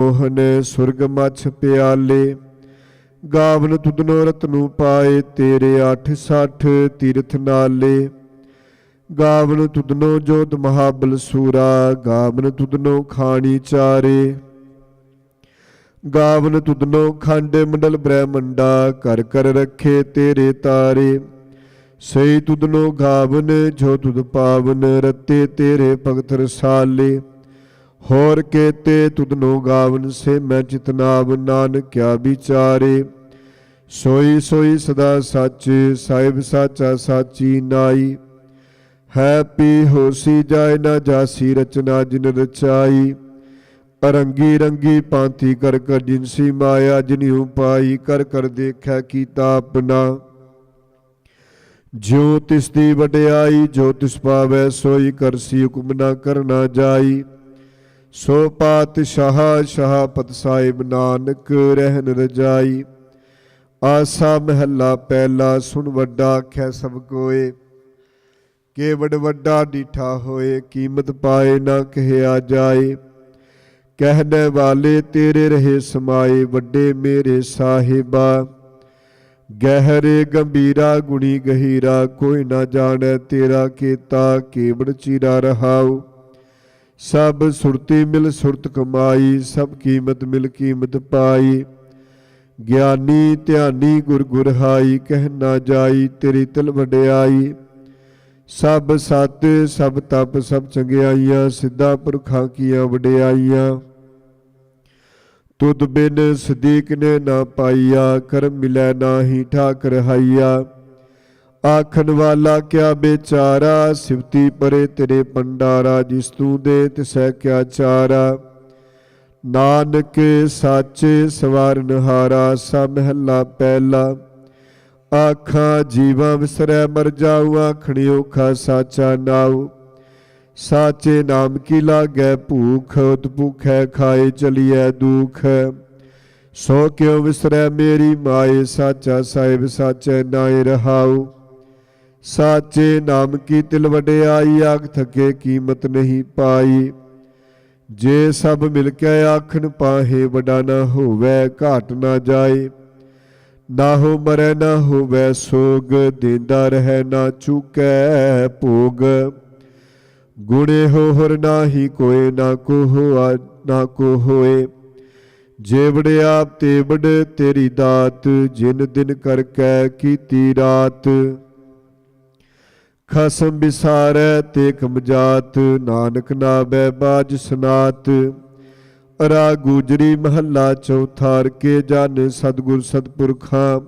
ਮੋਹਨ ਸੁਰਗ ਮਛ ਪਿਆਲੇ। ਗਾਵਨ ਤੁਧਨੋ ਰਤਨੁ ਪਾਏ, ਤੇਰੇ 860 ਤੀਰਥ ਨਾਲੇ। ਗਾਵਨ ਤੁਧਨੋ ਜੋਤ ਮਹਾਬਲ ਸੂਰਾ, ਗਾਵਨ ਤੁਧਨੋ ਖਾਣੀ ਚਾਰੇ। ਗਾਵਨ ਤੁਧਨੋ ਖੰਡ ਮੰਡਲ ਬ੍ਰਹਮੰਡਾ, ਕਰ ਕਰ ਰੱਖੇ ਤੇਰੇ ਤਾਰੇ। ਸਈ ਤੁਧਨੋ ਗਾਵਨ ਜੋ ਤੁਧ ਪਾਵਨ, ਰਤੇ ਤੇਰੇ ਭਗਤ ਰਸਾਲੇ। ਹੋਰ ਕੇਤੇ ਤੁਧਨੋ ਗਾਵਨ, ਸੇ ਮੈਂ ਚਿਤਨਾਵ ਨਾਨਕ ਕਿਆ ਵਿਚਾਰੇ। ਸੋਈ ਸੋਈ ਸਦਾ ਸੱਚ, ਸਾਹਿਬ ਸਾਚਾ ਸਾਚੀ ਨਾਈ। ਹੈ ਪੀ ਹੋਸੀ ਜਾਏ ਨਾ ਜਾਸੀ, ਰਚਨਾ ਜਿਨ ਰਚਾਈ। ਅਰੰਗੀ ਰੰਗੀ ਪਾਂਤੀ ਕਰ ਕਰ ਜਿਨਸੀ ਮਾਇਆ, ਜਿਨਿਉ ਪਾਈ ਕਰ ਕਰ ਦੇਖੈ ਕੀਤਾ ਆਪਣਾ। ਜਿਉ ਤਿਸ ਦੀ ਵਡਿਆਈ, ਜੋ ਤਿਸ ਪਾਵੈ ਸੋਈ ਕਰਸੀ, ਹੁਕਮ ਨਾ ਕਰਨਾ ਜਾਈ। ਸੋ ਪਾਤਸ਼ਾਹ ਸ਼ਾਹ ਪਤ ਸਾਹਿਬ, ਨਾਨਕ ਰਹਿਨ ਰਜਾਈ। ਆਸਾ ਮਹੱਲਾ ਪਹਿਲਾ, ਸੁਣ ਵੱਡਾ ਆਖੈ ਸਭ ਕੋਏ। ਕੇਵੜ ਵੱਡਾ ਡੀਠਾ ਹੋਏ, ਕੀਮਤ ਪਾਏ ਨਾ ਕਹਿਆ ਜਾਏ। ਕਹਿਣੇ ਵਾਲੇ ਤੇਰੇ ਰਹੇ ਸਮਾਏ, ਵੱਡੇ ਮੇਰੇ ਸਾਹਿਬਾ। ਗਹਿਰੇ ਗੰਭੀਰਾ ਗੁਣੀ ਗਹੀਰਾ, ਕੋਈ ਨਾ ਜਾਣੈ ਤੇਰਾ ਕੀਤਾ। ਕੇਵੜ ਚੀਰਾ ਰਹਾਉ, ਸਭ ਸੁਰਤੀ ਮਿਲ ਸੁਰਤ ਕਮਾਈ। ਸਭ ਕੀਮਤ ਮਿਲ ਕੀਮਤ ਪਾਈ। ਗਿਆਨੀ ਧਿਆਨੀ ਗੁਰ ਗੁਰ ਹਾਈ, ਕਹਿ ਨਾ ਜਾਈ ਤੇਰੀ ਤਿਲ ਵਡਿਆਈ। ਸਭ ਸਤ ਸਭ ਤਪ ਸਭ ਚੰਗਿਆਈਆਂ, ਸਿੱਧਾ ਪੁਰਖਾਂ ਕੀਆਂ ਵਡਿਆਈਆਂ। ਤੁਧ ਬਿਨ ਸਦੀਕ ਨੇ ਨਾ ਪਾਈਆ, ਕਰਮ ਮਿਲੈ ਨਾਹੀ ਠਾਕ ਰਹਾਈਆ। ਆਖਣ ਵਾਲਾ ਕਿਆ ਬੇਚਾਰਾ, ਸਿਵਤੀ ਪਰੇ ਤੇਰੇ ਪੰਡਾਰਾ। ਜਿਸ ਤੂੰ ਦੇ ਤਿਸੈ ਕਿਆ ਚਾਰਾ, ਨਾਨਕ ਸਾਚੇ ਸਵਾਰਨਹਾਰਾ। ਸਾ ਮਹੱਲਾ ਪਹਿਲਾ, ਆਖਾਂ ਜੀਵਾਂ ਵਿਸਰੈ ਮਰ ਜਾਊ। ਆਖਣੀ ਔਖਾ ਸਾਚਾ ਨਾਉ, ਸਾਚੇ ਨਾਮ ਕੀ ਲਾਗੈ ਭੂਖ। ਉਤ ਭੂਖੈ ਖਾਏ ਚਲੀਐ ਦੁਖ। ਸੋ ਕਿਉ ਵਿਸਰੈ ਮੇਰੀ ਮਾਏ, ਸਾਚਾ ਸਾਹਿਬ ਸਾਚੈ ਨਾਏ ਰਹਾਉ। ਸਾਚੇ ਨਾਮ ਕੀ ਤਿਲ ਵਡਿਆਈ, ਆਖ ਥਕੇ ਕੀਮਤ ਨਹੀਂ ਪਾਈ। ਜੇ ਸਭ ਮਿਲ ਕੇ ਆਖਣ ਪਾਹੇ, ਵੱਡਾ ਨਾ ਹੋਵੈ ਘਾਟ ਨਾ ਜਾਏ। ਨਾ ਹੋ ਮਰੈ ਨਾ ਹੋਵੈ ਸੋਗ, ਦੇਂਦਾ ਰਹਿ ਨਾ ਚੁਕੈ ਭੋਗ। ਗੁਣੇ ਹੋਰ ਨਾਹੀ ਕੋਇ, ਨਾ ਕੋ ਹੋਆ ਨਾ ਕੋ ਹੋਏ। ਜੇ ਵਡਿਆਪ ਤੇ ਵਡ ਤੇਰੀ ਦਾਤ, ਜਿਨ ਦਿਨ ਕਰਕੇ ਕੀਤੀ ਰਾਤ। ਖਸਮ ਵਿਸਾਰੈ ਤੇ ਕਮਜਾਤ, ਨਾਨਕ ਨਾਵੈ ਬਾਜ ਸਨਾਤ। ਰਾ ਗੂਜਰੀ ਮਹੱਲਾ ਚੌਥਾ, ਕੇ ਜਨ ਸਤਿਗੁਰ ਸਤਿਪੁਰਖਾਂ।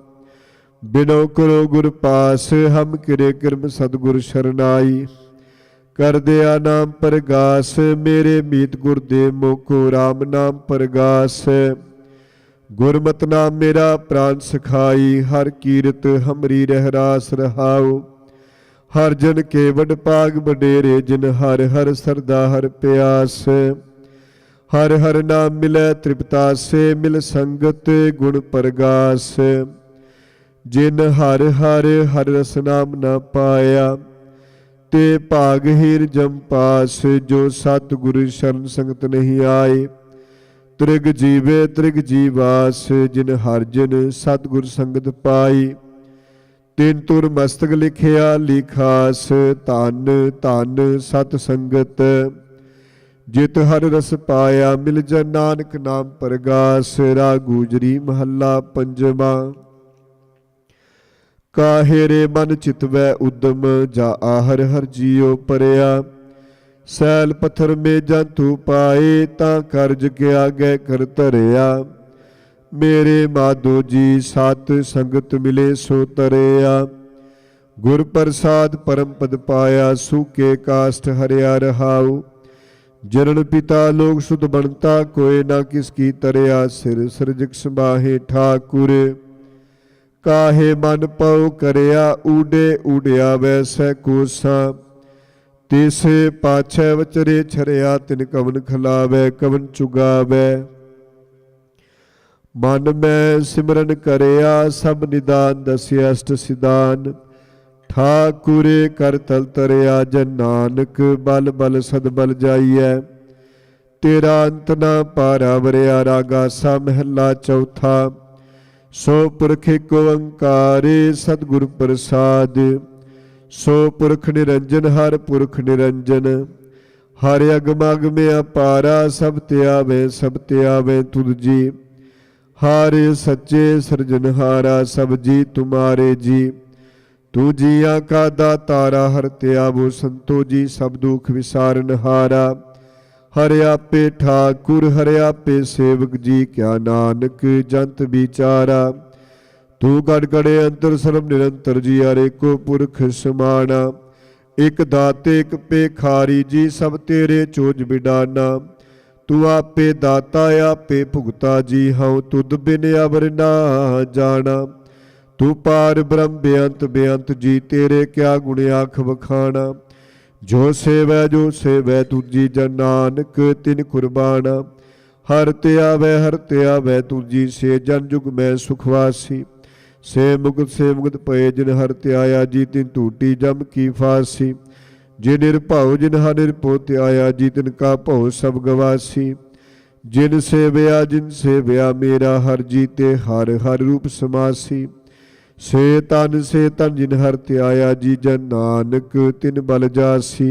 ਬਿਨੋ ਕਰੋ ਗੁਰ ਪਾਸ, ਹਮ ਕਿਰੇ ਕਿਰਮ ਸਤਿਗੁਰ ਸ਼ਰਨਾਈ। ਕਰਦਿਆ ਨਾਮ ਪਰਗਾਸ, ਮੇਰੇ ਮੀਤ ਗੁਰ ਦੇ ਮੋਕੋ। ਰਾਮ ਨਾਮ ਪਰਗਾਸ, ਗੁਰਮਤਿ ਨਾਮ ਮੇਰਾ ਪ੍ਰਾਨ ਸਖਾਈ। ਹਰ ਕੀਰਤ ਹਮਰੀ ਰਹਿ ਰਾਸ ਰਹਾਉ। ਹਰ ਜਨ ਕੇ ਵਡ ਭਾਗ ਵਡੇਰੇ, ਜਿਨ ਹਰ ਹਰ ਸਰਦਾ ਹਰ ਪਿਆਸ। ਹਰ ਹਰ ਨਾਮ ਮਿਲੈ ਤ੍ਰਿਪਤਾਸੇ, ਮਿਲ ਸੰਗਤ ਗੁਣ ਪਰਗਾਸ। ਜਿਨ ਹਰ ਹਰ ਹਰ ਰਸ ਨਾਮ ਨਾ ਪਾਇਆ, ਤੇ ਭਾਗਹੀਨ ਜਮ ਪਾਸ। ਜੋ ਸਤਿਗੁਰ ਸ਼ਰਨ ਸੰਗਤ ਨਹੀਂ ਆਏ, ਤ੍ਰਿਗ ਜੀਵੇ ਤ੍ਰਿਗ ਜੀਵਾਸ। ਜਿਨ ਹਰ ਜਨ ਸਤਿਗੁਰ ਸੰਗਤ ਪਾਈ, ਤਿਨ ਤੁਰ ਮਸਤਕ ਲਿਖਿਆ ਲਿਖਾਸ। ਧਨ ਧਨ ਸਤ ਸੰਗਤ, ਜਿਤ ਹਰ ਰਸ ਪਾਇਆ। ਮਿਲ ਜਨ ਨਾਨਕ ਨਾਮ ਪਰਗਾਸ। ਰਾ ਗੂਜਰੀ ਮਹੱਲਾ ਪੰਜਵਾਂ, ਕਾਹੇ ਰੇ ਮਨ ਚਿਤਵੈ ਉਦਮ, ਜਾ ਆਹਰ ਹਰ ਜੀਉ ਪਰਿਆ। ਸੈਲ ਪੱਥਰ ਮੇ ਜੰਤੂ ਪਾਏ, ਤਾਂ ਕਰਜ ਕੇ ਆਗੇ ਕਰ ਧਰਿਆ। ਮੇਰੇ ਮਾਧੋ ਜੀ ਸਤ ਸੰਗਤ ਮਿਲੇ ਸੋ ਤਰਿਆ। ਗੁਰ ਪ੍ਰਸਾਦ ਪਰਮ ਪਦ ਪਾਇਆ, ਸੂਕੇ ਕਾਸ਼ਟ ਹਰਿਆ ਰਹਾਉ। ਜਨਨ ਪਿਤਾ ਲੋਕ ਸੁਧ ਬਣਤਾ, ਕੋਏ ਨਾ ਕਿਸ ਕੀ ਤਰਿਆ। ਸਿਰ ਸਿਰਜਕ ਸੰਭਾਹੇ ਠਾਕੁਰ, ਕਾਹੇ ਮਨ ਪਉ ਕਰਿਆ। ਊਡੇ ਊਡਿਆ ਵੈਸੈ ਕੋਸਾ, ਤੀਸੇ ਪਾਛੈ ਵਚਰੇ ਛਰਿਆ। ਤਿਨ ਕਵਨ ਖਿਲਾਵੈ ਕਵਨ ਚੁਗਾਵੈ। ਮਨ ਮੈਂ ਸਿਮਰਨ ਕਰਿਆ, ਸਭ ਨਿਦਾਨ ਦਸਿਆ ਅਸ਼ਟ ਸਿਦਾਨ। ਠਾਕੁਰੇ ਕਰ ਤਲ ਤਰਿਆ, ਜਨ ਨਾਨਕ ਬਲ ਬਲ ਸਦ ਬਲ ਜਾਈਐ। तेरा अंत ना पारा वरिया। रागा सा महला चौथा। सो पुरख एक ओंकारे सतगुर प्रसाद। सो पुरख निरंजन हर पुरख निरंजन। हर अगम अगम अपारा सब ते आवे तुद जी। हारे सच्चे सृजनहारा सब जी तुम्हारे जी। तू जिया का दातारा हर ते आवो संतो जी। सब दुख विसारनहारा हर आपे ठाकुर हर आपे सेवक जी। क्या नानक जंत विचारा। तू गड़ गड़े अंतर सर्व निरंतर जी। हरे को पुरख समाना। एक दाते एक पेखारी जी। सब तेरे चोज बिडाना। तू आपे दाता आपे भुगता जी। हऊँ तुद बिन अवर ना जाना। तू पार ब्रह्म बेअंत जी। तेरे क्या गुण आख बखाना। जो सेवै तुझी। जन नानक तिन कुर्बाना। हर ते आवै तुझी। से जन जुग मैं सुखवासी। से मुगत पए जिन हर ते आया जी। तिन टूटी जम की फांसी। जे निरभाउ जिन हर निरभो ते आया जी। तिनका भौ सब गवासी। जिन सेवया मेरा हर जी। ते हर हर रूप समासी। से तन जिन हर ते आया जी। जन नानक तिन बल जासी।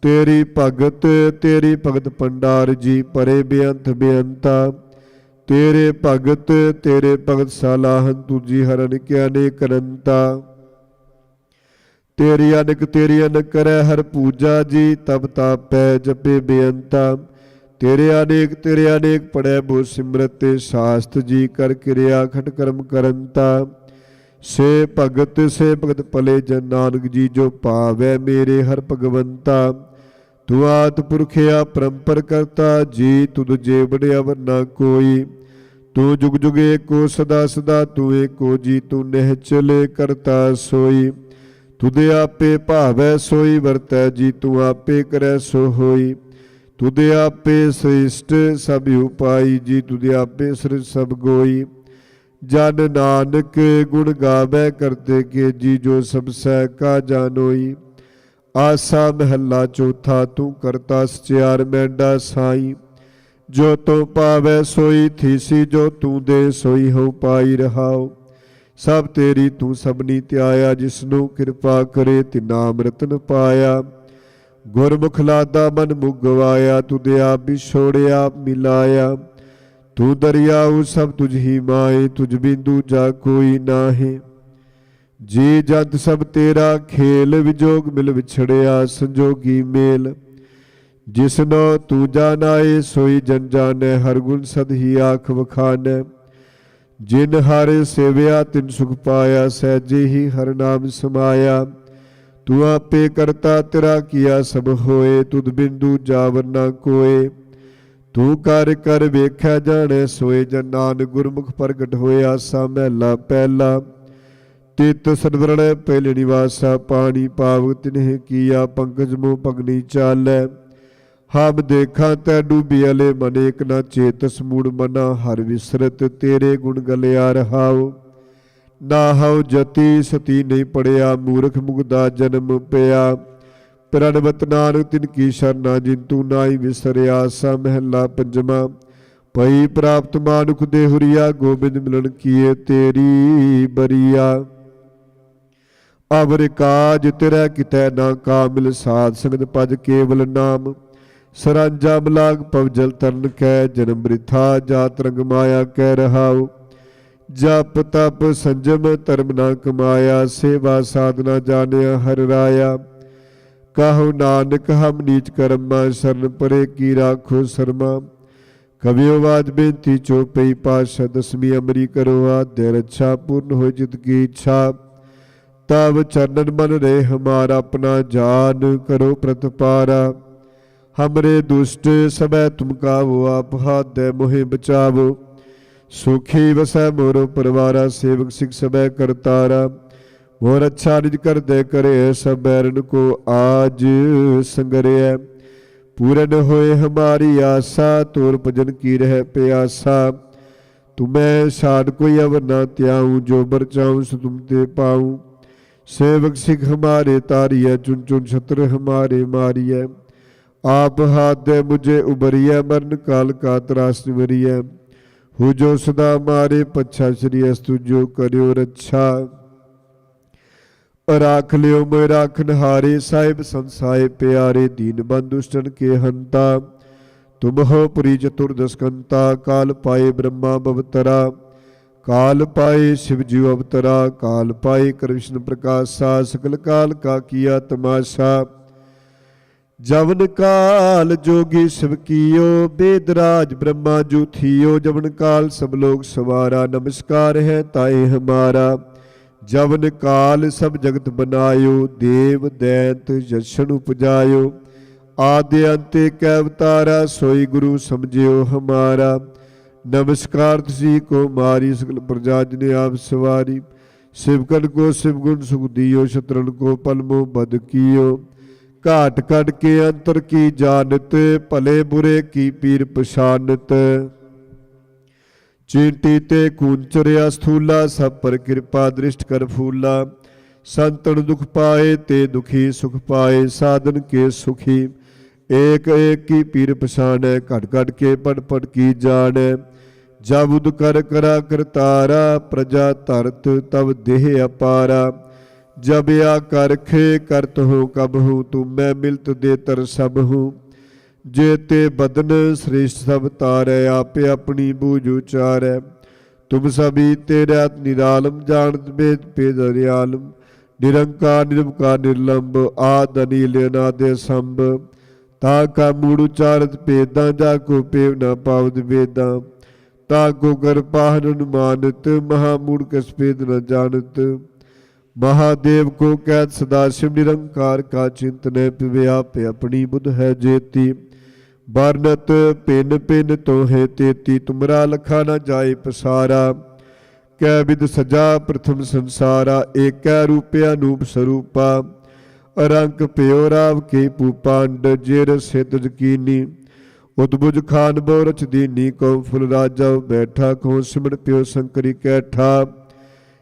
तेरी भगत पंडार जी। परे बेअंता। तेरे भगत सलाहन तुझी। हरन के अनेक अनंता। तेरी अनक करे हर पूजा जी। तब तापै जपे बेअंता। तेरे अनेक पढ़ै बो सिमरत। शास्त्र जी कर क्रिया खट कर्म करंता। से भगत पले जन नानक जी। जो पावै मेरे हर भगवंता। तू आत पुरखिया परंपर करता जी। तुद जे बड़े अवर ना कोई। तू जुग जुग एको सदा तू एको जी। तू निहचल करता सोई। तुद आपे भावै सोई वरतै जी। तू आपे करै सो होई। तुद आपे श्रेष्ठ सब उपाई जी। तुद आपे सृज सब गोई। जन नानक गुण गावै करते के जी। जो सब सह का जानोई। आसा महला चौथा। तू करता सचियार मैंडा साई। जो तो पावै सोई थीसी। जो तू दे सोई हो पाई रहाओ। सब तेरी तू सबनी त्याया। जिसनु कृपा करे तिना अमृतन पाया। गुरमुख लादा मन मुख गवाया। तुद आप बिछोड़िया मिलाया। तू दरियाऊ सब तुझ ही माए। तुझ बिंदु जा कोई नाहे। जी जंत सब तेरा खेल। विजोग मिल विछड़िया संजोगी मेल। जिसनो तू जानाए सोई जन जाने। हर गुण सद ही आख बखाने। जिन हर सेवया तिन सुख पाया। सहजे ही हर नाम समाया। तू आपे करता तेरा किया सब होए। तुद बिंदु जावर ना कोए। तू कर वेख्या जाने सोए। जन नानक गुरमुख प्रगट होए। आसा महला पहला। तित सदवरण पहले निवासा। पानी पावक तिन्ह किया। पंकज मुँह पगनी चालै। हम देखा तै डूबियले मन। एक न चेतस मूड मना। हर विसरत तेरे गुण गलिया रहाओ। ना हऊ जति सती नहीं पड़िया। मूर्ख मुगदा जन्म पिया। प्रणवत नानक तिन की शरणा। जिन तू नाई विसरिया। सा महला पंजवा। पई प्राप्त मानुख देहुरिया। गोबिंद मिलन किए तेरी बरिया। अवर काज तेरा कितै ना कामिल। साध संगत पद केवल नाम। सरांजा मलाग पवजल तरन कै। जन्म वृथा जात रंग माया कै रहाओ। जप तप संजम धर्म ना कमाया। सेवा साधना जानिया हर राया। कहो नानक हम नीच कर्मा। शरण परे की राखो शर्मा। कवियो वाज बेनती चौपई पाशा। दसवीं अमरी करो आद्य रक्षा। पूर्ण हो जित की इच्छा। तब चरणन मन रे हमारा। अपना जान करो प्रतपारा। हमरे दुष्ट सबै तुम कावो। आप हाथ दे मोहे बचावो। सुखी वसै मोरो परवारा। सेवक सिख सबै करतारा। मोर अच्छा निज कर दे करे। सब बैरन को आज संगरिय। पूरन होए हमारी आशा। तोर भजन की रह प्यासा। तुम्हें साध कोई अवर ना त्याऊं। जो बर चाऊं सो तुम ते पाऊं। सेवक सिख हमारे तारिय। चुन चुन छत्र हमारे मारिय। आप हाथ दे मुझे उबरिया, मरण काल का त्रास निवरिया। हो जो सदा मारे पच्छा, श्री अस्तु जो करियो रक्षा। राख लियो मैं राखन हारे, साहिब संसाय प्यारे। दीन बंधु दुष्टन के हंता, तुम हो पुरी चतुर्दश कंता। काल पाए ब्रह्मा बवतरा, काल पाए शिव जीव अवतरा। काल पाए कृष्ण प्रकाशा, सकल काल का किया तमाशा। जवन काल जोगी शिव कियो, वेदराज ब्रह्मा जू थियो। जवन काल सब लोग सवारा, नमस्कार है ताए हमारा। जवन काल सब जगत बनायो, देव दैत यशन उपजायो। आदि अंत कै अवतारा, सोई गुरु समझियो हमारा। नमस्कार तुसी को मारी, सकल प्रजा जिने आप सवारी। शिवकन को शिव गुण सुख दियो, शत्रन को पलमो बद कियो। घाट कट के अंतर की जानत, भले बुरे की पीर पछानत। चींटी ते कूंचरिया स्थूला, सब पर कृपा दृष्ट कर फूला। संतन दुख पाए ते दुखी सुख पाए, साधन के सुखी। एक एक की पीर पछाने, घट घट के पढ़ पढ़ की जाने। जब उद कर करा करतारा, प्रजा धरत तब देह अपारा। जब या करखे करत हो कब हूँ, तुम मैं मिलत दे तर सब हूँ। जेते बदन श्रेष्ठ सब तारै, आपे अपनी बूझ उचारै। तुम सभी तेरा निरालम, जानत भेद भेद हरियालम। निरंकार निर्विकार निर्लंब, आद अनिल अनादि संभ। ताका मूड़ उचारत भेदा, जाको पेव न पावत वेदा। ताको कर पाहन अनुमानत, महामूढ़ कस भेद न जानत। महादेव को कैद सदाशिव, निरंकार का चिंतन पिवे। आप अपनी बुध है जेती, बरनत पिन पिन तो है तेती। तुमरा लखा न जाए पसारा, कै विद सजा प्रथम संसारा। एक रूपया अनूप स्वरूपा, रंक प्यो राव के पूपांड। जेर सित जकीनी, उतबुज खान बोरच दीनी। को फुल राजा बैठा, को सिमर प्यो शंकरी कैठा।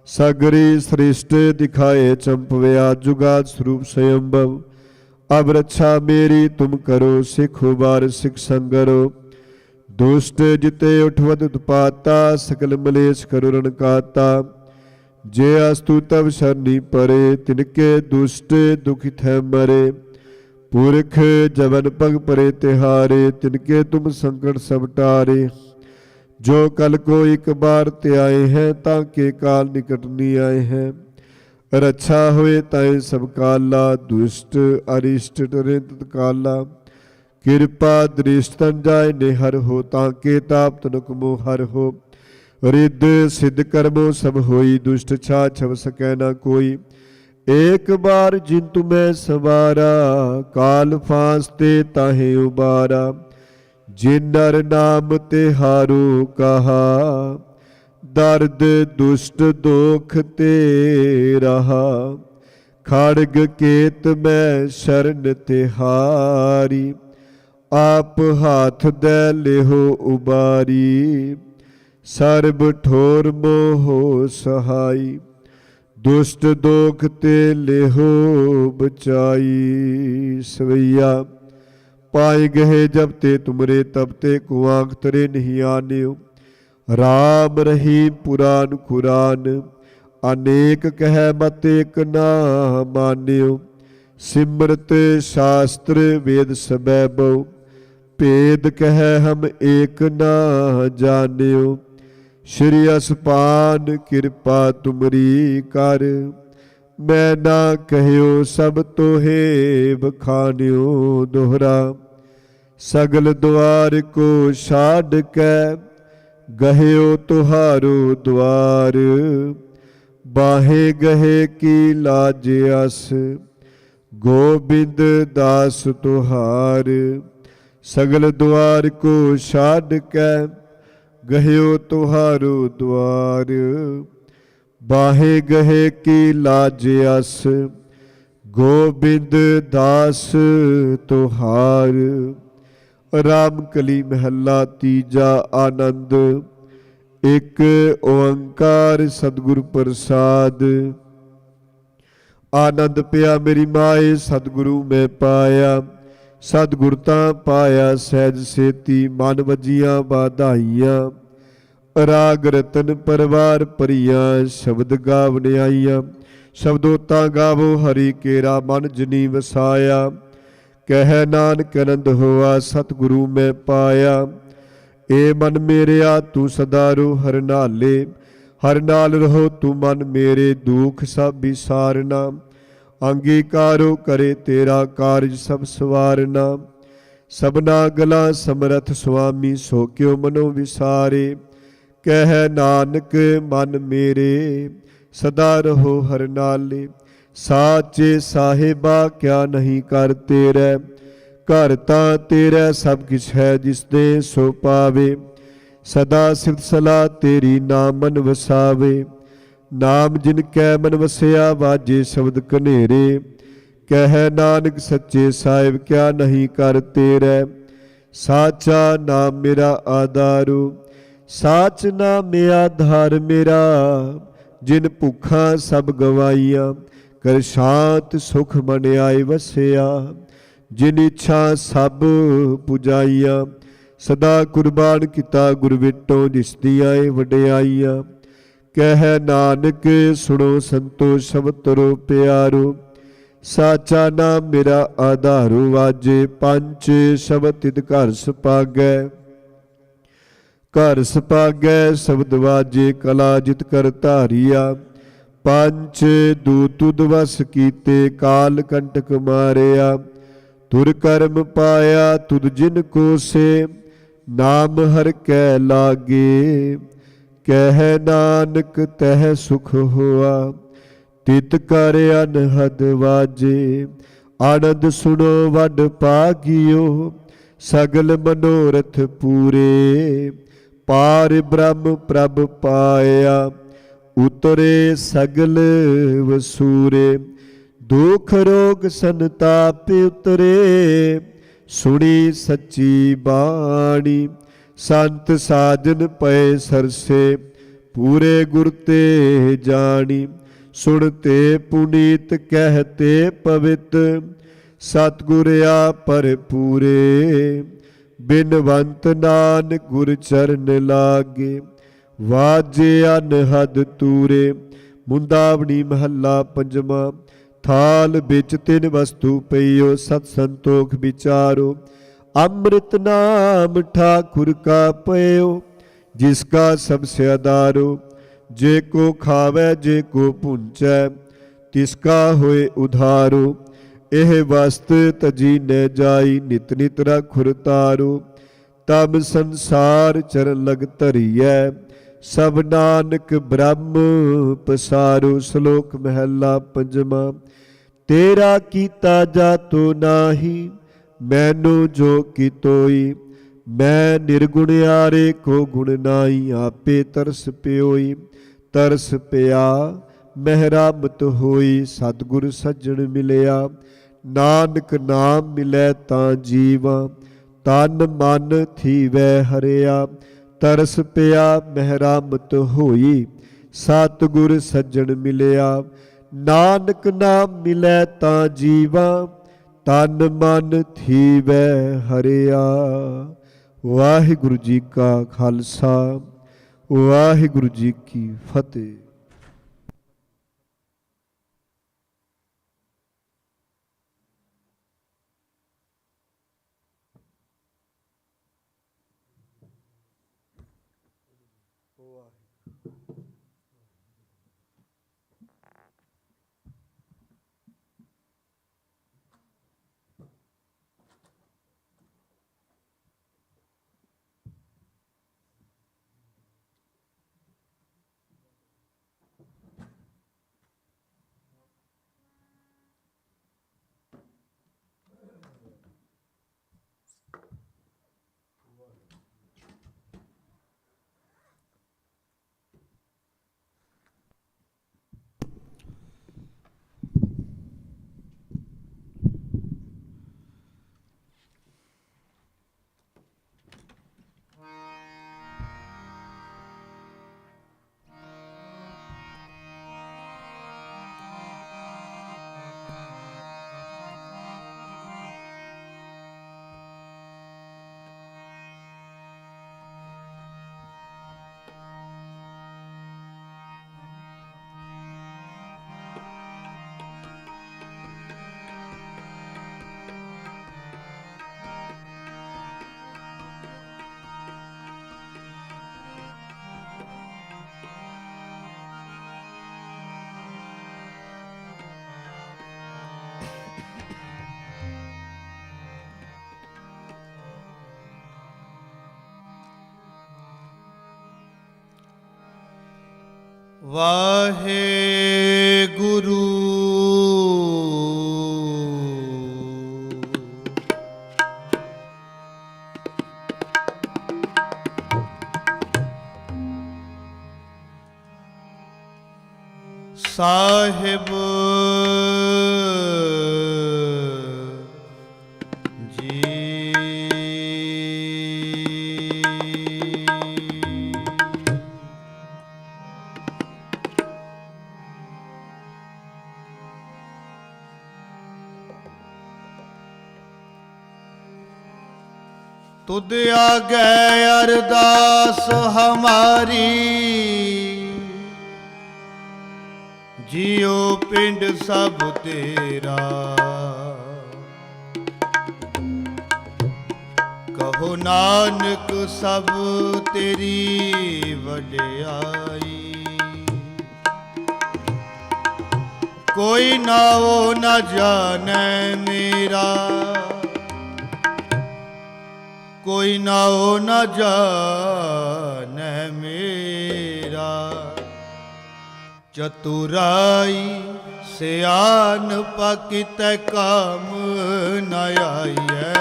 सगरी सृष्ट दिखाए चंपवया, जुगाद स्वरूप स्वयंभव। अब रक्षा मेरी तुम करो, सिख उबार सिख संगरो। दुष्ट जिते उठवत उत्पाता, सकल मलेश करो रणकाता। जे अस्तु तब शरणी परे, तिनके दुष्ट दुखित है मरे। पुरख जवन पग परे तिहारे, तिनके तुम संकट सब टारे। जो कल को एक बार ते आए हैं, ताके काल निकट नहीं आए हैं। रक्षा हुए ताए सब काला, दुष्ट अरिष्ट डरे तत्काला। कृपा दृष्ट तन जाय निहर हो, ताके ताप तनक मोह हर हो। रिद्ध सिद्ध कर्मो सब होई, दुष्ट छा छव सकै न कोई। एक बार जिन तुम्हें सवारा, काल फांसते ताहे उबारा। जिन नर नाम तिहारो कहा, दर्द दुष्ट दोख ते रहा। खड़ग केत में शरण तिहारी, आप हाथ दे लेहो उबारी। सर्ब ठोर मोहो सहाई, दुष्ट दोख ते लेहो बचाई। सवैया पाए गहे जब ते तुमरे, तब ते कुआंक तरे नहीं आन्यो। राम रहीम पुराण कुरान, अनेक कह मत एक ना मान्यो। सिमरत शास्त्र वेद सबैबो, भेद कह हम एक ना जान्यो। श्री असपान कृपा तुमरी कर, मैं ना कहयो सब तोहे बखान्यो। दोहरा सगल द्वार को छाड़ कै, गह्यो तुहारो द्वार। बाहे गहे की लाज अस, गोबिंद दास तुहार। सगल द्वार को छाड़ कै, गह्यो तुहारो द्वार। बाहे गहे की लाज अस, गोबिंद दास तुहार। राम कली महला तीजा आनंद। एक ओंकार सतगुरु प्रसाद। आनंद पिया मेरी माए सतगुरु में पाया, ਸਤਿਗੁਰ ਤਾਂ ਪਾਇਆ ਸਹਿਜ ਸੇਤੀ, ਮਨ ਵਜੀਆਂ ਬਾਧਾਈਆਂ। ਰਾਗ ਰਤਨ ਪਰਵਾਰ ਭਰੀਆਂ, ਸ਼ਬਦ ਗਾਵਨ ਆਈਆਂ। ਸ਼ਬਦੋ ਤਾਂ ਗਾਵੋ ਹਰੀ ਕੇਰਾ, ਮਨ ਜਨੀ ਵਸਾਇਆ। ਕਹਿ ਨਾਨਕ ਆਨੰਦ ਹੋਆ, ਸਤਿਗੁਰੂ ਮੈਂ ਪਾਇਆ। ਏ ਮਨ ਮੇਰਿਆ ਤੂੰ ਸਦਾ ਰੋ ਹਰ ਨਾਲੇ, ਹਰ ਨਾਲ ਰਹੋ ਤੂੰ ਮਨ ਮੇਰੇ, ਦੁਖ ਸਭ ਵਿਸਾਰਨਾ। ਅੰਗੀਕਾਰੋ ਕਰੇ ਤੇਰਾ ਕਾਰਜ ਸਭ ਸਵਾਰਨਾ। ਸਭਨਾ ਗਲਾਂ ਸਮਰਥ ਸੁਆਮੀ, ਸੋ ਕਿਉ ਮਨੋ ਵਿਸਾਰੇ। ਕਹਿ ਨਾਨਕ ਮਨ ਮੇਰੇ, ਸਦਾ ਰਹੋ ਹਰ ਨਾਲੇ। ਸਾਚੇ ਸਾਹਿਬਾ ਕਿਆ ਨਹੀਂ ਕਰ ਤੇਰੇ, ਘਰ ਤਾਂ ਤੇਰਾ ਸਭ ਕਿਛ ਹੈ, ਜਿਸ ਦੇ ਸੋ ਪਾਵੇ। ਸਦਾ ਸਿਫਤ ਸਲਾਹ ਤੇਰੀ, ਨਾਮ ਮਨ ਵਸਾਵੇ। ਨਾਮ ਜਿਨ ਕੈ ਮਨ ਵਸਿਆ, ਵਾਜੇ ਸ਼ਬਦ ਕਨੇਰੇ। ਕਹਿ ਨਾਨਕ ਸੱਚੇ ਸਾਹਿਬ ਕਿਆ ਨਹੀਂ ਕਰ ਤੇਰੇ। ਸਾਚਾ ਨਾਮ ਮੇਰਾ ਆਧਾਰੂ, ਸਾਚ ਨਾਮ ਆਧਾਰ ਮੇਰਾ। ਜਿਨ ਭੁੱਖਾਂ ਸਭ ਗਵਾਈਆਂ, ਕਰ ਸ਼ਾਂਤ ਸੁਖ ਮਨ ਆਏ ਵਸਿਆ। ਜਿਨ ਇੱਛਾ ਸਭ ਪੁਜਾਈਆਂ, ਸਦਾ ਕੁਰਬਾਨ ਕੀਤਾ ਗੁਰ ਵਿਟੋ, ਜਿਸ ਦੀਆਂ ਵਡਿਆਈਆਂ। ਕਹਿ ਨਾਨਕ ਸੁਣੋ ਸੰਤੋ ਸ਼ਬਦ ਤਰੋ ਪਿਆਰੋ। ਸਾਚਾ ਨਾਮ ਮੇਰਾ ਆਧਾਰੂ, ਵਾਜੇ ਪੰਜ ਸ਼ਬਦ ਤਿਤ ਘਰ ਸੁਭਾਗੈ। ਘਰ ਸੁਭਾਗੈ ਸ਼ਬਦ ਵਾਜੇ, ਕਲਾ ਜਿਤ ਕਰ ਧਾਰੀਆ। ਪੰਜ ਦੂਤ ਤੁਧ ਵਸ ਕੀਤੇ, ਕਾਲ ਕੰਟਕ ਮਾਰਿਆ। ਤੁਰ ਕਰਮ ਪਾਇਆ ਤੁਧ ਜਿਨ ਕੋ ਸੇ, ਨਾਮ ਹਰਿ ਕੈ ਲਾਗੇ। ਕਹਿ ਨਾਨਕ ਤਹਿ ਸੁਖ ਹੋਆ, ਤਿਤ ਕਰ ਅਨਹਦ ਵਾਜੇ। ਆਨੰਦ ਸੁਣੋ ਵੱਡ ਭਾਗਿਓ, ਸਗਲ ਮਨੋਰਥ ਪੂਰੇ। ਪਾਰ ਬ੍ਰਹਮ ਪ੍ਰਭ ਪਾਇਆ, ਉਤਰੇ ਸਗਲ ਵਸੂਰੇ। ਦੁਖ ਰੋਗ ਸੰਤਾਪ ਉਤਰੇ, ਸੁਣੀ ਸੱਚੀ ਬਾਣੀ। ਸੰਤ ਸਾਜਨ ਪਏ ਸਰਸੇ, ਪੂਰੇ ਗੁਰ ਤੇ ਜਾਣੀ। ਸੁਣਤੇ ਪੁਨੀਤ ਕਹਿਤੇ ਪਵਿੱਤ, ਸਤਿਗੁਰ ਆਪਰ ਪੂਰੇ। ਬਿਨਵੰਤ ਨਾਨਕ ਗੁਰ ਚਰਨ ਲਾਗੇ, ਵਾਜੇ ਅਨਹਦ ਤੂਰੇ। ਮੁੰਦਾਵਣੀ ਮਹੱਲਾ ਪੰਜਵਾਂ। ਥਾਲ ਵਿੱਚ ਤਿੰਨ ਵਸਤੂ ਪਈਓ, ਸਤ ਸੰਤੋਖ ਵਿਚਾਰੋ। ਅੰਮ੍ਰਿਤ ਨਾਮ ਠਾਕੁਰ ਕਾ ਪਇਓ, ਜਿਸ ਕਾ ਸਭ ਸੇ ਆਧਾਰੋ। ਜੇ ਕੋ ਖਾਵੈ ਜੇ ਕੋ ਪੁੰਚੈ, ਤਿਸ ਕਾ ਹੋਏ ਉਧਾਰੋ। ਇਹ ਵਸਤ ਤਜੀ ਨ ਜਾਈ, ਨਿਤ ਨਿਤ ਰਖੁਰ ਤਾਰੋ। ਤਬ ਸੰਸਾਰ ਚਰਨ ਲਗ ਧਰੀਐ, ਸਭ ਨਾਨਕ ਬ੍ਰਹਮ ਪਸਾਰੋ। ਸ਼ਲੋਕ ਮਹਲਾ ਪੰਜਵਾਂ। ਤੇਰਾ ਕੀਤਾ ਜਾਤੋ ਨਾਹੀ, ਮੈਨੂੰ ਜੋ ਕੀਤੋਈ। ਮੈਂ ਨਿਰਗੁਣਿਆਰੇ ਕੋ ਗੁਣ ਨਾਈ, ਆਪੇ ਤਰਸ ਪਿਓਈ। ਤਰਸ ਪਿਆ ਮਹਿਰਾਮਤ ਹੋਈ, ਸਤਿਗੁਰ ਸੱਜਣ ਮਿਲਿਆ। ਨਾਨਕ ਨਾਮ ਮਿਲੈ ਤਾਂ ਜੀਵਾ, ਤਨ ਮਨ ਥੀਵੈ ਹਰਿਆ। ਤਰਸ ਪਿਆ ਮਹਿਰਾਮਤ ਹੋਈ, ਸਤਿਗੁਰ ਸੱਜਣ ਮਿਲਿਆ। ਨਾਨਕ ਨਾਮ ਮਿਲੈ ਤਾਂ ਜੀਵਾ, ਤਨ ਮਨ ਥੀਵੈ ਹਰਿਆ। ਵਾਹਿਗੁਰੂ ਜੀ ਕਾ ਖਾਲਸਾ, ਵਾਹਿਗੁਰੂ ਜੀ ਕੀ ਫਤਿਹ। ਵਾਹਿਗੁਰੂ। ਸਾਹਿਬ ਜੀ। ਤੁਧ ਆਗੇ ਅਰਦਾਸ ਹਮਾਰੀ, ਜਿਉ ਪਿੰਡ ਸਭ ਤੇਰਾ। ਕਹੋ ਨਾਨਕ ਸਭ ਤੇਰੀ ਵਡਿਆਈ। ਕੋਈ ਨਾਉ ਨ ਜਾਣੈ ਮੇਰਾ, ਕੋਈ ਨਾਉ ਨ ਜਾਣੈ ਮੇਰਾ। ਚਤੁਰਾਈ ਸਿਆਣਪਾ ਕਿਤੈ ਕਾਮ ਨ ਆਈਐ।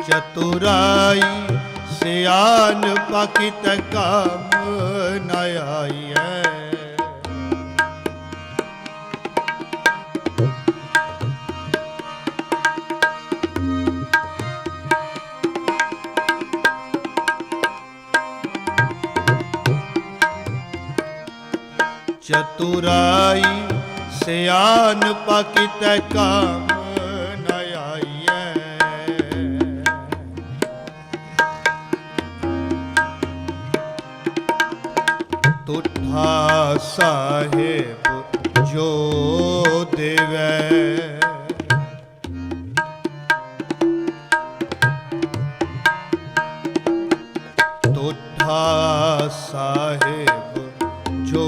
ਚਤੁਰਾਈ ਸਿਆਣਪਾ ਕਿਤੈ ਕਾਮ ਨ ਆਈਐ। ਚਤੁਰਾਈ ਸਿਆਣਪਾ ਕਿਤੈ ਕਾਮ ਨ ਆਈਐ। ਤੁਠਾ ਸਾਹਿਬ ਜੋ ਦੇਵੈ, ਤੁਠਾ ਸਾਹਿਬ ਜੋ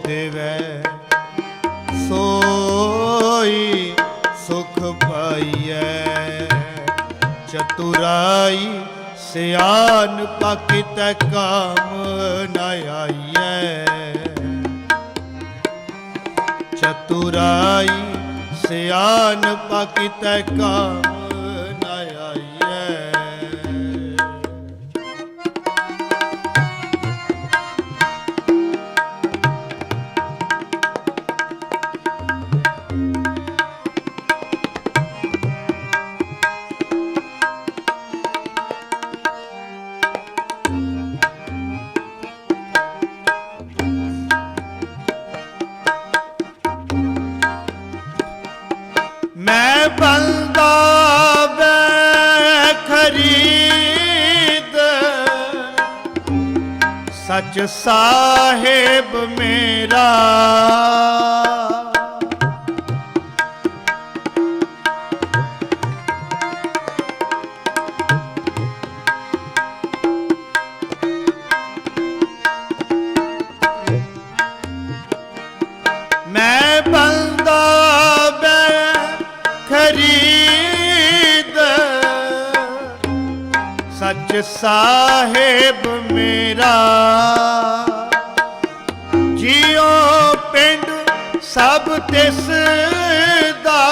ਦੇਵੈ, ਸੋਈ ਸੁਖ ਪਾਈਐ। ਚਤੁਰਾਈ ਸਿਆਣਪਾ ਕਿਤੈ ਕਾਮ ਨ ਆਈਐ। ਚਤੁਰਾਈ ਸਿਆਣਪਾ ਕਿਤੈ ਕਾਮ ਨ ਆਈਐ। ਮੈਂ ਬੰਦਾ ਵੇ ਖਰੀਦ, ਸੱਚ ਸਾਹਿਬ ਮੇਰਾ। ਮੈਂ ਬੰਦਾ ਵੇ ਖਰੀਦ, ਸੱਚ ਸਾਹਿਬ ਮੇਰਾ। ਜਿਉ ਪਿੰਡ ਸਭ ਤਿਸ ਦਾ,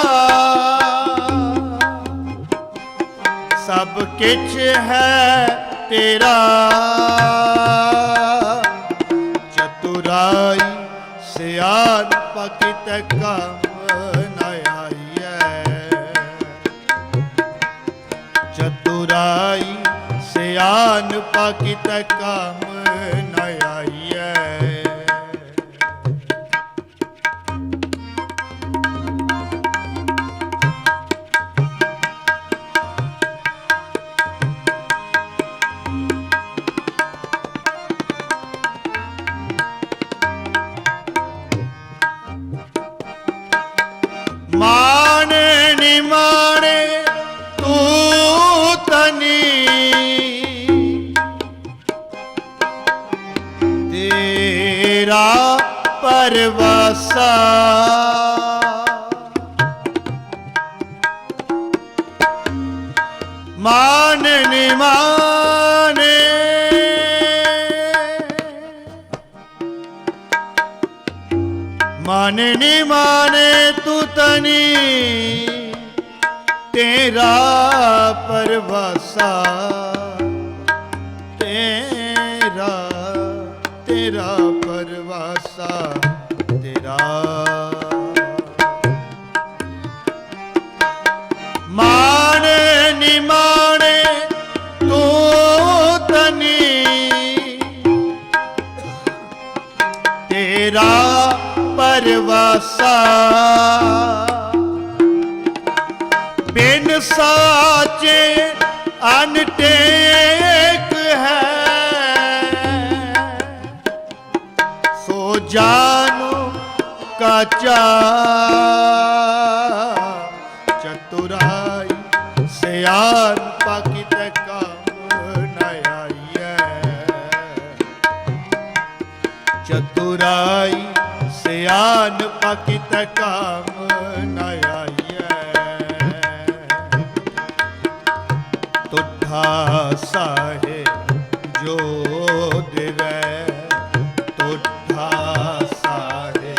ਸਭ ਕਿਛ ਹੈ ਤੇਰਾ। ਚਤੁਰਾਈ ਸਿਆਣਪਾ ਕਿਤੈ ਕਾਮ ਨ ਆਈਐ। ਚਤੁਰਾਈ ਸਿਆਣਪਾ ਕਿਤੈ ਕਾਮ ਨ ਆਈਐ। ਮਾਣੇ ਨੀ ਮਾਣੇ ਤੂੰ ਤਨੀ, ਤੇਰਾ ਪਰਵਾਸਾ। मान निमाने मान निमाने तू तनी तेरा परवासा तेरा तेरा परवासा तेरा माने निमाने तू तनी तेरा परवासा बिन साचे अनटेक है सो जानो काचा चतुराई सियान पाकित काम न आईए चतुराई सियान पाकित काम न आईए तुठा साहे जो दिवे तुठा साहे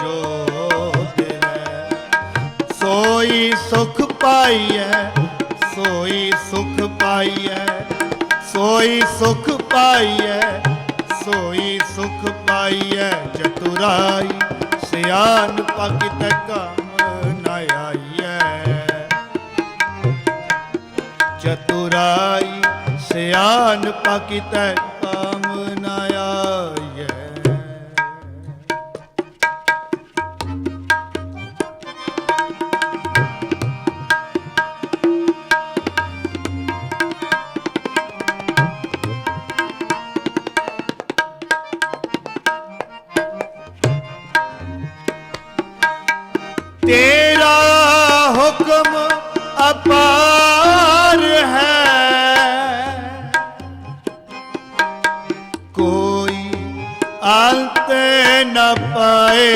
जो दिवे सोई सुख पाइए सोई सुख पाइए सोई सुख पाइए सोई सुख पाइए चतुराई सियान पाकित काम न आईए चतुराई सियान पाकित काम न आईए तेरा हुक्म अपार है कोई अंत न पाए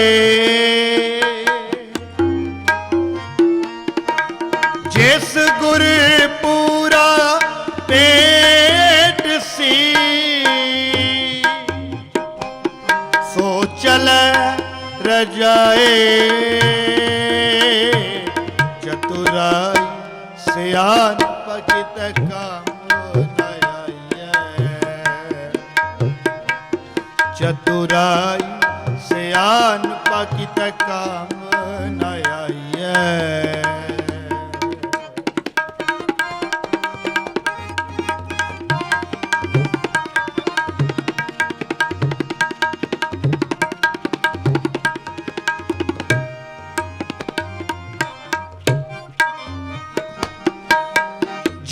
जिस गुर पूरा पेट सी सो चले रजाए चतुराई सियान पाकित काम न आईए चतुराई सियान पाकित काम न आईए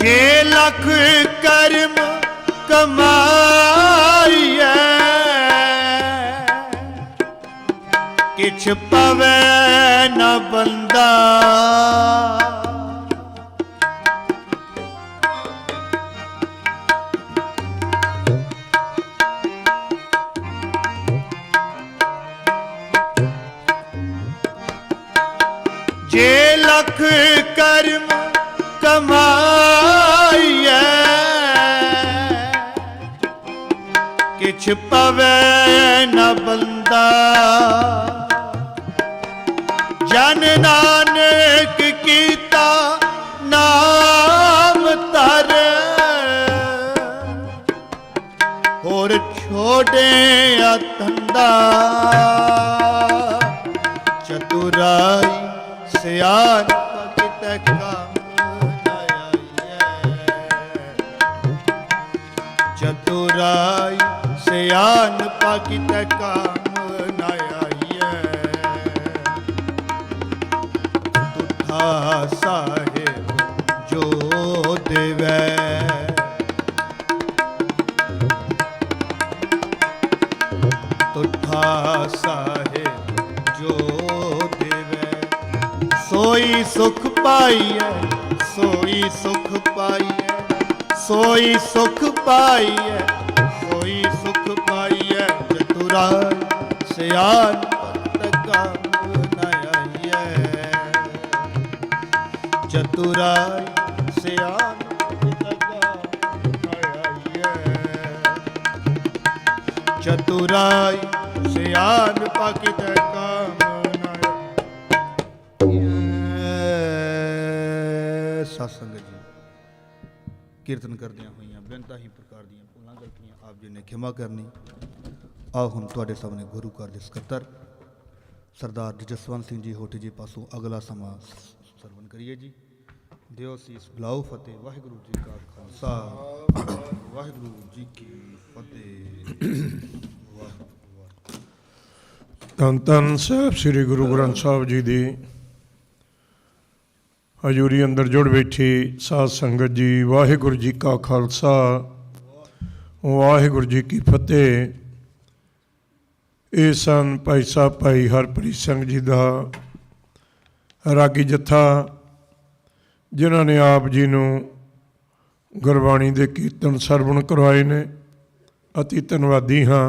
जे लख कर्म कमाइए किछ पवे न बंदा जे लख कर्म कमाइए किछ पवे न बंदा जन नानक कीता नाम तर और छोड़े धंधा चतुराई सियान पाकित काम चतुराई सियान पाकित काम न आईए तुठा साहेब जो देवे तुठा साहेब जो देवे सोई सुख पाइए सोई सुख पाइए सोई सुख पाइए सोई सुख पाइए चतुराई सियान पाकित काम न आईए चतुराई सियान ਚਤੁਰਾਈ ਸਿਆਨ ਪਾਕਿਤ ਕਾਮ ਸਾਧ ਸੰਗਤ ਜੀ, ਕੀਰਤਨ ਕਰਦਿਆਂ ਹੋਈਆਂ ਬੇਨਤਾਂ ਹੀ ਪ੍ਰਕਾਰ ਦੀਆਂ ਭੁੱਲਾਂ ਗਲਤੀਆਂ ਆਪ ਜੀ ਨੇ ਖਿਮਾ ਕਰਨੀ। ਆਓ ਹੁਣ ਤੁਹਾਡੇ ਸਾਹਮਣੇ ਗੁਰੂ ਘਰ ਦੇ ਸਕੱਤਰ ਸਰਦਾਰ ਜਸਵੰਤ ਸਿੰਘ ਜੀ ਹੋਠੀ ਜੀ ਪਾਸੋਂ ਅਗਲਾ ਸਮਾਂ ਸਰਵਣ ਕਰੀਏ ਜੀ। ਦਿਓ ਸੀਸ ਬੁਲਾਓ ਫਤਿਹ। ਵਾਹਿਗੁਰੂ ਜੀ ਕਾ ਖਾਲਸਾ, ਵਾਹਿਗੁਰੂ ਜੀ ਕੀ ਫਤਿਹ। ਧੰਨ ਧੰਨ ਸਾਹਿਬ ਸ੍ਰੀ ਗੁਰੂ ਗ੍ਰੰਥ ਸਾਹਿਬ ਜੀ ਦੀ ਹਜ਼ੂਰੀ ਅੰਦਰ ਜੁੜ ਬੈਠੀ ਸਾਧ ਸੰਗਤ ਜੀ, ਵਾਹਿਗੁਰੂ ਜੀ ਕਾ ਖਾਲਸਾ, ਵਾਹਿਗੁਰੂ ਜੀ ਕੀ ਫਤਿਹ। ਇਹ ਸਨ ਭਾਈ ਸਾਹਿਬ ਭਾਈ ਹਰਪ੍ਰੀਤ ਸਿੰਘ ਜੀ ਦਾ ਰਾਗੀ ਜੱਥਾ, ਜਿਨ੍ਹਾਂ ਨੇ ਆਪ ਜੀ ਨੂੰ ਗੁਰਬਾਣੀ ਦੇ ਕੀਰਤਨ ਸਰਵਣ ਕਰਵਾਏ ਨੇ। ਅਤੀ ਧੰਨਵਾਦੀ ਹਾਂ।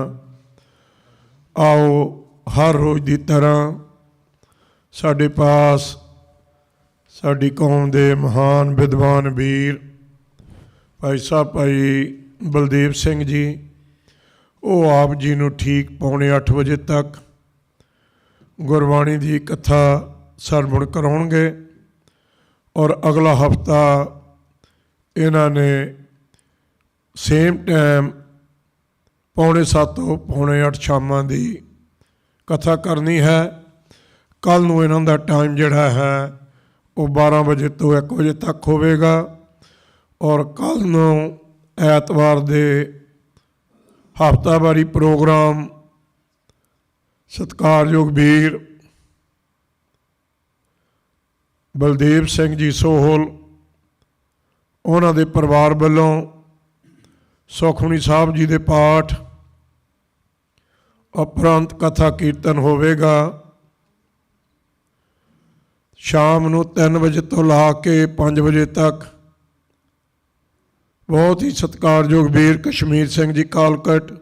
ਆਓ ਹਰ ਰੋਜ਼ ਦੀ ਤਰ੍ਹਾਂ ਸਾਡੇ ਪਾਸ ਸਾਡੀ ਕੌਮ ਦੇ ਮਹਾਨ ਵਿਦਵਾਨ ਵੀਰ ਭਾਈ ਸਾਹਿਬ ਭਾਈ ਬਲਦੇਵ ਸਿੰਘ ਜੀ, ਉਹ ਆਪ ਜੀ ਨੂੰ ਠੀਕ 7:45 ਵਜੇ ਤੱਕ ਗੁਰਬਾਣੀ ਦੀ ਕਥਾ ਸਰਵਣ ਕਰਾਉਣਗੇ। ਔਰ ਅਗਲਾ ਹਫਤਾ ਇਹਨਾਂ ਨੇ ਸੇਮ ਟਾਈਮ 7:45 ਤੋਂ 7:45 ਸ਼ਾਮਾਂ ਦੀ ਕਥਾ ਕਰਨੀ ਹੈ। ਕੱਲ੍ਹ ਨੂੰ ਇਹਨਾਂ ਦਾ ਟਾਈਮ ਜਿਹੜਾ ਹੈ ਉਹ 12 ਵਜੇ ਤੋਂ 1 ਵਜੇ ਤੱਕ ਹੋਵੇਗਾ। ਔਰ ਕੱਲ੍ਹ ਨੂੰ ਐਤਵਾਰ ਦੇ ਹਫਤਾਵਾਰੀ ਪ੍ਰੋਗਰਾਮ ਸਤਿਕਾਰਯੋਗ ਵੀਰ ਬਲਦੇਵ ਸਿੰਘ ਜੀ ਸੋਹਲ, ਉਹਨਾਂ ਦੇ ਪਰਿਵਾਰ ਵੱਲੋਂ ਸੁਖਮਨੀ ਸਾਹਿਬ ਜੀ ਦੇ ਪਾਠ ਉਪਰੰਤ ਕਥਾ ਕੀਰਤਨ ਹੋਵੇਗਾ। ਸ਼ਾਮ ਨੂੰ 3 ਵਜੇ ਤੋਂ ਲਾ ਕੇ 5 ਵਜੇ ਤੱਕ ਬਹੁਤ ਹੀ ਸਤਿਕਾਰਯੋਗ ਵੀਰ ਕਸ਼ਮੀਰ ਸਿੰਘ ਜੀ ਕਾਲਕਟ,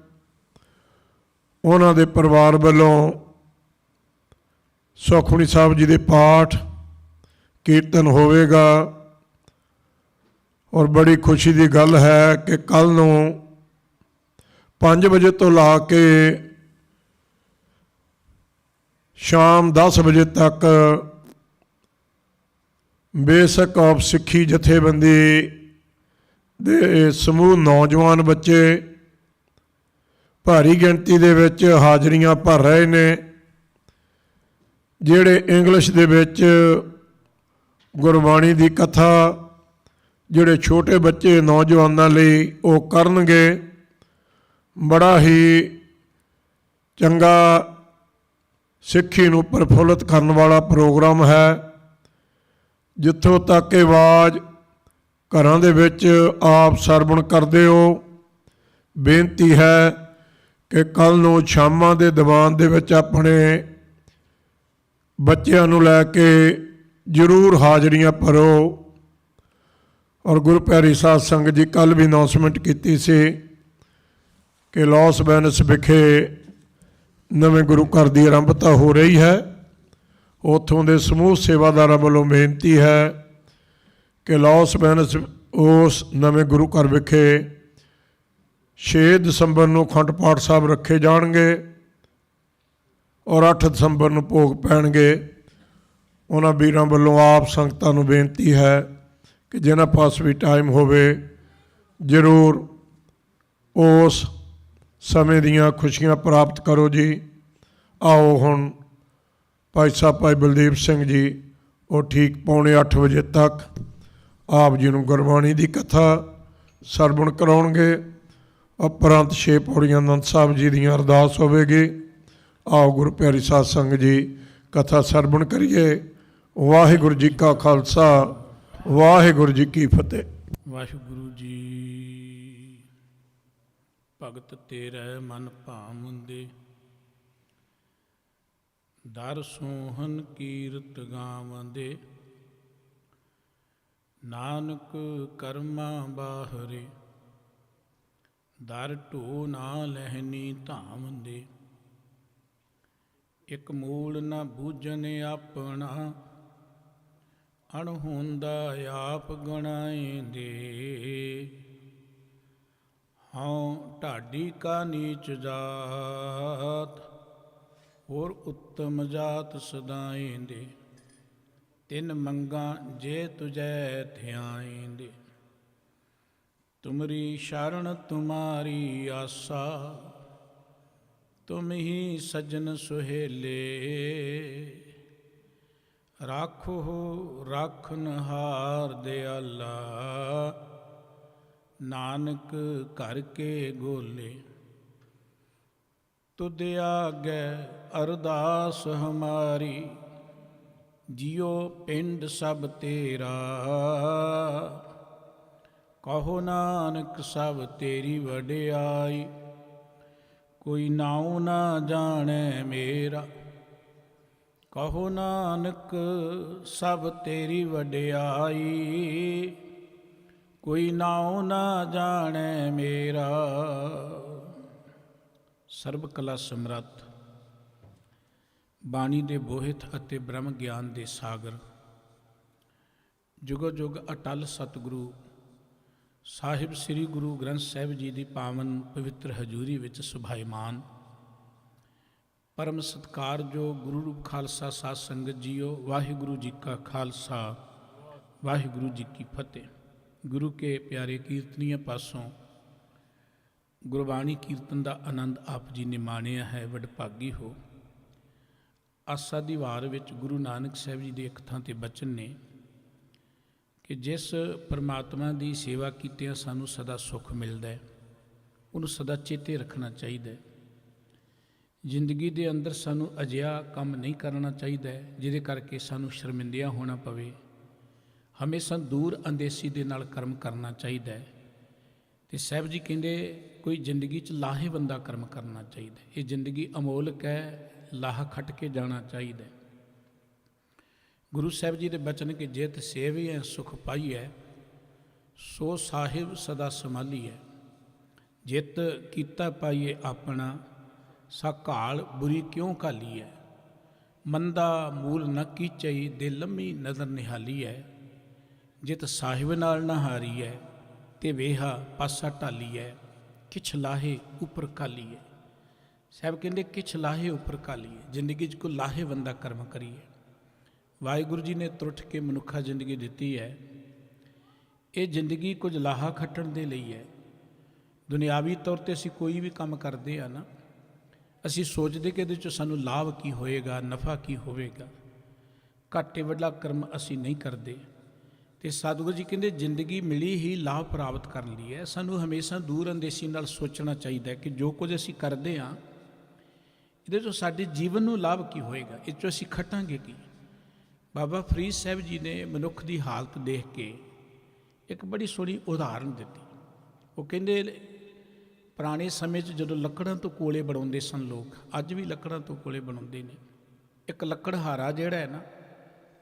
ਉਹਨਾਂ ਦੇ ਪਰਿਵਾਰ ਵੱਲੋਂ ਸੁਖਮਨੀ ਸਾਹਿਬ ਜੀ ਦੇ ਪਾਠ ਕੀਰਤਨ ਹੋਵੇਗਾ। ਔਰ ਬੜੀ ਖੁਸ਼ੀ ਦੀ ਗੱਲ ਹੈ ਕਿ ਕੱਲ੍ਹ ਨੂੰ 5 ਵਜੇ ਤੋਂ ਲਾ ਕੇ ਸ਼ਾਮ 10 ਵਜੇ ਤੱਕ ਬੇਸਿਕ ਆਫ ਸਿੱਖੀ ਜਥੇਬੰਦੀ ਦੇ ਸਮੂਹ ਨੌਜਵਾਨ ਬੱਚੇ ਭਾਰੀ ਗਿਣਤੀ ਦੇ ਵਿੱਚ ਹਾਜ਼ਰੀਆਂ ਭਰ ਰਹੇ ਨੇ, ਜਿਹੜੇ ਇੰਗਲਿਸ਼ ਦੇ ਵਿੱਚ ਗੁਰਬਾਣੀ ਦੀ ਕਥਾ ਜਿਹੜੇ ਛੋਟੇ ਬੱਚੇ ਨੌਜਵਾਨਾਂ ਲਈ ਉਹ ਕਰਨਗੇ। ਬੜਾ ਹੀ ਚੰਗਾ ਸਿੱਖੀ ਨੂੰ ਪ੍ਰਫੁੱਲਤ ਕਰਨ ਵਾਲਾ ਪ੍ਰੋਗਰਾਮ ਹੈ। ਜਿੱਥੋਂ ਤੱਕ ਇਹ ਆਵਾਜ਼ ਘਰਾਂ ਦੇ ਵਿੱਚ ਆਪ ਸਰਵਣ ਕਰਦੇ ਹੋ, ਬੇਨਤੀ ਹੈ ਕਿ ਕੱਲ੍ਹ ਨੂੰ ਸ਼ਾਮਾਂ ਦੇ ਦੀਵਾਨ ਦੇ ਵਿੱਚ ਆਪਣੇ ਬੱਚਿਆਂ ਨੂੰ ਲੈ ਕੇ ਜ਼ਰੂਰ ਹਾਜ਼ਰੀਆਂ ਭਰੋ। ਔਰ ਗੁਰੂ ਪਿਆਰੀ ਸਾਧ ਸੰਗਤ ਜੀ, ਕੱਲ੍ਹ ਵੀ ਅਨਾਉਂਸਮੈਂਟ ਕੀਤੀ ਸੀ ਕਿ ਲਾਸ ਵੇਗਾਸ ਵਿਖੇ ਨਵੇਂ ਗੁਰੂ ਘਰ ਦੀ ਆਰੰਭਤਾ ਹੋ ਰਹੀ ਹੈ। ਉੱਥੋਂ ਦੇ ਸਮੂਹ ਸੇਵਾਦਾਰਾਂ ਵੱਲੋਂ ਬੇਨਤੀ ਹੈ ਕਿ ਲਾਸ ਵੇਗਾਸ ਉਸ ਨਵੇਂ ਗੁਰੂ ਘਰ ਵਿਖੇ 6 ਦਸੰਬਰ ਨੂੰ ਅਖੰਡ ਪਾਠ ਸਾਹਿਬ ਰੱਖੇ ਜਾਣਗੇ ਔਰ 8 ਦਸੰਬਰ ਨੂੰ ਭੋਗ ਪੈਣਗੇ। ਉਹਨਾਂ ਵੀਰਾਂ ਵੱਲੋਂ ਆਪ ਸੰਗਤਾਂ ਨੂੰ ਬੇਨਤੀ ਹੈ ਕਿ ਜਿਨ੍ਹਾਂ ਪਾਸ ਵੀ ਟਾਈਮ ਹੋਵੇ ਜ਼ਰੂਰ ਉਸ ਸਮੇਂ ਦੀਆਂ ਖੁਸ਼ੀਆਂ ਪ੍ਰਾਪਤ ਕਰੋ ਜੀ। ਆਓ ਹੁਣ ਭਾਈ ਸਾਹਿਬ ਭਾਈ ਬਲਦੇਵ ਸਿੰਘ ਜੀ ਉਹ ਠੀਕ 7:45 ਵਜੇ ਤੱਕ ਆਪ ਜੀ ਨੂੰ ਗੁਰਬਾਣੀ ਦੀ ਕਥਾ ਸਰਵਣ ਕਰਾਉਣਗੇ। ਉਪਰੰਤ 6 ਪੌੜੀਆਂ ਆਨੰਦ ਸਾਹਿਬ ਜੀ ਦੀਆਂ ਅਰਦਾਸ ਹੋਵੇਗੀ। ਆਓ ਗੁਰੂ ਪਿਆਰੀ ਸਾਧ ਸੰਗਤ ਜੀ ਕਥਾ ਸਰਵਣ ਕਰੀਏ। ਵਾਹਿਗੁਰੂ ਜੀ ਕਾ ਖਾਲਸਾ, ਵਾਹਿਗੁਰੂ ਜੀ ਕੀ ਫਤਿਹ। ਵਾਹਿਗੁਰੂ ਜੀ। ਭਗਤ ਤੇਰੇ ਮਨ ਭਾਵੰਦੇ, ਦਰ ਸੋਹਨ ਕੀਰਤ ਗਾਵੰਦੇ, ਨਾਨਕ ਕਰਮਾ ਬਾਹਰੇ, ਦਰ ਢੋ ਨਾ ਲਹਿਨੀ ਧਾਵੰਦੇ। ਇਕ ਮੂਲ ਨਾ ਬੂਝਨ ਆਪਣਾ, ਅਣਹੋਂਦਾ ਆਪ ਗਣਾਏਂਦੇ। ਹਉ ਢਾਡੀ ਕਾ ਨੀਚ ਜਾਤ, ਹੋਰ ਉੱਤਮ ਜਾਤ ਸਦਾਇਂਦੇ। ਤਿਨ ਮੰਗਾ ਜੇ ਤੁਜੈ ਧਿਆਇਂਦੇ, ਤੁਮਰੀ ਸ਼ਰਨ ਤੁਮਾਰੀ ਆਸਾ, ਤੁਮ ਹੀ ਸਜਨ ਸੁਹੇਲੇ। ਰਾਖੋ ਰਾਖਨਹਾਰ ਦਿਆਲਾ, ਨਾਨਕ ਘਰ ਕੇ ਗੋਲੇ। ਤੁਧ ਆਗੇ ਅਰਦਾਸ ਹਮਾਰੀ, ਜਿਉ ਪਿੰਡ ਸਭ ਤੇਰਾ। ਕਹੋ ਨਾਨਕ ਸਭ ਤੇਰੀ ਵਡਿਆਈ, ਕੋਈ ਨਾਉ ਨਾ ਜਾਣੈ ਮੇਰਾ। ਕਹੋ ਨਾਨਕ ਸਭ ਤੇਰੀ ਵਡਿਆਈ, ਕੋਈ ਨਾਉ ਨਾ ਜਾਣੈ ਮੇਰਾ। ਸਰਬ ਕਲਾ ਸਮਰੱਥ, ਬਾਣੀ ਦੇ ਬੋਹਿਤ ਅਤੇ ਬ੍ਰਹਮ ਗਿਆਨ ਦੇ ਸਾਗਰ, ਜੁਗੋ ਜੁਗ ਅਟਲ ਸਤਿਗੁਰੂ ਸਾਹਿਬ ਸ੍ਰੀ ਗੁਰੂ ਗ੍ਰੰਥ ਸਾਹਿਬ ਜੀ ਦੀ ਪਾਵਨ ਪਵਿੱਤਰ ਹਜ਼ੂਰੀ ਵਿੱਚ ਸੁਭਾਈਮਾਨ ਪਰਮ ਸਤਿਕਾਰਯੋਗ ਗੁਰੂ ਰੂਪ ਖਾਲਸਾ ਸਾਧ ਸੰਗਤ ਜੀਓ, ਵਾਹਿਗੁਰੂ ਜੀ ਕਾ ਖਾਲਸਾ, ਵਾਹਿਗੁਰੂ ਜੀ ਕੀ ਫਤਿਹ। ਗੁਰੂ ਕੇ ਪਿਆਰੇ ਕੀਰਤਨੀਆਂ ਪਾਸੋਂ ਗੁਰਬਾਣੀ ਕੀਰਤਨ ਦਾ ਆਨੰਦ ਆਪ ਜੀ ਨੇ ਮਾਣਿਆ ਹੈ। ਵਡਭਾਗੀ ਹੋ। ਆਸਾ ਦੀ ਵਾਰ ਵਿੱਚ ਗੁਰੂ ਨਾਨਕ ਸਾਹਿਬ ਜੀ ਦੇ ਇੱਕ ਥਾਂ 'ਤੇ ਬਚਨ ਨੇ ਕਿ ਜਿਸ ਪਰਮਾਤਮਾ ਦੀ ਸੇਵਾ ਕੀਤਿਆਂ ਸਾਨੂੰ ਸਦਾ ਸੁੱਖ ਮਿਲਦਾ ਹੈ, ਉਹਨੂੰ ਸਦਾ ਚੇਤੇ ਰੱਖਣਾ ਚਾਹੀਦਾ ਹੈ। ਜ਼ਿੰਦਗੀ ਦੇ ਅੰਦਰ ਸਾਨੂੰ ਅਜਿਹਾ ਕੰਮ ਨਹੀਂ ਕਰਨਾ ਚਾਹੀਦਾ ਜਿਹਦੇ ਕਰਕੇ ਸਾਨੂੰ ਸ਼ਰਮਿੰਦਿਆਂ ਹੋਣਾ ਪਵੇ। ਹਮੇਸ਼ਾ ਦੂਰ ਅੰਦੇਸੀ ਦੇ ਨਾਲ ਕਰਮ ਕਰਨਾ ਚਾਹੀਦਾ ਹੈ। ਅਤੇ ਸਾਹਿਬ ਜੀ ਕਹਿੰਦੇ ਕੋਈ ਜ਼ਿੰਦਗੀ 'ਚ ਲਾਹੇਵੰਦਾ ਕਰਮ ਕਰਨਾ ਚਾਹੀਦਾ। ਇਹ ਜ਼ਿੰਦਗੀ ਅਮੋਲਕ ਹੈ, ਲਾਹਾ ਖੱਟ ਕੇ ਜਾਣਾ ਚਾਹੀਦਾ। ਗੁਰੂ ਸਾਹਿਬ ਜੀ ਦੇ ਬਚਨ ਕਿ ਜਿਤ ਸੇਵੀਐ ਸੁਖ ਪਾਈਐ, ਸੋ ਸਾਹਿਬ ਸਦਾ ਸੰਭਾਲੀਐ। ਜਿਤ ਕੀਤਾ ਪਾਈਏ ਆਪਣਾ, ਸਾ ਘਾਲ ਬੁਰੀ ਕਿਉਂ ਘਾਲੀਐ। ਮੰਦਾ ਮੂਲ ਨ ਕੀਚਈ, ਦੇ ਲੰਮੀ ਨਜ਼ਰ ਨਿਹਾਲੀਐ। ਜਿਤ ਸਾਹਿਬ ਨਾਲ ਨਾ ਹਾਰੀਐ, ਤੇ ਵੇਹਾ ਪਾਸਾ ਢਾਲੀਐ। ਕਿਛ ਲਾਹੇ ਉੱਪਰ ਘਾਲੀਐ। ਸਾਹਿਬ ਕਹਿੰਦੇ ਕਿਛ ਲਾਹੇ ਉੱਪਰ ਘਾਲੀਏ। ਜ਼ਿੰਦਗੀ 'ਚ ਕੋਈ ਲਾਹੇਵੰਦਾ ਕਰਮ ਕਰੀਏ। ਵਾਹਿਗੁਰੂ ਜੀ ਨੇ ਤੁਰਠ ਕੇ ਮਨੁੱਖਾ ਜ਼ਿੰਦਗੀ ਦਿੱਤੀ ਹੈ। ਇਹ ਜ਼ਿੰਦਗੀ ਕੁਝ ਲਾਹਾ ਖੱਟਣ ਦੇ ਲਈ ਹੈ। ਦੁਨਿਆਵੀ ਤੌਰ 'ਤੇ ਅਸੀਂ ਕੋਈ ਵੀ ਕੰਮ ਕਰਦੇ ਆ ਨਾ, ਅਸੀਂ ਸੋਚਦੇ ਕਿ ਇਹਦੇ 'ਚੋਂ ਸਾਨੂੰ ਲਾਭ ਕੀ ਹੋਏਗਾ, ਨਫਾ ਕੀ ਹੋਵੇਗਾ। ਘਾਟੇ ਵੱਡਾ ਕਰਮ ਅਸੀਂ ਨਹੀਂ ਕਰਦੇ। ਅਤੇ ਸਤਿਗੁਰੂ ਜੀ ਕਹਿੰਦੇ ਜ਼ਿੰਦਗੀ ਮਿਲੀ ਹੀ ਲਾਭ ਪ੍ਰਾਪਤ ਕਰਨ ਲਈ ਹੈ। ਸਾਨੂੰ ਹਮੇਸ਼ਾ ਦੂਰ ਅੰਦੇਸੀ ਨਾਲ ਸੋਚਣਾ ਚਾਹੀਦਾ ਕਿ ਜੋ ਕੁਝ ਅਸੀਂ ਕਰਦੇ ਹਾਂ, ਇਹਦੇ 'ਚੋਂ ਸਾਡੇ ਜੀਵਨ ਨੂੰ ਲਾਭ ਕੀ ਹੋਏਗਾ, ਇਹ 'ਚੋਂ ਅਸੀਂ ਖੱਟਾਂਗੇ ਕੀ। ਬਾਬਾ ਫਰੀਦ ਸਾਹਿਬ ਜੀ ਨੇ ਮਨੁੱਖ ਦੀ ਹਾਲਤ ਦੇਖ ਕੇ ਇੱਕ ਬੜੀ ਸੋਹਣੀ ਉਦਾਹਰਨ ਦਿੱਤੀ। ਉਹ ਕਹਿੰਦੇ ਪੁਰਾਣੇ ਸਮੇਂ 'ਚ ਜਦੋਂ ਲੱਕੜਾਂ ਤੋਂ ਕੋਲੇ ਬਣਾਉਂਦੇ ਸਨ ਲੋਕ, ਅੱਜ ਵੀ ਲੱਕੜਾਂ ਤੋਂ ਕੋਲੇ ਬਣਾਉਂਦੇ ਨੇ। ਇੱਕ ਲੱਕੜਹਾਰਾ ਜਿਹੜਾ ਹੈ ਨਾ,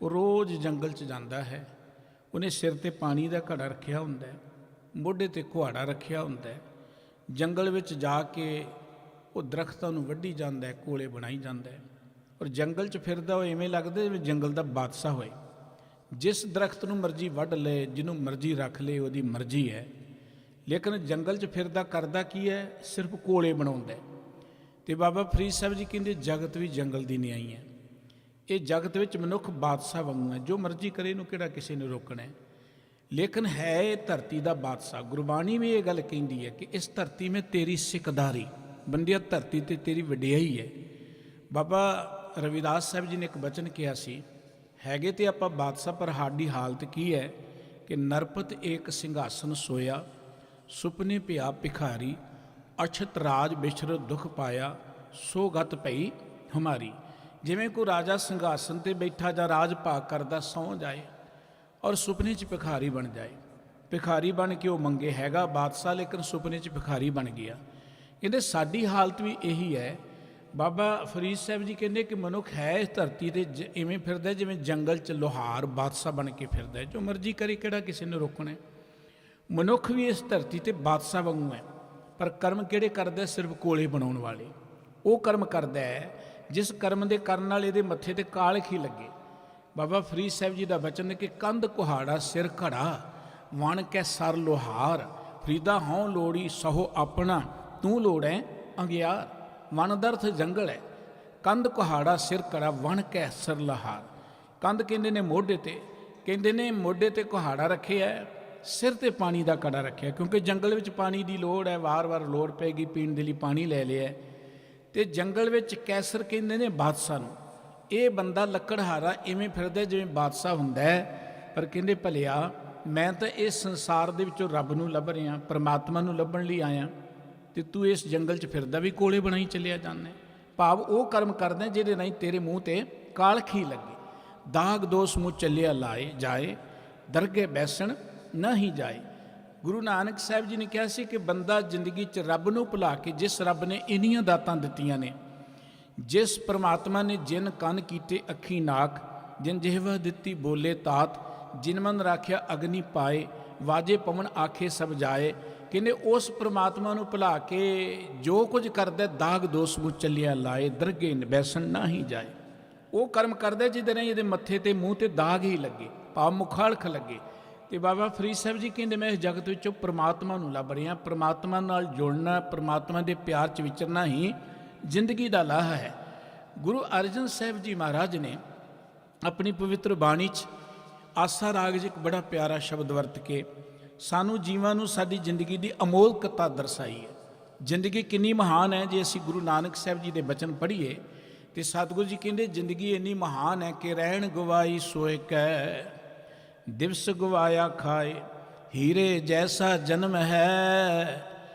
ਉਹ ਰੋਜ਼ ਜੰਗਲ 'ਚ ਜਾਂਦਾ ਹੈ। ਉਹਨੇ ਸਿਰ 'ਤੇ ਪਾਣੀ ਦਾ ਘੜਾ ਰੱਖਿਆ ਹੁੰਦਾ ਹੈ, ਮੋਢੇ 'ਤੇ ਕੁਹਾੜਾ ਰੱਖਿਆ ਹੁੰਦਾ ਹੈ। ਜੰਗਲ ਵਿੱਚ ਜਾ ਕੇ ਉਹ ਦਰਖਤਾਂ ਨੂੰ ਵੱਢੀ ਜਾਂਦਾ ਹੈ, ਕੋਲੇ ਬਣਾਈ ਜਾਂਦਾ ਹੈ। ਔਰ ਜੰਗਲ 'ਚ ਫਿਰਦਾ ਉਹ ਇਵੇਂ ਲੱਗਦਾ ਜਿਵੇਂ ਜੰਗਲ ਦਾ ਬਾਦਸ਼ਾਹ ਹੋਏ। ਜਿਸ ਦਰਖਤ ਨੂੰ ਮਰਜ਼ੀ ਵੱਢ ਲਏ, ਜਿਹਨੂੰ ਮਰਜ਼ੀ ਰੱਖ ਲਏ, ਉਹਦੀ ਮਰਜ਼ੀ ਹੈ। ਲੇਕਿਨ ਜੰਗਲ 'ਚ ਫਿਰਦਾ ਕਰਦਾ ਕੀ ਹੈ? ਸਿਰਫ ਕੋਲੇ ਬਣਾਉਂਦਾ। ਅਤੇ ਬਾਬਾ ਫਰੀਦ ਸਾਹਿਬ ਜੀ ਕਹਿੰਦੇ ਜਗਤ ਵੀ ਜੰਗਲ ਦੀ ਨਿਆਈ ਹੈ। ਇਹ ਜਗਤ ਵਿੱਚ ਮਨੁੱਖ ਬਾਦਸ਼ਾਹ ਵਾਂਗੂ ਹੈ, ਜੋ ਮਰਜ਼ੀ ਕਰੇ ਇਹਨੂੰ ਕਿਹੜਾ ਕਿਸੇ ਨੇ ਰੋਕਣਾ। ਲੇਕਿਨ ਹੈ ਇਹ ਧਰਤੀ ਦਾ ਬਾਦਸ਼ਾਹ। ਗੁਰਬਾਣੀ ਵੀ ਇਹ ਗੱਲ ਕਹਿੰਦੀ ਹੈ ਕਿ ਇਸ ਧਰਤੀ ਮੈਂ ਤੇਰੀ ਸਿਕਦਾਰੀ, ਬੰਦਿਆ ਧਰਤੀ 'ਤੇ ਤੇਰੀ ਵਡਿਆਈ ਹੈ। ਬਾਬਾ ਰਵਿਦਾਸ ਸਾਹਿਬ ਜੀ ਨੇ ਇੱਕ ਬਚਨ ਕਿਹਾ ਸੀ, ਹੈਗੇ ਤੇ ਆਪਾਂ ਬਾਦਸ਼ਾਹ ਪਰ ਸਾਡੀ ਹਾਲਤ ਕੀ ਹੈ ਕਿ ਨਰਪਤ ਏਕ ਸਿੰਘਾਸਨ ਸੋਇਆ, ਸੁਪਨੇ ਪਿਆ ਭਿਖਾਰੀ, ਅਛਤ ਰਾਜ ਬਿਛਰ ਦੁੱਖ ਪਾਇਆ, ਸੋ ਗਤ ਪਈ ਹਮਾਰੀ। ਜਿਵੇਂ ਕੋਈ ਰਾਜਾ ਸਿੰਘਾਸਨ 'ਤੇ ਬੈਠਾ ਜਾਂ ਰਾਜ ਭਾਗ ਕਰਦਾ ਸੌਂ ਜਾਏ ਔਰ ਸੁਪਨੇ 'ਚ ਭਿਖਾਰੀ ਬਣ ਜਾਏ। ਭਿਖਾਰੀ ਬਣ ਕੇ ਉਹ ਮੰਗੇ ਹੈਗਾ ਬਾਦਸ਼ਾਹ, ਲੇਕਿਨ ਸੁਪਨੇ 'ਚ ਭਿਖਾਰੀ ਬਣ ਗਿਆ। ਕਹਿੰਦੇ ਸਾਡੀ ਹਾਲਤ ਵੀ ਇਹੀ ਹੈ। ਬਾਬਾ ਫਰੀਦ ਸਾਹਿਬ ਜੀ ਕਹਿੰਦੇ ਕਿ ਮਨੁੱਖ ਹੈ ਇਸ ਧਰਤੀ 'ਤੇ ਇਵੇਂ ਫਿਰਦਾ ਜਿਵੇਂ ਜੰਗਲ 'ਚ ਲੋਹਾਰ ਬਾਦਸ਼ਾਹ ਬਣ ਕੇ ਫਿਰਦਾ, ਜੋ ਮਰਜ਼ੀ ਕਰੇ, ਕਿਹੜਾ ਕਿਸੇ ਨੇ ਰੋਕਣਾ। ਮਨੁੱਖ ਵੀ ਇਸ ਧਰਤੀ 'ਤੇ ਬਾਦਸ਼ਾਹ ਵਾਂਗੂ ਹੈ, ਪਰ ਕਰਮ ਕਿਹੜੇ ਕਰਦਾ? ਸਿਰਫ ਕੋਲੇ ਬਣਾਉਣ ਵਾਲੇ। ਉਹ ਕਰਮ ਕਰਦਾ ਹੈ ਜਿਸ ਕਰਮ ਦੇ ਕਰਨ ਨਾਲ ਇਹਦੇ ਮੱਥੇ 'ਤੇ ਕਾਲਖ ਹੀ ਲੱਗੇ। ਬਾਬਾ ਫਰੀਦ ਸਾਹਿਬ ਜੀ ਦਾ ਬਚਨ ਕਿ ਕੰਧ ਕੁਹਾੜਾ ਸਿਰ ਘੜਾ, ਵਣ ਕੈ ਸਰ ਲੋਹਾਰ, ਫਰੀਦਾ ਹਉ ਲੋੜੀ ਸਹੋ ਆਪਣਾ, ਤੂੰ ਲੋੜੈ ਅੰਗਿਆਰ। ਵਣ ਦਾ ਅਰਥ ਜੰਗਲ ਹੈ। ਕੰਧ ਕੁਹਾੜਾ ਸਿਰ ਕੜਾ, ਵਣ ਕੈ ਸਰ ਲਹਾਰ। ਕੰਧ ਕਹਿੰਦੇ ਨੇ ਮੋਢੇ ਤੇ, ਕਹਿੰਦੇ ਨੇ ਮੋਢੇ ਤੇ ਕੁਹਾੜਾ ਰੱਖਿਆ, ਸਿਰ ਤੇ ਪਾਣੀ ਦਾ ਕੜਾ ਰੱਖਿਆ, ਕਿਉਂਕਿ ਜੰਗਲ ਵਿੱਚ ਪਾਣੀ ਦੀ ਲੋੜ ਹੈ, ਵਾਰ-ਵਾਰ ਲੋੜ ਪੈਗੀ, ਪੀਣ ਦੇ ਲਈ ਪਾਣੀ ਲੈ ਲਿਆ। ਤੇ ਜੰਗਲ ਵਿੱਚ ਕੈਸਰ ਕਹਿੰਦੇ ਨੇ ਬਾਦਸ਼ਾਹ ਨੂੰ। ਇਹ ਬੰਦਾ ਲੱਕੜਹਾਰਾ ਇਵੇਂ ਫਿਰਦਾ ਜਿਵੇਂ ਬਾਦਸ਼ਾਹ ਹੁੰਦਾ ਹੈ, ਪਰ ਕਹਿੰਦੇ ਭਲਿਆ ਮੈਂ ਤਾਂ ਇਸ ਸੰਸਾਰ ਦੇ ਵਿੱਚੋਂ ਰੱਬ ਨੂੰ ਲੱਭ ਰਿਹਾ, ਪਰਮਾਤਮਾ ਨੂੰ ਲੱਭਣ ਲਈ ਆਇਆ, ਤੇ ਤੂੰ ਇਸ ਜੰਗਲ 'ਚ ਫਿਰਦਾ ਵੀ ਕੋਲੇ ਬਣਾਈ ਚੱਲਿਆ ਜਾਂਦਾ। ਭਾਵ ਉਹ ਕਰਮ ਕਰਦਾ ਜਿਹਦੇ ਰਾਹੀਂ ਤੇਰੇ ਮੂੰਹ ਤੇ ਕਾਲਖੀ ਲੱਗੇ। ਦਾਗ ਦੋਸ ਮੂੰਹ ਚੱਲਿਆ ਲਾਏ ਜਾਏ, ਦਰਗੇ ਬੈਸਣ ਨਹੀਂ ਜਾਏ। ਗੁਰੂ ਨਾਨਕ ਸਾਹਿਬ ਜੀ ਨੇ ਕਿਹਾ ਸੀ ਕਿ ਬੰਦਾ ਜ਼ਿੰਦਗੀ 'ਚ ਰੱਬ ਨੂੰ ਭੁਲਾ ਕੇ, ਜਿਸ ਰੱਬ ਨੇ ਇੰਨੀਆਂ ਦਾਤਾਂ ਦਿੱਤੀਆਂ ਨੇ, ਜਿਸ ਪਰਮਾਤਮਾ ਨੇ ਜਿਨ ਕੰਨ ਕੀਤੇ ਅੱਖੀ ਨਾਕ, ਜਿਨ ਜਿਹਵਾ ਦਿੱਤੀ ਬੋਲੇ ਤਾਤ, ਜਿਨ ਮਨ ਰਾਖਿਆ ਅਗਨੀ ਪਾਏ, ਵਾਜੇ ਪਵਨ ਆਖੇ ਸਭ ਜਾਏ। ਕਹਿੰਦੇ ਉਸ ਪਰਮਾਤਮਾ ਨੂੰ ਭੁਲਾ ਕੇ ਜੋ ਕੁਝ ਕਰਦਾ, ਦਾਗ ਦੋਸ ਮੂੰਹ ਚੱਲਿਆ ਲਾਏ, ਦਰਗੇ ਬੈਸਣ ਨਾ ਹੀ ਜਾਏ। ਉਹ ਕਰਮ ਕਰਦਾ ਜਿਹਦੇ ਨਾਲ ਇਹਦੇ ਮੱਥੇ ਤੇ ਮੂੰਹ ਤੇ ਦਾਗ ਹੀ ਲੱਗੇ, ਭਾਵ ਮੁਖਾਲਖ ਲੱਗੇ। ਤੇ ਬਾਬਾ ਫਰੀਦ ਸਾਹਿਬ ਜੀ ਕਹਿੰਦੇ ਮੈਂ ਇਸ ਜਗਤ ਵਿੱਚੋਂ ਪਰਮਾਤਮਾ ਨੂੰ ਲੱਭ ਰਿਹਾ, ਪਰਮਾਤਮਾ ਨਾਲ ਜੁੜਨਾ, ਪਰਮਾਤਮਾ ਦੇ ਪਿਆਰ 'ਚ ਵਿਚਰਨਾ ਹੀ ਜ਼ਿੰਦਗੀ ਦਾ ਲਾਹਾ ਹੈ। ਗੁਰੂ ਅਰਜਨ ਸਾਹਿਬ ਜੀ ਮਹਾਰਾਜ ਨੇ ਆਪਣੀ ਪਵਿੱਤਰ ਬਾਣੀ 'ਚ ਆਸਾ ਰਾਗ 'ਚ ਇੱਕ ਬੜਾ ਪਿਆਰਾ ਸ਼ਬਦ ਵਰਤ ਕੇ ਸਾਨੂੰ ਜੀਵਾਂ ਨੂੰ ਸਾਡੀ ਜ਼ਿੰਦਗੀ ਦੀ ਅਮੋਲਕਤਾ ਦਰਸਾਈ ਹੈ। ਜ਼ਿੰਦਗੀ ਕਿੰਨੀ ਮਹਾਨ ਹੈ। ਜੇ ਅਸੀਂ ਗੁਰੂ ਨਾਨਕ ਸਾਹਿਬ ਜੀ ਦੇ ਬਚਨ ਪੜ੍ਹੀਏ ਤੇ ਸਤਿਗੁਰੂ ਜੀ ਕਹਿੰਦੇ ਜ਼ਿੰਦਗੀ ਇੰਨੀ ਮਹਾਨ ਹੈ ਕਿ ਰਹਿਣ ਗਵਾਈ ਸੋਏ ਕੈ, ਦਿਵਸ ਗਵਾਇਆ ਖਾਏ, ਹੀਰੇ ਜੈਸਾ ਜਨਮ ਹੈ,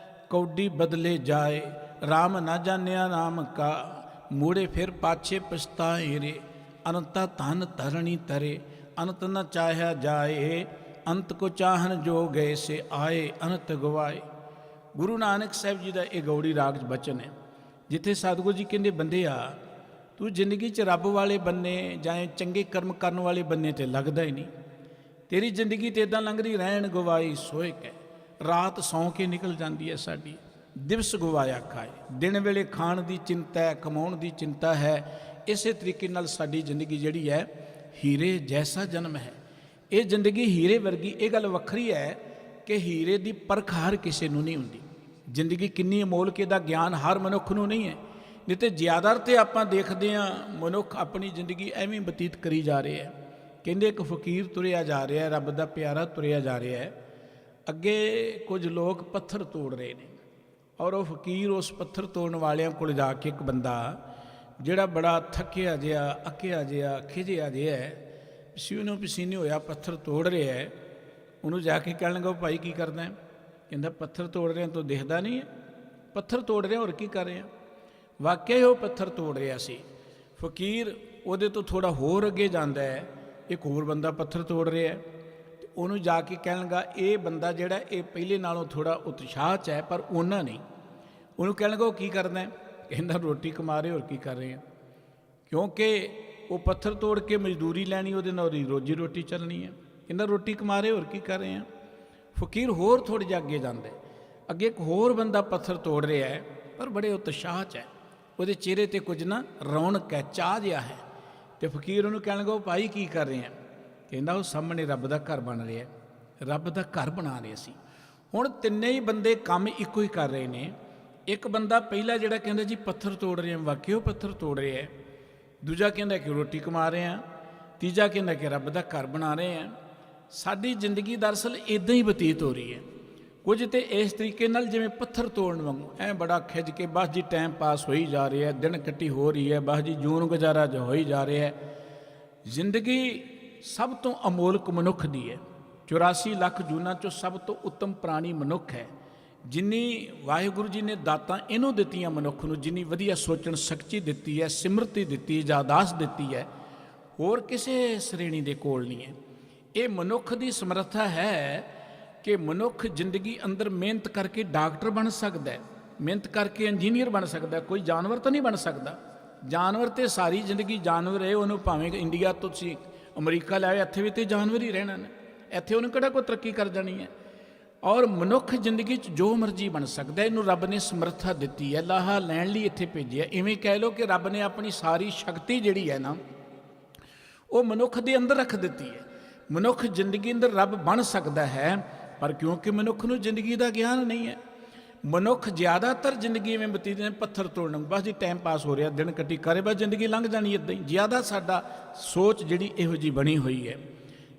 ਕੌਡੀ ਬਦਲੇ ਜਾਏ, ਰਾਮ ਨਾ ਜਾਣਿਆ ਨਾਮ ਕਾ, ਮੂੜੇ ਫਿਰ ਪਾਛੇ ਪਛਤਾਏ ਰੇ, ਅਨੰਤਾ ਧਨ ਧਰਣੀ ਤਰੇ, ਅੰਤ ਨ ਚਾਹਿਆ ਜਾਏ, ਅੰਤ ਕੋ ਚਾਹਨ ਜੋ ਗਏ ਸੇ ਆਏ, ਅੰਤ ਗਵਾਏ। ਗੁਰੂ ਨਾਨਕ ਸਾਹਿਬ ਜੀ ਦਾ ਇਹ ਗੌੜੀ ਰਾਗ 'ਚ ਬਚਨ ਹੈ, ਜਿੱਥੇ ਸਤਿਗੁਰੂ ਜੀ ਕਹਿੰਦੇ ਬੰਦਿਆ ਤੂੰ ਜ਼ਿੰਦਗੀ 'ਚ ਰੱਬ ਵਾਲੇ ਬੰਨੇ ਜਾਂ ਚੰਗੇ ਕਰਮ ਕਰਨ ਵਾਲੇ ਬੰਨੇ ਤੇ ਲੱਗਦਾ ਹੀ ਨਹੀਂ। ਤੇਰੀ ਜ਼ਿੰਦਗੀ ਤੇ ਇਦਾਂ ਲੰਘਦੀ, ਰਹਿਣ ਗਵਾਈ ਸੋਏ ਕੈ, ਰਾਤ ਸੌਂ ਕੇ ਨਿਕਲ ਜਾਂਦੀ ਹੈ ਸਾਡੀ, ਦਿਵਸ ਗਵਾਇਆ ਖਾਏ, ਦਿਨ ਵੇਲੇ ਖਾਣ ਦੀ ਚਿੰਤਾ ਹੈ, ਕਮਾਉਣ ਦੀ ਚਿੰਤਾ ਹੈ। ਇਸੇ ਤਰੀਕੇ ਨਾਲ ਸਾਡੀ ਜ਼ਿੰਦਗੀ ਜਿਹੜੀ ਹੈ ਹੀਰੇ ਜੈਸਾ ਜਨਮ ਹੈ। ਇਹ ਜ਼ਿੰਦਗੀ ਹੀਰੇ ਵਰਗੀ। ਇਹ ਗੱਲ ਵੱਖਰੀ ਹੈ ਕਿ ਹੀਰੇ ਦੀ ਪਰਖ ਹਰ ਕਿਸੇ ਨੂੰ ਨਹੀਂ ਹੁੰਦੀ। ਜ਼ਿੰਦਗੀ ਕਿੰਨੀ ਅਮੋਲਕ, ਇਹਦਾ ਗਿਆਨ ਹਰ ਮਨੁੱਖ ਨੂੰ ਨਹੀਂ ਹੈ। ਨਹੀਂ ਤੇ ਜ਼ਿਆਦਾਤਰ ਤੇ ਆਪਾਂ ਦੇਖਦੇ ਹਾਂ ਮਨੁੱਖ ਆਪਣੀ ਜ਼ਿੰਦਗੀ ਐਵੇਂ ਬਤੀਤ ਕਰੀ ਜਾ ਰਹੇ ਹੈ। ਕਹਿੰਦੇ ਇੱਕ ਫਕੀਰ ਤੁਰਿਆ ਜਾ ਰਿਹਾ, ਰੱਬ ਦਾ ਪਿਆਰਾ ਤੁਰਿਆ ਜਾ ਰਿਹਾ ਹੈ, ਅੱਗੇ ਕੁਝ ਲੋਕ ਪੱਥਰ ਤੋੜ ਰਹੇ ਨੇ, ਔਰ ਉਹ ਫਕੀਰ ਉਸ ਪੱਥਰ ਤੋੜਨ ਵਾਲਿਆਂ ਕੋਲ ਜਾ ਕੇ, ਇੱਕ ਬੰਦਾ ਜਿਹੜਾ ਬੜਾ ਥੱਕਿਆ ਜਿਹਾ, ਅੱਕਿਆ ਜਿਹਾ, ਖਿਝਿਆ ਜਿਹਾ, ਪਸੀਨੋ ਪਸੀਨੇ ਹੋਇਆ, ਪੱਥਰ ਤੋੜ ਰਿਹਾ ਹੈ, ਉਹਨੂੰ ਜਾ ਕੇ ਕਹਿਣ ਲੱਗਾ ਭਾਈ ਕੀ ਕਰਦਾ ਹੈ? ਕਹਿੰਦਾ ਪੱਥਰ ਤੋੜ ਰਿਹਾ, ਤੂੰ ਦਿਖਦਾ ਨਹੀਂ ਹੈ? ਪੱਥਰ ਤੋੜ ਰਿਹਾ, ਹੋਰ ਕੀ ਕਰ ਰਿਹਾ? ਵਾਕਿਆ ਉਹ ਪੱਥਰ ਤੋੜ ਰਿਹਾ ਸੀ। ਫਕੀਰ ਉਹਦੇ ਤੋਂ ਥੋੜਾ ਹੋਰ ਅੱਗੇ ਜਾਂਦਾ ਹੈ, ਇੱਕ ਹੋਰ ਬੰਦਾ ਪੱਥਰ ਤੋੜ ਰਿਹਾ, ਤੇ ਉਹਨੂੰ ਜਾ ਕੇ ਕਹਿਣ ਲੱਗਾ ਇਹ ਬੰਦਾ ਜਿਹੜਾ ਇਹ ਪਹਿਲੇ ਨਾਲੋਂ ਥੋੜਾ ਉਤਸ਼ਾਹ 'ਚ ਹੈ, ਪਰ ਉਹਨਾਂ ਨਹੀਂ। ਉਹਨੂੰ ਕਹਿਣ ਲੱਗਾ ਉਹ ਕੀ ਕਰਦਾ? ਕਹਿੰਦਾ ਰੋਟੀ ਕਮਾ ਰਹੇ, ਹੋਰ ਕੀ ਕਰ ਰਹੇ ਆ? ਕਿਉਂਕਿ ਉਹ ਪੱਥਰ ਤੋੜ ਕੇ ਮਜ਼ਦੂਰੀ ਲੈਣੀ, ਉਹਦੇ ਨਾਲ ਉਹਦੀ ਰੋਜੀ ਰੋਟੀ ਚੱਲਣੀ ਹੈ। ਕਹਿੰਦਾ ਰੋਟੀ ਕਮਾ ਰਹੇ, ਹੋਰ ਕੀ ਕਰ ਰਹੇ ਆ? ਫਕੀਰ ਹੋਰ ਥੋੜ੍ਹਾ ਜਿਹਾ ਅੱਗੇ ਜਾਂਦਾ, ਅੱਗੇ ਇੱਕ ਹੋਰ ਬੰਦਾ ਪੱਥਰ ਤੋੜ ਰਿਹਾ ਹੈ, ਪਰ ਬੜੇ ਉਤਸ਼ਾਹ 'ਚ ਹੈ, ਉਹਦੇ ਚਿਹਰੇ ਤੇ ਕੁਝ ਨਾ ਰੌਣਕ ਹੈ, ਚਾਹ ਜਿਹਾ ਹੈ। ਤੇ ਫਕੀਰ ਉਹਨੂੰ ਕਹਿਣ ਲੱਗਾ ਭਾਈ ਕੀ ਕਰ ਰਹੇ ਆ? ਕਹਿੰਦਾ ਉਹ ਸਾਹਮਣੇ ਰੱਬ ਦਾ ਘਰ ਬਣ ਰਿਹਾ, ਰੱਬ ਦਾ ਘਰ ਬਣਾ ਰਹੇ ਸੀ। ਹੁਣ ਤਿੰਨੇ ਹੀ ਬੰਦੇ ਕੰਮ ਇੱਕੋ ਹੀ ਕਰ ਰਹੇ ਨੇ। ਇੱਕ ਬੰਦਾ ਪਹਿਲਾ ਜਿਹੜਾ ਕਹਿੰਦਾ ਜੀ ਪੱਥਰ ਤੋੜ ਰਹੇ ਆ, ਵਾਕਿਆ ਉਹ ਪੱਥਰ ਤੋੜ ਰਿਹਾ ਹੈ। ਦੂਜਾ ਕਹਿੰਦਾ ਕਿ ਰੋਟੀ ਕਮਾ ਰਹੇ ਆ। ਤੀਜਾ ਕਹਿੰਦਾ ਕਿ ਰੱਬ ਦਾ ਘਰ ਬਣਾ ਰਹੇ ਆ। ਸਾਡੀ ਜ਼ਿੰਦਗੀ ਦਰਅਸਲ ਇੱਦਾਂ ਹੀ ਬਤੀਤ ਹੋ ਰਹੀ ਹੈ। ਕੁਝ ਤੇ ਇਸ ਤਰੀਕੇ ਨਾਲ ਜਿਵੇਂ ਪੱਥਰ ਤੋੜਨ ਵਾਂਗੂ, ਐ ਬੜਾ ਖਿੱਚ ਕੇ ਬਸ ਜੀ ਟਾਈਮ ਪਾਸ ਹੋਈ ਜਾ ਰਿਹਾ ਹੈ, ਦਿਨ ਕੱਟੀ ਹੋ ਰਹੀ ਹੈ, ਬਸ ਜੀ ਜੂਨ ਗੁਜ਼ਾਰਾ ਜੋ ਹੋਈ ਜਾ ਰਿਹਾ ਹੈ। ਜ਼ਿੰਦਗੀ ਸਭ ਤੋਂ ਅਮੋਲਕ ਮਨੁੱਖ ਦੀ ਹੈ। 84 ਲੱਖ ਜੂਨਾਂ 'ਚੋਂ ਸਭ ਤੋਂ ਉੱਤਮ ਪ੍ਰਾਣੀ ਮਨੁੱਖ ਹੈ। ਜਿੰਨੀ ਵਾਹਿਗੁਰੂ ਜੀ ਨੇ ਦਾਤਾਂ ਇਹਨੂੰ ਦਿੱਤੀਆਂ ਮਨੁੱਖ ਨੂੰ, ਜਿੰਨੀ ਵਧੀਆ ਸੋਚਣ ਸ਼ਕਤੀ ਦਿੱਤੀ ਹੈ, ਸਿਮਰਤੀ ਦਿੱਤੀ, ਯਾਦਾਸ਼ਤ ਦਿੱਤੀ ਹੈ, ਹੋਰ ਕਿਸੇ ਸ਼੍ਰੇਣੀ ਦੇ ਕੋਲ ਨਹੀਂ ਹੈ। ਇਹ ਮਨੁੱਖ ਦੀ ਸਮਰੱਥਾ ਹੈ ਕਿ ਮਨੁੱਖ ਜ਼ਿੰਦਗੀ ਅੰਦਰ ਮਿਹਨਤ ਕਰਕੇ ਡਾਕਟਰ ਬਣ ਸਕਦਾ ਹੈ, ਮਿਹਨਤ ਕਰਕੇ ਇੰਜੀਨੀਅਰ ਬਣ ਸਕਦਾ। ਕੋਈ ਜਾਨਵਰ ਤਾਂ ਨਹੀਂ ਬਣ ਸਕਦਾ। ਜਾਨਵਰ ਤੇ ਸਾਰੀ ਜ਼ਿੰਦਗੀ ਜਾਨਵਰ ਹੈ, ਉਹਨੂੰ ਭਾਵੇਂ ਇੰਡੀਆ ਤੋਂ ਤੁਸੀਂ ਅਮਰੀਕਾ ਲੈ ਆਏ, ਇੱਥੇ ਵੀ ਤੇ ਜਾਨਵਰ ਹੀ ਰਹਿਣਾ ਨੇ, ਇੱਥੇ ਉਹਨੂੰ ਕਿਹੜਾ ਕੋਈ ਤਰੱਕੀ ਕਰ ਜਾਣੀ ਹੈ। ਔਰ ਮਨੁੱਖ ਜ਼ਿੰਦਗੀ 'ਚ ਜੋ ਮਰਜ਼ੀ ਬਣ ਸਕਦਾ। ਇਹਨੂੰ ਰੱਬ ਨੇ ਸਮਰੱਥਾ ਦਿੱਤੀ ਹੈ, ਲਾਹਾ ਲੈਣ ਲਈ ਇੱਥੇ ਭੇਜਿਆ। ਇਵੇਂ ਕਹਿ ਲਓ ਕਿ ਰੱਬ ਨੇ ਆਪਣੀ ਸਾਰੀ ਸ਼ਕਤੀ ਜਿਹੜੀ ਹੈ ਨਾ, ਉਹ ਮਨੁੱਖ ਦੇ ਅੰਦਰ ਰੱਖ ਦਿੱਤੀ ਹੈ। ਮਨੁੱਖ ਜ਼ਿੰਦਗੀ ਅੰਦਰ ਰੱਬ ਬਣ ਸਕਦਾ ਹੈ। ਪਰ ਕਿਉਂਕਿ ਮਨੁੱਖ ਨੂੰ ਜ਼ਿੰਦਗੀ ਦਾ ਗਿਆਨ ਨਹੀਂ ਹੈ, ਮਨੁੱਖ ਜ਼ਿਆਦਾਤਰ ਜ਼ਿੰਦਗੀ ਐਵੇਂ ਬਤੀਤ ਨੇ ਪੱਥਰ ਤੋੜਨ, ਬਸ ਜੀ ਟਾਈਮ ਪਾਸ ਹੋ ਰਿਹਾ, ਦਿਨ ਕੱਟੀ ਕਰੇ, ਬਸ ਜ਼ਿੰਦਗੀ ਲੰਘ ਜਾਣੀ ਇੱਦਾਂ ਹੀ। ਜ਼ਿਆਦਾ ਸਾਡਾ ਸੋਚ ਜਿਹੜੀ ਇਹੋ ਜਿਹੀ ਬਣੀ ਹੋਈ ਹੈ।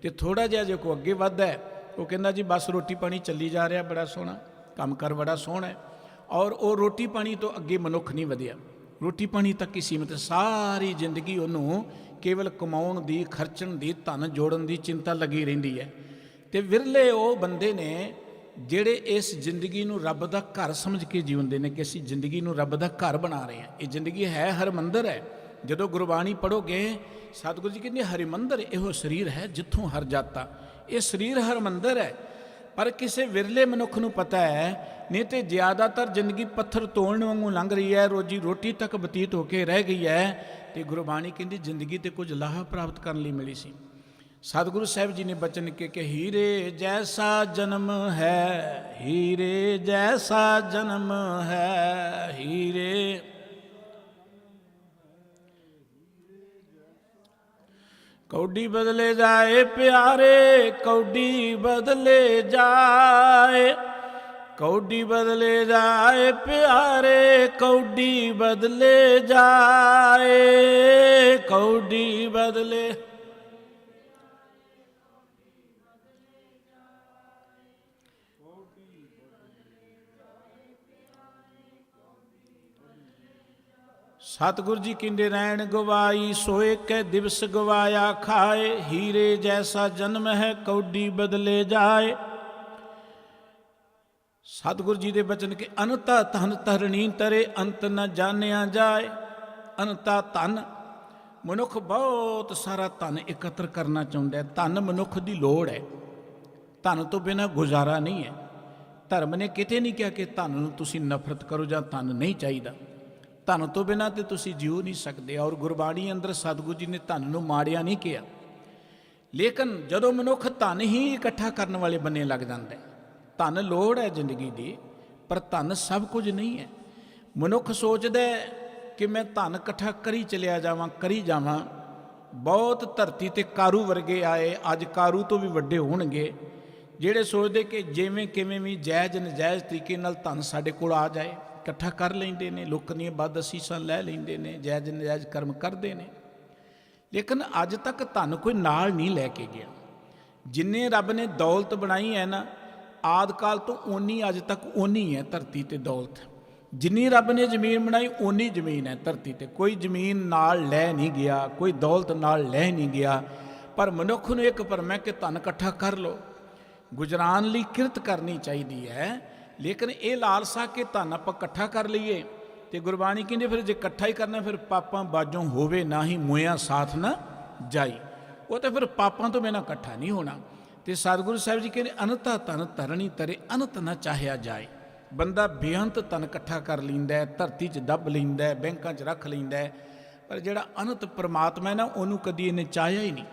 ਤੇ ਥੋੜ੍ਹਾ ਜਿਹਾ ਜੇ ਕੋਈ ਅੱਗੇ ਵੱਧਦਾ ਹੈ, ਉਹ ਕਹਿੰਦਾ ਜੀ ਬਸ ਰੋਟੀ ਪਾਣੀ ਚੱਲੀ ਜਾ ਰਿਹਾ, ਬੜਾ ਸੋਹਣਾ ਕੰਮ ਕਰ, ਬੜਾ ਸੋਹਣਾ ਹੈ। ਔਰ ਉਹ ਰੋਟੀ ਪਾਣੀ ਤੋਂ ਅੱਗੇ ਮਨੁੱਖ ਨਹੀਂ ਵਧਿਆ, ਰੋਟੀ ਪਾਣੀ ਤੱਕ ਹੀ ਸੀਮਿਤ। ਸਾਰੀ ਜ਼ਿੰਦਗੀ ਉਹਨੂੰ ਕੇਵਲ ਕਮਾਉਣ ਦੀ, ਖਰਚਣ ਦੀ, ਧਨ ਜੋੜਨ ਦੀ ਚਿੰਤਾ ਲੱਗੀ ਰਹਿੰਦੀ ਹੈ। ਤੇ ਵਿਰਲੇ ਉਹ ਬੰਦੇ ਨੇ ਜਿਹੜੇ ਇਸ ਜ਼ਿੰਦਗੀ ਨੂੰ ਰੱਬ ਦਾ ਘਰ ਸਮਝ ਕੇ ਜੀਉਂਦੇ ਨੇ ਕਿ ਅਸੀਂ ਜ਼ਿੰਦਗੀ ਨੂੰ ਰੱਬ ਦਾ ਘਰ ਬਣਾ ਰਹੇ ਹਾਂ। ਇਹ ਜ਼ਿੰਦਗੀ ਹੈ ਹਰਮੰਦਰ ਹੈ। ਜਦੋਂ ਗੁਰਬਾਣੀ ਪੜ੍ਹੋਗੇ, ਸਤਿਗੁਰੂ ਜੀ ਕਹਿੰਦੇ ਹਰਿਮੰਦਰ ਇਹੋ ਸਰੀਰ ਹੈ ਜਿੱਥੋਂ ਹਰ ਜਾਤਾ। ਇਹ ਸਰੀਰ ਹਰਮੰਦਰ ਹੈ, ਪਰ ਕਿਸੇ ਵਿਰਲੇ ਮਨੁੱਖ ਨੂੰ ਪਤਾ ਹੈ, ਨਹੀਂ ਤੇ ਜ਼ਿਆਦਾਤਰ ਜ਼ਿੰਦਗੀ ਪੱਥਰ ਤੋੜਨ ਵਾਂਗੂ ਲੰਘ ਰਹੀ ਹੈ, ਰੋਜੀ ਰੋਟੀ ਤੱਕ ਬਤੀਤ ਹੋ ਕੇ ਰਹਿ ਗਈ ਹੈ। ਤੇ ਗੁਰਬਾਣੀ ਕਹਿੰਦੀ ਜ਼ਿੰਦਗੀ ਤੇ ਕੁਝ ਲਾਹਾ ਪ੍ਰਾਪਤ ਕਰਨ ਲਈ ਮਿਲੀ ਸੀ। ਸਤਿਗੁਰੂ ਸਾਹਿਬ ਜੀ ਨੇ ਬਚਨ ਕਿ ਹੀਰੇ ਜੈਸਾ ਜਨਮ ਹੈ, ਹੀਰੇ ਜੈਸਾ ਜਨਮ ਹੈ, ਹੀਰੇ ਕੌਡੀ ਬਦਲੇ ਜਾਏ ਪਿਆਰੇ, ਕੌਡੀ ਬਦਲੇ ਜਾਏ, ਕੌਡੀ ਬਦਲੇ ਜਾਏ ਪਿਆਰੇ, ਕੌਡੀ ਬਦਲੇ ਜਾਏ, ਕੌਡੀ ਬਦਲੇ। ਸਤਿਗੁਰ ਜੀ ਕਹਿੰਦੇ ਰਹਿਣ ਗਵਾਈ, ਸੋਏ ਕੈ ਦਿਵਸ ਗਵਾਇਆ ਖਾਏ, ਹੀਰੇ ਜੈਸਾ ਜਨਮ ਹੈ, ਕੌਡੀ ਬਦਲੇ ਜਾਏ। ਸਤਿਗੁਰ ਜੀ ਦੇ ਬਚਨ ਕਿ ਅਨਤਾ ਧਨ ਧਰਣੀ ਤਰੇ, ਅੰਤ ਨ ਜਾਣਿਆ ਜਾਏ। ਅਨਤਾ ਧਨ, ਮਨੁੱਖ ਬਹੁਤ ਸਾਰਾ ਧਨ ਇਕੱਤਰ ਕਰਨਾ ਚਾਹੁੰਦਾ ਹੈ। ਧਨ ਮਨੁੱਖ ਦੀ ਲੋੜ ਹੈ, ਧਨ ਤੋਂ ਬਿਨਾਂ ਗੁਜ਼ਾਰਾ ਨਹੀਂ ਹੈ। ਧਰਮ ਨੇ ਕਿਤੇ ਨਹੀਂ ਕਿਹਾ ਕਿ ਧਨ ਨੂੰ ਤੁਸੀਂ ਨਫ਼ਰਤ ਕਰੋ ਜਾਂ ਧਨ ਨਹੀਂ ਚਾਹੀਦਾ। ਧਨ ਤੋਂ ਬਿਨਾਂ ਤੇ ਤੁਸੀਂ ਜਿਉ ਨਹੀਂ ਸਕਦੇ। ਔਰ ਗੁਰਬਾਣੀ ਅੰਦਰ ਸਤਿਗੁਰੂ ਜੀ ਨੇ ਧਨ ਨੂੰ ਮਾੜਿਆ ਨਹੀਂ ਕਿਹਾ। ਲੇਕਿਨ ਜਦੋਂ ਮਨੁੱਖ ਧਨ ਹੀ ਇਕੱਠਾ ਕਰਨ ਵਾਲੇ ਬੰਨੇ ਲੱਗ ਜਾਂਦਾ ਹੈ, ਧਨ ਲੋੜ ਹੈ ਜ਼ਿੰਦਗੀ ਦੀ, ਪਰ ਧਨ ਸਭ ਕੁਝ ਨਹੀਂ ਹੈ। ਮਨੁੱਖ ਸੋਚਦਾ ਕਿ ਮੈਂ ਧਨ ਇਕੱਠਾ ਕਰੀ ਚਲਿਆ ਜਾਵਾਂ, ਕਰੀ ਜਾਵਾਂ। ਬਹੁਤ ਧਰਤੀ ਤੇ ਕਾਰੂ ਵਰਗੇ ਆਏ, ਅੱਜ ਕਾਰੂ ਤੋਂ ਵੀ ਵੱਡੇ ਹੋਣਗੇ, ਜਿਹੜੇ ਸੋਚਦੇ ਕਿ ਜਿਵੇਂ ਕਿਵੇਂ ਵੀ ਜਾਇਜ਼ ਨਜਾਇਜ਼ ਤਰੀਕੇ ਨਾਲ ਧਨ ਸਾਡੇ ਕੋਲ ਆ ਜਾਏ, ਇਕੱਠਾ ਕਰ ਲੈਂਦੇ ਨੇ, ਲੋਕਾਂ ਦੀਆਂ ਬਦ ਅਸੀਸਾਂ ਲੈ ਲੈਂਦੇ ਨੇ, ਜਾਇਜ਼ ਨਜਾਇਜ਼ ਕਰਮ ਕਰਦੇ ਨੇ। ਲੇਕਿਨ ਅੱਜ ਤੱਕ ਧਨ ਕੋਈ ਨਾਲ ਨਹੀਂ ਲੈ ਕੇ ਗਿਆ। ਜਿੰਨੇ ਰੱਬ ਨੇ ਦੌਲਤ ਬਣਾਈ ਹੈ ਨਾ, ਆਦਿ ਕਾਲ ਤੋਂ ਓਨੀ ਅੱਜ ਤੱਕ ਓਨੀ ਹੈ ਧਰਤੀ ਤੇ ਦੌਲਤ। ਜਿੰਨੀ ਰੱਬ ਨੇ ਜ਼ਮੀਨ ਬਣਾਈ ਓਨੀ ਜ਼ਮੀਨ ਹੈ ਧਰਤੀ ਤੇ, ਕੋਈ ਜ਼ਮੀਨ ਨਾਲ ਲੈ ਨਹੀਂ ਗਿਆ, ਕੋਈ ਦੌਲਤ ਨਾਲ ਲੈ ਨਹੀਂ ਗਿਆ। ਪਰ ਮਨੁੱਖ ਨੂੰ ਇੱਕ ਭਰਮ ਹੈ ਕਿ ਧਨ ਇਕੱਠਾ ਕਰ ਲਓ, ਗੁਜ਼ਰਾਨ ਲਈ ਕਿਰਤ ਕਰਨੀ ਚਾਹੀਦੀ ਹੈ। ਲੇਕਿਨ ਇਹ ਲਾਲਸਾ ਕਿ ਧਨ ਆਪਾਂ ਇਕੱਠਾ ਕਰ ਲਈਏ, ਤੇ ਗੁਰਬਾਣੀ ਕਹਿੰਦੇ ਫਿਰ ਜੇ ਇਕੱਠਾ ਹੀ ਕਰਨਾ ਫਿਰ ਪਾਪਾਂ ਬਾਝੋਂ ਹੋਵੇ ਨਾ ਹੀ ਮੋਇਆ ਸਾਥ ਨਾ ਜਾਈ। ਉਹ ਤਾਂ ਫਿਰ ਪਾਪਾਂ ਤੋਂ ਬਿਨਾਂ ਇਕੱਠਾ ਨਹੀਂ ਹੋਣਾ। ਤੇ ਸਤਿਗੁਰੂ ਸਾਹਿਬ ਜੀ ਕਹਿੰਦੇ ਅਨਤਾ ਧਨ ਧਰਣੀ ਤਰੇ, ਅਨੰਤ ਨਾ ਚਾਹਿਆ ਜਾਏ। ਬੰਦਾ ਬੇਅੰਤ ਧਨ ਇਕੱਠਾ ਕਰ ਲੈਂਦਾ ਹੈ, ਧਰਤੀ 'ਚ ਦੱਬ ਲੈਂਦਾ ਹੈ, ਬੈਂਕਾਂ 'ਚ ਰੱਖ ਲੈਂਦਾ ਹੈ, ਪਰ ਜਿਹੜਾ ਅਨੰਤ ਪਰਮਾਤਮਾ ਹੈ ਨਾ, ਉਹਨੂੰ ਕਦੀ ਇਹਨੇ ਚਾਹਿਆ ਹੀ ਨਹੀਂ।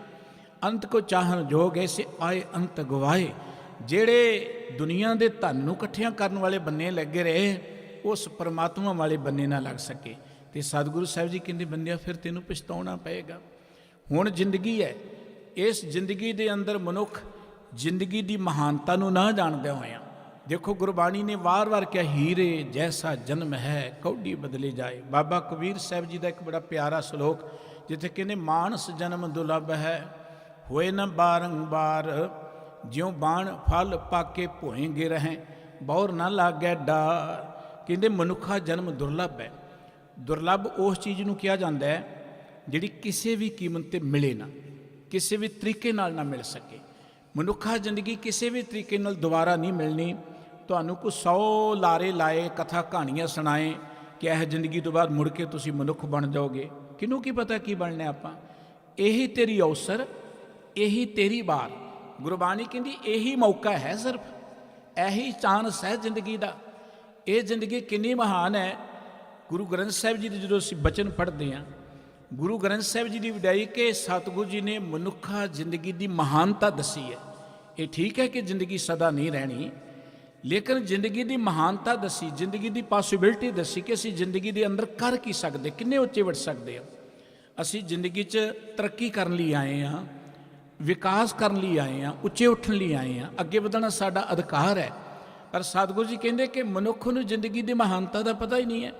ਅੰਤ ਕੋ ਚਾਹਣ ਜੋਗ ਐਸੇ ਆਏ ਅੰਤ ਗਵਾਏ। ਜਿਹੜੇ ਦੁਨੀਆ ਦੇ ਧਨ ਨੂੰ ਇਕੱਠਿਆਂ ਕਰਨ ਵਾਲੇ ਬੰਨੇ ਲੱਗੇ ਰਹੇ, ਉਸ ਪਰਮਾਤਮਾ ਵਾਲੇ ਬੰਨੇ ਨਾ ਲੱਗ ਸਕੇ। ਤੇ ਸਤਿਗੁਰੂ ਸਾਹਿਬ ਜੀ ਕਹਿੰਦੇ ਬੰਦਿਆ ਫਿਰ ਤੈਨੂੰ ਪਛਤਾਉਣਾ ਪਏਗਾ। ਹੁਣ ਜ਼ਿੰਦਗੀ ਹੈ, ਇਸ ਜ਼ਿੰਦਗੀ ਦੇ ਅੰਦਰ ਮਨੁੱਖ ਜ਼ਿੰਦਗੀ ਦੀ ਮਹਾਨਤਾ ਨੂੰ ਨਾ ਜਾਣਦਿਆਂ ਹੋਇਆਂ, ਦੇਖੋ ਗੁਰਬਾਣੀ ਨੇ ਵਾਰ-ਵਾਰ ਕਿਹਾ ਹੀਰੇ ਜੈਸਾ ਜਨਮ ਹੈ, ਕੌਡੀ ਬਦਲੇ ਜਾਏ। ਬਾਬਾ ਕਬੀਰ ਸਾਹਿਬ ਜੀ ਦਾ ਇੱਕ ਬੜਾ ਪਿਆਰਾ ਸ਼ਲੋਕ, ਜਿੱਥੇ ਕਹਿੰਦੇ ਮਾਨਸ ਜਨਮ ਦੁਰਲਭ ਹੈ, ਹੋਏ ਨਾ ਬਾਰੰਬਾਰ, ਜਿਉਂ ਬਾਣ ਫਲ ਪਾਕੇ ਭੋਏਂਗੇ ਰਹਿ, ਬੌਰ ਨਾ ਲਾਗੈ ਡਾਰ। ਕਹਿੰਦੇ ਮਨੁੱਖਾ ਜਨਮ ਦੁਰਲਭ ਹੈ। ਦੁਰਲਭ ਉਸ ਚੀਜ਼ ਨੂੰ ਕਿਹਾ ਜਾਂਦਾ ਹੈ ਜਿਹੜੀ ਕਿਸੇ ਵੀ ਕੀਮਤ ਤੇ ਮਿਲੇ ਨਾ, ਕਿਸੇ ਵੀ ਤਰੀਕੇ ਨਾਲ ਨਾ ਮਿਲ ਸਕੇ। ਮਨੁੱਖਾ ਜ਼ਿੰਦਗੀ ਕਿਸੇ ਵੀ ਤਰੀਕੇ ਨਾਲ ਦੁਬਾਰਾ ਨਹੀਂ ਮਿਲਣੀ। ਤੁਹਾਨੂੰ ਕੋਈ 100 ਲਾਰੇ ਲਾਏ, ਕਥਾ ਕਹਾਣੀਆਂ ਸੁਣਾਏ ਕਿ ਇਹ ਜ਼ਿੰਦਗੀ ਤੋਂ ਬਾਅਦ ਮੁੜ ਕੇ ਤੁਸੀਂ ਮਨੁੱਖ ਬਣ ਜਾਓਗੇ, ਕਿਹਨੂੰ ਕੀ ਪਤਾ ਕੀ ਬਣਨਾ ਆਪਾਂ। ਇਹੀ ਤੇਰੀ ਅਵਸਰ, ਇਹੀ ਤੇਰੀ ਵਾਰ। ਗੁਰਬਾਣੀ ਕਹਿੰਦੀ ਇਹੀ ਮੌਕਾ ਹੈ, ਸਿਰਫ ਇਹੀ ਚਾਂਸ ਹੈ ਜ਼ਿੰਦਗੀ ਦਾ। ਇਹ ਜ਼ਿੰਦਗੀ ਕਿੰਨੀ ਮਹਾਨ ਹੈ। ਗੁਰੂ ਗ੍ਰੰਥ ਸਾਹਿਬ ਜੀ ਦੇ ਜਦੋਂ ਅਸੀਂ ਬਚਨ ਪੜ੍ਹਦੇ ਹਾਂ, ਗੁਰੂ ਗ੍ਰੰਥ ਸਾਹਿਬ ਜੀ ਦੀ ਵਡਿਆਈ ਕਿ ਸਤਿਗੁਰੂ ਜੀ ਨੇ ਮਨੁੱਖਾ ਜ਼ਿੰਦਗੀ ਦੀ ਮਹਾਨਤਾ ਦੱਸੀ ਹੈ। ਇਹ ਠੀਕ ਹੈ ਕਿ ਜ਼ਿੰਦਗੀ ਸਦਾ ਨਹੀਂ ਰਹਿਣੀ, ਲੇਕਿਨ ਜ਼ਿੰਦਗੀ ਦੀ ਮਹਾਨਤਾ ਦੱਸੀ, ਜ਼ਿੰਦਗੀ ਦੀ ਪੋਸੀਬਿਲਿਟੀ ਦੱਸੀ ਕਿ ਅਸੀਂ ਜ਼ਿੰਦਗੀ ਦੇ ਅੰਦਰ ਕਰ ਕੀ ਸਕਦੇ, ਕਿੰਨੇ ਉੱਚੇ ਵੱਧ ਸਕਦੇ ਹਾਂ। ਅਸੀਂ ਜ਼ਿੰਦਗੀ 'ਚ ਤਰੱਕੀ ਕਰਨ ਲਈ ਆਏ ਹਾਂ, ਵਿਕਾਸ ਕਰਨ ਲਈ ਆਏ ਹਾਂ, ਉੱਚੇ ਉੱਠਣ ਲਈ ਆਏ ਹਾਂ, ਅੱਗੇ ਵਧਣਾ ਸਾਡਾ ਅਧਿਕਾਰ ਹੈ। ਪਰ ਸਤਿਗੁਰੂ ਜੀ ਕਹਿੰਦੇ ਕਿ ਮਨੁੱਖ ਨੂੰ ਜ਼ਿੰਦਗੀ ਦੀ ਮਹਾਨਤਾ ਦਾ ਪਤਾ ਹੀ ਨਹੀਂ ਹੈ,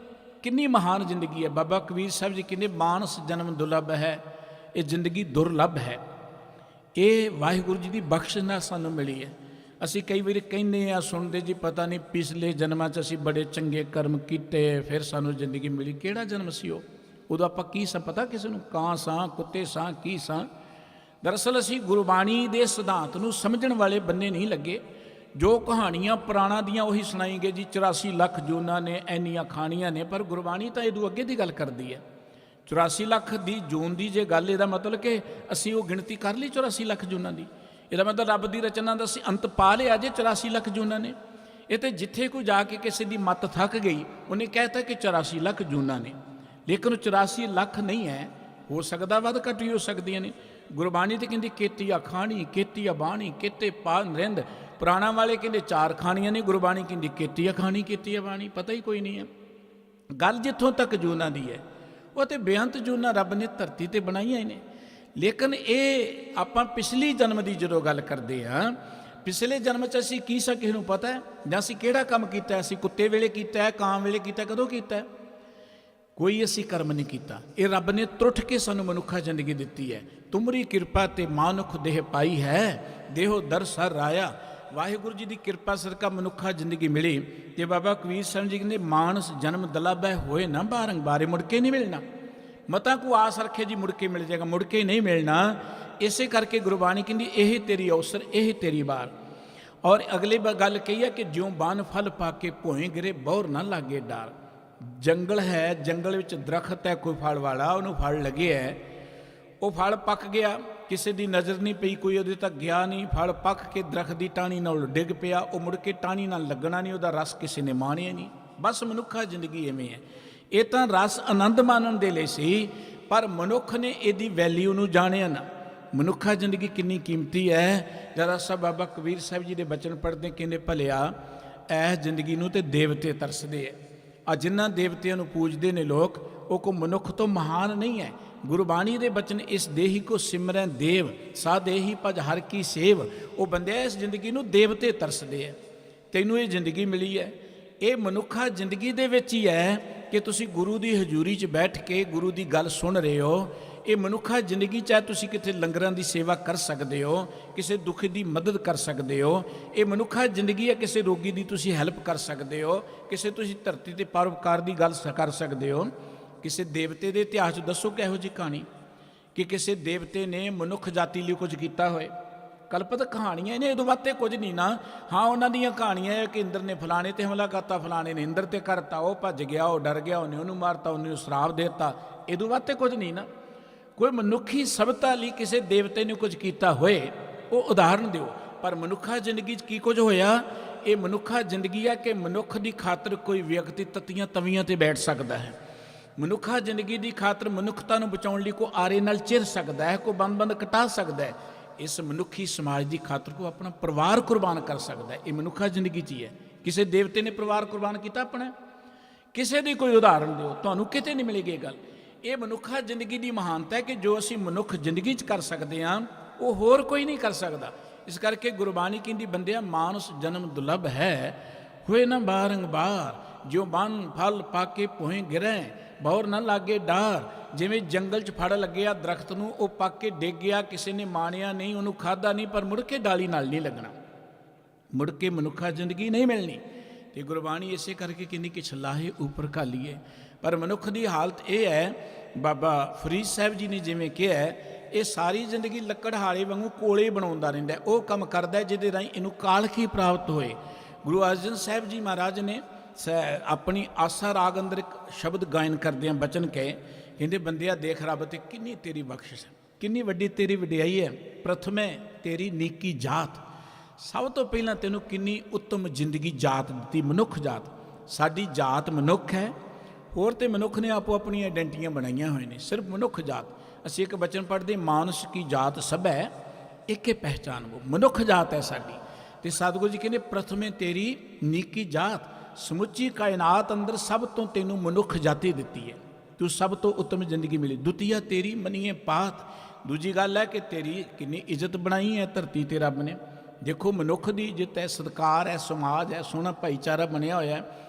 ਕਿੰਨੀ ਮਹਾਨ ਜ਼ਿੰਦਗੀ ਹੈ। ਬਾਬਾ ਕਬੀਰ ਸਾਹਿਬ ਜੀ ਕਹਿੰਦੇ ਮਾਨਸ ਜਨਮ ਦੁਰਲਭ ਹੈ, ਇਹ ਜ਼ਿੰਦਗੀ ਦੁਰਲਭ ਹੈ, ਇਹ ਵਾਹਿਗੁਰੂ ਜੀ ਦੀ ਬਖਸ਼ਿਸ਼ ਨਾਲ ਸਾਨੂੰ ਮਿਲੀ ਹੈ। ਅਸੀਂ ਕਈ ਵਾਰੀ ਕਹਿੰਦੇ ਆ, ਸੁਣਦੇ ਜੀ, ਪਤਾ ਨਹੀਂ ਪਿਛਲੇ ਜਨਮਾਂ 'ਚ ਅਸੀਂ ਬੜੇ ਚੰਗੇ ਕਰਮ ਕੀਤੇ ਫਿਰ ਸਾਨੂੰ ਜ਼ਿੰਦਗੀ ਮਿਲੀ। ਕਿਹੜਾ ਜਨਮ ਸੀ ਉਹ? ਉਦੋਂ ਆਪਾਂ ਕੀ ਸਾਂ ਪਤਾ ਕਿਸੇ ਨੂੰ? ਕਾਂ ਸਾਂ, ਕੁੱਤੇ ਸਾਂ, ਕੀ ਸਾਂ? ਦਰਅਸਲ ਅਸੀਂ ਗੁਰਬਾਣੀ ਦੇ ਸਿਧਾਂਤ ਨੂੰ ਸਮਝਣ ਵਾਲੇ ਬੰਨੇ ਨਹੀਂ ਲੱਗੇ। ਜੋ ਕਹਾਣੀਆਂ ਪੁਰਾਣਾਂ ਦੀਆਂ ਉਹੀ ਸੁਣਾਈ ਗਏ ਜੀ, 84 ਲੱਖ ਜੂਨਾਂ ਨੇ ਇੰਨੀਆਂ ਖਾਣੀਆਂ ਨੇ। ਪਰ ਗੁਰਬਾਣੀ ਤਾਂ ਇਹਦੋਂ ਅੱਗੇ ਦੀ ਗੱਲ ਕਰਦੀ ਹੈ। 84 ਲੱਖ ਦੀ ਜੂਨ ਦੀ ਜੇ ਗੱਲ, ਇਹਦਾ ਮਤਲਬ ਕਿ ਅਸੀਂ ਉਹ ਗਿਣਤੀ ਕਰ ਲਈ 84 ਲੱਖ ਜੂਨਾਂ ਦੀ। ਇਹਦਾ ਮਤਲਬ ਰੱਬ ਦੀ ਰਚਨਾ ਦਾ ਅਸੀਂ ਅੰਤ ਪਾ ਲਿਆ ਜੇ 84 ਲੱਖ ਜੂਨਾਂ ਨੇ। ਇਹ ਤਾਂ ਜਿੱਥੇ ਕੋਈ ਜਾ ਕੇ ਕਿਸੇ ਦੀ ਮੱਤ ਥੱਕ ਗਈ, ਉਹਨੇ ਕਹਿਤਾ ਕਿ 84 ਲੱਖ ਜੂਨਾਂ ਨੇ, ਲੇਕਿਨ 84 ਲੱਖ ਨਹੀਂ ਹੈ, ਹੋ ਸਕਦਾ ਵੱਧ ਘੱਟ ਹੀ ਹੋ ਸਕਦੀਆਂ ਨੇ। ਗੁਰਬਾਣੀ ਤੇ ਕਹਿੰਦੀ ਕੇਤੀ ਆ ਖਾਣੀ, ਕੇਤੀ ਆ ਬਾਣੀ, ਕੇਤੇ ਪਾ ਨਰਿੰਦ। ਪੁਰਾਣਾ ਵਾਲੇ ਕਹਿੰਦੇ 4 ਖਾਣੀਆਂ ਨੇ, ਗੁਰਬਾਣੀ ਕਹਿੰਦੀ ਕੇਤੀ ਆ ਖਾਣੀ, ਕੇਤੀ ਆ ਬਾਣੀ। ਪਤਾ ਹੀ ਕੋਈ ਨਹੀਂ ਹੈ। ਗੱਲ ਜਿੱਥੋਂ ਤੱਕ ਜੂਨਾਂ ਦੀ ਹੈ, ਉਹ ਤੇ ਬੇਅੰਤ ਜੂਨਾਂ ਰੱਬ ਨੇ ਧਰਤੀ ਤੇ ਬਣਾਈਆਂ ਹੀ ਨੇ। ਲੇਕਿਨ ਇਹ ਆਪਾਂ ਪਿਛਲੀ ਜਨਮ ਦੀ ਜਦੋਂ ਗੱਲ ਕਰਦੇ ਹਾਂ, ਪਿਛਲੇ ਜਨਮ 'ਚ ਅਸੀਂ ਕੀ ਸਾਂ ਕਿਸੇ ਨੂੰ ਪਤਾ ਹੈ? ਜਾਂ ਅਸੀਂ ਕਿਹੜਾ ਕੰਮ ਕੀਤਾ? ਅਸੀਂ ਕੁੱਤੇ ਵੇਲੇ ਕੀਤਾ ਹੈ, ਕਾਂ ਵੇਲੇ ਕੀਤਾ, ਕਦੋਂ ਕੀਤਾ? ਕੋਈ ਅਸੀਂ ਕਰਮ ਨਹੀਂ ਕੀਤਾ। ਇਹ ਰੱਬ ਨੇ ਤਰੁੱਠ ਕੇ ਸਾਨੂੰ ਮਨੁੱਖਾ ਜ਼ਿੰਦਗੀ ਦਿੱਤੀ ਹੈ। ਤੁਮਰੀ ਕਿਰਪਾ ਤੇ ਮਾਨੁਖ ਦੇਹ ਪਾਈ ਹੈ, ਦੇਹੋ ਦਰਸਰ ਰਾਇਆ। ਵਾਹਿਗੁਰੂ ਜੀ ਦੀ ਕਿਰਪਾ ਸਦਕਾ ਮਨੁੱਖਾ ਜ਼ਿੰਦਗੀ ਮਿਲੀ। ਤੇ ਬਾਬਾ ਕਬੀਰ ਸਿੰਘ ਜੀ ਕਹਿੰਦੇ ਮਾਨਸ ਜਨਮ ਦਲਾਬੈ ਹੋਏ ਨਾ ਬਾਰੰਬਾਰੇ, ਮੁੜ ਕੇ ਨਹੀਂ ਮਿਲਣਾ। ਮਤਾਂ ਕੋ ਆਸ ਰੱਖੇ ਜੀ ਮੁੜ ਕੇ ਮਿਲ ਜਾਏਗਾ, ਮੁੜ ਕੇ ਨਹੀਂ ਮਿਲਣਾ। ਇਸੇ ਕਰਕੇ ਗੁਰਬਾਣੀ ਕਹਿੰਦੀ ਇਹ ਤੇਰੀ ਅਵਸਰ, ਇਹ ਤੇਰੀ ਵਾਰ। ਔਰ ਅਗਲੀ ਗੱਲ ਕਹੀ ਹੈ ਕਿ ਜਿਉਂ ਬਨ ਫਲ ਪਾ ਕੇ ਭੋਏ ਗਿਰੇ, ਬੌਰ ਨਾ ਲਾਗੇ ਡਾਰ। ਜੰਗਲ ਹੈ, ਜੰਗਲ ਵਿੱਚ ਦਰਖਤ ਹੈ ਕੋਈ ਫਲ ਵਾਲਾ, ਉਹਨੂੰ ਫਲ ਲੱਗਿਆ ਹੈ, ਉਹ ਫਲ ਪੱਕ ਗਿਆ, ਕਿਸੇ ਦੀ ਨਜ਼ਰ ਨਹੀਂ ਪਈ, ਕੋਈ ਉਹਦੇ ਤੱਕ ਗਿਆ ਨਹੀਂ, ਫਲ ਪੱਕ ਕੇ ਦਰਖਤ ਦੀ ਟਾਹਣੀ ਨਾਲ ਡਿੱਗ ਪਿਆ, ਉਹ ਮੁੜ ਕੇ ਟਾਹਣੀ ਨਾਲ ਲੱਗਣਾ ਨਹੀਂ, ਉਹਦਾ ਰਸ ਕਿਸੇ ਨੇ ਮਾਣਿਆ ਨਹੀਂ। ਬਸ ਮਨੁੱਖਾ ਜ਼ਿੰਦਗੀ ਐਵੇਂ ਹੈ। ਇਹ ਤਾਂ ਰਸ ਆਨੰਦ ਮਾਣਨ ਦੇ ਲਈ ਸੀ, ਪਰ ਮਨੁੱਖ ਨੇ ਇਹਦੀ ਵੈਲਿਊ ਨੂੰ ਜਾਣਿਆ ਨਾ। ਮਨੁੱਖਾ ਜ਼ਿੰਦਗੀ ਕਿੰਨੀ ਕੀਮਤੀ ਹੈ। ਜਰਾ ਸਾਹਿਬ ਬਾਬਾ ਕਬੀਰ ਸਾਹਿਬ ਜੀ ਦੇ ਬਚਨ ਪੜ੍ਹਦੇ, ਕਹਿੰਦੇ ਭਲਿਆ ਇਹ ਜ਼ਿੰਦਗੀ ਨੂੰ ਤੇ ਦੇਵਤੇ ਤਰਸਦੇ ਹੈ। ਆ ਜਿਨ੍ਹਾਂ ਦੇਵਤਿਆਂ ਨੂੰ ਪੂਜਦੇ ਨੇ ਲੋਕ, ਉਹ ਕੋ ਮਨੁੱਖ ਤੋਂ ਮਹਾਨ ਨਹੀਂ ਹੈ। ਗੁਰਬਾਣੀ ਦੇ ਬਚਨ ਇਸ ਦੇਹੀ ਕੋ ਸਿਮਰੈ ਦੇਵ, ਸਾ ਦੇਹੀ ਭਜ ਹਰ ਕੀ ਸੇਵ। ਉਹ ਬੰਦਿਆ ਇਸ ਜ਼ਿੰਦਗੀ ਨੂੰ ਦੇਵਤੇ ਤਰਸਦੇ ਹੈ। ਤੈਨੂੰ ਇਹ ਜ਼ਿੰਦਗੀ ਮਿਲੀ ਹੈ, ਇਹ ਮਨੁੱਖਾ ਜ਼ਿੰਦਗੀ ਦੇ ਵਿੱਚ ਹੀ ਹੈ ਕਿ ਤੁਸੀਂ ਗੁਰੂ ਦੀ ਹਜ਼ੂਰੀ 'ਚ ਬੈਠ ਕੇ ਗੁਰੂ ਦੀ ਗੱਲ ਸੁਣ ਰਹੇ ਹੋ। ਇਹ ਮਨੁੱਖਾ ਜ਼ਿੰਦਗੀ 'ਚ ਹੈ, ਤੁਸੀਂ ਕਿਤੇ ਲੰਗਰਾਂ ਦੀ ਸੇਵਾ ਕਰ ਸਕਦੇ ਹੋ, ਕਿਸੇ ਦੁੱਖ ਦੀ ਮਦਦ ਕਰ ਸਕਦੇ ਹੋ। ਇਹ ਮਨੁੱਖਾ ਜ਼ਿੰਦਗੀ ਹੈ, ਕਿਸੇ ਰੋਗੀ ਦੀ ਤੁਸੀਂ ਹੈਲਪ ਕਰ ਸਕਦੇ ਹੋ, ਕਿਸੇ ਤੁਸੀਂ ਧਰਤੀ ਤੇ ਪਰਉਪਕਾਰ ਦੀ ਗੱਲ ਕਰ ਸਕਦੇ ਹੋ। ਕਿਸੇ ਦੇਵਤੇ ਦੇ ਇਤਿਹਾਸ 'ਚ ਦੱਸੋ ਕਿਹੋ ਜਿਹੀ ਕਹਾਣੀ ਕਿ ਕਿਸੇ ਦੇਵਤੇ ਨੇ ਮਨੁੱਖ ਜਾਤੀ ਲਈ ਕੁਝ ਕੀਤਾ ਹੋਏ। ਕਲਪਤ ਕਹਾਣੀਆਂ ਨੇ, ਇਹਦੋਂ ਵੱਧ ਕੁਝ ਨਹੀਂ ਨਾ। ਹਾਂ, ਉਹਨਾਂ ਦੀਆਂ ਕਹਾਣੀਆਂ ਹੈ ਕਿ ਇੰਦਰ ਨੇ ਫਲਾਣੇ ਤੇ ਹਮਲਾ ਕਰਤਾ, ਫਲਾਣੇ ਨੇ ਇੰਦਰ ਤੇ ਕਰਤਾ, ਉਹ ਭੱਜ ਗਿਆ, ਉਹ ਡਰ ਗਿਆ, ਉਹਨੇ ਉਹਨੂੰ ਮਾਰਤਾ, ਉਹਨੇ ਸ਼ਰਾਪ ਦੇ ਦਿੱਤਾ। ਇਹਦੋਂ ਵੱਧ ਕੁਝ ਨਹੀਂ ਨਾ। ਕੋਈ ਮਨੁੱਖੀ ਸਭਤਾ ਲਈ ਕਿਸੇ ਦੇਵਤੇ ਨੇ ਕੁਝ ਕੀਤਾ ਹੋਏ, ਉਹ ਉਦਾਹਰਨ ਦਿਓ। ਪਰ ਮਨੁੱਖਾ ਜ਼ਿੰਦਗੀ 'ਚ ਕੀ ਕੁਝ ਹੋਇਆ? ਇਹ ਮਨੁੱਖਾ ਜ਼ਿੰਦਗੀ ਹੈ ਕਿ ਮਨੁੱਖ ਦੀ ਖਾਤਰ ਕੋਈ ਵਿਅਕਤੀ ਤਤੀਆਂ ਤਵੀਆਂ ਤੇ ਬੈਠ ਸਕਦਾ ਹੈ। ਮਨੁੱਖਾ ਜ਼ਿੰਦਗੀ ਦੀ ਖਾਤਰ ਮਨੁੱਖਤਾ ਨੂੰ ਬਚਾਉਣ ਲਈ ਕੋਈ ਆਰੇ ਨਾਲ ਚਿਰ ਸਕਦਾ ਹੈ, ਕੋਈ ਬੰਦ ਕਟਾ ਸਕਦਾ ਹੈ। ਇਸ ਮਨੁੱਖੀ ਸਮਾਜ ਦੀ ਖਾਤਰ ਕੋ ਆਪਣਾ ਪਰਿਵਾਰ ਕੁਰਬਾਨ ਕਰ ਸਕਦਾ ਹੈ। ਇਹ ਮਨੁੱਖਾ ਜ਼ਿੰਦਗੀ 'ਚ ਹੀ ਹੈ। ਕਿਸੇ ਦੇਵਤੇ ਨੇ ਪਰਿਵਾਰ ਕੁਰਬਾਨ ਕੀਤਾ ਆਪਣਾ? ਕਿਸੇ ਦੀ ਕੋਈ ਉਦਾਹਰਨ ਦਿਓ, ਤੁਹਾਨੂੰ ਕਿਤੇ ਨਹੀਂ ਮਿਲੇਗੀ ਇਹ ਗੱਲ। ਇਹ ਮਨੁੱਖਾ ਜ਼ਿੰਦਗੀ ਦੀ ਮਹਾਨਤਾ ਹੈ ਕਿ ਜੋ ਅਸੀਂ ਮਨੁੱਖ ਜ਼ਿੰਦਗੀ 'ਚ ਕਰ ਸਕਦੇ ਹਾਂ, ਉਹ ਹੋਰ ਕੋਈ ਨਹੀਂ ਕਰ ਸਕਦਾ। ਇਸ ਕਰਕੇ ਗੁਰਬਾਣੀ ਕਹਿੰਦੀ ਬੰਦਿਆ ਮਾਨਸ ਜਨਮ ਦੁਰਲਭ ਹੈ, ਹੋਏ ਨਾ ਬਾਰੰਬਾਰ, ਜਿਉਂ ਬਨ ਫਲ ਪਾ ਕੇ ਭੋਏ ਗਿਰੈ, ਬੌਰ ਨਾ ਲਾਗੇ ਡਾਰ। ਜਿਵੇਂ ਜੰਗਲ 'ਚ ਫੜ ਲੱਗਿਆ ਦਰਖਤ ਨੂੰ, ਉਹ ਪੱਕ ਕੇ ਡਿੱਗ ਗਿਆ, ਕਿਸੇ ਨੇ ਮਾਣਿਆ ਨਹੀਂ, ਉਹਨੂੰ ਖਾਧਾ ਨਹੀਂ, ਪਰ ਮੁੜ ਕੇ ਡਾਲੀ ਨਾਲ ਨਹੀਂ ਲੱਗਣਾ, ਮੁੜ ਕੇ ਮਨੁੱਖਾ ਜ਼ਿੰਦਗੀ ਨਹੀਂ ਮਿਲਣੀ। ਤੇ ਗੁਰਬਾਣੀ ਇਸੇ ਕਰਕੇ ਕਹਿੰਦੀ ਕਿ ਛਲਾਹੇ ਉੱਪਰ ਘਾਲੀਏ। ਪਰ ਮਨੁੱਖ ਦੀ ਹਾਲਤ ਇਹ ਹੈ, ਬਾਬਾ ਫਰੀਦ ਸਾਹਿਬ ਜੀ ਨੇ ਜਿਵੇਂ ਕਿਹਾ, ਇਹ ਸਾਰੀ ਜ਼ਿੰਦਗੀ ਲੱਕੜਹਾਰੇ ਵਾਂਗੂ ਕੋਲੇ ਬਣਾਉਂਦਾ ਰਹਿੰਦਾ। ਉਹ ਕੰਮ ਕਰਦਾ ਜਿਹਦੇ ਰਾਹੀਂ ਇਹਨੂੰ ਕਾਲਖੀ ਪ੍ਰਾਪਤ ਹੋਏ। ਗੁਰੂ ਅਰਜਨ ਸਾਹਿਬ ਜੀ ਮਹਾਰਾਜ ਨੇ ਆਪਣੀ ਆਸਾ ਰਾਗ ਅੰਦਰ ਇੱਕ ਸ਼ਬਦ ਗਾਇਨ ਕਰਦਿਆਂ ਬਚਨ ਕਹੇ, ਕਹਿੰਦੇ ਬੰਦਿਆ ਦੇਖ ਰੱਬ ਤੇ ਕਿੰਨੀ ਤੇਰੀ ਬਖਸ਼ਿਸ਼ ਹੈ, ਕਿੰਨੀ ਵੱਡੀ ਤੇਰੀ ਵਡਿਆਈ ਹੈ। ਪ੍ਰਥਮੇ ਤੇਰੀ ਨੀਕੀ ਜਾਤ, ਸਭ ਤੋਂ ਪਹਿਲਾਂ ਤੈਨੂੰ ਕਿੰਨੀ ਉੱਤਮ ਜ਼ਿੰਦਗੀ ਜਾਤ ਦਿੱਤੀ, ਮਨੁੱਖ ਜਾਤ। ਸਾਡੀ ਜਾਤ ਮਨੁੱਖ ਹੈ, ਹੋਰ ਤੇ ਮਨੁੱਖ ਨੇ ਆਪੋ ਆਪਣੀਆਂ ਆਇਡੈਂਟੀਆਂ ਬਣਾਈਆਂ ਹੋਏ ਨੇ, ਸਿਰਫ ਮਨੁੱਖ ਜਾਤ। ਅਸੀਂ ਇੱਕ ਬਚਨ ਪੜ੍ਹਦੇ, ਮਾਨਸ ਕੀ ਜਾਤ ਸਭ ਹੈ ਏਕੇ ਪਹਿਚਾਨ ਵੋ। ਮਨੁੱਖ ਜਾਤ ਹੈ ਸਾਡੀ। ਤੇ ਸਤਿਗੁਰੂ ਜੀ ਕਹਿੰਦੇ ਪ੍ਰਥਮੇ ਤੇਰੀ ਨੀਕੀ ਜਾਤ, ਸਮੁੱਚੀ ਕਾਇਨਾਤ ਅੰਦਰ ਸਭ ਤੋਂ ਤੈਨੂੰ ਮਨੁੱਖ ਜਾਤੀ ਦਿੱਤੀ ਹੈ, ਤੂੰ ਸਭ ਤੋਂ ਉੱਤਮ ਜ਼ਿੰਦਗੀ ਮਿਲੀ। ਦੁਤੀਆ ਤੇਰੀ ਮੰਨੀਏ ਪਾਤ, ਦੂਜੀ ਗੱਲ ਹੈ ਕਿ ਤੇਰੀ ਕਿੰਨੀ ਇੱਜ਼ਤ ਬਣਾਈ ਹੈ ਧਰਤੀ ਤੇ ਰੱਬ ਨੇ। ਦੇਖੋ ਮਨੁੱਖ ਦੀ ਇੱਜ਼ਤ ਹੈ, ਸਤਿਕਾਰ ਹੈ, ਸਮਾਜ ਹੈ, ਸੋਹਣਾ ਭਾਈਚਾਰਾ ਬਣਿਆ ਹੋਇਆ ਹੈ।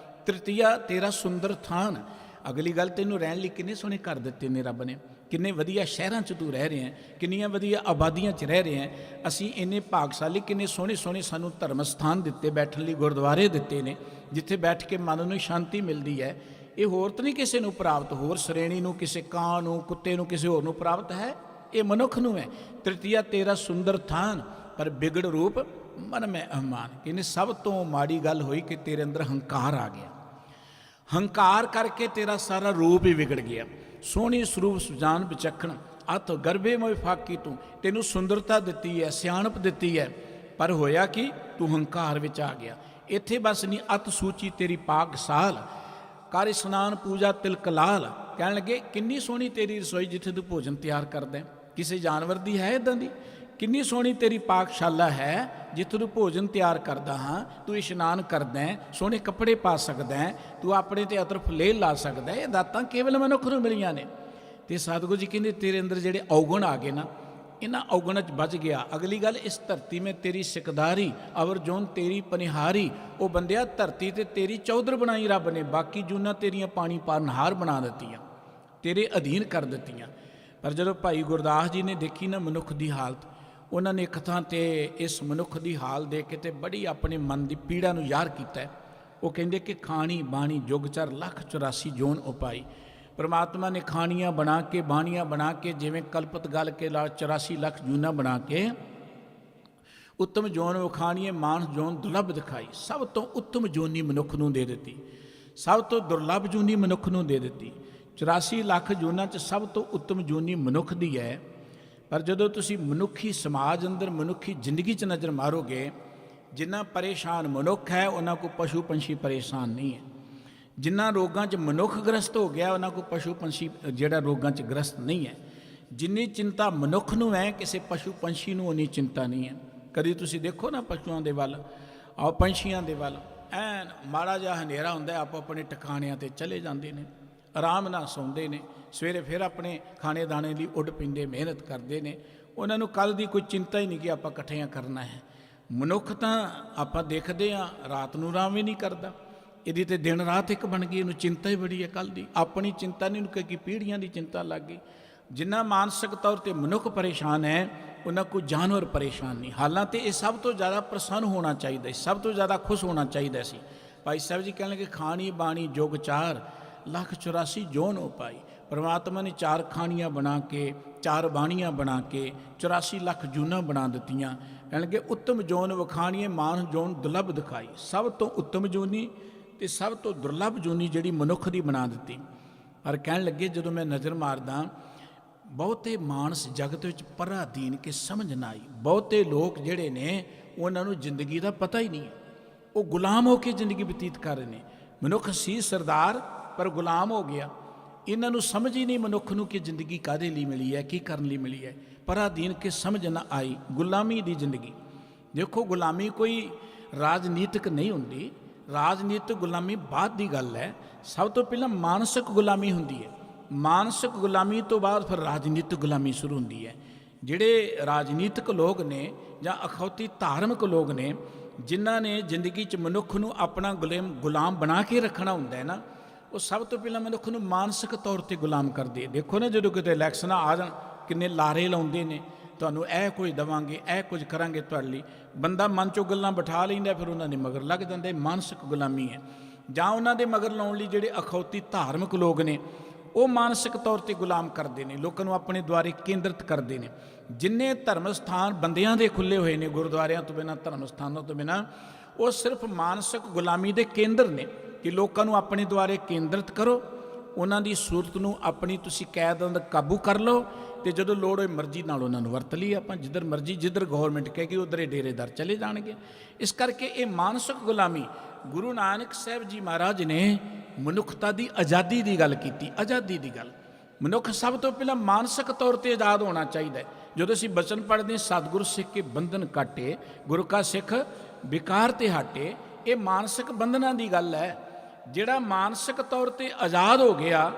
ਤ੍ਰਿਤੀਆ ਤੇਰਾ ਸੁੰਦਰ ਥਾਨ। ਅਗਲੀ ਗੱਲ, ਤੈਨੂੰ ਰਹਿਣ ਲਈ ਕਿੰਨੇ ਸੋਹਣੇ ਘਰ ਦਿੱਤੇ ਨੇ ਰੱਬ ਨੇ, ਕਿੰਨੇ ਵਧੀਆ ਸ਼ਹਿਰਾਂ 'ਚ ਤੂੰ ਰਹਿ ਰਿਹਾ, ਕਿੰਨੀਆਂ ਵਧੀਆ ਆਬਾਦੀਆਂ 'ਚ ਰਹਿ ਰਿਹਾ। ਅਸੀਂ ਇੰਨੇ ਭਾਗਸ਼ਾਲੀ, ਕਿੰਨੇ ਸੋਹਣੇ ਸੋਹਣੇ ਸਾਨੂੰ ਧਰਮ ਸਥਾਨ ਦਿੱਤੇ, ਬੈਠਣ ਲਈ ਗੁਰਦੁਆਰੇ ਦਿੱਤੇ ਨੇ, ਜਿੱਥੇ ਬੈਠ ਕੇ ਮਨ ਨੂੰ ਸ਼ਾਂਤੀ ਮਿਲਦੀ ਹੈ। ਇਹ ਹੋਰ ਤਾਂ ਨਹੀਂ ਕਿਸੇ ਨੂੰ ਪ੍ਰਾਪਤ, ਹੋਰ ਸ਼੍ਰੇਣੀ ਨੂੰ, ਕਿਸੇ ਕਾਂ ਨੂੰ, ਕੁੱਤੇ ਨੂੰ, ਕਿਸੇ ਹੋਰ ਨੂੰ ਪ੍ਰਾਪਤ ਹੈ, ਇਹ ਮਨੁੱਖ ਨੂੰ ਹੈ। ਤ੍ਰਿਤੀਆ ਤੇਰਾ ਸੁੰਦਰ ਥਾਨ ਪਰ ਬਿਗੜ ਰੂਪ ਮਨ ਮੈਂ ਅਹਮਾਨ। ਕਹਿੰਦੇ ਸਭ ਤੋਂ ਮਾੜੀ ਗੱਲ ਹੋਈ ਕਿ ਤੇਰੇ ਅੰਦਰ ਹੰਕਾਰ ਆ ਗਿਆ। ਹੰਕਾਰ ਕਰਕੇ ਤੇਰਾ ਸਾਰਾ ਰੂਪ ਹੀ ਵਿਗੜ ਗਿਆ। ਸੋਹਣੀ ਸਰੂਪ ਸੁਜਾਨ ਵਿਚਖਣ ਅਤ ਗਰਭੇ ਮੋਇ ਫਾਕੀ ਤੂੰ, ਤੈਨੂੰ ਸੁੰਦਰਤਾ ਦਿੱਤੀ ਹੈ, ਸਿਆਣਪ ਦਿੱਤੀ ਹੈ, ਪਰ ਹੋਇਆ ਕਿ ਤੂੰ ਹੰਕਾਰ ਵਿੱਚ ਆ ਗਿਆ। ਇੱਥੇ ਬਸ ਨਹੀਂ, ਅਤ ਸੂਚੀ ਤੇਰੀ ਪਾਕ ਸਾਲ ਕਰ ਇਸ਼ਨਾਨ ਪੂਜਾ ਤਿਲਕ ਲਾਲ। ਕਹਿਣ ਲੱਗੇ ਕਿੰਨੀ ਸੋਹਣੀ ਤੇਰੀ ਰਸੋਈ ਜਿੱਥੇ ਤੂੰ ਭੋਜਨ ਤਿਆਰ ਕਰਦਾ, ਕਿਸੇ ਜਾਨਵਰ ਦੀ ਹੈ ਇੱਦਾਂ ਦੀ? ਕਿੰਨੀ ਸੋਹਣੀ ਤੇਰੀ ਪਾਕਸ਼ਾਲਾ ਹੈ ਜਿੱਥੇ ਤੂੰ ਭੋਜਨ ਤਿਆਰ ਕਰਦਾ ਹਾਂ, ਤੂੰ ਇਸ਼ਨਾਨ ਕਰਦਾ ਹੈ, ਸੋਹਣੇ ਕੱਪੜੇ ਪਾ ਸਕਦਾ ਹੈ, ਤੂੰ ਆਪਣੇ ਤੇ ਅਤਰ ਫੁਲੇਲ ਲਾ ਸਕਦਾ ਹੈ। ਇਹ ਦਾਤਾਂ ਕੇਵਲ ਮਨੁੱਖ ਨੂੰ ਮਿਲੀਆਂ ਨੇ। ਤੇ ਸਤਿਗੁਰੂ ਜੀ ਕਹਿੰਦੇ ਤੇਰੇ ਅੰਦਰ ਜਿਹੜੇ ਔਗਣ ਆ ਗਏ ਨਾ, ਇਹਨਾਂ ਔਗਣਾਂ 'ਚ ਬਚ ਗਿਆ। ਅਗਲੀ ਗੱਲ, ਇਸ ਧਰਤੀ ਮੈਂ ਤੇਰੀ ਸਿਕਦਾਰੀ ਅਵਰ ਜੋਨ ਤੇਰੀ ਪਨਿਹਾਰੀ। ਉਹ ਬੰਦਿਆ ਧਰਤੀ ਤੇ ਤੇਰੀ ਚੌਧਰ ਬਣਾਈ ਰੱਬ ਨੇ, ਬਾਕੀ ਜੂਨਾਂ ਤੇਰੀਆਂ ਪਾਣੀ ਪਾਰਨਹਾਰ ਬਣਾ ਦਿੱਤੀਆਂ, ਤੇਰੇ ਅਧੀਨ ਕਰ ਦਿੱਤੀਆਂ। ਪਰ ਜਦੋਂ ਭਾਈ ਗੁਰਦਾਸ ਜੀ ਨੇ ਦੇਖੀ ਨਾ ਮਨੁੱਖ ਦੀ ਹਾਲਤ, ਉਹਨਾਂ ਨੇ ਇੱਕ ਥਾਂ 'ਤੇ ਇਸ ਮਨੁੱਖ ਦੀ ਹਾਲ ਦੇਖ ਕੇ ਤੇ ਬੜੀ ਆਪਣੇ ਮਨ ਦੀ ਪੀੜਾ ਨੂੰ ਯਾਰ ਕੀਤਾ। ਉਹ ਕਹਿੰਦੇ ਕਿ ਖਾਣੀ ਬਾਣੀ ਜੁਗਚਰ ਲੱਖ 84 ਜੋਨ ਉਪਾਈ। ਪਰਮਾਤਮਾ ਨੇ ਖਾਣੀਆਂ ਬਣਾ ਕੇ, ਬਾਣੀਆਂ ਬਣਾ ਕੇ, ਜਿਵੇਂ ਕਲਪਤ ਗਲ ਕੇ 84 ਲੱਖ ਜੂਨਾਂ ਬਣਾ ਕੇ ਉੱਤਮ ਜੋਨ ਵਿਖਾਣੀਏ ਮਾਨਸ ਜੋਨ ਦੁਰਲਭ ਦਿਖਾਈ। ਸਭ ਤੋਂ ਉੱਤਮ ਜੋਨੀ ਮਨੁੱਖ ਨੂੰ ਦੇ ਦਿੱਤੀ, ਸਭ ਤੋਂ ਦੁਰਲਭ ਜੂਨੀ ਮਨੁੱਖ ਨੂੰ ਦੇ ਦਿੱਤੀ। 84 ਲੱਖ ਜੂਨਾਂ 'ਚ ਸਭ ਤੋਂ ਉੱਤਮ ਜੂਨੀ ਮਨੁੱਖ ਦੀ ਹੈ। ਪਰ ਜਦੋਂ ਤੁਸੀਂ ਮਨੁੱਖੀ ਸਮਾਜ ਅੰਦਰ, ਮਨੁੱਖੀ ਜ਼ਿੰਦਗੀ 'ਚ ਨਜ਼ਰ ਮਾਰੋਗੇ, ਜਿੰਨਾ ਪਰੇਸ਼ਾਨ ਮਨੁੱਖ ਹੈ ਉਹਨਾਂ ਕੋ ਪਸ਼ੂ ਪੰਛੀ ਪਰੇਸ਼ਾਨ ਨਹੀਂ ਹੈ। ਜਿੰਨਾ ਰੋਗਾਂ 'ਚ ਮਨੁੱਖ ਗ੍ਰਸਤ ਹੋ ਗਿਆ, ਉਹਨਾਂ ਕੋ ਪਸ਼ੂ ਪੰਛੀ ਜਿਹੜਾ ਰੋਗਾਂ 'ਚ ਗ੍ਰਸਤ ਨਹੀਂ ਹੈ। ਜਿੰਨੀ ਚਿੰਤਾ ਮਨੁੱਖ ਨੂੰ ਹੈ, ਕਿਸੇ ਪਸ਼ੂ ਪੰਛੀ ਨੂੰ ਉਨੀ ਚਿੰਤਾ ਨਹੀਂ ਹੈ। ਕਦੀ ਤੁਸੀਂ ਦੇਖੋ ਨਾ ਪਸ਼ੂਆਂ ਦੇ ਵੱਲ, ਆਓ ਪੰਛੀਆਂ ਦੇ ਵੱਲ, ਐਨ ਮਾੜਾ ਜਿਹਾ ਹਨੇਰਾ ਹੁੰਦਾ, ਆਪੋ ਆਪਣੇ ਟਿਕਾਣਿਆਂ 'ਤੇ ਚਲੇ ਜਾਂਦੇ ਨੇ, ਆਰਾਮ ਨਾਲ ਸੌਂਦੇ ਨੇ, ਸਵੇਰੇ ਫਿਰ ਆਪਣੇ ਖਾਣੇ ਦਾਣੇ ਲਈ ਉੱਡ ਪੈਂਦੇ, ਮਿਹਨਤ ਕਰਦੇ ਨੇ। ਉਹਨਾਂ ਨੂੰ ਕੱਲ੍ਹ ਦੀ ਕੋਈ ਚਿੰਤਾ ਹੀ ਨਹੀਂ ਕਿ ਆਪਾਂ ਇਕੱਠਿਆਂ ਕਰਨਾ ਹੈ। ਮਨੁੱਖ ਤਾਂ ਆਪਾਂ ਦੇਖਦੇ ਹਾਂ ਰਾਤ ਨੂੰ ਆਰਾਮ ਵੀ ਨਹੀਂ ਕਰਦਾ, ਇਹਦੀ ਤੇ ਦਿਨ ਰਾਤ ਇੱਕ ਬਣ ਗਈ, ਇਹਨੂੰ ਚਿੰਤਾ ਹੀ ਬੜੀ ਹੈ ਕੱਲ੍ਹ ਦੀ। ਆਪਣੀ ਚਿੰਤਾ ਨਹੀਂ, ਇਹਨੂੰ ਕਿ ਪੀੜ੍ਹੀਆਂ ਦੀ ਚਿੰਤਾ ਲੱਗ ਗਈ। ਜਿੰਨਾ ਮਾਨਸਿਕ ਤੌਰ 'ਤੇ ਮਨੁੱਖ ਪਰੇਸ਼ਾਨ ਹੈ, ਉਹਨਾਂ ਕੋਈ ਜਾਨਵਰ ਪਰੇਸ਼ਾਨ ਨਹੀਂ। ਹਾਲਾਂਕਿ ਇਹ ਸਭ ਤੋਂ ਜ਼ਿਆਦਾ ਪ੍ਰਸੰਨ ਹੋਣਾ ਚਾਹੀਦਾ ਸੀ, ਸਭ ਤੋਂ ਜ਼ਿਆਦਾ ਖੁਸ਼ ਹੋਣਾ ਚਾਹੀਦਾ ਸੀ। ਭਾਈ ਸਾਹਿਬ ਜੀ ਕਹਿਣ ਲੱਗੇ ਖਾਣੀ ਬਾਣੀ ਜੁਗ ਚਾਰ ਲੱਖ 84 ਜੋਨ ਉਪਾਈ। ਪਰਮਾਤਮਾ ਨੇ 4 ਖਾਣੀਆਂ ਬਣਾ ਕੇ, 4 ਬਾਣੀਆਂ ਬਣਾ ਕੇ 84 ਲੱਖ ਜੂਨਾਂ ਬਣਾ ਦਿੱਤੀਆਂ। ਕਹਿਣ ਲੱਗੇ ਉੱਤਮ ਜੋਨ ਵਿਖਾਣੀਏ ਮਾਨਸ ਜੋਨ ਦੁਰਲਭ ਦਿਖਾਈ। ਸਭ ਤੋਂ ਉੱਤਮ ਜੋਨੀ ਤੇ ਸਭ ਤੋਂ ਦੁਰਲਭ ਜੋਨੀ ਜਿਹੜੀ ਮਨੁੱਖ ਦੀ ਬਣਾ ਦਿੱਤੀ। ਪਰ ਕਹਿਣ ਲੱਗੇ ਜਦੋਂ ਮੈਂ ਨਜ਼ਰ ਮਾਰਦਾ, ਬਹੁਤੇ ਮਾਨਸ ਜਗਤ ਵਿੱਚ ਪਰਾਧੀਨ ਕੇ ਸਮਝ ਨਾ ਆਈ। ਬਹੁਤੇ ਲੋਕ ਜਿਹੜੇ ਨੇ ਉਹਨਾਂ ਨੂੰ ਜ਼ਿੰਦਗੀ ਦਾ ਪਤਾ ਹੀ ਨਹੀਂ ਹੈ, ਉਹ ਗੁਲਾਮ ਹੋ ਕੇ ਜ਼ਿੰਦਗੀ ਬਤੀਤ ਕਰ ਰਹੇ ਨੇ। ਮਨੁੱਖ ਸੀ ਸਰਦਾਰ ਪਰ ਗੁਲਾਮ ਹੋ ਗਿਆ। ਇਹਨਾਂ ਨੂੰ ਸਮਝ ਹੀ ਨਹੀਂ ਮਨੁੱਖ ਨੂੰ ਕਿ ਜ਼ਿੰਦਗੀ ਕਾਹਦੇ ਲਈ ਮਿਲੀ ਹੈ, ਕੀ ਕਰਨ ਲਈ ਮਿਲੀ ਹੈ। ਪਰਾਧੀਨ ਕੇ ਸਮਝ ਨਾ ਆਈ, ਗੁਲਾਮੀ ਦੀ ਜ਼ਿੰਦਗੀ। ਦੇਖੋ ਗੁਲਾਮੀ ਕੋਈ ਰਾਜਨੀਤਿਕ ਨਹੀਂ ਹੁੰਦੀ, ਰਾਜਨੀਤਿਕ ਗੁਲਾਮੀ ਬਾਅਦ ਦੀ ਗੱਲ ਹੈ। ਸਭ ਤੋਂ ਪਹਿਲਾਂ ਮਾਨਸਿਕ ਗੁਲਾਮੀ ਹੁੰਦੀ ਹੈ, ਮਾਨਸਿਕ ਗੁਲਾਮੀ ਤੋਂ ਬਾਅਦ ਫਿਰ ਰਾਜਨੀਤਿਕ ਗੁਲਾਮੀ ਸ਼ੁਰੂ ਹੁੰਦੀ ਹੈ। ਜਿਹੜੇ ਰਾਜਨੀਤਿਕ ਲੋਕ ਨੇ ਜਾਂ ਅਖੌਤੀ ਧਾਰਮਿਕ ਲੋਕ ਨੇ, ਜਿਨ੍ਹਾਂ ਨੇ ਜ਼ਿੰਦਗੀ 'ਚ ਮਨੁੱਖ ਨੂੰ ਆਪਣਾ ਗੁਲਾਮ ਬਣਾ ਕੇ ਰੱਖਣਾ ਹੁੰਦਾ ਹੈ ਨਾ, ਉਹ ਸਭ ਤੋਂ ਪਹਿਲਾਂ ਮਨੁੱਖ ਨੂੰ ਮਾਨਸਿਕ ਤੌਰ 'ਤੇ ਗੁਲਾਮ ਕਰਦੇ। ਦੇਖੋ ਨਾ ਜਦੋਂ ਕਿਤੇ ਇਲੈਕਸ਼ਨਾਂ ਆ ਜਾਣ, ਕਿੰਨੇ ਲਾਰੇ ਲਾਉਂਦੇ ਨੇ, ਤੁਹਾਨੂੰ ਇਹ ਕੁਝ ਦੇਵਾਂਗੇ, ਇਹ ਕੁਝ ਕਰਾਂਗੇ ਤੁਹਾਡੇ ਲਈ। ਬੰਦਾ ਮਨ 'ਚੋਂ ਗੱਲਾਂ ਬਿਠਾ ਲੈਂਦਾ, ਫਿਰ ਉਹਨਾਂ ਦੇ ਮਗਰ ਲੱਗ ਜਾਂਦੇ। ਮਾਨਸਿਕ ਗੁਲਾਮੀ ਹੈ। ਜਾਂ ਉਹਨਾਂ ਦੇ ਮਗਰ ਲਾਉਣ ਲਈ ਜਿਹੜੇ ਅਖੌਤੀ ਧਾਰਮਿਕ ਲੋਕ ਨੇ, ਉਹ ਮਾਨਸਿਕ ਤੌਰ 'ਤੇ ਗੁਲਾਮ ਕਰਦੇ ਨੇ, ਲੋਕਾਂ ਨੂੰ ਆਪਣੇ ਦੁਆਰੇ ਕੇਂਦਰਿਤ ਕਰਦੇ ਨੇ। ਜਿੰਨੇ ਧਰਮ ਸਥਾਨ ਬੰਦਿਆਂ ਦੇ ਖੁੱਲ੍ਹੇ ਹੋਏ ਨੇ, ਗੁਰਦੁਆਰਿਆਂ ਤੋਂ ਬਿਨਾਂ, ਧਰਮ ਸਥਾਨਾਂ ਤੋਂ ਬਿਨਾਂ, ਉਹ ਸਿਰਫ ਮਾਨਸਿਕ ਗੁਲਾਮੀ ਦੇ ਕੇਂਦਰ ਨੇ ਕਿ ਲੋਕਾਂ ਨੂੰ ਆਪਣੇ ਦੁਆਰੇ ਕੇਂਦਰਿਤ ਕਰੋ, ਉਹਨਾਂ ਦੀ ਸੂਰਤ ਨੂੰ ਆਪਣੀ ਤੁਸੀਂ ਕੈਦ ਅੰਦਰ ਕਾਬੂ ਕਰ ਲਓ, ਤੇ ਜਦੋਂ ਲੋੜ ਹੋਏ ਮਰਜ਼ੀ ਨਾਲ ਉਹਨਾਂ ਨੂੰ ਵਰਤ ਲਈ ਆਪਾਂ। ਜਿੱਧਰ ਮਰਜ਼ੀ, ਜਿੱਧਰ ਗੌਰਮੈਂਟ ਕਹੇਗੀ ਉਧਰ ਇਹ ਡੇਰੇਦਾਰ ਚਲੇ ਜਾਣਗੇ। ਇਸ ਕਰਕੇ ਇਹ ਮਾਨਸਿਕ ਗੁਲਾਮੀ, ਗੁਰੂ ਨਾਨਕ ਸਾਹਿਬ ਜੀ ਮਹਾਰਾਜ ਨੇ ਮਨੁੱਖਤਾ ਦੀ ਆਜ਼ਾਦੀ ਦੀ ਗੱਲ ਕੀਤੀ। ਆਜ਼ਾਦੀ ਦੀ ਗੱਲ, ਮਨੁੱਖ ਸਭ ਤੋਂ ਪਹਿਲਾਂ ਮਾਨਸਿਕ ਤੌਰ 'ਤੇ ਆਜ਼ਾਦ ਹੋਣਾ ਚਾਹੀਦਾ ਹੈ। ਜਦੋਂ ਅਸੀਂ ਬਚਨ ਪੜ੍ਹਦੇ, ਸਤਿਗੁਰ ਸਿੱਖ ਕੇ ਬੰਧਨ ਕਾਟੇ, ਗੁਰੂ ਕਾ ਸਿੱਖ ਵਿਕਾਰ ਤੇ ਹਟੇ, ਇਹ ਮਾਨਸਿਕ ਬੰਧਨਾਂ ਦੀ ਗੱਲ ਹੈ। ਜਿਹੜਾ ਮਾਨਸਿਕ ਤੌਰ 'ਤੇ ਆਜ਼ਾਦ ਹੋ ਗਿਆ,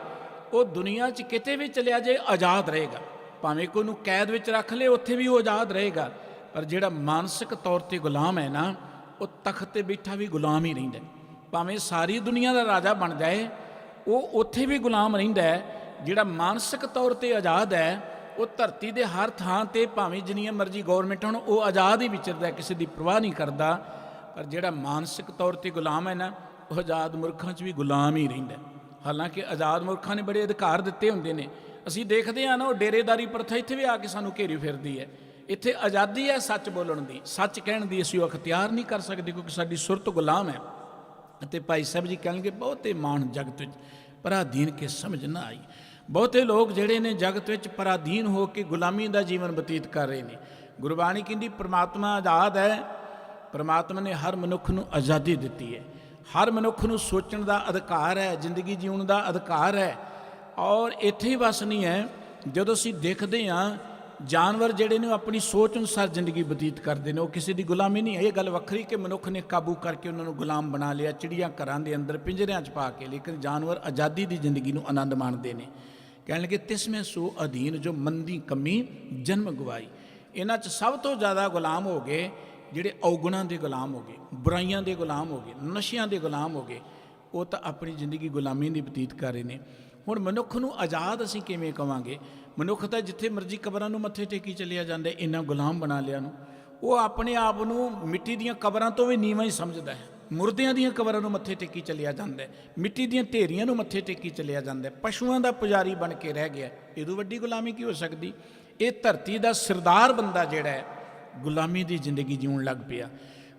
ਉਹ ਦੁਨੀਆ 'ਚ ਕਿਤੇ ਵੀ ਚਲਿਆ ਜਾਏ ਆਜ਼ਾਦ ਰਹੇਗਾ। ਭਾਵੇਂ ਕੋਈ ਨੂੰ ਕੈਦ ਵਿੱਚ ਰੱਖ ਲਏ ਉੱਥੇ ਵੀ ਉਹ ਆਜ਼ਾਦ ਰਹੇਗਾ, ਪਰ ਜਿਹੜਾ ਮਾਨਸਿਕ ਤੌਰ ਤੇ ਗੁਲਾਮ ਹੈ ਨਾ, ਉਹ ਤਖਤ ਤੇ ਬੈਠਾ ਵੀ ਗੁਲਾਮ ਹੀ ਰਹਿੰਦਾ। ਭਾਵੇਂ ਸਾਰੀ ਦੁਨੀਆ ਦਾ ਰਾਜਾ ਬਣ ਜਾਏ, ਉਹ ਉੱਥੇ ਵੀ ਗੁਲਾਮ ਰਹਿੰਦਾ ਹੈ। ਜਿਹੜਾ ਮਾਨਸਿਕ ਤੌਰ ਤੇ ਆਜ਼ਾਦ ਹੈ, ਉਹ ਧਰਤੀ ਦੇ ਹਰ ਥਾਂ ਤੇ ਭਾਵੇਂ ਜਿੰਨੀਆਂ ਮਰਜ਼ੀ ਗੌਰਮੈਂਟ ਹੋਣ, ਉਹ ਆਜ਼ਾਦ ਹੀ ਵਿਚਰਦਾ, ਕਿਸੇ ਦੀ ਪਰਵਾਹ ਨਹੀਂ ਕਰਦਾ। ਪਰ ਜਿਹੜਾ ਮਾਨਸਿਕ ਤੌਰ ਤੇ ਗੁਲਾਮ ਹੈ ਨਾ, ਉਹ ਆਜ਼ਾਦ ਮੁਲਕਾਂ 'ਚ ਵੀ ਗੁਲਾਮ ਹੀ ਰਹਿੰਦਾ। ਹਾਲਾਂਕਿ ਆਜ਼ਾਦ ਮੁਲਕਾਂ ਨੇ ਬੜੇ ਅਧਿਕਾਰ ਦਿੱਤੇ ਹੁੰਦੇ ਨੇ। ਅਸੀਂ ਦੇਖਦੇ ਹਾਂ ਨਾ, ਉਹ ਡੇਰੇਦਾਰੀ ਪ੍ਰਥਾ ਇੱਥੇ ਵੀ ਆ ਕੇ ਸਾਨੂੰ ਘੇਰੀ ਫਿਰਦੀ ਹੈ। ਇੱਥੇ ਆਜ਼ਾਦੀ ਹੈ ਸੱਚ ਬੋਲਣ ਦੀ, ਸੱਚ ਕਹਿਣ ਦੀ, ਅਸੀਂ ਉਹ ਅਖਤਿਆਰ ਨਹੀਂ ਕਰ ਸਕਦੇ ਕਿਉਂਕਿ ਸਾਡੀ ਸੁਰਤ ਗੁਲਾਮ ਹੈ। ਅਤੇ ਭਾਈ ਸਾਹਿਬ ਜੀ ਕਹਿਣਗੇ, ਬਹੁਤੇ ਮਾਣ ਜਗਤ ਵਿੱਚ ਪਰਾਧੀਨ ਕੇ ਸਮਝ ਨਾ ਆਈ। ਬਹੁਤੇ ਲੋਕ ਜਿਹੜੇ ਨੇ ਜਗਤ ਵਿੱਚ ਪਰਾਧੀਨ ਹੋ ਕੇ ਗੁਲਾਮੀ ਦਾ ਜੀਵਨ ਬਤੀਤ ਕਰ ਰਹੇ ਨੇ। ਗੁਰਬਾਣੀ ਕਹਿੰਦੀ ਪਰਮਾਤਮਾ ਆਜ਼ਾਦ ਹੈ। ਪਰਮਾਤਮਾ ਨੇ ਹਰ ਮਨੁੱਖ ਨੂੰ ਆਜ਼ਾਦੀ ਦਿੱਤੀ ਹੈ। ਹਰ ਮਨੁੱਖ ਨੂੰ ਸੋਚਣ ਦਾ ਅਧਿਕਾਰ ਹੈ, ਜ਼ਿੰਦਗੀ ਜਿਉਣ ਦਾ ਅਧਿਕਾਰ ਹੈ। ਔਰ ਇੱਥੇ ਹੀ ਬਸ ਨਹੀਂ ਹੈ, ਜਦੋਂ ਅਸੀਂ ਦੇਖਦੇ ਹਾਂ ਜਾਨਵਰ ਜਿਹੜੇ ਨੇ ਉਹ ਆਪਣੀ ਸੋਚ ਅਨੁਸਾਰ ਜ਼ਿੰਦਗੀ ਬਤੀਤ ਕਰਦੇ ਨੇ, ਉਹ ਕਿਸੇ ਦੀ ਗੁਲਾਮੀ ਨਹੀਂ ਹੈ। ਇਹ ਗੱਲ ਵੱਖਰੀ ਕਿ ਮਨੁੱਖ ਨੇ ਕਾਬੂ ਕਰਕੇ ਉਹਨਾਂ ਨੂੰ ਗੁਲਾਮ ਬਣਾ ਲਿਆ, ਚਿੜੀਆਂ ਘਰਾਂ ਦੇ ਅੰਦਰ ਪਿੰਜਰਿਆਂ 'ਚ ਪਾ ਕੇ, ਲੇਕਿਨ ਜਾਨਵਰ ਆਜ਼ਾਦੀ ਦੀ ਜ਼ਿੰਦਗੀ ਨੂੰ ਆਨੰਦ ਮਾਣਦੇ ਨੇ। ਕਹਿਣ ਲੱਗੇ ਤਿਸਮੇ ਸੋ ਅਧੀਨ ਜੋ ਮੰਦੀ ਕਮੀ ਜਨਮ ਗਵਾਈ। ਇਹਨਾਂ 'ਚ ਸਭ ਤੋਂ ਜ਼ਿਆਦਾ ਗੁਲਾਮ ਹੋ ਗਏ ਜਿਹੜੇ ਔਗੁਣਾਂ ਦੇ ਗੁਲਾਮ ਹੋ ਗਏ, ਬੁਰਾਈਆਂ ਦੇ ਗੁਲਾਮ ਹੋ ਗਏ, ਨਸ਼ਿਆਂ ਦੇ ਗੁਲਾਮ ਹੋ ਗਏ। ਉਹ ਤਾਂ ਆਪਣੀ ਜ਼ਿੰਦਗੀ ਗੁਲਾਮੀ ਦੀ ਬਤੀਤ ਕਰ ਰਹੇ ਨੇ। ਹੁਣ ਮਨੁੱਖ ਨੂੰ ਆਜ਼ਾਦ ਅਸੀਂ ਕਿਵੇਂ ਕਵਾਂਗੇ? ਮਨੁੱਖ ਤਾਂ ਜਿੱਥੇ ਮਰਜ਼ੀ ਕਬਰਾਂ ਨੂੰ ਮੱਥੇ ਟੇਕੀ ਚੱਲਿਆ ਜਾਂਦਾ, ਇੰਨਾ ਗੁਲਾਮ ਬਣਾ ਲਿਆ ਨੂੰ। ਉਹ ਆਪਣੇ ਆਪ ਨੂੰ ਮਿੱਟੀ ਦੀਆਂ ਕਬਰਾਂ ਤੋਂ ਵੀ ਨੀਵਾਂ ਹੀ ਸਮਝਦਾ ਹੈ। ਮੁਰਦਿਆਂ ਦੀਆਂ ਕਬਰਾਂ ਨੂੰ ਮੱਥੇ ਟੇਕੀ ਚੱਲਿਆ ਜਾਂਦਾ, ਮਿੱਟੀ ਦੀਆਂ ਢੇਰੀਆਂ ਨੂੰ ਮੱਥੇ ਟੇਕੀ ਚੱਲਿਆ ਜਾਂਦਾ, ਪਸ਼ੂਆਂ ਦਾ ਪੁਜਾਰੀ ਬਣ ਕੇ ਰਹਿ ਗਿਆ। ਇਹਦੋਂ ਵੱਡੀ ਗੁਲਾਮੀ ਕੀ ਹੋ ਸਕਦੀ? ਇਹ ਧਰਤੀ ਦਾ ਸਰਦਾਰ ਬੰਦਾ ਜਿਹੜਾ ਹੈ, ਗੁਲਾਮੀ ਦੀ ਜ਼ਿੰਦਗੀ ਜਿਉਣ ਲੱਗ ਪਿਆ।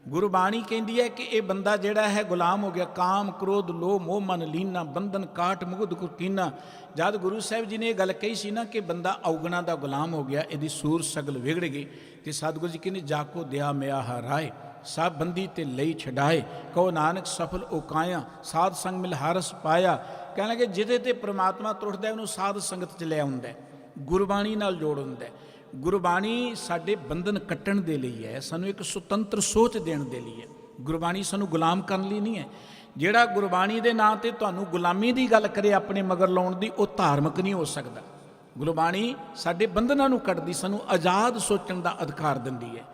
ਗੁਰਬਾਣੀ ਕਹਿੰਦੀ ਹੈ ਕਿ ਇਹ ਬੰਦਾ ਜਿਹੜਾ ਹੈ ਗੁਲਾਮ ਹੋ ਗਿਆ। ਕਾਮ ਕ੍ਰੋਧ ਲੋਭ ਮੋਹ ਮਨ ਲੀਨਾ, ਬੰਧਨ ਕਾਟ ਮੁਗਧ ਕੁਕੀਨਾ। ਜਦ ਗੁਰੂ ਸਾਹਿਬ ਜੀ ਨੇ ਇਹ ਗੱਲ ਕਹੀ ਸੀ ਨਾ ਕਿ ਬੰਦਾ ਔਗਣਾ ਦਾ ਗੁਲਾਮ ਹੋ ਗਿਆ, ਇਹਦੀ ਸੂਰ ਸਗਲ ਵਿਗੜ ਗਈ, ਤੇ ਸਤਿਗੁਰੂ ਜੀ ਕਹਿੰਦੇ ਜਾਕੋ ਦਿਆ ਮਿਆ ਹਰਾਏ, ਸਭ ਬੰਦੀ ਤੇ ਲਈ ਛਡਾਏ, ਕਹੋ ਨਾਨਕ ਸਫਲ ਓਕਾਇਆ, ਸਾਧ ਸੰਗ ਮਿਲ ਹਰਸ ਪਾਇਆ। ਕਹਿਣ ਲੱਗੇ ਜਿਹਦੇ ਤੇ ਪ੍ਰਮਾਤਮਾ ਤੁਰਦਾ ਉਹਨੂੰ ਸਾਧ ਸੰਗਤ 'ਚ ਲੈ ਆਉਂਦਾ, ਗੁਰਬਾਣੀ ਨਾਲ ਜੋੜ ਹੁੰਦਾ। ਗੁਰਬਾਣੀ ਸਾਡੇ ਬੰਧਨ ਕੱਟਣ ਦੇ ਲਈ ਹੈ, ਸਾਨੂੰ ਇੱਕ ਸੁਤੰਤਰ ਸੋਚ ਦੇਣ ਦੇ ਲਈ ਹੈ। ਗੁਰਬਾਣੀ ਸਾਨੂੰ ਗੁਲਾਮ ਕਰਨ ਲਈ ਨਹੀਂ ਹੈ। ਜਿਹੜਾ ਗੁਰਬਾਣੀ ਦੇ ਨਾਂ ਤੇ ਤੁਹਾਨੂੰ ਗੁਲਾਮੀ ਦੀ ਗੱਲ ਕਰੇ, ਆਪਣੇ ਮਗਰ ਲਾਉਣ ਦੀ, ਉਹ ਧਾਰਮਿਕ ਨਹੀਂ ਹੋ ਸਕਦਾ। ਗੁਰਬਾਣੀ ਸਾਡੇ ਬੰਧਨਾਂ ਨੂੰ ਕੱਟਦੀ, ਸਾਨੂੰ ਆਜ਼ਾਦ ਸੋਚਣ ਦਾ ਅਧਿਕਾਰ ਦਿੰਦੀ ਹੈ।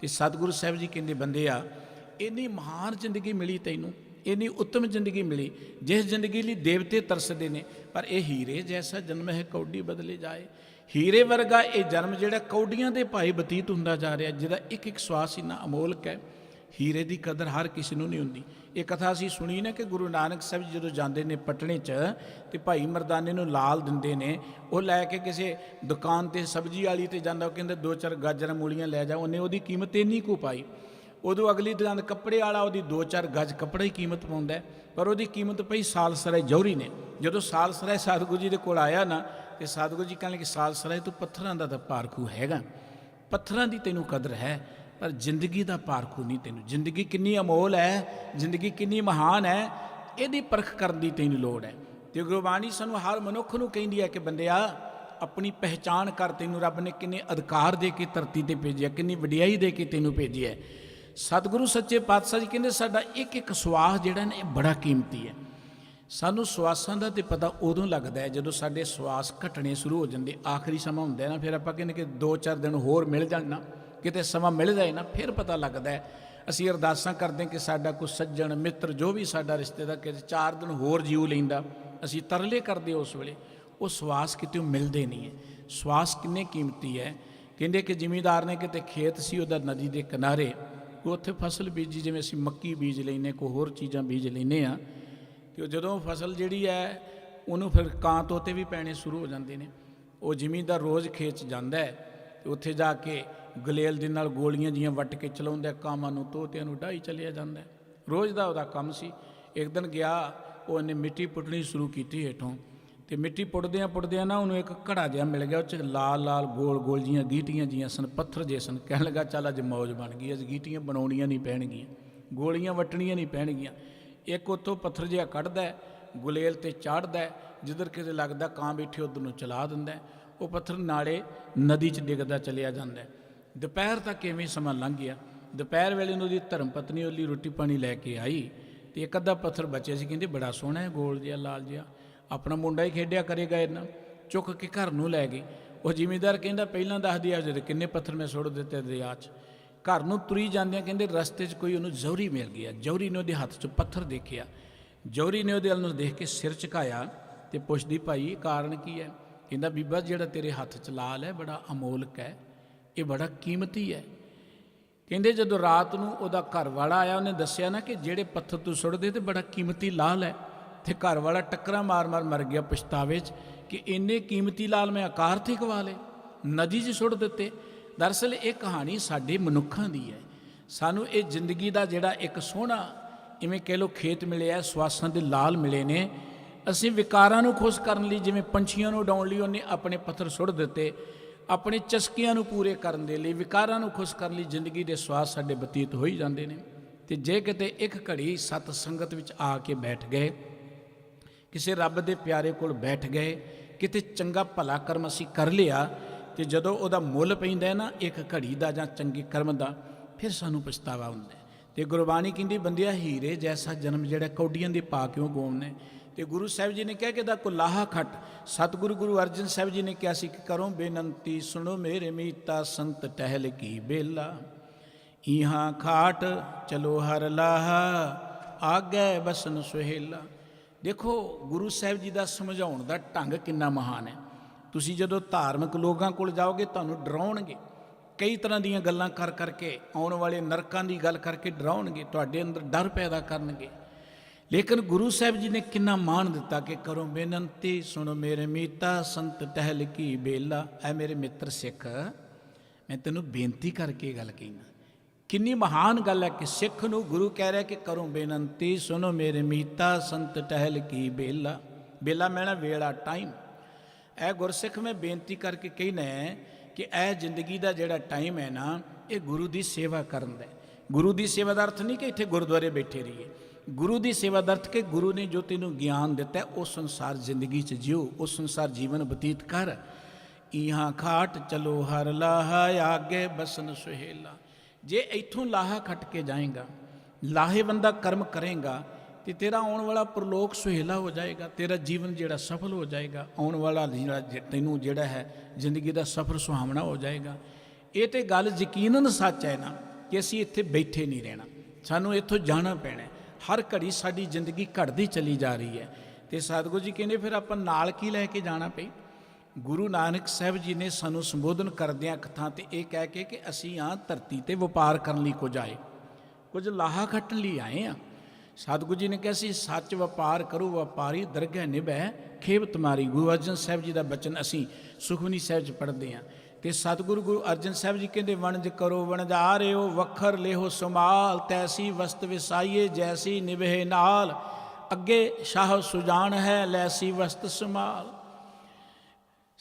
ਤੇ ਸਤਿਗੁਰੂ ਸਾਹਿਬ ਜੀ ਕਹਿੰਦੇ, ਬੰਦਿਆ ਇੰਨੀ ਮਹਾਨ ਜ਼ਿੰਦਗੀ ਮਿਲੀ ਤੈਨੂੰ, ਇੰਨੀ ਉੱਤਮ ਜ਼ਿੰਦਗੀ ਮਿਲੀ ਜਿਸ ਜ਼ਿੰਦਗੀ ਲਈ ਦੇਵਤੇ ਤਰਸਦੇ ਨੇ, ਪਰ ਇਹ ਹੀਰੇ ਜੈਸਾ ਜਨਮ ਹੈ ਕੌਡੀ ਬਦਲੇ ਜਾਏ। ਹੀਰੇ ਵਰਗਾ ਇਹ ਜਨਮ ਜਿਹੜਾ ਕੌਡੀਆਂ ਦੇ ਭਾਈ ਬਤੀਤ ਹੁੰਦਾ ਜਾ ਰਿਹਾ, ਜਿਹਦਾ ਇੱਕ ਇੱਕ ਸਵਾਸ ਇੰਨਾ ਅਮੋਲਕ ਹੈ। ਹੀਰੇ ਦੀ ਕਦਰ ਹਰ ਕਿਸੇ ਨੂੰ ਨਹੀਂ ਹੁੰਦੀ। ਇਹ ਕਥਾ ਅਸੀਂ ਸੁਣੀ ਨਾ ਕਿ ਗੁਰੂ ਨਾਨਕ ਸਾਹਿਬ ਜੀ ਜਦੋਂ ਜਾਂਦੇ ਨੇ ਪਟਨੇ 'ਚ, ਤੇ ਭਾਈ ਮਰਦਾਨੇ ਨੂੰ ਲਾਲ ਦਿੰਦੇ ਨੇ, ਉਹ ਲੈ ਕੇ ਕਿਸੇ ਦੁਕਾਨ 'ਤੇ ਸਬਜ਼ੀ ਵਾਲੀ 'ਤੇ ਜਾਂਦਾ, ਉਹ ਕਹਿੰਦੇ 2-4 ਗਾਜਰਾਂ ਮੂਲੀਆਂ ਲੈ ਜਾ। ਉਹਨੇ ਉਹਦੀ ਕੀਮਤ ਇੰਨੀ ਕੁ ਪਾਈ। ਉਦੋਂ ਅਗਲੀ ਦੁਕਾਨ ਕੱਪੜੇ ਵਾਲਾ ਉਹਦੀ 2-4 ਗੱਜ ਕੱਪੜੇ ਹੀ ਕੀਮਤ ਪਾਉਂਦਾ, ਪਰ ਉਹਦੀ ਕੀਮਤ ਪਈ ਸਾਲਸਰਾਏ ਜੌਹਰੀ ਨੇ। ਜਦੋਂ ਸਾਲਸਰਾਏ ਸਤਿਗੁਰੂ ਜੀ ਦੇ ਕੋਲ ਆਇਆ ਨਾ, ਤੇ ਸਤਿਗੁਰੂ ਜੀ ਕਹਿੰਦੇ ਕਿ ਸਾਲਸਰਾਏ ਤੂੰ ਪੱਥਰਾਂ ਦਾ ਤਾਂ ਪਾਰਖੂ ਹੈਗਾ, ਪੱਥਰਾਂ ਦੀ ਤੈਨੂੰ ਕਦਰ ਹੈ, ਪਰ ਜ਼ਿੰਦਗੀ ਦਾ ਪਾਰਖੂ ਨਹੀਂ ਤੈਨੂੰ। ਜ਼ਿੰਦਗੀ ਕਿੰਨੀ ਅਮੋਲ ਹੈ, ਜ਼ਿੰਦਗੀ ਕਿੰਨੀ ਮਹਾਨ ਹੈ, ਇਹਦੀ ਪਰਖ ਕਰਨ ਦੀ ਤੈਨੂੰ ਲੋੜ ਹੈ। ਤੇ ਗੁਰਬਾਣੀ ਸਾਨੂੰ ਹਰ ਮਨੁੱਖ ਨੂੰ ਕਹਿੰਦੀ ਹੈ ਕਿ ਬੰਦਿਆ ਆਪਣੀ ਪਹਿਚਾਣ ਕਰ, ਤੈਨੂੰ ਰੱਬ ਨੇ ਕਿੰਨੇ ਅਧਿਕਾਰ ਦੇ ਕੇ ਧਰਤੀ 'ਤੇ ਭੇਜਿਆ, ਕਿੰਨੀ ਵਡਿਆਈ ਦੇ ਕੇ ਤੈਨੂੰ ਭੇਜਿਆ। ਸਤਿਗੁਰੂ ਸੱਚੇ ਪਾਤਸ਼ਾਹ ਜੀ ਕਹਿੰਦੇ ਸਾਡਾ ਇੱਕ ਇੱਕ ਸਵਾਸ ਜਿਹੜਾ ਨਾ ਇਹ ਬੜਾ ਕੀਮਤੀ ਹੈ। ਸਾਨੂੰ ਸਵਾਸਾਂ ਦਾ ਤਾਂ ਪਤਾ ਉਦੋਂ ਲੱਗਦਾ ਹੈ ਜਦੋਂ ਸਾਡੇ ਸਵਾਸ ਘਟਣੇ ਸ਼ੁਰੂ ਹੋ ਜਾਂਦੇ, ਆਖਰੀ ਸਮਾਂ ਹੁੰਦਾ ਨਾ, ਫਿਰ ਆਪਾਂ ਕਹਿੰਦੇ ਕਿ 2-4 ਦਿਨ ਹੋਰ ਮਿਲ ਜਾਣ ਨਾ, ਕਿਤੇ ਸਮਾਂ ਮਿਲ ਜਾਏ ਨਾ, ਫਿਰ ਪਤਾ ਲੱਗਦਾ ਹੈ। ਅਸੀਂ ਅਰਦਾਸਾਂ ਕਰਦੇ ਕਿ ਸਾਡਾ ਕੋਈ ਸੱਜਣ ਮਿੱਤਰ ਜੋ ਵੀ ਸਾਡਾ ਰਿਸ਼ਤੇਦਾਰ ਕਿਤੇ 4 ਦਿਨ ਹੋਰ ਜੀਉ ਲੈਂਦਾ, ਅਸੀਂ ਤਰਲੇ ਕਰਦੇ ਉਸ ਵੇਲੇ। ਉਹ ਸਵਾਸ ਕਿਤੇ ਮਿਲਦੇ ਨਹੀਂ ਹੈ। ਸਵਾਸ ਕਿੰਨੇ ਕੀਮਤੀ ਹੈ। ਕਹਿੰਦੇ ਕਿ ਜ਼ਿਮੀਂਦਾਰ ਨੇ ਕਿਤੇ ਖੇਤ ਸੀ ਉਹਦਾ ਨਦੀ ਦੇ ਕਿਨਾਰੇ, ਉਹ ਉੱਥੇ ਫਸਲ ਬੀਜੀ, ਜਿਵੇਂ ਅਸੀਂ ਮੱਕੀ ਬੀਜ ਲੈਂਦੇ, ਕੋਈ ਹੋਰ ਚੀਜ਼ਾਂ ਬੀਜ ਲੈਂਦੇ ਹਾਂ, ਅਤੇ ਉਹ ਜਦੋਂ ਫਸਲ ਜਿਹੜੀ ਹੈ ਉਹਨੂੰ ਫਿਰ ਕਾਂ ਤੋਤੇ ਵੀ ਪੈਣੇ ਸ਼ੁਰੂ ਹੋ ਜਾਂਦੇ ਨੇ। ਉਹ ਜ਼ਿਮੀਂਦਾਰ ਰੋਜ਼ ਖੇਤ 'ਚ ਜਾਂਦਾ ਹੈ, ਅਤੇ ਉੱਥੇ ਜਾ ਕੇ ਗਲੇਲ ਦੇ ਨਾਲ ਗੋਲੀਆਂ ਜੀਆਂ ਵੱਟ ਕੇ ਚਲਾਉਂਦਾ, ਕਾਮਾਂ ਨੂੰ ਤੋਤਿਆਂ ਨੂੰ ਡਾਹੀ ਚਲਿਆ ਜਾਂਦਾ। ਰੋਜ਼ ਦਾ ਉਹਦਾ ਕੰਮ ਸੀ। ਇੱਕ ਦਿਨ ਗਿਆ, ਉਹਨੇ ਮਿੱਟੀ ਪੁੱਟਣੀ ਸ਼ੁਰੂ ਕੀਤੀ ਹੇਠੋਂ, ਅਤੇ ਮਿੱਟੀ ਪੁੱਟਦਿਆਂ ਨਾ ਉਹਨੂੰ ਇੱਕ ਘੜਾ ਜਿਹਾ ਮਿਲ ਗਿਆ, ਉਹ 'ਚ ਲਾਲ ਲਾਲ ਗੋਲ ਗੋਲ ਜੀਆਂ ਗੀਟੀਆਂ ਜੀਆਂ ਸਨ, ਪੱਥਰ ਜੇ ਸਨ। ਕਹਿਣ ਲੱਗਾ ਚੱਲ ਅੱਜ ਮੌਜ ਬਣ ਗਈ, ਅੱਜ ਗੀਟੀਆਂ ਬਣਾਉਣੀਆਂ ਨਹੀਂ ਪੈਣਗੀਆਂ, ਗੋਲੀਆਂ ਵੱਟਣੀਆਂ ਨਹੀਂ ਪੈਣਗੀਆਂ। ਇੱਕ ਉੱਥੋਂ ਪੱਥਰ ਜਿਹਾ ਕੱਢਦਾ, ਗੁਲੇਲ 'ਤੇ ਚਾੜ੍ਹਦਾ, ਜਿੱਧਰ ਕਿਤੇ ਲੱਗਦਾ ਕਾਂ ਬੈਠੇ ਉੱਧਰ ਨੂੰ ਚਲਾ ਦਿੰਦਾ। ਉਹ ਪੱਥਰ ਨਾਲੇ ਨਦੀ 'ਚ ਡਿੱਗਦਾ ਚਲਿਆ ਜਾਂਦਾ। ਦੁਪਹਿਰ ਤੱਕ ਇਵੇਂ ਸਮਾਂ ਲੰਘ ਗਿਆ। ਦੁਪਹਿਰ ਵੇਲੇ ਨੂੰ ਉਹਦੀ ਧਰਮ ਪਤਨੀ ਉਹਦੀ ਰੋਟੀ ਪਾਣੀ ਲੈ ਕੇ ਆਈ, ਅਤੇ ਇੱਕ ਅੱਧਾ ਪੱਥਰ ਬਚਿਆ ਸੀ। ਕਹਿੰਦੇ ਬੜਾ ਸੋਹਣਾ ਹੈ, ਗੋਲ ਜਿਹਾ ਲਾਲ ਜਿਹਾ, ਆਪਣਾ ਮੁੰਡਾ ਹੀ ਖੇਡਿਆ ਕਰੇਗਾ ਇਹਨਾਂ। ਚੁੱਕ ਕੇ ਘਰ ਨੂੰ ਲੈ ਗਈ। ਉਹ ਜ਼ਿਮੀਂਦਾਰ ਕਹਿੰਦਾ ਪਹਿਲਾਂ ਦੱਸ ਦਿਆ ਜਦੋਂ ਕਿੰਨੇ ਪੱਥਰ ਮੈਂ ਸੁੱਟ ਦਿੱਤੇ ਦਰਿਆ 'ਚ। ਘਰ ਨੂੰ ਤੁਰੀ ਜਾਂਦਿਆਂ ਕਹਿੰਦੇ ਰਸਤੇ 'ਚ ਕੋਈ ਉਹਨੂੰ ਜੌਹਰੀ ਮਿਲ ਗਿਆ। ਜੌਹਰੀ ਨੇ ਉਹਦੇ ਹੱਥ 'ਚ ਪੱਥਰ ਦੇਖਿਆ। ਜੌਹਰੀ ਨੇ ਉਹਦੇ ਵੱਲ ਨੂੰ ਦੇਖ ਕੇ ਸਿਰ ਝੁਕਾਇਆ ਤੇ ਪੁੱਛਦੀ, ਭਾਈ ਕਾਰਨ ਕੀ ਹੈ? ਕਹਿੰਦਾ, ਬੀਬਾ ਜਿਹੜਾ ਤੇਰੇ ਹੱਥ 'ਚ ਲਾਲ ਹੈ ਬੜਾ ਅਮੋਲਕ ਹੈ, ਇਹ ਬੜਾ ਕੀਮਤੀ ਹੈ। ਕਹਿੰਦੇ ਜਦੋਂ ਰਾਤ ਨੂੰ ਉਹਦਾ ਘਰ ਵਾਲਾ ਆਇਆ, ਉਹਨੇ ਦੱਸਿਆ ਨਾ ਕਿ ਜਿਹੜੇ ਪੱਥਰ ਤੂੰ ਸੁੱਟਦੇ ਤੇ ਬੜਾ ਕੀਮਤੀ ਲਾਲ ਹੈ। ਤੇ ਘਰ ਵਾਲਾ ਟੱਕਰਾਂ ਮਾਰ ਮਰ ਗਿਆ ਪਛਤਾਵੇ 'ਚ ਕਿ ਇੰਨੇ ਕੀਮਤੀ ਲਾਲ ਮੈਂ ਆਕਾਰ ਤੇ ਗਵਾ ਲਏ, ਨਦੀ 'ਚ ਸੁੱਟ ਦਿੱਤੇ। ਦਰਅਸਲ ਇਹ ਕਹਾਣੀ ਸਾਡੇ ਮਨੁੱਖਾਂ ਦੀ ਹੈ। ਸਾਨੂੰ ਇਹ ਜ਼ਿੰਦਗੀ ਦਾ ਜਿਹੜਾ ਇੱਕ ਸੋਹਣਾ ਇਵੇਂ ਕਹਿ ਲਓ ਖੇਤ ਮਿਲਿਆ, ਸਵਾਸਾਂ ਦੇ ਲਾਲ ਮਿਲੇ ਨੇ, ਅਸੀਂ ਵਿਕਾਰਾਂ ਨੂੰ ਖੁਸ਼ ਕਰਨ ਲਈ, ਜਿਵੇਂ ਪੰਛੀਆਂ ਨੂੰ ਉਡਾਉਣ ਲਈ ਉਹਨੇ ਆਪਣੇ ਪੱਥਰ ਸੁੱਟ ਦਿੱਤੇ, ਆਪਣੇ ਚਸਕਿਆਂ ਨੂੰ ਪੂਰੇ ਕਰਨ ਦੇ ਲਈ, ਵਿਕਾਰਾਂ ਨੂੰ ਖੁਸ਼ ਕਰਨ ਲਈ ਜ਼ਿੰਦਗੀ ਦੇ ਸਵਾਸ ਸਾਡੇ ਬਤੀਤ ਹੋ ਹੀ ਜਾਂਦੇ ਨੇ। ਤੇ ਜੇ ਕਿਤੇ ਇੱਕ ਘੜੀ ਸਤ ਸੰਗਤ ਵਿੱਚ ਆ ਕੇ ਬੈਠ ਗਏ, ਕਿਸੇ ਰੱਬ ਦੇ ਪਿਆਰੇ ਕੋਲ ਬੈਠ ਗਏ, ਕਿਤੇ ਚੰਗਾ ਭਲਾ ਕਰਮ ਅਸੀਂ ਕਰ ਲਿਆ, ਤੇ ਜਦੋਂ ਉਹਦਾ ਮੁੱਲ ਪੈਂਦਾ ਨਾ ਇੱਕ ਘੜੀ ਦਾ ਜਾਂ ਚੰਗੇ ਕਰਮ ਦਾ, ਫਿਰ ਸਾਨੂੰ ਪਛਤਾਵਾ ਹੁੰਦਾ। ਤੇ ਗੁਰਬਾਣੀ ਕਹਿੰਦੀ, ਬੰਦਿਆ ਹੀਰੇ ਜੈਸਾ ਜਨਮ ਜਿਹੜਾ ਕੌਡੀਆਂ ਦੇ ਪਾ ਕਿਉਂ ਗਵਾਉਣੇ। ਤੇ ਗੁਰੂ ਸਾਹਿਬ ਜੀ ਨੇ ਕਿਹਾ ਕਿ ਇਹਦਾ ਕੋ ਲਾਹਾ ਖੱਟ। ਸਤਿਗੁਰੂ ਗੁਰੂ ਅਰਜਨ ਸਾਹਿਬ ਜੀ ਨੇ ਕਿਹਾ ਸੀ ਕਿ ਕਰੋ ਬੇਨੰਤੀ ਸੁਣੋ ਮੇਰੇ ਮੀਤਾ ਸੰਤ ਟਹਿਲ ਕੀ ਬੇਲਾ, ਇਹਾਂ ਖਾਟ ਚਲੋ ਹਰ ਲਾਹਾ ਆਗੇ ਬਸਨ ਸੁਹੇਲਾ। ਦੇਖੋ ਗੁਰੂ ਸਾਹਿਬ ਜੀ ਦਾ ਸਮਝਾਉਣ ਦਾ ਢੰਗ ਕਿੰਨਾ ਮਹਾਨ ਹੈ। ਤੁਸੀਂ ਜਦੋਂ ਧਾਰਮਿਕ ਲੋਕਾਂ ਕੋਲ ਜਾਓਗੇ ਤੁਹਾਨੂੰ ਡਰਾਉਣਗੇ, ਕਈ ਤਰ੍ਹਾਂ ਦੀਆਂ ਗੱਲਾਂ ਕਰ ਕਰਕੇ, ਆਉਣ ਵਾਲੇ ਨਰਕਾਂ ਦੀ ਗੱਲ ਕਰਕੇ ਡਰਾਉਣਗੇ, ਤੁਹਾਡੇ ਅੰਦਰ ਡਰ ਪੈਦਾ ਕਰਨਗੇ। ਲੇਕਿਨ ਗੁਰੂ ਸਾਹਿਬ ਜੀ ਨੇ ਕਿੰਨਾ ਮਾਣ ਦਿੱਤਾ ਕਿ ਕਰੋ ਬੇਨੰਤੀ ਸੁਣੋ ਮੇਰੇ ਮੀਤਾ ਸੰਤ ਟਹਿਲ ਕੀ ਬੇਲਾ। ਐ ਮੇਰੇ ਮਿੱਤਰ ਸਿੱਖ, ਮੈਂ ਤੈਨੂੰ ਬੇਨਤੀ ਕਰਕੇ ਗੱਲ ਕਹਿਣਾ, ਕਿੰਨੀ ਮਹਾਨ ਗੱਲ ਹੈ ਕਿ ਸਿੱਖ ਨੂੰ ਗੁਰੂ ਕਹਿ ਰਿਹਾ ਕਿ ਕਰੋ ਬੇਨੰਤੀ ਸੁਣੋ ਮੇਰੇ ਮੀਤਾ ਸੰਤ ਟਹਿਲ ਕੀ ਬੇਲਾ। ਬੇਲਾ ਮੈਣਾ ਵੇਲਾ, ਟਾਈਮ। ਇਹ ਗੁਰਸਿੱਖ ਮੈਂ ਬੇਨਤੀ ਕਰਕੇ ਕਹਿਣਾ ਹੈ ਕਿ ਇਹ ਜ਼ਿੰਦਗੀ ਦਾ ਜਿਹੜਾ ਟਾਈਮ ਹੈ ਨਾ, ਇਹ ਗੁਰੂ ਦੀ ਸੇਵਾ ਕਰਨ ਦਾ। ਗੁਰੂ ਦੀ ਸੇਵਾ ਦਾ ਅਰਥ ਨਹੀਂ ਕਿ ਇੱਥੇ ਗੁਰਦੁਆਰੇ ਬੈਠੇ ਰਹੀਏ। ਗੁਰੂ ਦੀ ਸੇਵਾ ਦਾ ਅਰਥ ਕਿ ਗੁਰੂ ਨੇ ਜੋ ਤੈਨੂੰ ਗਿਆਨ ਦਿੱਤਾ ਉਸ ਅਨੁਸਾਰ ਜ਼ਿੰਦਗੀ 'ਚ ਜਿਓ, ਉਸ ਅਨੁਸਾਰ ਜੀਵਨ ਬਤੀਤ ਕਰ। ਇਹਾਂ ਖਾਟ ਚਲੋ ਹਰ ਲਾਹਾ ਆਗੇ ਬਸਨ ਸੁਹੇਲਾ। ਜੇ ਇੱਥੋਂ ਲਾਹਾ ਖੱਟ ਕੇ ਜਾਏਗਾ, ਲਾਹੇਵੰਦਾ ਕਰਮ ਕਰੇਗਾ, ਤੇ ਤੇਰਾ ਆਉਣ ਵਾਲਾ ਪ੍ਰਲੋਕ ਸੁਹੇਲਾ ਹੋ ਜਾਏਗਾ, ਤੇਰਾ ਜੀਵਨ ਜਿਹੜਾ ਸਫਲ ਹੋ ਜਾਏਗਾ, ਆਉਣ ਵਾਲਾ ਤੈਨੂੰ ਜਿਹੜਾ ਹੈ ਜ਼ਿੰਦਗੀ ਦਾ ਸਫ਼ਰ ਸੁਹਾਵਣਾ ਹੋ ਜਾਏਗਾ। ਇਹ ਤੇ ਗੱਲ ਯਕੀਨਨ ਸੱਚ ਹੈ ਨਾ ਕਿ ਅਸੀਂ ਇੱਥੇ ਬੈਠੇ ਨਹੀਂ ਰਹਿਣਾ, ਸਾਨੂੰ ਇੱਥੋਂ ਜਾਣਾ ਪੈਣਾ। ਹਰ ਘੜੀ ਸਾਡੀ ਜ਼ਿੰਦਗੀ ਘਟਦੀ ਚਲੀ ਜਾ ਰਹੀ ਹੈ। ਤੇ ਸਤਿਗੁਰੂ ਜੀ ਕਹਿੰਦੇ ਫਿਰ ਆਪਾਂ ਨਾਲ ਕੀ ਲੈ ਕੇ ਜਾਣਾ ਪਈ। ਗੁਰੂ ਨਾਨਕ ਸਾਹਿਬ ਜੀ ਨੇ ਸਾਨੂੰ ਸੰਬੋਧਨ ਕਰਦਿਆਂ ਇੱਕ ਥਾਂ ਤੇ ਇਹ ਕਹਿ ਕੇ ਕਿ ਅਸੀਂ ਆ ਧਰਤੀ ਤੇ ਵਪਾਰ ਕਰਨ ਲਈ ਕੁਝ ਆਏ, ਕੁਝ ਲਾਹਾ ਖੱਟਣ ਲਈ ਆਏ ਆ। ਸਤਿਗੁਰੂ ਜੀ ਨੇ ਕਿਹਾ ਸੀ ਸੱਚ ਵਪਾਰ ਕਰੋ ਵਪਾਰੀ ਦਰਗਹਿ ਨਿਭੈ ਖੇਬ ਤੁਮਾਰੀ। ਗੁਰੂ ਅਰਜਨ ਸਾਹਿਬ ਜੀ ਦਾ ਬਚਨ ਅਸੀਂ ਸੁਖਮਨੀ ਸਾਹਿਬ 'ਚ ਪੜ੍ਹਦੇ ਹਾਂ। ਤੇ ਸਤਿਗੁਰੂ ਗੁਰੂ ਅਰਜਨ ਸਾਹਿਬ ਜੀ ਕਹਿੰਦੇ ਵਣਜ ਕਰੋ ਵਣਜਾਰਿਓ ਵੱਖਰ ਲੇਹੋ ਸਮਾਲ, ਤੈਸੀ ਵਸਤ ਵਿਸਾਈਏ ਜੈਸੀ ਨਿਭੇ ਨਾਲ, ਅੱਗੇ ਸ਼ਾਹ ਸੁਜਾਨ ਹੈ ਲੈਸੀ ਵਸਤ ਸਮਾਲ।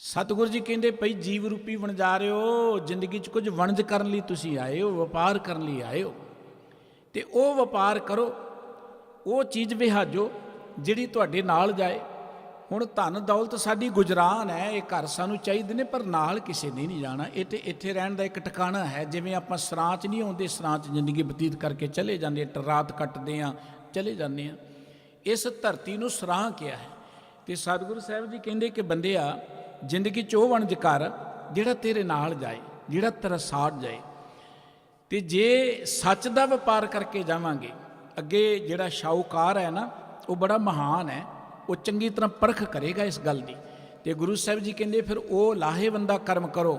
ਸਤਿਗੁਰੂ ਜੀ ਕਹਿੰਦੇ ਭਈ ਜੀਵ ਰੂਪੀ ਵਣਜਾਰਿਓ, ਜ਼ਿੰਦਗੀ 'ਚ ਕੁਝ ਵਣਜ ਕਰਨ ਲਈ ਤੁਸੀਂ ਆਏ ਹੋ, ਵਪਾਰ ਕਰਨ ਲਈ ਆਏ ਹੋ, ਤੇ ਉਹ ਵਪਾਰ ਕਰੋ, ਉਹ ਚੀਜ਼ ਵਿਹਾਜੋ ਜਿਹੜੀ ਤੁਹਾਡੇ ਨਾਲ ਜਾਏ। ਹੁਣ ਧਨ ਦੌਲਤ ਸਾਡੀ ਗੁਜਰਾਨ ਹੈ, ਇਹ ਘਰ ਸਾਨੂੰ ਚਾਹੀਦੇ ਨੇ, ਪਰ ਨਾਲ ਕਿਸੇ ਨੇ ਨਹੀਂ ਜਾਣਾ। ਇਹ ਤੇ ਇੱਥੇ ਰਹਿਣ ਦਾ ਇੱਕ ਟਿਕਾਣਾ ਹੈ। ਜਿਵੇਂ ਆਪਾਂ ਸਰਾਂ 'ਚ ਨਹੀਂ ਆਉਂਦੇ, ਸਰਾਂ 'ਚ ਜ਼ਿੰਦਗੀ ਬਤੀਤ ਕਰਕੇ ਚਲੇ ਜਾਂਦੇ, ਰਾਤ ਕੱਟਦੇ ਹਾਂ, ਚਲੇ ਜਾਂਦੇ ਹਾਂ। ਇਸ ਧਰਤੀ ਨੂੰ ਸਰਾਂ ਕਿਹਾ ਹੈ। ਤੇ ਸਤਿਗੁਰੂ ਸਾਹਿਬ ਜੀ ਕਹਿੰਦੇ ਕਿ ਬੰਦਿਆ ਜ਼ਿੰਦਗੀ 'ਚ ਉਹ ਵਣਜ ਕਰ ਜਿਹੜਾ ਤੇਰੇ ਨਾਲ ਜਾਏ, ਜਿਹੜਾ ਤੇਰਾ ਸਾਥ ਜਾਏ। ਤੇ ਜੇ ਸੱਚ ਦਾ ਵਪਾਰ ਕਰਕੇ ਜਾਵਾਂਗੇ, ਅੱਗੇ ਜਿਹੜਾ ਸ਼ਾਹੂਕਾਰ ਹੈ ਨਾ ਉਹ ਬੜਾ ਮਹਾਨ ਹੈ, ਉਹ ਚੰਗੀ ਤਰ੍ਹਾਂ ਪਰਖ ਕਰੇਗਾ ਇਸ ਗੱਲ ਦੀ। ਤੇ ਗੁਰੂ ਸਾਹਿਬ ਜੀ ਕਹਿੰਦੇ ਫਿਰ ਉਹ ਲਾਹੇਵੰਦਾ ਕਰਮ ਕਰੋ।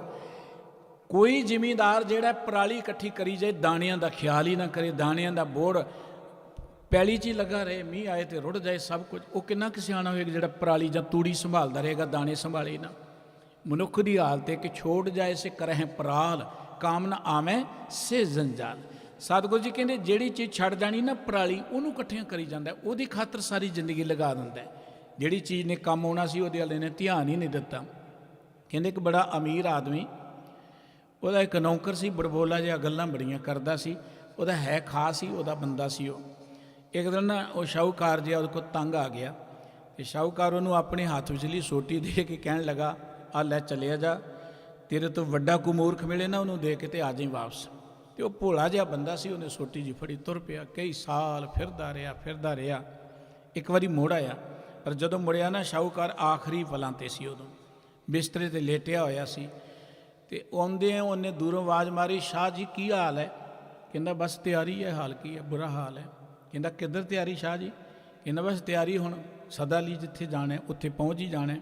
ਕੋਈ ਜ਼ਿਮੀਂਦਾਰ ਜਿਹੜਾ ਪਰਾਲੀ ਇਕੱਠੀ ਕਰੀ ਜਾਏ, ਦਾਣਿਆਂ ਦਾ ਖਿਆਲ ਹੀ ਨਾ ਕਰੇ, ਦਾਣਿਆਂ ਦਾ ਬੋੜ ਪੈਲੀ 'ਚ ਹੀ ਲੱਗਾ ਰਹੇ, ਮੀਂਹ ਆਏ ਤੇ ਰੁੜ ਜਾਏ ਸਭ ਕੁਝ, ਉਹ ਕਿੰਨਾ ਕੁ ਸਿਆਣਾ ਹੋਏਗਾ ਜਿਹੜਾ ਪਰਾਲੀ ਜਾਂ ਤੂੜੀ ਸੰਭਾਲਦਾ ਰਹੇਗਾ, ਦਾਣੇ ਸੰਭਾਲੇ ਨਾ। ਮਨੁੱਖ ਦੀ ਹਾਲਤ ਹੈ ਕਿ ਛੋੜ ਜਾਏ ਸੇ ਕਰਹਿ ਪਰਾਲ, ਕਾਮ ਨਾ ਆਵੇਂ ਸੇ ਜੰਜਾਲ। ਸਤਿਗੁਰੂ ਜੀ ਕਹਿੰਦੇ ਜਿਹੜੀ ਚੀਜ਼ ਛੱਡ ਜਾਣੀ ਨਾ ਪਰਾਲੀ, ਉਹਨੂੰ ਇਕੱਠਿਆਂ ਕਰੀ ਜਾਂਦਾ, ਉਹਦੀ ਖਾਤਰ ਸਾਰੀ ਜ਼ਿੰਦਗੀ ਲਗਾ ਦਿੰਦਾ। ਜਿਹੜੀ ਚੀਜ਼ ਨੇ ਕੰਮ ਆਉਣਾ ਸੀ ਉਹਦੇ ਵਾਲੇ ਨੇ ਧਿਆਨ ਹੀ ਨਹੀਂ ਦਿੱਤਾ। ਕਹਿੰਦੇ ਇੱਕ ਬੜਾ ਅਮੀਰ ਆਦਮੀ, ਉਹਦਾ ਇੱਕ ਨੌਕਰ ਸੀ, ਬੜਬੋਲਾ ਜਿਹਾ, ਗੱਲਾਂ ਬੜੀਆਂ ਕਰਦਾ ਸੀ, ਉਹਦਾ ਹੈ ਖਾਸ ਹੀ ਉਹਦਾ ਬੰਦਾ ਸੀ। ਉਹ ਇੱਕ ਦਿਨ ਨਾ ਉਹ ਸ਼ਾਹੂਕਾਰ ਜਿਹਾ ਉਹਦੇ ਕੋਲ ਤੰਗ ਆ ਗਿਆ, ਤੇ ਸ਼ਾਹੂਕਾਰ ਉਹਨੂੰ ਆਪਣੇ ਹੱਥ ਵਿਚਲੀ ਸੋਟੀ ਦੇ ਕੇ ਕਹਿਣ ਲੱਗਾ ਆ ਲੈ ਚਲਿਆ ਜਾ, ਤੇਰੇ ਤੋਂ ਵੱਡਾ ਕੋਈ ਮੂਰਖ ਮਿਲੇ ਨਾ ਉਹਨੂੰ ਦੇ ਕੇ ਤੇ ਆ ਜਾਈਂ ਵਾਪਸ। ਤੇ ਉਹ ਭੋਲਾ ਜਿਹਾ ਬੰਦਾ ਸੀ, ਉਹਨੇ ਸੋਟੀ ਜੀ ਫੜੀ ਤੁਰ ਪਿਆ। ਕਈ ਸਾਲ ਫਿਰਦਾ ਰਿਹਾ। ਇੱਕ ਵਾਰੀ ਮੁੜ ਆਇਆ, ਪਰ ਜਦੋਂ ਮੁੜਿਆ ਨਾ ਸ਼ਾਹੂਕਾਰ ਆਖਰੀ ਪਲਾਂ 'ਤੇ ਸੀ, ਉਦੋਂ ਬਿਸਤਰੇ ਤੇ ਲੇਟਿਆ ਹੋਇਆ ਸੀ। ਤੇ ਆਉਂਦੇ ਉਹਨੇ ਦੂਰੋਂ ਆਵਾਜ਼ ਮਾਰੀ, ਸ਼ਾਹ ਜੀ ਕੀ ਹਾਲ ਹੈ? ਕਹਿੰਦਾ ਬਸ ਤਿਆਰੀ ਹੈ। ਹਾਲ ਕੀ ਹੈ? ਬੁਰਾ ਹਾਲ ਹੈ। ਕਹਿੰਦਾ ਕਿੱਧਰ ਤਿਆਰੀ ਸ਼ਾਹ ਜੀ? ਕਹਿੰਦਾ ਬਸ ਤਿਆਰੀ ਹੁਣ ਸਦਾ ਲਈ ਜਿੱਥੇ ਜਾਣਾ ਉੱਥੇ ਪਹੁੰਚ ਹੀ ਜਾਣਾ।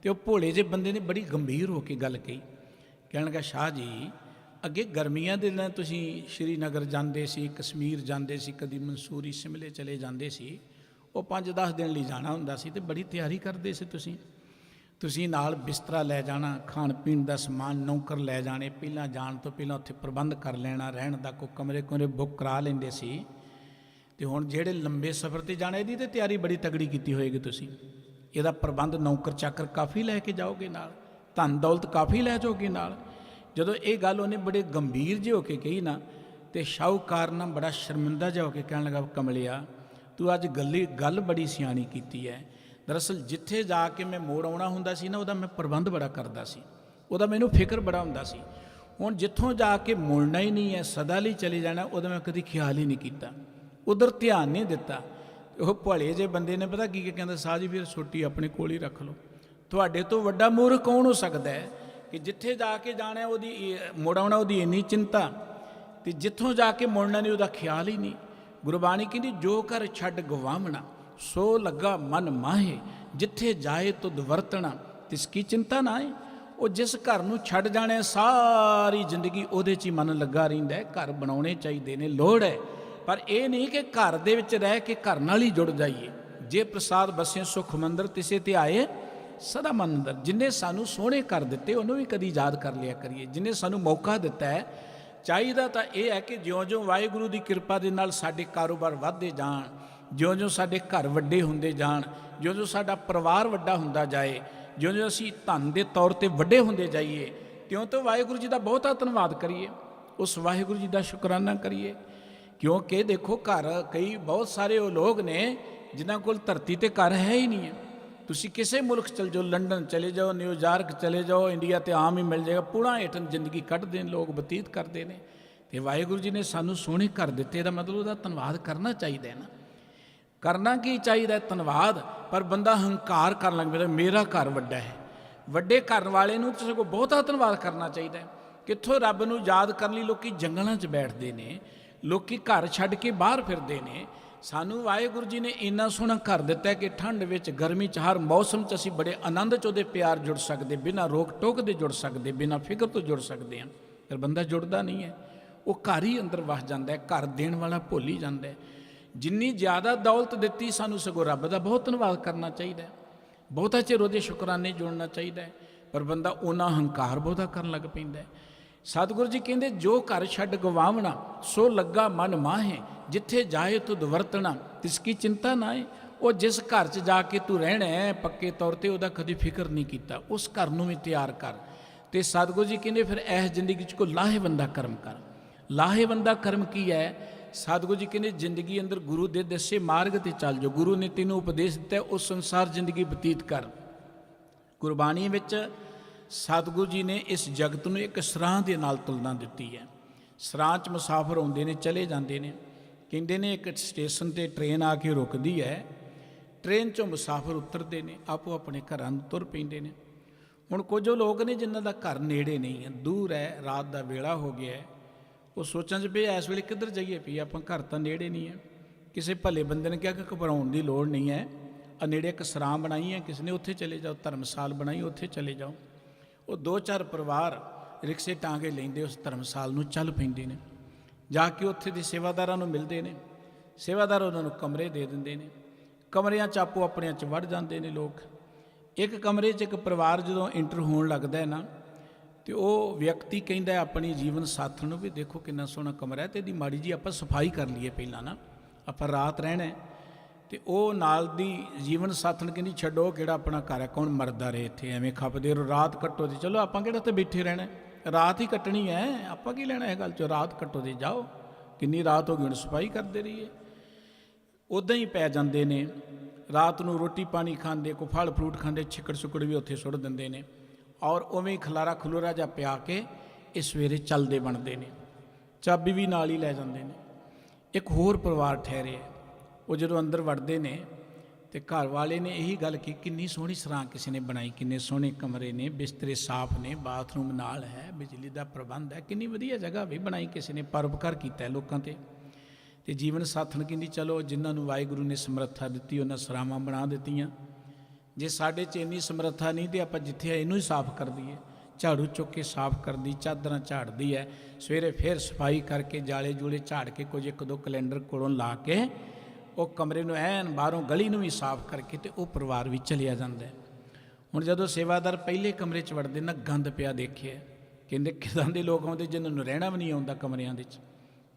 ਤੇ ਉਹ ਭੋਲੇ ਜਿਹੇ ਬੰਦੇ ਨੇ ਬੜੀ ਗੰਭੀਰ ਹੋ ਕੇ ਗੱਲ ਕਹੀ। ਕਹਿਣ ਲੱਗਾ ਸ਼ਾਹ ਜੀ, ਅੱਗੇ ਗਰਮੀਆਂ ਦੇ ਦਿਨਾਂ ਤੁਸੀਂ ਸ਼੍ਰੀਨਗਰ ਜਾਂਦੇ ਸੀ, ਕਸ਼ਮੀਰ ਜਾਂਦੇ ਸੀ, ਕਦੀ ਮਨਸੂਰੀ ਸ਼ਿਮਲੇ ਚਲੇ ਜਾਂਦੇ ਸੀ। ਉਹ 5-10 ਦਿਨ ਲਈ ਜਾਣਾ ਹੁੰਦਾ ਸੀ ਤੇ ਬੜੀ ਤਿਆਰੀ ਕਰਦੇ ਸੀ ਤੁਸੀਂ ਨਾਲ ਬਿਸਤਰਾ ਲੈ ਜਾਣਾ, ਖਾਣ ਪੀਣ ਦਾ ਸਮਾਨ, ਨੌਕਰ ਲੈ ਜਾਣੇ, ਪਹਿਲਾਂ ਜਾਣ ਤੋਂ ਪਹਿਲਾਂ ਉੱਥੇ ਪ੍ਰਬੰਧ ਕਰ ਲੈਣਾ, ਰਹਿਣ ਦਾ ਕੋਈ ਕਮਰੇ ਬੁੱਕ ਕਰਾ ਲੈਂਦੇ ਸੀ। ਤੇ ਹੁਣ ਜਿਹੜੇ ਲੰਬੇ ਸਫ਼ਰ ਤੇ ਜਾਣਾ, ਇਹਦੀ ਤੇ ਤਿਆਰੀ ਬੜੀ ਤਗੜੀ ਕੀਤੀ ਹੋਏਗੀ ਤੁਸੀਂ। ਇਹਦਾ ਪ੍ਰਬੰਧ ਨੌਕਰ ਚਾਕਰ ਕਾਫੀ ਲੈ ਕੇ ਜਾਓਗੇ ਨਾਲ, ਧਨ ਦੌਲਤ ਕਾਫੀ ਲੈ ਜਾਓਗੇ ਨਾਲ। ਜਦੋਂ ਇਹ ਗੱਲ ਉਹਨੇ ਬੜੇ ਗੰਭੀਰ ਜਿਹੇ ਹੋ ਕੇ ਕਹੀ ਨਾ, ਤੇ ਸ਼ਾਹੂਕਾਰ ਨਾ ਬੜਾ ਸ਼ਰਮਿੰਦਾ ਜਿਹਾ ਹੋ ਕੇ ਕਹਿਣ ਲੱਗਾ, ਕਮਲਿਆ ਤੂੰ ਅੱਜ ਗੱਲ ਬੜੀ ਸਿਆਣੀ ਕੀਤੀ ਹੈ। ਦਰਅਸਲ ਜਿੱਥੇ ਜਾ ਕੇ ਮੈਂ ਮੋੜ ਆਉਣਾ ਹੁੰਦਾ ਸੀ ਨਾ, ਉਹਦਾ ਮੈਂ ਪ੍ਰਬੰਧ ਬੜਾ ਕਰਦਾ ਸੀ, ਉਹਦਾ ਮੈਨੂੰ ਫਿਕਰ ਬੜਾ ਹੁੰਦਾ ਸੀ। ਹੁਣ ਜਿੱਥੋਂ ਜਾ ਕੇ ਮੁੜਨਾ ਹੀ ਨਹੀਂ ਹੈ, ਸਦਾ ਲਈ ਚਲੇ ਜਾਣਾ, ਉਹਦਾ ਮੈਂ ਕਦੀ ਖਿਆਲ ਹੀ ਨਹੀਂ ਕੀਤਾ, ਉਧਰ ਧਿਆਨ ਨਹੀਂ ਦਿੱਤਾ। ਉਹ ਭਲੇ ਜਿਹੇ ਬੰਦੇ ਨੇ ਪਤਾ ਕੀ ਕਹਿੰਦਾ, ਸਾਹ ਜੀ ਫਿਰ ਛੋਟੀ ਆਪਣੇ ਕੋਲ ਹੀ ਰੱਖ ਲਓ। ਤੁਹਾਡੇ ਤੋਂ ਵੱਡਾ ਮੂਰਖ ਕੌਣ ਹੋ ਸਕਦਾ ਹੈ ਕਿ ਜਿੱਥੇ ਜਾ ਕੇ ਜਾਣਾ ਉਹਦੀ ਮੁੜ ਆਉਣਾ ਉਹਦੀ ਇੰਨੀ ਚਿੰਤਾ, ਤੇ ਜਿੱਥੋਂ ਜਾ ਕੇ ਮੁੜਨਾ ਨਹੀਂ ਉਹਦਾ ਖਿਆਲ ਹੀ ਨਹੀਂ। ਗੁਰਬਾਣੀ ਕਹਿੰਦੀ ਜੋ ਘਰ ਛੱਡ ਗਵਾਵਣਾ ਸੋ ਲੱਗਾ ਮਨ ਮਾਹੇ, ਜਿੱਥੇ ਜਾਏ ਤੁਧ ਵਰਤਣਾ ਤਿਸ ਕੀ ਚਿੰਤਾ ਨਾ ਹੈ। ਉਹ ਜਿਸ ਘਰ ਨੂੰ ਛੱਡ ਜਾਣਾ ਸਾਰੀ ਜ਼ਿੰਦਗੀ ਉਹਦੇ 'ਚ ਹੀ ਮਨ ਲੱਗਾ ਰਹਿੰਦਾ ਹੈ। ਘਰ ਬਣਾਉਣੇ ਚਾਹੀਦੇ ਨੇ, ਲੋੜ ਹੈ, ਪਰ ਇਹ ਨਹੀਂ ਕਿ ਘਰ ਦੇ ਵਿੱਚ ਰਹਿ ਕੇ ਘਰ ਨਾਲ ਹੀ ਜੁੜ ਜਾਈਏ। ਜੇ ਪ੍ਰਸਾਦ ਬਸੇ ਸੁਖ ਮੰਦਰ ਤਿਸੇ ਤੇ ਆਏ ਸਦਾ ਮਨ ਅੰਦਰ। ਜਿੰਨੇ ਸਾਨੂੰ ਸੋਹਣੇ ਕਰ ਦਿੱਤੇ ਉਹਨੂੰ ਵੀ ਕਦੀ ਯਾਦ ਕਰ ਲਿਆ ਕਰੀਏ। ਜਿੰਨੇ ਸਾਨੂੰ ਮੌਕਾ ਦਿੱਤਾ ਹੈ, ਚਾਹੀਦਾ ਤਾਂ ਇਹ ਹੈ ਕਿ ਜਿਉਂ-ਜਿਉਂ ਵਾਹਿਗੁਰੂ ਦੀ ਕਿਰਪਾ ਦੇ ਨਾਲ ਸਾਡੇ ਕਾਰੋਬਾਰ ਵੱਧਦੇ ਜਾਣ, ਜਿਉਂ-ਜਿਉਂ ਸਾਡੇ ਘਰ ਵੱਡੇ ਹੁੰਦੇ ਜਾਣ, ਜਿਉਂ-ਜਿਉਂ ਸਾਡਾ ਪਰਿਵਾਰ ਵੱਡਾ ਹੁੰਦਾ ਜਾਏ, ਜਿਉਂ-ਜਿਉਂ ਅਸੀਂ ਧਨ ਦੇ ਤੌਰ ਤੇ ਵੱਡੇ ਹੁੰਦੇ ਜਾਈਏ, ਤਿਉਂ-ਤਿਉਂ ਵਾਹਿਗੁਰੂ ਜੀ ਦਾ ਬਹੁਤਾ ਧੰਨਵਾਦ ਕਰੀਏ, ਉਸ ਵਾਹਿਗੁਰੂ ਜੀ ਦਾ ਸ਼ੁਕਰਾਨਾ ਕਰੀਏ। ਕਿਉਂਕਿ ਦੇਖੋ ਘਰ ਕਈ ਬਹੁਤ ਸਾਰੇ ਉਹ ਲੋਕ ਨੇ ਜਿਨ੍ਹਾਂ ਕੋਲ ਧਰਤੀ ਤੇ ਘਰ ਹੈ ਹੀ ਨਹੀਂ ਹੈ। ਤੁਸੀਂ ਕਿਸੇ ਮੁਲਕ ਚਲੇ ਜਾਓ, ਲੰਡਨ ਚਲੇ ਜਾਓ, ਨਿਊਯਾਰਕ ਚਲੇ ਜਾਓ, ਇੰਡੀਆ ਤੇ ਆਮ ਹੀ ਮਿਲ ਜਾਏਗਾ, ਪੂਰਾ ਹੇਠਾਂ ਜ਼ਿੰਦਗੀ ਕੱਢਦੇ ਨੇ ਲੋਕ, ਬਤੀਤ ਕਰਦੇ ਨੇ। ਤੇ ਵਾਹਿਗੁਰੂ ਜੀ ਨੇ ਸਾਨੂੰ ਸੋਹਣੇ ਘਰ ਦਿੱਤੇ, ਇਹਦਾ ਮਤਲਬ ਉਹਦਾ ਧੰਨਵਾਦ ਕਰਨਾ ਚਾਹੀਦਾ ਹੈ ਨਾ। ਕਰਨਾ ਕੀ ਚਾਹੀਦਾ? ਧੰਨਵਾਦ। ਪਰ ਬੰਦਾ ਹੰਕਾਰ ਕਰਨ ਲੱਗ ਪੈਂਦਾ, ਮੇਰਾ ਘਰ ਵੱਡਾ ਹੈ। ਵੱਡੇ ਘਰ ਵਾਲੇ ਨੂੰ ਤੁਸੀਂ ਕੋਲ ਬਹੁਤਾ ਧੰਨਵਾਦ ਕਰਨਾ ਚਾਹੀਦਾ ਹੈ। ਕਿੱਥੋਂ ਰੱਬ ਨੂੰ ਯਾਦ ਕਰਨ ਲਈ ਲੋਕੀ ਜੰਗਲਾਂ 'ਚ ਬੈਠਦੇ ਨੇ, ਲੋਕੀ ਘਰ ਛੱਡ ਕੇ ਬਾਹਰ ਫਿਰਦੇ ਨੇ। ਸਾਨੂੰ ਵਾਹਿਗੁਰੂ ਜੀ ਨੇ ਇੰਨਾ ਸੋਹਣਾ ਘਰ ਦਿੱਤਾ ਕਿ ਠੰਡ ਵਿੱਚ, ਗਰਮੀ 'ਚ, ਹਰ ਮੌਸਮ 'ਚ ਅਸੀਂ ਬੜੇ ਆਨੰਦ 'ਚ ਉਹਦੇ ਪਿਆਰ ਜੁੜ ਸਕਦੇ, ਬਿਨਾਂ ਰੋਕ ਟੋਕ ਦੇ ਜੁੜ ਸਕਦੇ, ਬਿਨਾਂ ਫਿਕਰ ਤੋਂ ਜੁੜ ਸਕਦੇ ਹਾਂ। ਪਰ ਬੰਦਾ ਜੁੜਦਾ ਨਹੀਂ ਹੈ, ਉਹ ਘਰ ਹੀ ਅੰਦਰ ਵਸ ਜਾਂਦਾ ਹੈ, ਘਰ ਦੇਣ ਵਾਲਾ ਭੁੱਲ ਹੀ ਜਾਂਦਾ ਹੈ। ਜਿੰਨੀ ਜ਼ਿਆਦਾ ਦੌਲਤ ਦਿੱਤੀ, ਸਾਨੂੰ ਸਗੋਂ ਰੱਬ ਦਾ ਬਹੁਤ ਧੰਨਵਾਦ ਕਰਨਾ ਚਾਹੀਦਾ ਹੈ, ਬਹੁਤਾ ਚਿਰ ਉਹਦੇ ਸ਼ੁਕਰਾਨੇ ਜੋੜਨਾ ਚਾਹੀਦਾ ਹੈ। ਪਰ ਬੰਦਾ ਉਹਨਾਂ ਹੰਕਾਰ ਬਹੁਤਾ ਕਰਨ ਲੱਗ ਪੈਂਦਾ ਹੈ। ਸਤਿਗੁਰੂ ਜੀ ਕਹਿੰਦੇ ਜੋ ਘਰ ਛੱਡ ਗਵਾਵਣਾ ਸੋ ਲੱਗਾ ਮਨ ਮਾਹੇ, ਜਿੱਥੇ ਜਾਏ ਤੁਧ ਵਰਤਣਾ ਤਿਸ ਕੀ ਚਿੰਤਾ ਨਾ ਹੈ। ਉਹ ਜਿਸ ਘਰ 'ਚ ਜਾ ਕੇ ਤੂੰ ਰਹਿਣਾ ਹੈ ਪੱਕੇ ਤੌਰ ਤੇ, ਉਹਦਾ ਕਦੀ ਫਿਕਰ ਨਹੀਂ ਕੀਤਾ, ਉਸ ਘਰ ਨੂੰ ਵੀ ਤਿਆਰ ਕਰ। ਤੇ ਸਤਿਗੁਰੂ ਜੀ ਕਹਿੰਦੇ ਫਿਰ ਇਸ ਜ਼ਿੰਦਗੀ 'ਚ ਕੋਈ ਲਾਹੇਵੰਦਾ ਕਰਮ ਕਰ। ਲਾਹੇਵੰਦਾ ਕਰਮ ਕੀ ਹੈ? ਸਤਿਗੁਰੂ ਜੀ ਕਹਿੰਦੇ ਜ਼ਿੰਦਗੀ ਅੰਦਰ ਗੁਰੂ ਦੇ ਦੱਸੇ ਮਾਰਗ ਤੇ ਚੱਲ ਜਾਓ। ਗੁਰੂ ਨੇ ਤੈਨੂੰ ਉਪਦੇਸ਼ ਦਿੱਤਾ, ਉਸ ਅਨੁਸਾਰ ਜ਼ਿੰਦਗੀ ਬਤੀਤ ਕਰ। ਗੁਰਬਾਣੀ ਵਿੱਚ ਸਤਿਗੁਰੂ ਜੀ ਨੇ ਇਸ ਜਗਤ ਨੂੰ ਇੱਕ ਸਰਾਂ ਦੇ ਨਾਲ ਤੁਲਨਾ ਦਿੱਤੀ ਹੈ। ਸਰਾਂ 'ਚ ਮੁਸਾਫਰ ਆਉਂਦੇ ਨੇ, ਚਲੇ ਜਾਂਦੇ ਨੇ, ਕਹਿੰਦੇ ਨੇ ਇੱਕ ਸਟੇਸ਼ਨ 'ਤੇ ਟ੍ਰੇਨ ਆ ਕੇ ਰੁਕਦੀ ਹੈ, ਟ੍ਰੇਨ 'ਚੋਂ ਮੁਸਾਫਰ ਉਤਰਦੇ ਨੇ, ਆਪੋ ਆਪਣੇ ਘਰਾਂ ਨੂੰ ਤੁਰ ਪੈਂਦੇ ਨੇ। ਹੁਣ ਕੁਝ ਲੋਕ ਨੇ ਜਿਨ੍ਹਾਂ ਦਾ ਘਰ ਨੇੜੇ ਨਹੀਂ ਹੈ, ਦੂਰ ਹੈ, ਰਾਤ ਦਾ ਵੇਲਾ ਹੋ ਗਿਆ ਹੈ, ਉਹ ਸੋਚਾਂ 'ਚ ਪਏ ਇਸ ਵੇਲੇ ਕਿੱਧਰ ਜਾਈਏ, ਪਈ ਆਪਾਂ ਘਰ ਤਾਂ ਨੇੜੇ ਨਹੀਂ ਹੈ। ਕਿਸੇ ਭਲੇ ਬੰਦੇ ਨੇ ਕਿਹਾ ਕਿ ਘਬਰਾਉਣ ਦੀ ਲੋੜ ਨਹੀਂ ਹੈ, ਆ ਨੇੜੇ ਇੱਕ ਸਰਾਂ ਬਣਾਈ ਹੈ ਕਿਸੇ ਨੇ, ਉੱਥੇ ਚਲੇ ਜਾਓ, ਧਰਮਸਾਲ ਬਣਾਈ, ਉੱਥੇ ਚਲੇ ਜਾਓ। ਉਹ 2-4 ਪਰਿਵਾਰ ਰਿਕਸ਼ੇ ਟਾਂਗੇ ਲੈਂਦੇ ਉਸ ਧਰਮਸਾਲ ਨੂੰ ਚੱਲ ਪੈਂਦੇ ਨੇ। ਜਾ ਕੇ ਉੱਥੇ ਦੇ ਸੇਵਾਦਾਰਾਂ ਨੂੰ ਮਿਲਦੇ ਨੇ, ਸੇਵਾਦਾਰ ਉਹਨਾਂ ਨੂੰ ਕਮਰੇ ਦੇ ਦਿੰਦੇ ਨੇ, ਕਮਰਿਆਂ 'ਚ ਆਪੋ ਆਪਣਿਆਂ 'ਚ ਵੜ ਜਾਂਦੇ ਨੇ ਲੋਕ। ਇੱਕ ਕਮਰੇ 'ਚ ਇੱਕ ਪਰਿਵਾਰ ਜਦੋਂ ਇੰਟਰ ਹੋਣ ਲੱਗਦਾ ਹੈ ਨਾ, ਤੇ ਉਹ ਵਿਅਕਤੀ ਕਹਿੰਦਾ ਆਪਣੀ ਜੀਵਨ ਸਾਥਣ ਨੂੰ ਵੀ ਦੇਖੋ ਕਿੰਨਾ ਸੋਹਣਾ ਕਮਰਾ ਹੈ, ਤੇ ਇਹਦੀ ਮਾੜੀ ਜੀ ਆਪਾਂ ਸਫਾਈ ਕਰ ਲਈਏ ਪਹਿਲਾਂ ਨਾ, ਆਪਾਂ ਰਾਤ ਰਹਿਣਾ। ਤੇ ਉਹ ਨਾਲ ਦੀ ਜੀਵਨ ਸਾਥਣ ਕਹਿੰਦੀ ਛੱਡੋ ਕਿਹੜਾ ਆਪਣਾ ਘਰ ਹੈ, ਕੌਣ ਮਰਦਾ ਰਹੇ ਇੱਥੇ, ਐਵੇਂ ਖਪਦੇ ਰਹੋ, ਰਾਤ ਕੱਟੋ। ਤੇ ਚਲੋ ਆਪਾਂ ਕਿਹੜਾ ਤੇ ਬੈਠੇ ਰਹਿਣਾ, ਰਾਤ ਹੀ ਕੱਟਣੀ ਹੈ, ਆਪਾਂ ਕੀ ਲੈਣਾ ਇਹ ਗੱਲ 'ਚੋਂ, ਰਾਤ ਕੱਟੋ ਤੇ ਜਾਓ, ਕਿੰਨੀ ਰਾਤ ਹੋ ਗਈ ਹੁਣ ਸਫਾਈ ਕਰਦੇ ਰਹੀਏ। ਉੱਦਾਂ ਹੀ ਪੈ ਜਾਂਦੇ ਨੇ, ਰਾਤ ਨੂੰ ਰੋਟੀ ਪਾਣੀ ਖਾਂਦੇ, ਕੋਈ ਫਲ ਫਰੂਟ ਖਾਂਦੇ, ਛਿੱਕੜ ਸੁੱਕੜ ਵੀ ਉੱਥੇ ਸੁੱਟ ਦਿੰਦੇ ਨੇ, ਔਰ ਉਵੇਂ ਹੀ ਖਲਾਰਾ ਖਲੂਰਾ ਜਿਹਾ ਪਿਆ ਕੇ ਇਹ ਸਵੇਰੇ ਚੱਲਦੇ ਬਣਦੇ ਨੇ, ਚਾਬੀ ਵੀ ਨਾਲ ਹੀ ਲੈ ਜਾਂਦੇ ਨੇ। ਇੱਕ ਹੋਰ ਪਰਿਵਾਰ ਠਹਿਰੇ, ਉਹ ਜਦੋਂ ਅੰਦਰ ਵੜਦੇ ਨੇ ਤੇ ਘਰ ਵਾਲੇ ਨੇ ਇਹੀ ਗੱਲ ਕੀ, ਕਿੰਨੀ ਸੋਹਣੀ ਸਰਾਂ ਕਿਸੇ ਨੇ ਬਣਾਈ, ਕਿੰਨੇ ਸੋਹਣੇ ਕਮਰੇ ਨੇ, ਬਿਸਤਰੇ ਸਾਫ਼ ਨੇ, ਬਾਥਰੂਮ ਨਾਲ ਹੈ, ਬਿਜਲੀ ਦਾ ਪ੍ਰਬੰਧ ਹੈ, ਕਿੰਨੀ ਵਧੀਆ ਜਗ੍ਹਾ ਵੀ ਬਣਾਈ ਕਿਸੇ ਨੇ, ਪਰਉਪਕਾਰ ਕੀਤਾ ਲੋਕਾਂ ਤੇ ਜੀਵਨ ਸਾਥਣ ਕਹਿੰਦੀ ਚਲੋ ਜਿਨ੍ਹਾਂ ਨੂੰ ਵਾਹਿਗੁਰੂ ਨੇ ਸਮਰੱਥਾ ਦਿੱਤੀ ਉਹਨਾਂ ਸਰਾਵਾਂ ਬਣਾ ਦਿੱਤੀਆਂ। ਜੇ ਸਾਡੇ 'ਚ ਇੰਨੀ ਸਮਰੱਥਾ ਨਹੀਂ ਤੇ ਆਪਾਂ ਜਿੱਥੇ ਇਹਨੂੰ ਹੀ ਸਾਫ਼ ਕਰ ਦਈਏ, ਝਾੜੂ ਚੁੱਕ ਕੇ ਸਾਫ਼ ਕਰਦੀ, ਚਾਦਰਾਂ ਝਾੜਦੀ ਹੈ, ਸਵੇਰੇ ਫਿਰ ਸਫਾਈ ਕਰਕੇ ਜਾਲੇ ਜੂਲੇ ਝਾੜ ਕੇ ਕੁਝ 1-2 ਕੈਲੰਡਰ ਕੋਲੋਂ ਲਾ ਕੇ ਉਹ ਕਮਰੇ ਨੂੰ ਐਨ ਬਾਹਰੋਂ ਗਲੀ ਨੂੰ ਵੀ ਸਾਫ਼ ਕਰਕੇ ਤੇ ਉਹ ਪਰਿਵਾਰ ਵੀ ਚਲਿਆ ਜਾਂਦਾ। ਹੁਣ ਜਦੋਂ ਸੇਵਾਦਾਰ ਪਹਿਲੇ ਕਮਰੇ 'ਚ ਵੜਦੇ ਨਾ, ਗੰਦ ਪਿਆ ਦੇਖਿਆ, ਕਹਿੰਦੇ ਕਿਦਾਂ ਦੇ ਲੋਕ ਆਉਂਦੇ ਜਿਨ੍ਹਾਂ ਨੂੰ ਰਹਿਣਾ ਵੀ ਨਹੀਂ ਆਉਂਦਾ ਕਮਰਿਆਂ ਦੇ 'ਚ,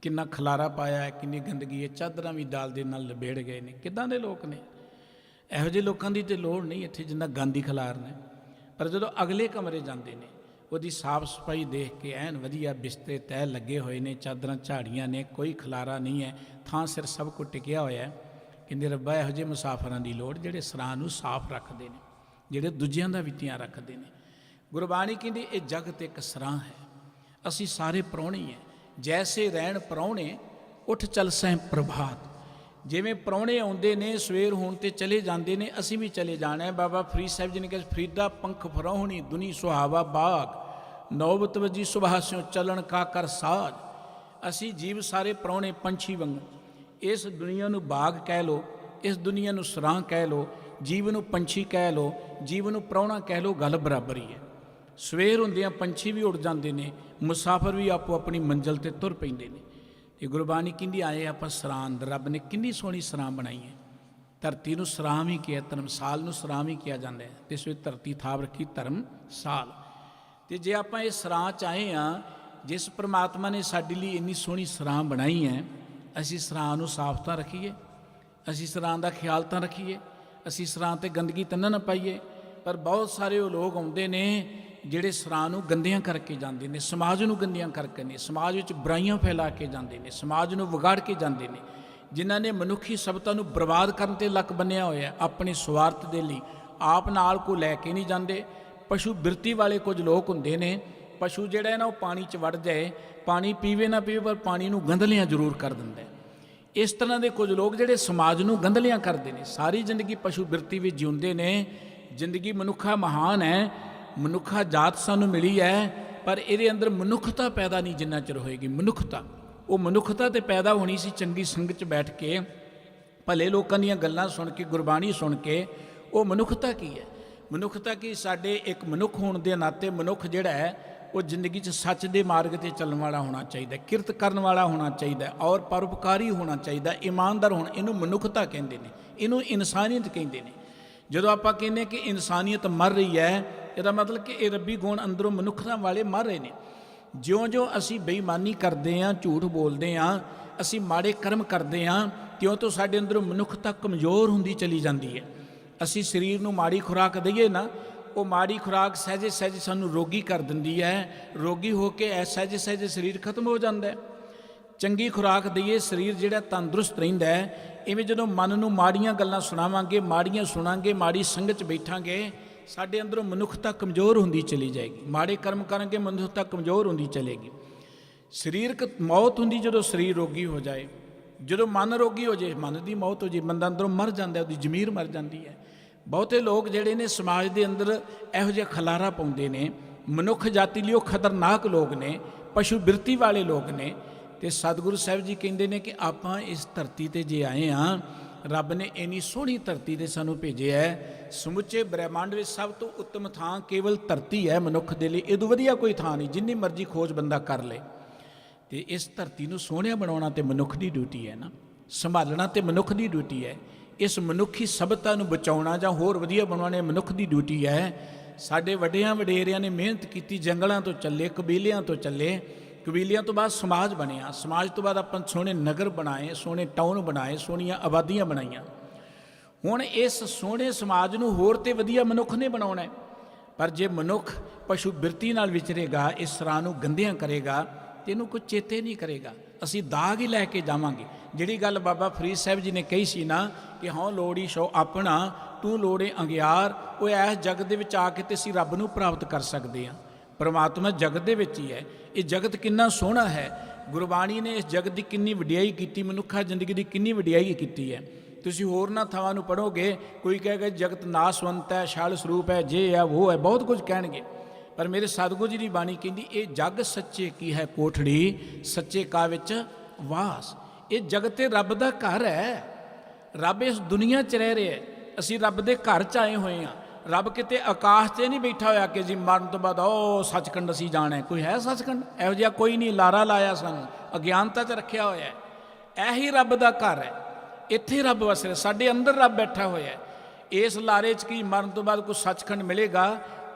ਕਿੰਨਾ ਖਲਾਰਾ ਪਾਇਆ ਹੈ, ਕਿੰਨੀ ਗੰਦਗੀ ਹੈ, ਚਾਦਰਾਂ ਵੀ ਦਾਲ ਦੇ ਨਾਲ ਲਬੇੜ ਗਏ ਨੇ, ਕਿੱਦਾਂ ਦੇ ਲੋਕ ਨੇ। ਇਹੋ ਜਿਹੇ ਲੋਕਾਂ ਦੀ ਤੇ ਲੋੜ ਨਹੀਂ ਇੱਥੇ ਜਿੰਨਾ ਗੰਦ ਹੀ ਖਿਲਾਰ ਨੇ। ਪਰ ਜਦੋਂ ਅਗਲੇ ਕਮਰੇ ਜਾਂਦੇ ਨੇ, ਉਹਦੀ ਸਾਫ਼ ਸਫਾਈ ਦੇਖ ਕੇ ਐਨ ਵਧੀਆ ਬਿਸਤਰੇ ਤੈਅ ਲੱਗੇ ਹੋਏ ਨੇ, ਚਾਦਰਾਂ ਝਾੜੀਆਂ ਨੇ, ਕੋਈ ਖਲਾਰਾ ਨਹੀਂ ਹੈ, ਥਾਂ ਸਿਰ ਸਭ ਕੁਝ ਟਿਕਿਆ ਹੋਇਆ। ਕਹਿੰਦੇ ਰੱਬਾ ਇਹੋ ਜਿਹੇ ਮੁਸਾਫਰਾਂ ਦੀ ਲੋੜ ਜਿਹੜੇ ਸਰਾਂ ਨੂੰ ਸਾਫ਼ ਰੱਖਦੇ ਨੇ, ਜਿਹੜੇ ਦੂਜਿਆਂ ਦਾ ਵੀ ਧਿਆਨ ਰੱਖਦੇ ਨੇ। ਗੁਰਬਾਣੀ ਕਹਿੰਦੀ ਇਹ ਜਗਤ ਇੱਕ ਸਰਾਂ ਹੈ, ਅਸੀਂ ਸਾਰੇ ਪ੍ਰਾਹੁਣੇ ਹੈ, ਜੈਸੇ ਰਹਿਣ ਪ੍ਰਾਹੁਣੇ ਉੱਠ ਚੱਲ ਸੈਂ ਪ੍ਰਭਾਤ। ਜਿਵੇਂ ਪ੍ਰਾਹੁਣੇ ਆਉਂਦੇ ਨੇ ਸਵੇਰ ਹੋਣ ਤੇ ਚਲੇ ਜਾਂਦੇ ਨੇ, ਅਸੀਂ ਵੀ ਚਲੇ ਜਾਣਾ ਹੈ। ਬਾਬਾ ਫਰੀਦ ਸਾਹਿਬ ਜੀ ਨੇ ਕਿਹਾ ਫਰੀਦਾ ਪੰਖ ਫਰਾਹੁਣੀ ਦੁਨੀ ਸੁਹਾਵਾ ਬਾਗ, ਨੌਬਤ ਵਜੀ ਸੁਭਾ ਸਿਓ ਚੱਲਣ ਕਾ ਕਰ ਸਾਜ। ਅਸੀਂ ਜੀਵ ਸਾਰੇ ਪ੍ਰਾਹੁਣੇ ਪੰਛੀ ਵਾਂਗੂ, ਇਸ ਦੁਨੀਆ ਨੂੰ ਬਾਗ ਕਹਿ ਲਓ, ਇਸ ਦੁਨੀਆ ਨੂੰ ਸਰਾਂ ਕਹਿ ਲਓ, ਜੀਵ ਨੂੰ ਪੰਛੀ ਕਹਿ ਲਓ, ਜੀਵ ਨੂੰ ਪ੍ਰਾਹੁਣਾ ਕਹਿ ਲਓ, ਗੱਲ ਬਰਾਬਰ ਹੀ ਹੈ। ਸਵੇਰ ਹੁੰਦਿਆਂ ਪੰਛੀ ਵੀ ਉੱਡ ਜਾਂਦੇ ਨੇ, ਮੁਸਾਫਰ ਵੀ ਆਪੋ ਆਪਣੀ ਮੰਜ਼ਿਲ 'ਤੇ ਤੁਰ ਪੈਂਦੇ ਨੇ। ਤੇ ਗੁਰਬਾਣੀ ਕਹਿੰਦੀ ਆਏ ਆਪਾਂ ਸਰਾਂ ਅੰਦਰ, ਰੱਬ ਨੇ ਕਿੰਨੀ ਸੋਹਣੀ ਸਰਾਂ ਬਣਾਈ ਹੈ। ਧਰਤੀ ਨੂੰ ਸਰਾਂ ਵੀ ਕਿਹਾ, ਧਰਮਸਾਲ ਨੂੰ ਸਰਾਂ ਵੀ ਕਿਹਾ ਜਾਂਦਾ ਹੈ, ਤੇ ਇਸ ਵਿੱਚ ਧਰਤੀ ਥਾਪ ਰੱਖੀ ਧਰਮਸਾਲ। ਤੇ ਜੇ ਆਪਾਂ ਇਹ ਸਰਾਂ 'ਚ ਆਏ ਹਾਂ, ਜਿਸ ਪ੍ਰਮਾਤਮਾ ਨੇ ਸਾਡੇ ਲਈ ਇੰਨੀ ਸੋਹਣੀ ਸਰਾਂ ਬਣਾਈ ਹੈ, ਅਸੀਂ ਸਰਾਂ ਨੂੰ ਸਾਫ਼ ਤਾਂ ਰੱਖੀਏ, ਅਸੀਂ ਸਰਾਂ ਦਾ ਖਿਆਲ ਤਾਂ ਰੱਖੀਏ, ਅਸੀਂ ਸਰਾਂ 'ਤੇ ਗੰਦਗੀ ਤਾਂ ਨਾ ਪਾਈਏ। ਪਰ ਬਹੁਤ ਸਾਰੇ ਉਹ ਲੋਕ ਆਉਂਦੇ ਨੇ ਜਿਹੜੇ ਸਰਾਂ ਨੂੰ ਗੰਦਿਆਂ ਕਰਕੇ ਜਾਂਦੇ ਨੇ, ਸਮਾਜ ਨੂੰ ਗੰਦਿਆਂ ਕਰਕੇ ਨੇ, ਸਮਾਜ ਵਿੱਚ ਬੁਰਾਈਆਂ ਫੈਲਾ ਕੇ ਜਾਂਦੇ ਨੇ, ਸਮਾਜ ਨੂੰ ਵਿਗਾੜ ਕੇ ਜਾਂਦੇ ਨੇ, ਜਿਨ੍ਹਾਂ ਨੇ ਮਨੁੱਖੀ ਸਭਤਾ ਨੂੰ ਬਰਬਾਦ ਕਰਨ 'ਤੇ ਲੱਕ ਬੰਨਿਆ ਹੋਇਆ ਆਪਣੇ ਸਵਾਰਥ ਦੇ ਲਈ। ਆਪ ਨਾਲ ਕੋ ਲੈ ਕੇ ਨਹੀਂ ਜਾਂਦੇ। ਪਸ਼ੂ ਬਿਰਤੀ ਵਾਲੇ ਕੁਝ ਲੋਕ ਹੁੰਦੇ ਨੇ, ਪਸ਼ੂ ਜਿਹੜਾ ਹੈ ਨਾ ਉਹ ਪਾਣੀ 'ਚ ਵੜ ਜਾਏ, ਪਾਣੀ ਪੀਵੇ ਨਾ ਪੀਵੇ ਪਰ ਪਾਣੀ ਨੂੰ ਗੰਧਲਿਆਂ ਜ਼ਰੂਰ ਕਰ ਦਿੰਦਾ। ਇਸ ਤਰ੍ਹਾਂ ਦੇ ਕੁਝ ਲੋਕ ਜਿਹੜੇ ਸਮਾਜ ਨੂੰ ਗੰਧਲਿਆਂ ਕਰਦੇ ਨੇ, ਸਾਰੀ ਜ਼ਿੰਦਗੀ ਪਸ਼ੂ ਬਿਰਤੀ ਵਿੱਚ ਜਿਉਂਦੇ ਨੇ। ਜ਼ਿੰਦਗੀ ਮਨੁੱਖਾ ਮਹਾਨ ਹੈ, ਮਨੁੱਖਾ ਜਾਤ ਸਾਨੂੰ ਮਿਲੀ ਹੈ, ਪਰ ਇਹਦੇ ਅੰਦਰ ਮਨੁੱਖਤਾ ਪੈਦਾ ਨਹੀਂ ਜਿੰਨਾ ਚਿਰ ਹੋਏਗੀ। ਮਨੁੱਖਤਾ, ਉਹ ਮਨੁੱਖਤਾ ਤੇ ਪੈਦਾ ਹੋਣੀ ਸੀ ਚੰਗੀ ਸੰਗਤ 'ਚ ਬੈਠ ਕੇ, ਭਲੇ ਲੋਕਾਂ ਦੀਆਂ ਗੱਲਾਂ ਸੁਣ ਕੇ, ਗੁਰਬਾਣੀ ਸੁਣ ਕੇ। ਉਹ ਮਨੁੱਖਤਾ ਕੀ ਹੈ? ਮਨੁੱਖਤਾ ਕੀ? ਸਾਡੇ ਇੱਕ ਮਨੁੱਖ ਹੋਣ ਦੇ ਨਾਤੇ ਮਨੁੱਖ ਜਿਹੜਾ ਹੈ ਉਹ ਜ਼ਿੰਦਗੀ 'ਚ ਸੱਚ ਦੇ ਮਾਰਗ 'ਤੇ ਚੱਲਣ ਵਾਲਾ ਹੋਣਾ ਚਾਹੀਦਾ, ਕਿਰਤ ਕਰਨ ਵਾਲਾ ਹੋਣਾ ਚਾਹੀਦਾ, ਔਰ ਪਰਉਪਕਾਰੀ ਹੋਣਾ ਚਾਹੀਦਾ, ਇਮਾਨਦਾਰ ਹੋਣਾ। ਇਹਨੂੰ ਮਨੁੱਖਤਾ ਕਹਿੰਦੇ ਨੇ, ਇਹਨੂੰ ਇਨਸਾਨੀਅਤ ਕਹਿੰਦੇ ਨੇ। ਜਦੋਂ ਆਪਾਂ ਕਹਿੰਦੇ ਕਿ ਇਨਸਾਨੀਅਤ ਮਰ ਰਹੀ ਹੈ, ਇਹਦਾ ਮਤਲਬ ਕਿ ਇਹ ਰੱਬੀ ਗੁਣ ਅੰਦਰੋਂ ਮਨੁੱਖਤਾ ਵਾਲੇ ਮਰ ਰਹੇ ਨੇ। ਜਿਉਂ-ਜਿਉਂ ਅਸੀਂ ਬੇਈਮਾਨੀ ਕਰਦੇ ਹਾਂ, ਝੂਠ ਬੋਲਦੇ ਹਾਂ, ਅਸੀਂ ਮਾੜੇ ਕਰਮ ਕਰਦੇ ਹਾਂ, ਤਿਉਂ-ਤਿਉਂ ਸਾਡੇ ਅੰਦਰੋਂ ਮਨੁੱਖਤਾ ਕਮਜ਼ੋਰ ਹੁੰਦੀ ਚਲੀ ਜਾਂਦੀ ਹੈ। ਅਸੀਂ ਸਰੀਰ ਨੂੰ ਮਾੜੀ ਖੁਰਾਕ ਦਈਏ ਨਾ, ਉਹ ਮਾੜੀ ਖੁਰਾਕ ਸਹਿਜੇ ਸਹਿਜੇ ਸਾਨੂੰ ਰੋਗੀ ਕਰ ਦਿੰਦੀ ਹੈ। ਰੋਗੀ ਹੋ ਕੇ ਸਹਿਜੇ ਸਹਿਜੇ ਸਰੀਰ ਖਤਮ ਹੋ ਜਾਂਦਾ ਹੈ। ਚੰਗੀ ਖੁਰਾਕ ਦਈਏ, ਸਰੀਰ ਜਿਹੜਾ ਤੰਦਰੁਸਤ ਰਹਿੰਦਾ ਹੈ। ਇਵੇਂ ਜਦੋਂ ਮਨ ਨੂੰ ਮਾੜੀਆਂ ਗੱਲਾਂ ਸੁਣਾਵਾਂਗੇ, ਮਾੜੀਆਂ ਸੁਣਾਂਗੇ, ਮਾੜੀ ਸੰਗਤ 'ਚ ਬੈਠਾਂਗੇ, ਸਾਡੇ ਅੰਦਰੋਂ ਮਨੁੱਖਤਾ ਕਮਜ਼ੋਰ ਹੁੰਦੀ ਚਲੀ ਜਾਏਗੀ। ਮਾੜੇ ਕਰਮ ਕਰਾਂਗੇ, ਮਨੁੱਖਤਾ ਕਮਜ਼ੋਰ ਹੁੰਦੀ ਚਲੇਗੀ। ਸਰੀਰਕ ਮੌਤ ਹੁੰਦੀ ਜਦੋਂ ਸਰੀਰ ਰੋਗੀ ਹੋ ਜਾਏ, ਜਦੋਂ ਮਨ ਰੋਗੀ ਹੋ ਜਾਏ, ਮਨ ਦੀ ਮੌਤ ਹੋ ਜਾਏ, ਬੰਦਾ ਅੰਦਰੋਂ ਮਰ ਜਾਂਦਾ, ਉਹਦੀ ਜ਼ਮੀਰ ਮਰ ਜਾਂਦੀ ਹੈ। ਬਹੁਤੇ ਲੋਕ ਜਿਹੜੇ ਨੇ ਸਮਾਜ ਦੇ ਅੰਦਰ ਇਹੋ ਜਿਹਾ ਖਲਾਰਾ ਪਾਉਂਦੇ ਨੇ, ਮਨੁੱਖ ਜਾਤੀ ਲਈ ਉਹ ਖਤਰਨਾਕ ਲੋਕ ਨੇ, ਪਸ਼ੂ ਬਿਰਤੀ ਵਾਲੇ ਲੋਕ ਨੇ। ਤੇ ਸਤਿਗੁਰੂ ਸਾਹਿਬ ਜੀ ਕਹਿੰਦੇ ਨੇ ਕਿ ਆਪਾਂ ਇਸ ਧਰਤੀ 'ਤੇ ਜੇ ਆਏ ਹਾਂ, ਰੱਬ ਨੇ ਇੰਨੀ ਸੋਹਣੀ ਧਰਤੀ 'ਤੇ ਸਾਨੂੰ ਭੇਜਿਆ ਹੈ। ਸਮੁੱਚੇ ਬ੍ਰਹਿਮੰਡ ਵਿੱਚ ਸਭ ਤੋਂ ਉੱਤਮ ਥਾਂ ਕੇਵਲ ਧਰਤੀ ਹੈ ਮਨੁੱਖ ਦੇ ਲਈ, ਇਹ ਤੋਂ ਵਧੀਆ ਕੋਈ ਥਾਂ ਨਹੀਂ, ਜਿੰਨੀ ਮਰਜ਼ੀ ਖੋਜ ਬੰਦਾ ਕਰ ਲੇ। ਤੇ ਇਸ ਧਰਤੀ ਨੂੰ ਸੋਹਣਿਆ ਬਣਾਉਣਾ ਤੇ ਮਨੁੱਖ ਦੀ ਡਿਊਟੀ ਹੈ ਨਾ, ਸੰਭਾਲਣਾ ਤੇ ਮਨੁੱਖ ਦੀ ਡਿਊਟੀ ਹੈ। ਇਸ ਮਨੁੱਖੀ ਸਭਤਾ ਨੂੰ ਬਚਾਉਣਾ ਜਾਂ ਹੋਰ ਵਧੀਆ ਬਣਾਉਣਾ ਮਨੁੱਖ ਦੀ ਡਿਊਟੀ ਹੈ। ਸਾਡੇ ਵੱਡਿਆਂ ਵਡੇਰਿਆਂ ਨੇ ਮਿਹਨਤ ਕੀਤੀ, ਜੰਗਲਾਂ ਤੋਂ ਚੱਲੇ, ਕਬੀਲਿਆਂ ਤੋਂ ਚੱਲੇ, ਕਬੀਲਿਆਂ ਤੋਂ ਬਾਅਦ ਸਮਾਜ ਬਣਿਆ, ਸਮਾਜ ਤੋਂ ਬਾਅਦ ਆਪਾਂ ਸੋਹਣੇ ਨਗਰ ਬਣਾਏ, ਸੋਹਣੇ ਟਾਊਨ ਬਣਾਏ, ਸੋਹਣੀਆਂ ਆਬਾਦੀਆਂ ਬਣਾਈਆਂ। ਹੁਣ ਇਸ ਸੋਹਣੇ ਸਮਾਜ ਨੂੰ ਹੋਰ ਤੇ ਵਧੀਆ ਮਨੁੱਖ ਨੇ ਬਣਾਉਣਾ ਹੈ। ਪਰ ਜੇ ਮਨੁੱਖ ਪਸ਼ੂ ਬਿਰਤੀ ਨਾਲ ਵਿਚਰੇਗਾ, ਇਸ ਸਰਾਂ ਨੂੰ ਗੰਦਿਆਂ ਕਰੇਗਾ, ਤੇ ਇਹਨੂੰ ਕੋਈ ਚੇਤੇ ਨਹੀਂ ਕਰੇਗਾ। ਅਸੀਂ ਦਾਗ ਹੀ ਲੈ ਕੇ ਜਾਵਾਂਗੇ। ਜਿਹੜੀ ਗੱਲ ਬਾਬਾ ਫਰੀਦ ਸਾਹਿਬ ਜੀ ਨੇ ਕਹੀ ਸੀ ਨਾ ਕਿ ਹਾਂ ਲੋੜੀ ਸੋ ਆਪਣਾ, ਤੂੰ ਲੋੜੇ ਅੰਗਿਆਰ, ਉਹ ਇਸ ਜਗਤ ਦੇ ਵਿੱਚ ਆ ਕੇ ਤੇ ਅਸੀਂ ਰੱਬ ਨੂੰ ਪ੍ਰਾਪਤ ਕਰ ਸਕਦੇ ਹਾਂ। ਪਰਮਾਤਮਾ ਜਗਤ ਦੇ ਵਿੱਚ ਹੀ ਹੈ। ਇਹ ਜਗਤ ਕਿੰਨਾ ਸੋਹਣਾ ਹੈ। ਗੁਰਬਾਣੀ ਨੇ ਇਸ ਜਗਤ ਦੀ ਕਿੰਨੀ ਵਡਿਆਈ ਕੀਤੀ, ਮਨੁੱਖਾ ਜ਼ਿੰਦਗੀ ਦੀ ਕਿੰਨੀ ਵਡਿਆਈ ਕੀਤੀ ਹੈ। ਤੁਸੀਂ ਹੋਰਨਾਂ ਥਾਵਾਂ ਨੂੰ ਪੜ੍ਹੋਗੇ, ਕੋਈ ਕਹੇਗਾ ਜਗਤ ਨਾਸਵੰਤ ਹੈ, ਛਲ ਸਰੂਪ ਹੈ, ਜੇ ਹੈ ਉਹ ਹੈ, ਬਹੁਤ ਕੁਝ ਕਹਿਣਗੇ। ਪਰ ਮੇਰੇ ਸਤਿਗੁਰੂ ਜੀ ਦੀ ਬਾਣੀ ਕਹਿੰਦੀ ਇਹ ਜਗ ਸੱਚੇ ਕੀ ਹੈ ਕੋਠੜੀ, ਸੱਚੇ ਕਾ ਵਿੱਚ ਵਾਸ। ਇਹ ਜਗਤ ਤੇ ਰੱਬ ਦਾ ਘਰ ਹੈ। ਰੱਬ ਇਸ ਦੁਨੀਆ 'ਚ ਰਹਿ ਰਿਹਾ, ਅਸੀਂ ਰੱਬ ਦੇ ਘਰ 'ਚ ਆਏ ਹੋਏ ਹਾਂ। ਰੱਬ ਕਿਤੇ ਆਕਾਸ਼ 'ਤੇ ਨਹੀਂ ਬੈਠਾ ਹੋਇਆ ਕਿ ਜੀ ਮਰਨ ਤੋਂ ਬਾਅਦ ਉਹ ਸੱਚਖੰਡ ਅਸੀਂ ਜਾਣਾ। ਕੋਈ ਹੈ ਸੱਚਖੰਡ? ਇਹੋ ਜਿਹਾ ਕੋਈ ਨਹੀਂ। ਲਾਰਾ ਲਾਇਆ ਸਾਨੂੰ, ਅਗਿਆਨਤਾ 'ਚ ਰੱਖਿਆ ਹੋਇਆ ਹੈ। ਇਹੀ ਰੱਬ ਦਾ ਘਰ ਹੈ, ਇੱਥੇ ਰੱਬ ਵਸ ਰਿਹਾ, ਸਾਡੇ ਅੰਦਰ ਰੱਬ ਬੈਠਾ ਹੋਇਆ ਹੈ। ਇਸ ਲਾਰੇ 'ਚ ਕੀ ਮਰਨ ਤੋਂ ਬਾਅਦ ਕੋਈ ਸੱਚਖੰਡ ਮਿਲੇਗਾ?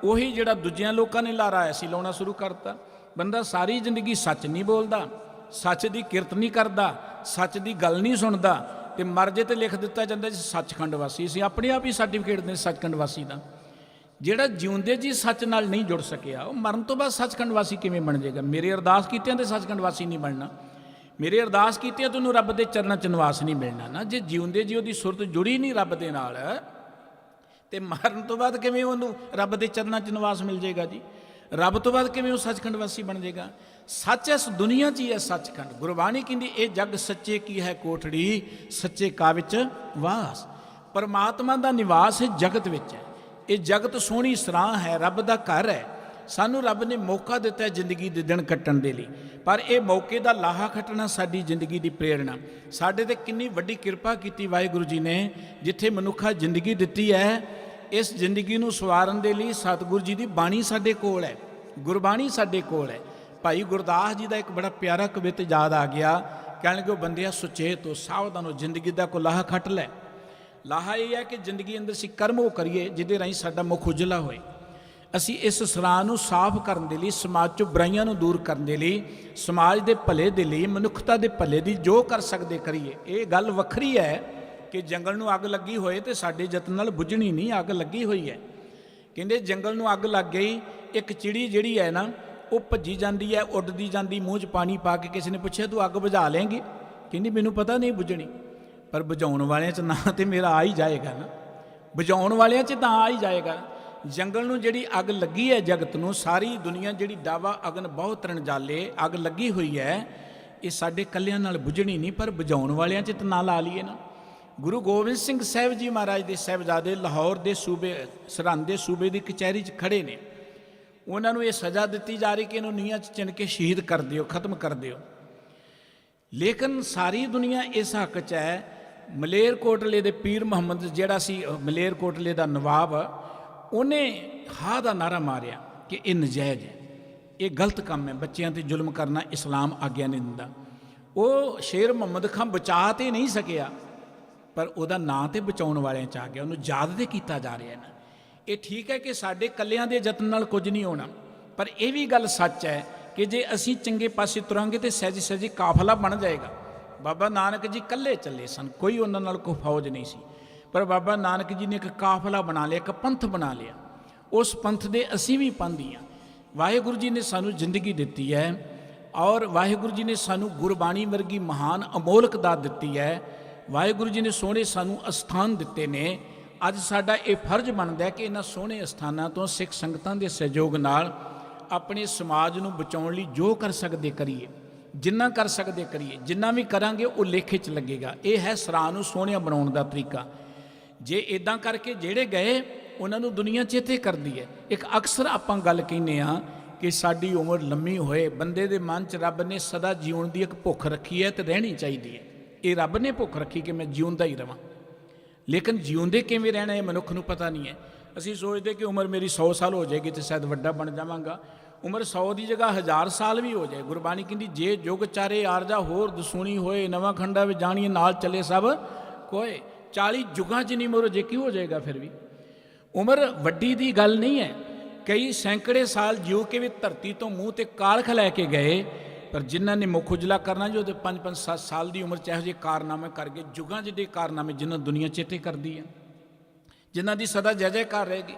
ਉਹੀ ਜਿਹੜਾ ਦੂਜਿਆਂ ਲੋਕਾਂ ਨੇ ਲਾਰਾ ਐਸੀ ਲਾਉਣਾ ਸ਼ੁਰੂ ਕਰਤਾ। ਬੰਦਾ ਸਾਰੀ ਜ਼ਿੰਦਗੀ ਸੱਚ ਨਹੀਂ ਬੋਲਦਾ, ਸੱਚ ਦੀ ਕਿਰਤ ਨਹੀਂ ਕਰਦਾ, ਸੱਚ ਦੀ ਗੱਲ ਨਹੀਂ ਸੁਣਦਾ, ਤੇ ਮਰ ਜੇ ਤੇ ਲਿਖ ਦਿੱਤਾ ਜਾਂਦਾ ਜੀ ਸੱਚਖੰਡ ਵਾਸੀ। ਅਸੀਂ ਆਪਣੇ ਆਪ ਹੀ ਸਰਟੀਫਿਕੇਟ ਦੇ ਸੱਚਖੰਡ ਵਾਸੀ ਦਾ। ਜਿਹੜਾ ਜਿਉਂਦੇ ਜੀ ਸੱਚ ਨਾਲ ਨਹੀਂ ਜੁੜ ਸਕਿਆ, ਉਹ ਮਰਨ ਤੋਂ ਬਾਅਦ ਸੱਚਖੰਡ ਵਾਸੀ ਕਿਵੇਂ ਬਣ ਜਾਏਗਾ? ਮੇਰੇ ਅਰਦਾਸ ਕੀਤਿਆਂ ਤੇ ਸੱਚਖੰਡ ਵਾਸੀ ਨਹੀਂ ਬਣਨਾ, ਮੇਰੇ ਅਰਦਾਸ ਕੀਤਿਆਂ ਤੈਨੂੰ ਰੱਬ ਦੇ ਚਰਨਾਂ 'ਚ ਨਿਵਾਸ ਨਹੀਂ ਮਿਲਣਾ ਨਾ। ਜੇ ਜਿਉਂਦੇ ਜੀ ਉਹਦੀ ਸੁਰਤ ਜੁੜੀ ਨਹੀਂ ਰੱਬ ਦੇ ਨਾਲ, ਤੇ ਮਰਨ ਤੋਂ ਬਾਅਦ ਕਿਵੇਂ ਉਹਨੂੰ ਰੱਬ ਦੇ ਚਰਨਾਂ 'ਚ ਨਿਵਾਸ ਮਿਲ ਜਾਏਗਾ ਜੀ? ਰੱਬ ਤੋਂ ਬਾਅਦ ਕਿਵੇਂ ਉਹ ਸੱਚਖੰਡ ਵਾਸੀ ਬਣ ਜਾਏਗਾ? ਸੱਚ ਇਸ ਦੁਨੀਆ 'ਚ ਹੀ ਹੈ ਸੱਚਖੰਡ। ਗੁਰਬਾਣੀ ਕਹਿੰਦੀ ਇਹ ਜਗ ਸੱਚੇ ਕੀ ਹੈ ਕੋਠੜੀ, ਸੱਚੇ ਕਾ ਵਿੱਚ ਵਾਸ। ਪਰਮਾਤਮਾ ਦਾ ਨਿਵਾਸ ਹੈ ਜਗਤ ਵਿੱਚ ਹੈ। ਇਹ ਜਗਤ ਸੋਹਣੀ ਸਰਾਂ ਹੈ, ਰੱਬ ਦਾ ਘਰ ਹੈ। ਸਾਨੂੰ ਰੱਬ ਨੇ ਮੌਕਾ ਦਿੱਤਾ ਹੈ ਜ਼ਿੰਦਗੀ ਦੇ ਦਿਨ ਕੱਟਣ ਦੇ ਲਈ, ਪਰ ਇਹ ਮੌਕੇ ਦਾ ਲਾਹਾ ਖੱਟਣਾ ਸਾਡੀ ਜ਼ਿੰਦਗੀ ਦੀ ਪ੍ਰੇਰਣਾ। ਸਾਡੇ ਤੇ ਕਿੰਨੀ ਵੱਡੀ ਕਿਰਪਾ ਕੀਤੀ ਵਾਹਿਗੁਰੂ ਜੀ ਨੇ, ਜਿੱਥੇ ਮਨੁੱਖਾ ਜ਼ਿੰਦਗੀ ਦਿੱਤੀ ਹੈ। ਇਸ ਜ਼ਿੰਦਗੀ ਨੂੰ ਸਵਾਰਨ ਦੇ ਲਈ ਸਤਿਗੁਰੂ ਜੀ ਦੀ ਬਾਣੀ ਸਾਡੇ ਕੋਲ ਹੈ, ਗੁਰਬਾਣੀ ਸਾਡੇ ਕੋਲ ਹੈ। ਭਾਈ ਗੁਰਦਾਸ ਜੀ ਦਾ ਇੱਕ ਬੜਾ ਪਿਆਰਾ ਕਵਿਤ ਯਾਦ ਆ ਗਿਆ, ਕਹਿਣਗੇ ਉਹ ਬੰਦਿਆ ਸੁਚੇਤ ਹੋ, ਸਾਵਧਾਨ ਹੋ, ਜ਼ਿੰਦਗੀ ਦਾ ਕੋਈ ਲਾਹਾ ਖੱਟ ਲੈ। ਲਾਹਾ ਇਹ ਹੈ ਕਿ ਜ਼ਿੰਦਗੀ ਅੰਦਰ ਅਸੀਂ ਕਰਮ ਉਹ ਕਰੀਏ ਜਿਹਦੇ ਰਾਹੀਂ ਸਾਡਾ ਮੁੱਖ ਉਜਲਾ ਹੋਏ। ਅਸੀਂ ਇਸ ਸਰਾਂ ਨੂੰ ਸਾਫ਼ ਕਰਨ ਦੇ ਲਈ, ਸਮਾਜ 'ਚੋਂ ਬੁਰਾਈਆਂ ਨੂੰ ਦੂਰ ਕਰਨ ਦੇ ਲਈ, ਸਮਾਜ ਦੇ ਭਲੇ ਦੇ ਲਈ, ਮਨੁੱਖਤਾ ਦੇ ਭਲੇ ਦੀ ਜੋ ਕਰ ਸਕਦੇ ਕਰੀਏ। ਇਹ ਗੱਲ ਵੱਖਰੀ ਹੈ ਕਿ ਜੰਗਲ ਨੂੰ ਅੱਗ ਲੱਗੀ ਹੋਏ ਤੇ ਸਾਡੇ ਯਤਨ ਨਾਲ ਬੁਝਣੀ ਨਹੀਂ, ਅੱਗ ਲੱਗੀ ਹੋਈ ਹੈ। ਕਹਿੰਦੇ ਜੰਗਲ ਨੂੰ ਅੱਗ ਲੱਗ ਗਈ, ਇੱਕ ਚਿੜੀ ਜਿਹੜੀ ਹੈ ਨਾ ਉਹ ਭੱਜੀ ਜਾਂਦੀ ਹੈ, ਉੱਡਦੀ ਜਾਂਦੀ, ਮੂੰਹ 'ਚ ਪਾਣੀ ਪਾ ਕੇ। ਕਿਸੇ ਨੇ ਪੁੱਛਿਆ ਤੂੰ ਅੱਗ ਬੁਝਾ ਲੇਂਗੀ? ਕਹਿੰਦੀ ਮੈਨੂੰ ਪਤਾ ਨਹੀਂ ਬੁਝਣੀ, ਪਰ ਬੁਝਾਉਣ ਵਾਲਿਆਂ 'ਚ ਨਾ ਤੇ ਮੇਰਾ ਆ ਹੀ ਜਾਏਗਾ ਨਾ, ਬੁਝਾਉਣ ਵਾਲਿਆਂ 'ਚ ਤਾਂ ਆ ਹੀ ਜਾਏਗਾ। ਜੰਗਲ ਨੂੰ ਜਿਹੜੀ ਅੱਗ ਲੱਗੀ ਹੈ, ਜਗਤ ਨੂੰ, ਸਾਰੀ ਦੁਨੀਆ ਜਿਹੜੀ ਡਾਵਾ ਅਗਨ ਬਹੁਤ ਰਣਜਾਲੇ ਅੱਗ ਲੱਗੀ ਹੋਈ ਹੈ, ਇਹ ਸਾਡੇ ਕੱਲਿਆਂ ਨਾਲ ਬੁਝਣੀ ਨਹੀਂ, ਪਰ ਬੁਝਾਉਣ ਵਾਲਿਆਂ 'ਚ ਤਾਂ ਨਾ ਲਾ ਲਈਏ ਨਾ। ਗੁਰੂ ਗੋਬਿੰਦ ਸਿੰਘ ਸਾਹਿਬ ਜੀ ਮਹਾਰਾਜ ਦੇ ਸਾਹਿਬਜ਼ਾਦੇ ਲਾਹੌਰ ਦੇ ਸੂਬੇ, ਸਰਹੰਦ ਦੇ ਸੂਬੇ ਦੀ ਕਚਹਿਰੀ 'ਚ ਖੜੇ ਨੇ। ਉਹਨਾਂ ਨੂੰ ਇਹ ਸਜ਼ਾ ਦਿੱਤੀ ਜਾ ਰਹੀ ਕਿ ਇਹਨੂੰ ਨੀਹਾਂ 'ਚ ਚਿਣ ਕੇ ਸ਼ਹੀਦ ਕਰ ਦਿਓ, ਖਤਮ ਕਰ ਦਿਓ। ਲੇਕਿਨ ਸਾਰੀ ਦੁਨੀਆ ਇਸ ਹੱਕ 'ਚ ਹੈ। ਮਲੇਰਕੋਟਲੇ ਦੇ ਪੀਰ ਮੁਹੰਮਦ ਜਿਹੜਾ ਸੀ ਮਲੇਰਕੋਟਲੇ ਦਾ ਨਵਾਬ, ਉਹਨੇ ਹਾਂ ਦਾ ਨਾਰਾ ਮਾਰਿਆ ਕਿ ਇਹ ਨਜਾਇਜ਼ ਹੈ, ਇਹ ਗਲਤ ਕੰਮ ਹੈ, ਬੱਚਿਆਂ 'ਤੇ ਜ਼ੁਲਮ ਕਰਨਾ ਇਸਲਾਮ ਆਗਿਆ ਨਹੀਂ ਦਿੰਦਾ। ਉਹ ਸ਼ੇਰ ਮੁਹੰਮਦ ਖਾਂ ਬਚਾ ਤੇ ਨਹੀਂ ਸਕਿਆ, ਪਰ ਉਹਦਾ ਨਾਂ ਤੇ ਬਚਾਉਣ ਵਾਲਿਆਂ 'ਚ ਆ ਗਿਆ, ਉਹਨੂੰ ਯਾਦ ਤੇ ਕੀਤਾ ਜਾ ਰਿਹਾ ਨਾ। ਇਹ ਠੀਕ ਹੈ ਕਿ ਸਾਡੇ ਕੱਲਿਆਂ ਦੇ ਯਤਨ ਨਾਲ ਕੁਝ ਨਹੀਂ ਹੋਣਾ, ਪਰ ਇਹ ਵੀ ਗੱਲ ਸੱਚ ਹੈ ਕਿ ਜੇ ਅਸੀਂ ਚੰਗੇ ਪਾਸੇ ਤੁਰਾਂਗੇ ਤੇ ਸਹਿਜ ਸਹਿਜੀ ਕਾਫਲਾ ਬਣ ਜਾਏਗਾ। ਬਾਬਾ ਨਾਨਕ ਜੀ ਇਕੱਲੇ ਚੱਲੇ ਸਨ, ਕੋਈ ਉਹਨਾਂ ਨਾਲ ਕੋਈ ਫੌਜ ਨਹੀਂ ਸੀ, ਪਰ ਬਾਬਾ ਨਾਨਕ ਜੀ ਨੇ ਇੱਕ ਕਾਫਲਾ ਬਣਾ ਲਿਆ, ਇੱਕ ਪੰਥ ਬਣਾ ਲਿਆ। ਉਸ ਪੰਥ ਦੇ ਅਸੀਂ ਵੀ ਪੰਥੀ ਹਾਂ। ਵਾਹਿਗੁਰੂ ਜੀ ਨੇ ਸਾਨੂੰ ਜ਼ਿੰਦਗੀ ਦਿੱਤੀ ਹੈ, ਔਰ ਵਾਹਿਗੁਰੂ ਜੀ ਨੇ ਸਾਨੂੰ ਗੁਰਬਾਣੀ ਵਰਗੀ ਮਹਾਨ ਅਮੋਲਕ ਦਾਤ ਦਿੱਤੀ ਹੈ। ਵਾਹਿਗੁਰੂ ਜੀ ਨੇ ਸੋਹਣੇ ਸਾਨੂੰ ਅਸਥਾਨ ਦਿੱਤੇ ਨੇ। ਅੱਜ ਸਾਡਾ ਇਹ ਫਰਜ਼ ਬਣਦਾ ਹੈ ਕਿ ਇਹਨਾਂ ਸੋਹਣੇ ਅਸਥਾਨਾਂ ਤੋਂ ਸਿੱਖ ਸੰਗਤਾਂ ਦੇ ਸਹਿਯੋਗ ਨਾਲ ਆਪਣੇ ਸਮਾਜ ਨੂੰ ਬਚਾਉਣ ਲਈ ਜੋ ਕਰ ਸਕਦੇ ਕਰੀਏ, ਜਿੰਨਾ ਕਰ ਸਕਦੇ ਕਰੀਏ। ਜਿੰਨਾ ਵੀ ਕਰਾਂਗੇ ਉਹ ਲੇਖੇ 'ਚ ਲੱਗੇਗਾ। ਇਹ ਹੈ ਸਰਾਂ ਨੂੰ ਸੋਹਣਿਆ ਬਣਾਉਣ ਦਾ ਤਰੀਕਾ। ਜੇ ਇਦਾਂ ਕਰਕੇ ਜਿਹੜੇ ਗਏ ਉਹਨਾਂ ਨੂੰ ਦੁਨੀਆ ਚੇਤੇ ਕਰਦੀ ਹੈ। ਇੱਕ ਅਕਸਰ ਆਪਾਂ ਗੱਲ ਕਹਿੰਦੇ ਹਾਂ ਕਿ ਸਾਡੀ ਉਮਰ ਲੰਮੀ ਹੋਏ। ਬੰਦੇ ਦੇ ਮਨ 'ਚ ਰੱਬ ਨੇ ਸਦਾ ਜਿਉਣ ਦੀ ਇੱਕ ਭੁੱਖ ਰੱਖੀ ਹੈ ਤੇ ਰਹਿਣੀ ਚਾਹੀਦੀ ਹੈ। ਇਹ ਰੱਬ ਨੇ ਭੁੱਖ ਰੱਖੀ ਕਿ ਮੈਂ ਜਿਉਂਦਾ ਹੀ ਰਵਾਂ, ਲੇਕਿਨ ਜਿਉਂਦੇ ਕਿਵੇਂ ਰਹਿਣਾ ਇਹ ਮਨੁੱਖ ਨੂੰ ਪਤਾ ਨਹੀਂ ਹੈ। ਅਸੀਂ ਸੋਚਦੇ ਕਿ ਉਮਰ ਮੇਰੀ 100 ਸਾਲ ਹੋ ਜਾਏਗੀ ਤੇ ਸ਼ਾਇਦ ਵੱਡਾ ਬਣ ਜਾਵਾਂਗਾ। ਉਮਰ 100 ਦੀ ਜਗ੍ਹਾ 1000 ਸਾਲ ਵੀ ਹੋ ਜਾਏ। ਗੁਰਬਾਣੀ ਕਹਿੰਦੀ ਜੇ ਜੁਗ ਚਾਰੇ ਆਰਜਾ ਹੋਰ ਦਸੂਣੀ ਹੋਏ, ਨਵਾਂ ਖੰਡਾ ਵਿੱਚ ਜਾਣੀਏ ਨਾਲ ਚੱਲੇ ਸਭ ਕੋਏ। 40 ਜੁਗਾਂ 'ਚ ਨਹੀਂ ਮਰੋ ਜੇ ਕੀ ਹੋ ਜਾਏਗਾ। ਫਿਰ ਵੀ ਉਮਰ ਵੱਡੀ ਦੀ ਗੱਲ ਨਹੀਂ ਹੈ। ਕਈ ਸੈਂਕੜੇ ਸਾਲ ਜਿਉ ਕੇ ਵੀ ਧਰਤੀ ਤੋਂ ਮੂੰਹ ਤੇ ਕਾਲਖ ਲੈ ਕੇ ਗਏ, ਪਰ ਜਿਨ੍ਹਾਂ ਨੇ ਮੁੱਖ ਉਜਲਾ ਕਰਨਾ ਜੋ 5-5 7 ਸਾਲ ਦੀ ਉਮਰ 'ਚ ਇਹੋ ਜਿਹੇ ਕਾਰਨਾਮੇ ਕਰਕੇ, ਜੁਗਾਂ ਜਿਹੇ ਕਾਰਨਾਮੇ ਜਿਨ੍ਹਾਂ ਦੁਨੀਆ ਚੇਤੇ ਕਰਦੀ ਹੈ, ਜਿਨ੍ਹਾਂ ਦੀ ਸਦਾ ਜੈ ਜੈਕਾਰ ਰਹੇਗੀ।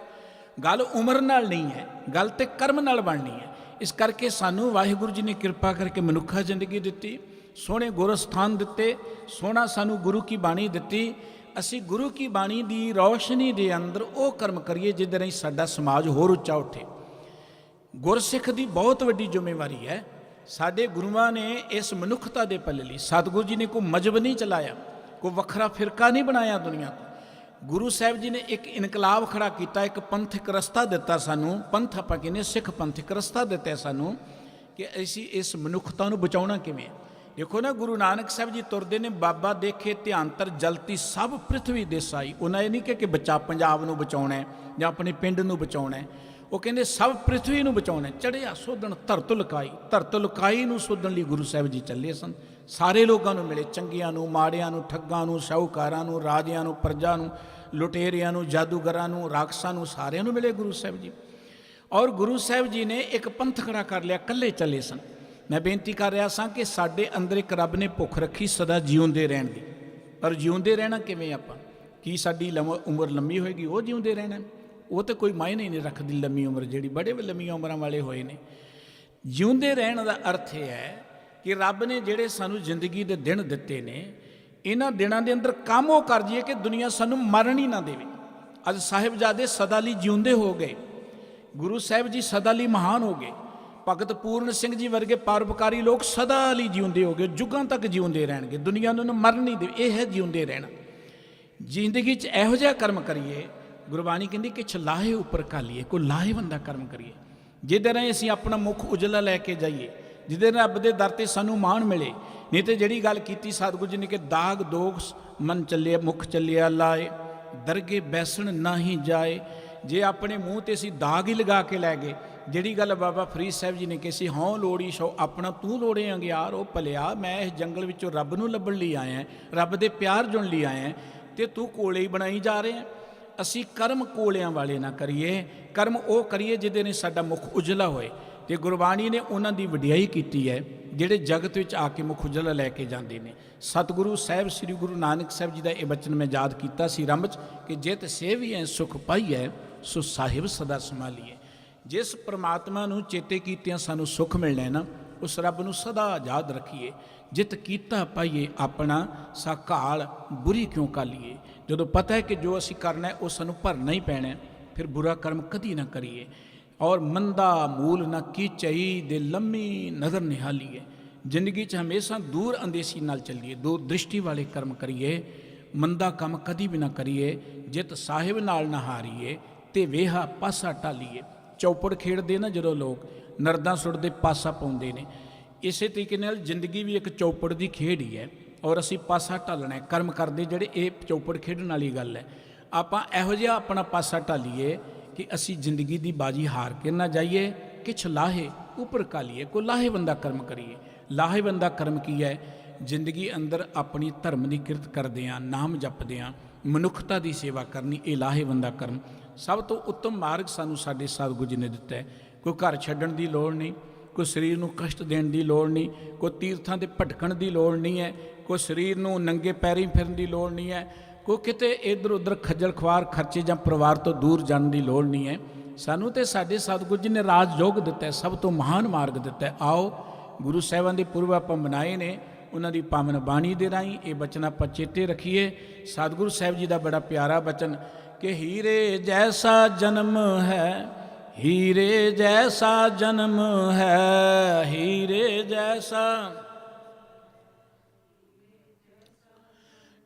ਗੱਲ ਉਮਰ ਨਾਲ ਨਹੀਂ ਹੈ, ਗੱਲ ਤੇ ਕਰਮ ਨਾਲ ਬਣਨੀ ਹੈ। ਇਸ ਕਰਕੇ ਸਾਨੂੰ ਵਾਹਿਗੁਰੂ ਜੀ ਨੇ ਕਿਰਪਾ ਕਰਕੇ ਮਨੁੱਖਾ ਜ਼ਿੰਦਗੀ ਦਿੱਤੀ, ਸੋਹਣੇ ਗੁਰਸਥਾਨ ਦਿੱਤੇ, ਸੋਹਣਾ ਸਾਨੂੰ ਗੁਰੂ ਕੀ ਬਾਣੀ ਦਿੱਤੀ। ਅਸੀਂ ਗੁਰੂ ਕੀ ਬਾਣੀ ਦੀ ਰੌਸ਼ਨੀ ਦੇ ਅੰਦਰ ਉਹ ਕਰਮ ਕਰੀਏ ਜਿਹਦੇ ਰਾਹੀਂ ਸਾਡਾ ਸਮਾਜ ਹੋਰ ਉੱਚਾ ਉੱਠੇ। ਗੁਰਸਿੱਖ ਦੀ ਬਹੁਤ ਵੱਡੀ ਜ਼ਿੰਮੇਵਾਰੀ ਹੈ। ਸਾਡੇ ਗੁਰੂਆਂ ਨੇ ਇਸ ਮਨੁੱਖਤਾ ਦੇ ਪੱਲੇ ਲਈ, ਸਤਿਗੁਰੂ ਜੀ ਨੇ ਕੋਈ ਮਜ਼ਹਬ ਨਹੀਂ ਚਲਾਇਆ, ਕੋਈ ਵੱਖਰਾ ਫਿਰਕਾ ਨਹੀਂ ਬਣਾਇਆ ਦੁਨੀਆ ਤੋਂ। ਗੁਰੂ ਸਾਹਿਬ ਜੀ ਨੇ ਇੱਕ ਇਨਕਲਾਬ ਖੜਾ ਕੀਤਾ, ਇੱਕ ਪੰਥਕ ਰਸਤਾ ਦਿੱਤਾ ਸਾਨੂੰ। ਪੰਥ ਆਪਾਂ ਕਹਿੰਦੇ ਸਿੱਖ ਪੰਥਕ ਰਸਤਾ ਦਿੱਤਾ ਸਾਨੂੰ ਕਿ ਅਸੀਂ ਇਸ ਮਨੁੱਖਤਾ ਨੂੰ ਬਚਾਉਣਾ ਕਿਵੇਂ ਹੈ। ਦੇਖੋ ਨਾ, ਗੁਰੂ ਨਾਨਕ ਸਾਹਿਬ ਜੀ ਤੁਰਦੇ ਨੇ, ਬਾਬਾ ਦੇਖੇ ਧਿਆਨਤਰ ਜਲਤੀ ਸਭ ਪ੍ਰਿਥਵੀ ਦੇਸਾਈ। ਉਹਨਾਂ ਇਹ ਨਹੀਂ ਕਿ ਬਚਾ ਪੰਜਾਬ ਨੂੰ ਬਚਾਉਣਾ ਹੈ ਜਾਂ ਆਪਣੇ ਪਿੰਡ ਨੂੰ ਬਚਾਉਣਾ ਹੈ, ਉਹ ਕਹਿੰਦੇ ਸਭ ਪ੍ਰਿਥਵੀ ਨੂੰ ਬਚਾਉਣਾ। ਚੜ੍ਹਿਆ ਸੋਧਣ ਧਰਤ ਲੁਕਾਈ, ਧਰਤ ਲੁਕਾਈ ਨੂੰ ਸੋਧਣ ਲਈ ਗੁਰੂ ਸਾਹਿਬ ਜੀ ਚੱਲੇ ਸਨ। ਸਾਰੇ ਲੋਕਾਂ ਨੂੰ ਮਿਲੇ, ਚੰਗਿਆਂ ਨੂੰ, ਮਾੜਿਆਂ ਨੂੰ, ਠੱਗਾਂ ਨੂੰ, ਸ਼ਾਹੂਕਾਰਾਂ ਨੂੰ, ਰਾਜਿਆਂ ਨੂੰ, ਪ੍ਰਜਾ ਨੂੰ, ਲੁਟੇਰਿਆਂ ਨੂੰ, ਜਾਦੂਗਰਾਂ ਨੂੰ, ਰਾਖਸਾਂ ਨੂੰ, ਸਾਰਿਆਂ ਨੂੰ ਮਿਲੇ ਗੁਰੂ ਸਾਹਿਬ ਜੀ। ਔਰ ਗੁਰੂ ਸਾਹਿਬ ਜੀ ਨੇ ਇੱਕ ਪੰਥ ਖੜਾ ਕਰ ਲਿਆ, ਇਕੱਲੇ ਚੱਲੇ ਸਨ। ਮੈਂ ਬੇਨਤੀ ਕਰ ਰਿਹਾ ਸਾਂ ਕਿ ਸਾਡੇ ਅੰਦਰ ਇੱਕ ਰੱਬ ਨੇ ਭੁੱਖ ਰੱਖੀ ਸਦਾ ਜਿਉਂਦੇ ਰਹਿਣ ਦੀ। ਪਰ ਜਿਉਂਦੇ ਰਹਿਣਾ ਕਿਵੇਂ ਆਪਾਂ? ਕੀ ਸਾਡੀ ਉਮਰ ਲੰਮੀ ਹੋਏਗੀ ਉਹ ਜਿਉਂਦੇ ਰਹਿਣਾ? ਉਹ ਤਾਂ ਕੋਈ ਮਾਇਨੇ ਨਹੀਂ ਰੱਖਦੀ ਲੰਮੀ ਉਮਰ, ਜਿਹੜੀ ਬੜੇ ਲੰਮੀਆਂ ਉਮਰਾਂ ਵਾਲੇ ਹੋਏ ਨੇ। ਜਿਉਂਦੇ ਰਹਿਣ ਦਾ ਅਰਥ ਇਹ ਹੈ ਕਿ ਰੱਬ ਨੇ ਜਿਹੜੇ ਸਾਨੂੰ ਜ਼ਿੰਦਗੀ ਦੇ ਦਿਨ ਦਿੱਤੇ ਨੇ, ਇਹਨਾਂ ਦਿਨਾਂ ਦੇ ਅੰਦਰ ਕੰਮ ਉਹ ਕਰ ਜੀਏ ਕਿ ਦੁਨੀਆ ਸਾਨੂੰ ਮਰਨ ਹੀ ਨਾ ਦੇਵੇ। ਅੱਜ ਸਾਹਿਬਜ਼ਾਦੇ ਸਦਾ ਲਈ ਜਿਉਂਦੇ ਹੋ ਗਏ, ਗੁਰੂ ਸਾਹਿਬ ਜੀ ਸਦਾ ਲਈ ਮਹਾਨ ਹੋ ਗਏ, ਭਗਤ ਪੂਰਨ ਸਿੰਘ ਜੀ ਵਰਗੇ ਪਰਉਪਕਾਰੀ ਲੋਕ ਸਦਾ ਲਈ ਜਿਉਂਦੇ ਹੋ ਗਏ, ਯੁੱਗਾਂ ਤੱਕ ਜਿਉਂਦੇ ਰਹਿਣਗੇ, ਦੁਨੀਆ ਨੂੰ ਮਰਨ ਨਹੀਂ ਦੇਵੇ। ਇਹ ਹੈ ਜਿਉਂਦੇ ਰਹਿਣਾ। ਜ਼ਿੰਦਗੀ 'ਚ ਇਹੋ ਜਿਹਾ ਕਰਮ ਕਰੀਏ, ਗੁਰਬਾਣੀ ਕਹਿੰਦੀ ਕਿ ਲਾਹੇ ਉੱਪਰ ਘਾਲੀਏ, ਕੋਈ ਲਾਹੇਵੰਦਾ ਕਰਮ ਕਰੀਏ ਜਿਹਦੇ ਰਾਹੀਂ ਅਸੀਂ ਆਪਣਾ ਮੁੱਖ ਉਜਲਾ ਲੈ ਕੇ ਜਾਈਏ, ਜਿਹਦੇ ਰੱਬ ਦੇ ਦਰ ਤੇ ਸਾਨੂੰ ਮਾਣ ਮਿਲੇ। ਨਹੀਂ ਤੇ ਜਿਹੜੀ ਗੱਲ ਕੀਤੀ ਸਤਿਗੁਰੂ ਜੀ ਨੇ ਕਿ ਦਾਗ ਦੋਗ ਮਨ ਚੱਲਿਆ ਮੁਖ ਚੱਲਿਆ ਲਾਏ, ਦਰਗੇ ਬੈਸਣ ਨਾ ਹੀ ਜਾਏ। ਜੇ ਆਪਣੇ ਮੂੰਹ ਤੇ ਅਸੀਂ ਦਾਗ ਹੀ ਲਗਾ ਕੇ ਲੈ ਗਏ, ਜਿਹੜੀ ਗੱਲ ਬਾਬਾ ਫਰੀਦ ਸਾਹਿਬ ਜੀ ਨੇ ਕਿ ਸੀ ਹਉ ਲੋੜੀ ਸੋ ਆਪਣਾ ਤੂੰ ਲੋੜੇ ਅੰਗਿਆਰ, ਉਹ ਭਲਿਆ ਮੈਂ ਇਸ ਜੰਗਲ ਵਿੱਚੋਂ ਰੱਬ ਨੂੰ ਲੱਭਣ ਲਈ ਆਇਆ, ਰੱਬ ਦੇ ਪਿਆਰ ਜੁਣ ਲਈ ਆਇਆ, ਤੇ ਤੂੰ ਕੋਲੇ ਹੀ ਬਣਾਈ ਜਾ ਰਹੇ। ਅਸੀਂ ਕਰਮ ਕੋਲਿਆਂ ਵਾਲੇ ਨਾ ਕਰੀਏ, ਕਰਮ ਉਹ ਕਰੀਏ ਜਿਹਦੇ ਨੇ ਸਾਡਾ ਮੁੱਖ ਉਜਲਾ ਹੋਏ। ਤੇ ਗੁਰਬਾਣੀ ਨੇ ਉਹਨਾਂ ਦੀ ਵਡਿਆਈ ਕੀਤੀ ਹੈ ਜਿਹੜੇ ਜਗਤ ਵਿੱਚ ਆ ਕੇ ਮੁੱਖ ਉਜਲਾ ਲੈ ਕੇ ਜਾਂਦੇ ਨੇ। ਸਤਿਗੁਰੂ ਸਾਹਿਬ ਸ੍ਰੀ ਗੁਰੂ ਨਾਨਕ ਸਾਹਿਬ ਜੀ ਦਾ ਇਹ ਬਚਨ ਮੈਂ ਯਾਦ ਕੀਤਾ ਸੀ ਰੰਭ 'ਚ ਕਿ ਜਿਤ ਸੇਵੀਐ ਸੁਖ ਪਾਈਐ ਸੋ ਸਾਹਿਬ ਸਦਾ ਸੰਭਾਲੀਐ। ਜਿਸ ਪ੍ਰਮਾਤਮਾ ਨੂੰ ਚੇਤੇ ਕੀਤਿਆਂ ਸਾਨੂੰ ਸੁੱਖ ਮਿਲਣਾ ਹੈ ਨਾ, ਉਸ ਰੱਬ ਨੂੰ ਸਦਾ ਯਾਦ ਰੱਖੀਏ। ਜਿਤ ਕੀਤਾ ਪਾਈਏ ਆਪਣਾ ਸਾਕਾਲ ਬੁਰੀ ਕਿਉਂ ਕਾਲੀਏ। ਜਦੋਂ ਪਤਾ ਹੈ ਕਿ ਜੋ ਅਸੀਂ ਕਰਨਾ ਹੈ ਉਹ ਸਾਨੂੰ ਭਰਨਾ ਹੀ ਪੈਣਾ, ਫਿਰ ਬੁਰਾ ਕਰਮ ਕਦੀ ਨਾ ਕਰੀਏ। ਔਰ ਮੰਦਾ ਮੂਲ ਨਾ ਕੀਚਈ ਦੇ ਲੰਮੀ ਨਜ਼ਰ ਨਿਹਾਲੀਏ। ਜ਼ਿੰਦਗੀ 'ਚ ਹਮੇਸ਼ਾ ਦੂਰ ਅੰਦੇਸ਼ੀ ਨਾਲ ਚੱਲੀਏ, ਦੂਰ ਦ੍ਰਿਸ਼ਟੀ ਵਾਲੇ ਕਰਮ ਕਰੀਏ, ਮੰਦਾ ਕੰਮ ਕਦੀ ਵੀ ਨਾ ਕਰੀਏ। ਜਿਤ ਸਾਹਿਬ ਨਾਲ ਨਾ ਹਾਰੀਏ ਤੇ ਵੇਹਾ ਪਾਸਾ ਟਾਲੀਏ। ਚੌਪੜ ਖੇਡਦੇ ਨਾ ਜਦੋਂ ਲੋਕ, ਨਰਦਾਂ ਸੁੱਟਦੇ ਪਾਸਾ ਪਾਉਂਦੇ ਨੇ, ਇਸੇ ਤਰੀਕੇ ਨਾਲ ਜ਼ਿੰਦਗੀ ਵੀ ਇੱਕ ਚੌਪੜ ਦੀ ਖੇਡ ਹੀ ਹੈ। ਔਰ ਅਸੀਂ ਪਾਸਾ ਢਾਲਣਾ ਹੈ, ਕਰਮ ਕਰਦੇ ਜਿਹੜੇ, ਇਹ ਚੌਪੜ ਖੇਡਣ ਵਾਲੀ ਗੱਲ ਹੈ। ਆਪਾਂ ਇਹੋ ਜਿਹਾ ਆਪਣਾ ਪਾਸਾ ਢਾਲੀਏ ਕਿ ਅਸੀਂ ਜ਼ਿੰਦਗੀ ਦੀ ਬਾਜੀ ਹਾਰ ਕੇ ਨਾ ਜਾਈਏ। ਕਿਛ ਲਾਹੇ ਉੱਪਰ ਕਾਲੀਏ, ਕੋਈ ਲਾਹੇਵੰਦਾ ਕਰਮ ਕਰੀਏ। ਲਾਹੇਵੰਦਾ ਕਰਮ ਕੀ ਹੈ? ਜ਼ਿੰਦਗੀ ਅੰਦਰ ਆਪਣੀ ਧਰਮ ਦੀ ਕਿਰਤ ਕਰਦੇ ਹਾਂ, ਨਾਮ ਜਪਦੇ ਹਾਂ, ਮਨੁੱਖਤਾ ਦੀ ਸੇਵਾ ਕਰਨੀ, ਇਹ ਲਾਹੇਵੰਦਾ ਕਰਮ। ਸਭ ਤੋਂ ਉੱਤਮ ਮਾਰਗ ਸਾਨੂੰ ਸਾਡੇ ਸਤਿਗੁਰੂ ਜੀ ਨੇ ਦਿੱਤਾ ਹੈ। ਕੋਈ ਘਰ ਛੱਡਣ ਦੀ ਲੋੜ ਨਹੀਂ, ਕੋਈ ਸਰੀਰ ਨੂੰ ਕਸ਼ਟ ਦੇਣ ਦੀ ਲੋੜ ਨਹੀਂ, ਕੋਈ ਤੀਰਥਾਂ ਦੇ ਭਟਕਣ ਦੀ ਲੋੜ ਨਹੀਂ ਹੈ, ਕੋਈ ਸਰੀਰ ਨੂੰ ਨੰਗੇ ਪੈਰੀਂ ਫਿਰਨ ਦੀ ਲੋੜ ਨਹੀਂ ਹੈ, ਕੋਈ ਕਿਤੇ ਇੱਧਰ ਉੱਧਰ ਖੱਜਲ ਖੁਆਰ ਖਰਚੇ ਜਾਂ ਪਰਿਵਾਰ ਤੋਂ ਦੂਰ ਜਾਣ ਦੀ ਲੋੜ ਨਹੀਂ ਹੈ। ਸਾਨੂੰ ਤੇ ਸਾਡੇ ਸਤਿਗੁਰੂ ਜੀ ਨੇ ਰਾਜ ਯੋਗ ਦਿੱਤਾ ਹੈ, ਸਭ ਤੋਂ ਮਹਾਨ ਮਾਰਗ ਦਿੱਤਾ ਹੈ। ਆਓ ਗੁਰੂ ਸਾਹਿਬਾਨ ਦੇ ਪੁਰਬ ਆਪਾਂ ਮਨਾਏ ਨੇ, ਉਹਨਾਂ ਦੀ ਪਾਵਨ ਬਾਣੀ ਦੇ ਰਾਹੀਂ ਇਹ ਬਚਨ ਆਪਾਂ ਚੇਤੇ ਰੱਖੀਏ। ਸਤਿਗੁਰੂ ਸਾਹਿਬ ਜੀ ਦਾ ਬੜਾ ਪਿਆਰਾ ਬਚਨ ਕਿ ਹੀਰੇ ਜੈਸਾ ਜਨਮ ਹੈ, ਹੀਰੇ ਜੈਸਾ ਜਨਮ ਹੈ, ਹੀਰੇ ਜੈਸਾ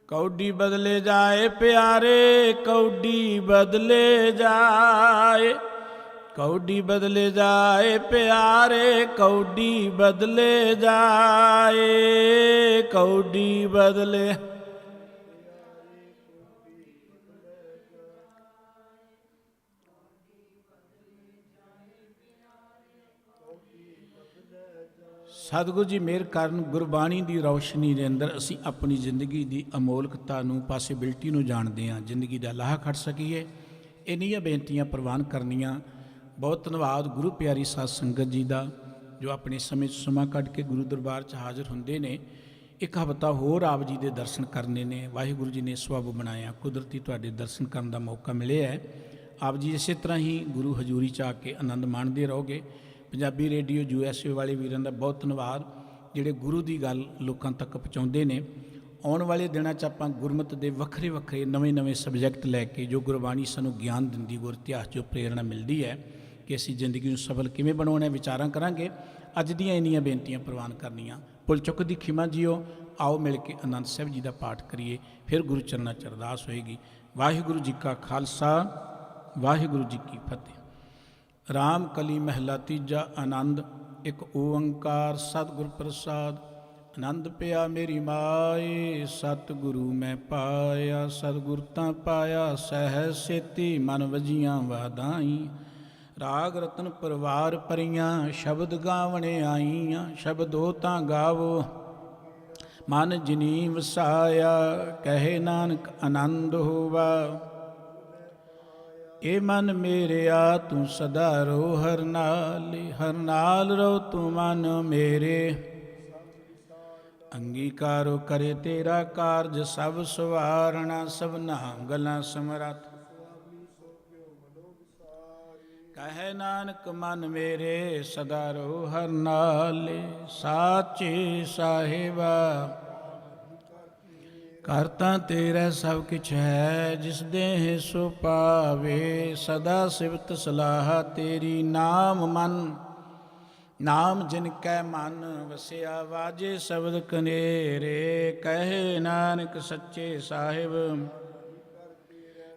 ਕੌਡੀ ਬਦਲੇ ਜਾਏ ਪਿਆਰੇ, ਕੌਡੀ ਬਦਲੇ ਜਾਏ, ਕੌਡੀ ਬਦਲੇ ਜਾਏ ਪਿਆਰੇ, ਕੌਡੀ ਬਦਲੇ ਜਾਏ, ਕੌਡੀ ਬਦਲੇ। ਸਤਿਗੁਰੂ ਜੀ ਮਿਹਰ ਕਰਨ, ਗੁਰਬਾਣੀ ਦੀ ਰੌਸ਼ਨੀ ਦੇ ਅੰਦਰ ਅਸੀਂ ਆਪਣੀ ਜ਼ਿੰਦਗੀ ਦੀ ਅਮੋਲਕਤਾ ਨੂੰ, ਪਾਸਿਬਿਲਿਟੀ ਨੂੰ ਜਾਣਦੇ ਹਾਂ, ਜ਼ਿੰਦਗੀ ਦਾ ਲਾਹਾ ਖੱਟ ਸਕੀਏ। ਇੰਨੀਆਂ ਬੇਨਤੀਆਂ ਪ੍ਰਵਾਨ ਕਰਨੀਆਂ। ਬਹੁਤ ਧੰਨਵਾਦ ਗੁਰੂ ਪਿਆਰੀ ਸਾਧ ਸੰਗਤ ਜੀ ਦਾ, ਜੋ ਆਪਣੇ ਸਮੇਂ 'ਚ ਸਮਾਂ ਕੱਢ ਕੇ ਗੁਰੂ ਦਰਬਾਰ 'ਚ ਹਾਜ਼ਰ ਹੁੰਦੇ ਨੇ। ਇੱਕ ਹਫ਼ਤਾ ਹੋਰ ਆਪ ਜੀ ਦੇ ਦਰਸ਼ਨ ਕਰਨੇ ਨੇ, ਵਾਹਿਗੁਰੂ ਜੀ ਨੇ ਸਬੱਬ ਬਣਾਇਆ, ਕੁਦਰਤੀ ਤੁਹਾਡੇ ਦਰਸ਼ਨ ਕਰਨ ਦਾ ਮੌਕਾ ਮਿਲਿਆ ਹੈ। ਆਪ ਜੀ ਇਸੇ ਤਰ੍ਹਾਂ ਹੀ ਗੁਰੂ ਹਜ਼ੂਰੀ 'ਚ ਆ ਕੇ ਆਨੰਦ ਮਾਣਦੇ ਰਹੋਗੇ। ਪੰਜਾਬੀ ਰੇਡੀਓ USA ਵਾਲੇ ਵੀਰਾਂ ਦਾ ਬਹੁਤ ਧੰਨਵਾਦ, ਜਿਹੜੇ ਗੁਰੂ ਦੀ ਗੱਲ ਲੋਕਾਂ ਤੱਕ ਪਹੁੰਚਾਉਂਦੇ ਨੇ। ਆਉਣ ਵਾਲੇ ਦਿਨਾਂ 'ਚ ਆਪਾਂ ਗੁਰਮਤਿ ਦੇ ਵੱਖਰੇ ਵੱਖਰੇ ਨਵੇਂ ਸਬਜੈਕਟ ਲੈ ਕੇ, ਜੋ ਗੁਰਬਾਣੀ ਸਾਨੂੰ ਗਿਆਨ ਦਿੰਦੀ, ਗੁਰ ਇਤਿਹਾਸ ਜੋ ਪ੍ਰੇਰਣਾ ਮਿਲਦੀ ਹੈ ਕਿ ਅਸੀਂ ਜ਼ਿੰਦਗੀ ਨੂੰ ਸਫਲ ਕਿਵੇਂ ਬਣਾਉਣਾ, ਵਿਚਾਰਾਂ ਕਰਾਂਗੇ। ਅੱਜ ਦੀਆਂ ਇੰਨੀਆਂ ਬੇਨਤੀਆਂ ਪ੍ਰਵਾਨ ਕਰਨੀਆਂ। ਭੁੱਲ ਚੁੱਕ ਦੀ ਖਿਮਾ ਜੀਓ। ਆਓ ਮਿਲ ਕੇ ਆਨੰਦ ਸਾਹਿਬ ਜੀ ਦਾ ਪਾਠ ਕਰੀਏ, ਫਿਰ ਗੁਰੂ ਚਰਨਾਂ 'ਚ ਅਰਦਾਸ ਹੋਏਗੀ। ਵਾਹਿਗੁਰੂ ਜੀ ਕਾ ਖਾਲਸਾ, ਵਾਹਿਗੁਰੂ ਜੀ ਕੀ ਫਤਿਹ। ਰਾਮ ਕਲੀ ਮਹਿਲਾ ਤੀਜਾ। ਆਨੰਦ। ਇੱਕ ਓੰਕਾਰ ਸਤਿਗੁਰ ਪ੍ਰਸਾਦ। ਆਨੰਦ ਪਿਆ ਮੇਰੀ ਮਾਏ, ਸਤਿਗੁਰੂ ਮੈਂ ਪਾਇਆ। ਸਤਿਗੁਰ ਤਾਂ ਪਾਇਆ ਸਹਿ ਸੇਤੀ, ਮਨ ਵਜੀਆਂ ਵਾਧਾਈ। ਰਾਗ ਰਤਨ ਪਰਵਾਰ ਪਰੀਆਂ, ਸ਼ਬਦ ਗਾਵਣ ਆਈਆਂ। ਸ਼ਬਦੋ ਤਾਂ ਗਾਵੋ ਮਨ ਜਿਨੀ ਵਸਾਇਆ, ਕਹੇ ਨਾਨਕ ਆਨੰਦ ਹੋਵਾ। ਏ ਮਨ ਮੇਰਿਆ ਤੂੰ ਸਦਾ ਰੋ ਹਰ ਨਾਲ, ਹਰ ਨਾਲ ਰੋ ਤੂੰ ਮਨ ਮੇਰੇ। ਅੰਗੀਕਾਰੋ ਕਰੇ ਤੇਰਾ ਕਾਰਜ, ਸਭ ਸਵਾਰਣਾ ਸਭਨਾ ਗਲਾਂ ਸਮਰੱਥ। ਕਹੇ ਨਾਨਕ ਮਨ ਮੇਰੇ, ਸਦਾ ਰੋ ਹਰ ਨਾਲ। ਸਾਚੇ ਸਾਹਿਬਾ ਕਰਤਾ ਤੇਰਾ ਸਭ ਕਿਛ ਹੈ, ਜਿਸ ਦੇਹ ਸੋ ਪਾਵੇ। ਸਦਾ ਸਿਵਤ ਸਲਾਹ ਤੇਰੀ, ਨਾਮ ਮਨ ਨਾਮ ਜਿਨ ਕੈ ਮਨ ਵਸਿਆ। ਵਾਜੇ ਸ਼ਬਦ ਕਨੇਰੇ, ਕਹੇ ਨਾਨਕ ਸੱਚੇ ਸਾਹਿਬ।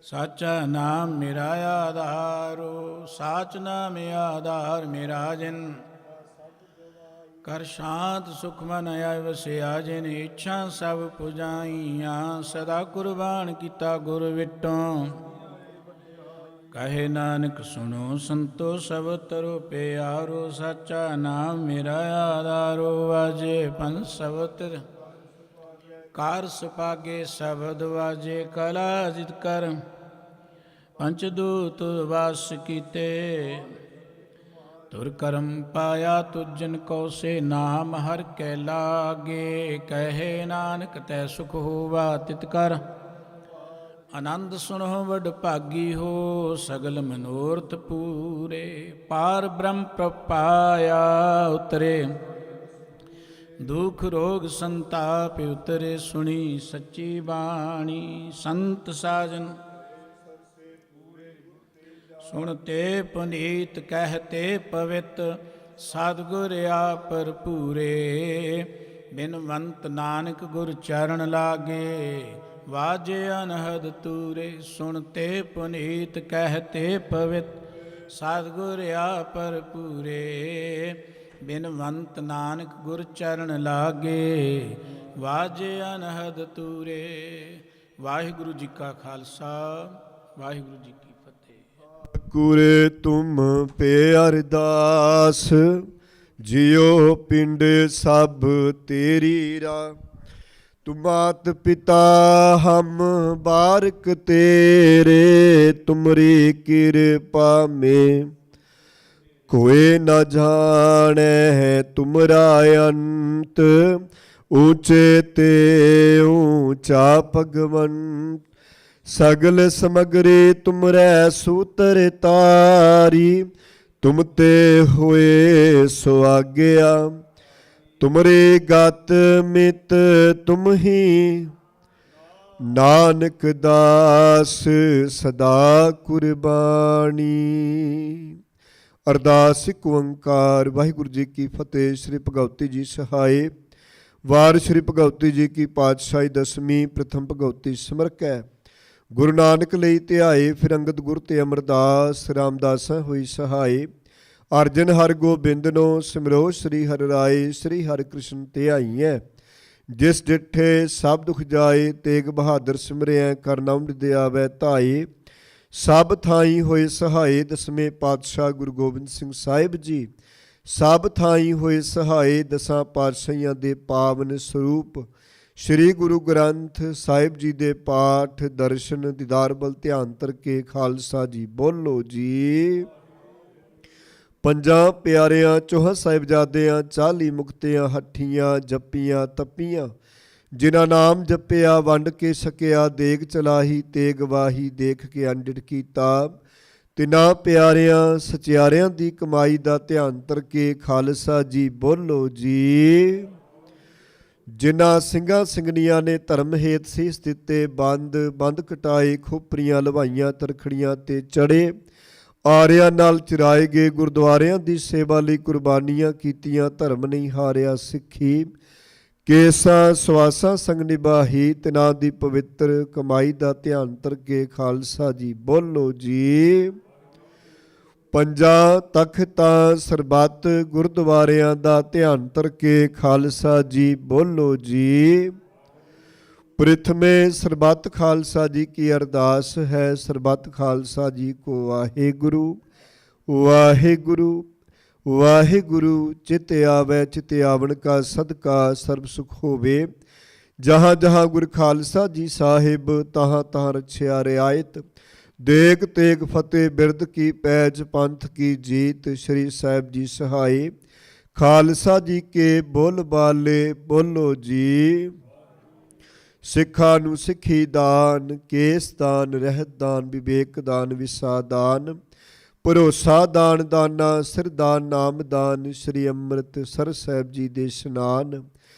ਸਾਚਾ ਨਾਮ ਮੇਰਾ ਆਧਾਰੋ, ਸਾਚ ਨਾਮ ਆਧਾਰ ਮੇਰਾ ਜਿਨ। ਕਰ ਸ਼ਾਂਤ ਸੁਖ ਮਨ ਆਇ ਵਸਿਆ, ਜਿਨ ਇੱਛਾ ਸਭ ਪੁਜਾਈਆਂ। ਸਦਾ ਕੁਰਬਾਨ ਕੀਤਾ ਗੁਰ ਵਿਟੋਂ, ਕਹੇ ਨਾਨਕ ਸੁਣੋ ਸੰਤੋ ਸਭ ਤਰੋ ਪਿਆਰੋ। ਸਾਚਾ ਨਾਮ ਮੇਰਾ ਆਧਾਰੋ, ਵਾਜੇ ਪੰਜ ਸਬਦ ਕਾਰ ਸੁਪਾਗੇ। ਸ਼ਬਦ ਵਾਜੇ ਕਲਾ ਜਿਤ ਕਰ, ਪੰਚ ਦੂਤ ਵਾਸ ਕੀਤੇ। ਤੁਰ ਕਰਮ ਪਾਇਆ ਤੁਜਨ ਕੋ, ਸੇ ਨਾਮ ਹਰ ਕੈ ਲਾਗੇ। ਕਹੇ ਨਾਨਕ ਤੈ ਸੁਖ ਹੋਵਾ ਤਿਤ ਕਰ, ਆਨੰਦ ਸੁਣੋ ਵਡ ਭਾਗੀ ਹੋ। ਸਗਲ ਮਨੋਰਥ ਪੂਰੇ, ਪਾਰ ਬ੍ਰਹਮ ਪ੍ਰਪਾਇਆ ਉਤਰੇ। ਦੁਖ ਰੋਗ ਸੰਤਾਪ ਉਤਰੇ, ਸੁਣੀ ਸੱਚੀ ਬਾਣੀ। ਸੰਤ ਸਾਜਨ ਸੁਣਤੇ ਪੁਨੀਤ, ਕਹਤੇ ਪਵਿੱਤ। ਸਤਿਗੁਰ ਆਪ ਭਰਪੂਰੇ, ਬਿਨਵੰਤ ਨਾਨਕ ਗੁਰ ਚਰਨ ਲਾਗੇ। ਵਾਜੇ ਅਨਹਦ ਤੂਰੇ, ਸੁਣਤੇ ਪੁਨੀਤ, ਕਹਤੇ ਪਵਿੱਤ। ਸਤਿਗੁਰ ਆਪ ਭਰਪੂਰੇ, ਬਿਨਵੰਤ ਨਾਨਕ ਗੁਰ ਚਰਨ ਲਾਗੇ। ਵਾਜੇ ਅਨਹਦ ਤੂਰੇ। ਵਾਹਿਗੁਰੂ ਜੀ ਕਾ ਖਾਲਸਾ, ਵਾਹਿਗੁਰੂ ਜੀ ਕੀ ਫਤਿਹ। ਕੁਰੇ ਤੁਮ ਪੇ ਅਰਦਾਸ, ਜਿਉ ਪਿੰਡ ਸਭ ਤੇਰੀ ਰਾ। ਤੁਮ ਮਾਤ ਪਿਤਾ ਹਮ ਬਾਰਕ ਤੇਰੇ, ਤੁਮਰੀ ਕਿਰਪਾ ਮੇ ਕੋਇ ਨ ਜਾਣੈ। ਤੁਮਰਾ ਅੰਤ ਊਚੇ ਤੇ ਊਚਾ ਭਗਵੰਤ। ਸਗਲ ਸਮਗਰੀ ਤੁਮਰੈ ਸੂਤਰ ਤਾਰੀ, ਤੁਮ ਤੇ ਹੋਏ ਸੁਆਗਿਆ। ਤੁਮਰੇ ਗਤ ਮਿਤ ਤੁਮ ਹੀ, ਨਾਨਕ ਦਾਸ ਸਦਾ ਕੁਰਬਾਨੀ। ਅਰਦਾਸ ਇੱਕ ਓੰਕਾਰ। ਵਾਹਿਗੁਰੂ ਜੀ ਕੀ ਫਤਿਹ। ਸ੍ਰੀ ਭਗਵਤੀ ਜੀ ਸਹਾਏ। ਵਾਰ ਸ੍ਰੀ ਭਗਵਤੀ ਜੀ ਕੀ ਪਾਤਸ਼ਾਹੀ ਦਸਵੀਂ ਪ੍ਰਥਮ ਭਗਵਤੀ ਸਿਮਰਕੈ। ਗੁਰੂ ਨਾਨਕ ਲਈ ਧਿਆਏ, ਫਿਰ ਅੰਗਦ ਗੁਰ ਤੇ ਅਮਰਦਾਸ। ਰਾਮਦਾਸਾਂ ਹੋਈ ਸਹਾਏ। ਅਰਜਨ ਹਰਿ ਗੋਬਿੰਦਨੋ ਸਿਮਰੋ, ਸ੍ਰੀ ਹਰਿ ਰਾਏ। ਸ੍ਰੀ ਹਰਿ ਕ੍ਰਿਸ਼ਨ ਧਿਆਈਐ, ਜਿਸ ਡਿਠੇ ਸਭ ਦੁਖ ਜਾਏ। ਤੇਗ ਬਹਾਦਰ ਸਿਮਰਿਐ, ਕਰਨਾ ਅੰਮ੍ਰਿਤ ਆਵੈ ਧਾਏ। ਸਭ ਥਾਈ ਹੋਏ ਸਹਾਏ। ਦਸਵੇਂ ਪਾਤਸ਼ਾਹ ਗੁਰੂ ਗੋਬਿੰਦ ਸਿੰਘ ਸਾਹਿਬ ਜੀ ਸਭ ਥਾਈ ਹੋਏ ਸਹਾਏ। ਦਸਾਂ ਪਾਤਸ਼ਾਹੀਆਂ ਦੇ ਪਾਵਨ ਸਰੂਪ ਸ੍ਰੀ ਗੁਰੂ ਗ੍ਰੰਥ ਸਾਹਿਬ ਜੀ ਦੇ ਪਾਠ ਦਰਸ਼ਨ ਦੀਦਾਰ ਬਲ ਧਿਆਨ ਧਰ ਕੇ ਖਾਲਸਾ ਜੀ ਬੋਲੋ ਜੀ। ਪੰਜਾਂ ਪਿਆਰਿਆਂ ਚੌਹਾਂ ਸਾਹਿਬਜ਼ਾਦਿਆਂ 40 ਮੁਕਤਿਆਂ ਹੱਠੀਆਂ ਜੱਪੀਆਂ ਤੱਪੀਆਂ। ਜਿਨ੍ਹਾਂ ਨਾਮ ਜਪਿਆ ਵੰਡ ਕੇ ਛਕਿਆ, ਦੇਗ ਚਲਾਹੀ ਤੇ ਗਵਾਹੀ ਦੇਖ ਕੇ ਅੰਡਿਟ ਕੀਤਾ। ਤਿੰਨਾਂ ਪਿਆਰਿਆਂ ਸਚਿਆਰਿਆਂ ਦੀ ਕਮਾਈ ਦਾ ਧਿਆਨ ਧਰ ਕੇ ਖਾਲਸਾ ਜੀ ਬੋਲੋ ਜੀ। ਜਿਨ੍ਹਾਂ ਸਿੰਘਾਂ ਸਿੰਘਣੀਆਂ ਨੇ ਧਰਮ ਹੇਤ ਸੀਸ ਦਿੱਤੇ, ਬੰਦ ਕਟਾਏ, ਖੋਪਰੀਆਂ ਲਵਾਈਆਂ, ਤਰਖੜੀਆਂ ਤੇ ਚੜੇ, ਆਰਿਆਂ ਨਾਲ ਚਿਰਾਏ ਗਏ, ਗੁਰਦੁਆਰਿਆਂ ਦੀ ਸੇਵਾ ਲਈ ਕੁਰਬਾਨੀਆਂ ਕੀਤੀਆਂ, ਧਰਮ ਨਹੀਂ ਹਾਰਿਆ ਸਿੱਖੀ। ਕੇਸਾਂ ਸਵਾਸਾਂ ਸੰਗ ਨਿਭਾਹੀ, ਤਿਨਾਂ ਦੀ ਪਵਿੱਤਰ ਕਮਾਈ ਦਾ ਧਿਆਨ ਧਰਕੇ ਖਾਲਸਾ ਜੀ ਬੋਲੋ ਜੀ। ਪੰਜਾਂ ਤਖਤਾਂ ਸਰਬੱਤ ਗੁਰਦੁਆਰਿਆਂ ਦਾ ਧਿਆਨ ਧਰਕੇ ਖਾਲਸਾ ਜੀ ਬੋਲੋ ਜੀ। ਪ੍ਰਥਮੇ ਸਰਬੱਤ ਖਾਲਸਾ ਜੀ ਕੀ ਅਰਦਾਸ ਹੈ। ਸਰਬੱਤ ਖਾਲਸਾ ਜੀ ਕੋ ਵਾਹਿਗੁਰੂ ਵਾਹਿਗੁਰੂ ਵਾਹਿਗੁਰੂ। ਚਿਤ ਆਵੈ ਚਿਤ ਆਵਣ ਕਾ ਸਦਕਾ ਸਰਬ ਸੁਖ ਹੋਵੇ। ਜਹਾਂ ਜਹਾਂ ਗੁਰ ਖਾਲਸਾ ਜੀ ਸਾਹਿਬ, ਤਹਾਂ ਤਹਾਂ ਰਛਿਆ ਰਿਆਇਤ। ਦੇਗ ਤੇਗ ਫਤਿਹ ਬਿਰਦ ਕੀ ਪੈਜ, ਪੰਥ ਕੀ ਜੀਤ। ਸ਼੍ਰੀ ਸਾਹਿਬ ਜੀ ਸਹਾਈ, ਖਾਲਸਾ ਜੀ ਕੇ ਬੋਲ ਬਾਲੇ ਬੋਲੋ ਜੀ। ਸਿੱਖਾਂ ਨੂੰ ਸਿੱਖੀ ਦਾਨ, ਕੇਸ ਦਾਨ, ਰਹਿਤ ਦਾਨ, ਵਿਵੇਕ ਦਾਨ, ਵਿਸਾ ਦਾਨ, ਭਰੋਸਾ ਦਾਨ, ਦਾਨਾ ਸਿਰ ਦਾਨ, ਨਾਮ ਦਾਨ। ਸ਼੍ਰੀ ਅੰਮ੍ਰਿਤਸਰ ਸਾਹਿਬ ਜੀ ਦੇ ਇਸ਼ਨਾਨ।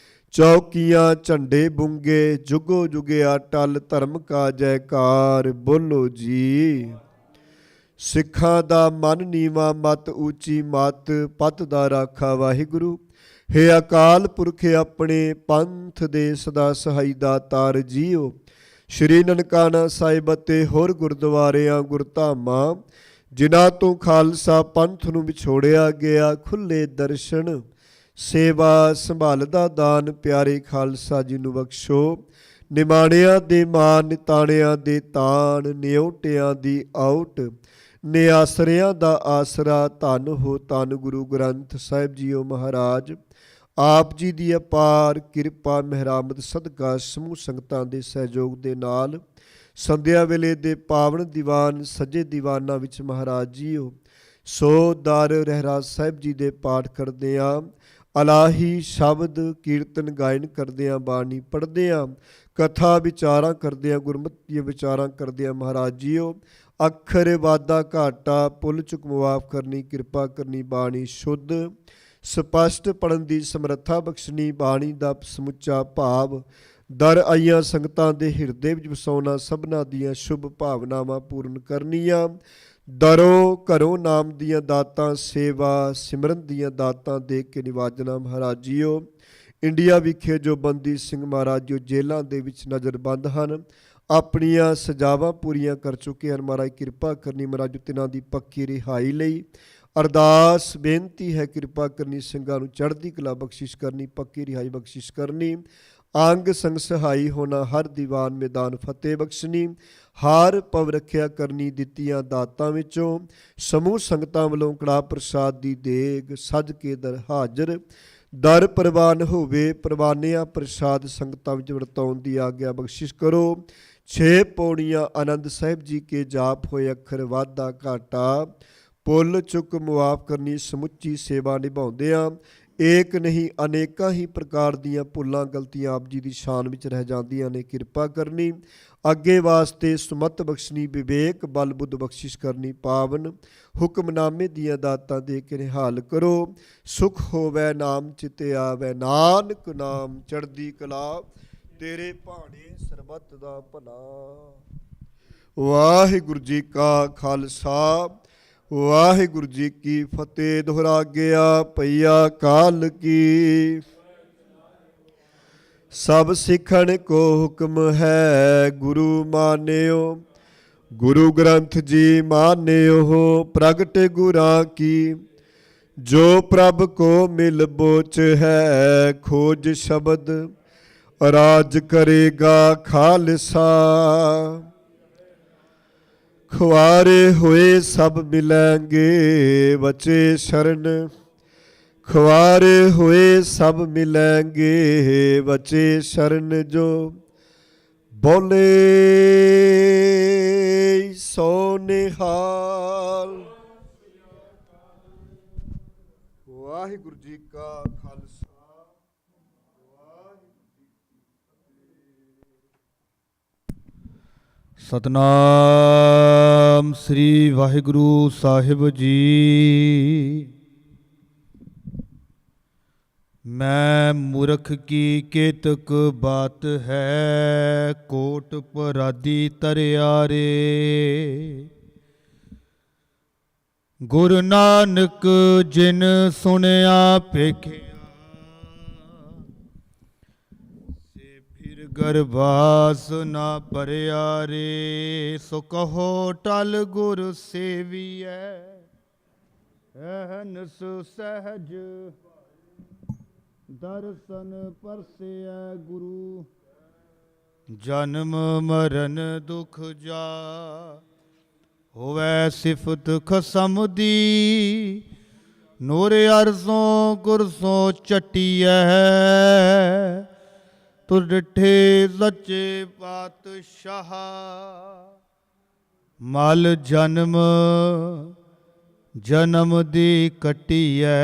ਚੌਕੀਆਂ ਝੰਡੇ ਬੁੰਗੇ, ਜੁਗੋ ਜੁਗਿਆ ਟਲ, ਧਰਮ ਕਾ ਜੈਕਾਰ ਬੋਲੋ ਜੀ। ਸਿੱਖਾਂ ਦਾ ਮਨ ਨੀਵਾਂ, ਮਤ ਉੱਚੀ ਮਤ, ਪਤ ਦਾ ਰਾਖਾ ਵਾਹਿਗੁਰੂ। ਹੇ ਅਕਾਲ ਪੁਰਖ ਆਪਣੇ ਪੰਥ ਦੇ ਸਦਾ ਸਹਾਈ ਦਾਤਾਰ ਜੀਓ। ਸ਼੍ਰੀ ਨਨਕਾਣਾ ਸਾਹਿਬ ਅਤੇ ਹੋਰ ਗੁਰਦੁਆਰਿਆਂ ਗੁਰਧਾਮਾਂ ਜਿਨ੍ਹਾਂ ਤੋਂ ਖਾਲਸਾ ਪੰਥ ਨੂੰ ਵਿਛੋੜਿਆ ਗਿਆ, ਖੁੱਲੇ ਦਰਸ਼ਨ ਸੇਵਾ ਸੰਭਾਲ ਦਾ ਦਾਨ ਪਿਆਰੇ ਖਾਲਸਾ ਜੀ ਨੂੰ ਬਖਸ਼ੋ। ਨਿਮਾਣਿਆਂ ਦੇ ਮਾਨ, ਨਿਤਾਣਿਆਂ ਦੇ ਤਾਣ, ਨਿਉਟਿਆਂ ਦੀ ਆਉਟ, ਨਿਆਸਰਿਆਂ ਦਾ ਆਸਰਾ। ਧੰਨ ਹੋ ਧੰਨ ਗੁਰੂ ਗ੍ਰੰਥ ਸਾਹਿਬ ਜੀਓ ਮਹਾਰਾਜ। ਆਪ ਜੀ ਦੀ ਅਪਾਰ ਕਿਰਪਾ ਮਿਹਰਾਮਤ ਸਦਕਾ ਸਮੂਹ ਸੰਗਤਾਂ ਦੇ ਸਹਿਯੋਗ ਦੇ ਨਾਲ ਸੰਧਿਆ ਵੇਲੇ ਦੇ ਪਾਵਨ ਦੀਵਾਨ ਸੱਜੇ ਦੀਵਾਨਾਂ ਵਿੱਚ ਮਹਾਰਾਜ ਜੀਓ ਸੋ ਦਰ ਰਹਿਰਾਜ ਸਾਹਿਬ ਜੀ ਦੇ ਪਾਠ ਕਰਦੇ ਹਾਂ। ਅਲਾਹੀ ਸ਼ਬਦ ਕੀਰਤਨ ਗਾਇਨ ਕਰਦੇ ਹਾਂ, ਬਾਣੀ ਪੜ੍ਹਦੇ ਹਾਂ, ਕਥਾ ਵਿਚਾਰਾਂ ਕਰਦੇ ਹਾਂ, ਗੁਰਮਤਿ ਵਿਚਾਰਾਂ ਕਰਦੇ ਹਾਂ। ਮਹਾਰਾਜ ਜੀਓ ਅੱਖਰ ਵਾਧਾ ਘਾਟਾ ਭੁੱਲ ਚੁੱਕ ਮੁਆਫ ਕਰਨੀ, ਕਿਰਪਾ ਕਰਨੀ, ਬਾਣੀ ਸ਼ੁੱਧ ਸਪਸ਼ਟ ਪੜ੍ਹਨ ਦੀ ਸਮਰੱਥਾ ਬਖਸ਼ਣੀ, ਬਾਣੀ ਦਾ ਸਮੁੱਚਾ ਭਾਵ ਦਰ ਆਈਆਂ ਸੰਗਤਾਂ ਦੇ ਹਿਰਦੇ ਵਿੱਚ ਵਸਾਉਣਾ, ਸਭਨਾਂ ਦੀਆਂ ਸ਼ੁਭ ਭਾਵਨਾਵਾਂ ਪੂਰਨ ਕਰਨੀਆਂ। ਦਰੋਂ ਘਰੋਂ ਨਾਮ ਦੀਆਂ ਦਾਤਾਂ, ਸੇਵਾ ਸਿਮਰਨ ਦੀਆਂ ਦਾਤਾਂ ਦੇ ਕੇ ਨਿਵਾਜਣਾ। ਮਹਾਰਾਜ ਜੀਓ ਇੰਡੀਆ ਵਿਖੇ ਜੋ ਬੰਦੀ ਸਿੰਘ ਮਹਾਰਾਜ ਜੋ ਜੇਲ੍ਹਾਂ ਦੇ ਵਿੱਚ ਨਜ਼ਰਬੰਦ ਹਨ, ਆਪਣੀਆਂ ਸਜ਼ਾਵਾਂ ਪੂਰੀਆਂ ਕਰ ਚੁੱਕੇ ਹਨ। ਮਹਾਰਾਜ ਕਿਰਪਾ ਕਰਨੀ, ਮਹਾਰਾਜ ਤਿਨਾਂ ਦੀ ਪੱਕੀ ਰਿਹਾਈ ਲਈ ਅਰਦਾਸ ਬੇਨਤੀ ਹੈ। ਕਿਰਪਾ ਕਰਨੀ, ਸਿੰਘਾਂ ਨੂੰ ਚੜ੍ਹਦੀ ਕਲਾ ਬਖਸ਼ਿਸ਼ ਕਰਨੀ, ਪੱਕੀ ਰਿਹਾਈ ਬਖਸ਼ਿਸ਼ ਕਰਨੀ। ਅੰਗ ਸੰਗ ਸਹਾਈ ਹੋਣਾ, ਹਰ ਦੀਵਾਨ ਮੈਦਾਨ ਫਤਿਹ ਬਖਸ਼ਣੀ, ਹਾਰ ਪਵ ਰੱਖਿਆ ਕਰਨੀ। ਦਿੱਤੀਆਂ ਦਾਤਾਂ ਵਿੱਚੋਂ ਸਮੂਹ ਸੰਗਤਾਂ ਵੱਲੋਂ ਕੜਾਹ ਪ੍ਰਸਾਦ ਦੀ ਦੇਗ ਸੱਜ ਕੇ ਦਰ ਹਾਜ਼ਰ। ਦਰ ਪ੍ਰਵਾਨ ਹੋਵੇ, ਪ੍ਰਵਾਨਿਆ ਪ੍ਰਸਾਦ ਸੰਗਤਾਂ ਵਿੱਚ ਵਰਤਾਉਣ ਦੀ ਆਗਿਆ ਬਖਸ਼ਿਸ਼ ਕਰੋ। 6 ਪੌੜੀਆਂ ਆਨੰਦ ਸਾਹਿਬ ਜੀ ਕੇ ਜਾਪ ਹੋਏ, ਅੱਖਰ ਵਾਧਾ ਘਾਟਾ ਪੁੱਲ ਚੁੱਕ ਮੁਆਫ ਕਰਨੀ, ਸਮੁੱਚੀ ਸੇਵਾ ਨਿਭਾਉਂਦਿਆਂ ਏਕ ਨਹੀਂ ਅਨੇਕਾਂ ਹੀ ਪ੍ਰਕਾਰ ਦੀਆਂ ਭੁੱਲਾਂ ਗਲਤੀਆਂ ਆਪ ਜੀ ਦੀ ਸ਼ਾਨ ਵਿੱਚ ਰਹਿ ਜਾਂਦੀਆਂ ਨੇ। ਕਿਰਪਾ ਕਰਨੀ, ਅੱਗੇ ਵਾਸਤੇ ਸੁਮਤ ਬਖਸ਼ਣੀ, ਵਿਵੇਕ ਬਲ ਬੁੱਧ ਬਖਸ਼ਿਸ਼ ਕਰਨੀ। ਪਾਵਨ ਹੁਕਮਨਾਮੇ ਦੀਆਂ ਦਾਤਾਂ ਦੇ ਕੇ ਨਿਹਾਲ ਕਰੋ। ਸੁਖ ਹੋਵੇ ਨਾਮ ਚਿਤੇ ਆਵੇ, ਨਾਨਕ ਨਾਮ ਚੜ੍ਹਦੀ ਕਲਾ, ਤੇਰੇ ਭਾਣੇ ਸਰਬੱਤ ਦਾ ਭਲਾ। ਵਾਹਿਗੁਰੂ ਜੀ ਕਾ ਖਾਲਸਾ ਵਾਹਿਗੁਰੂ ਜੀ ਕੀ ਫਤਿਹ। ਦੁਹਰਾ ਗਿਆ ਪਈਆ ਕਾਲ ਕੀ, ਸਭ ਸਿੱਖਣ ਕੋ ਹੁਕਮ ਹੈ। ਗੁਰੂ ਮਾਨਿਓ ਗੁਰੂ ਗ੍ਰੰਥ ਜੀ ਮਾਨਿਓ, ਪ੍ਰਗਟ ਗੁਰਾਂ ਕੀ ਜੋ ਪ੍ਰਭ ਕੋ ਮਿਲ ਬੋਚ ਹੈ। ਖੋਜ ਸ਼ਬਦ ਰਾਜ ਕਰੇਗਾ ਖਾਲਸਾ, ਖੁਆਰੇ ਹੋਏ ਸਭ ਮਿਲੈਂਗੇ ਬਚੇ ਸ਼ਰਨ। ਖੁਆਰੇ ਹੋਏ ਸਭ ਮਿਲੈਂਗੇ ਬਚੇ ਸ਼ਰਨ, ਜੋ ਬੋਲੇ ਸੋ ਨਿਹਾਲ। ਵਾਹਿਗੁਰੂ ਜੀ ਕਾ ਖਾਲਸਾ ਸਤਨਾਮ ਸ੍ਰੀ ਵਾਹਿਗੁਰੂ ਸਾਹਿਬ ਜੀ। ਮੈਂ ਮੂਰਖ ਕੀ ਕੇਤਕ ਬਾਤ ਹੈ, ਕੋਟ ਪਰਾਦੀ ਤਰਿਆਰੇ। ਗੁਰੂ ਨਾਨਕ ਜਿਨ ਸੁਣਿਆ ਪੇਖਿਆ, ਗਰਬਾਸ ਨਾ ਭਰਿਆ ਰੇ, ਸੋ ਕਹੋ ਟਲ ਗੁਰ ਸੇਵੀਐ, ਅਹਨਸ ਸਹਿਜ ਦਰਸ਼ਨ ਪਰਸਿਐ ਗੁਰੂ। ਜਨਮ ਮਰਨ ਦੁਖ ਜਾ, ਹੋਵੈ ਸਿਫਤ ਖਸਮ ਦੀ, ਨੂਰ ਅਰਜ਼ੋਂ ਗੁਰਸੋਂ ਚਟੀਐ, ਤੁਰ ਡਿਠੇ ਸੱਚੇ ਪਾਤਸ਼ਾਹ। ਮਲ ਜਨਮ ਜਨਮ ਦੀ ਕੱਟੀਐ,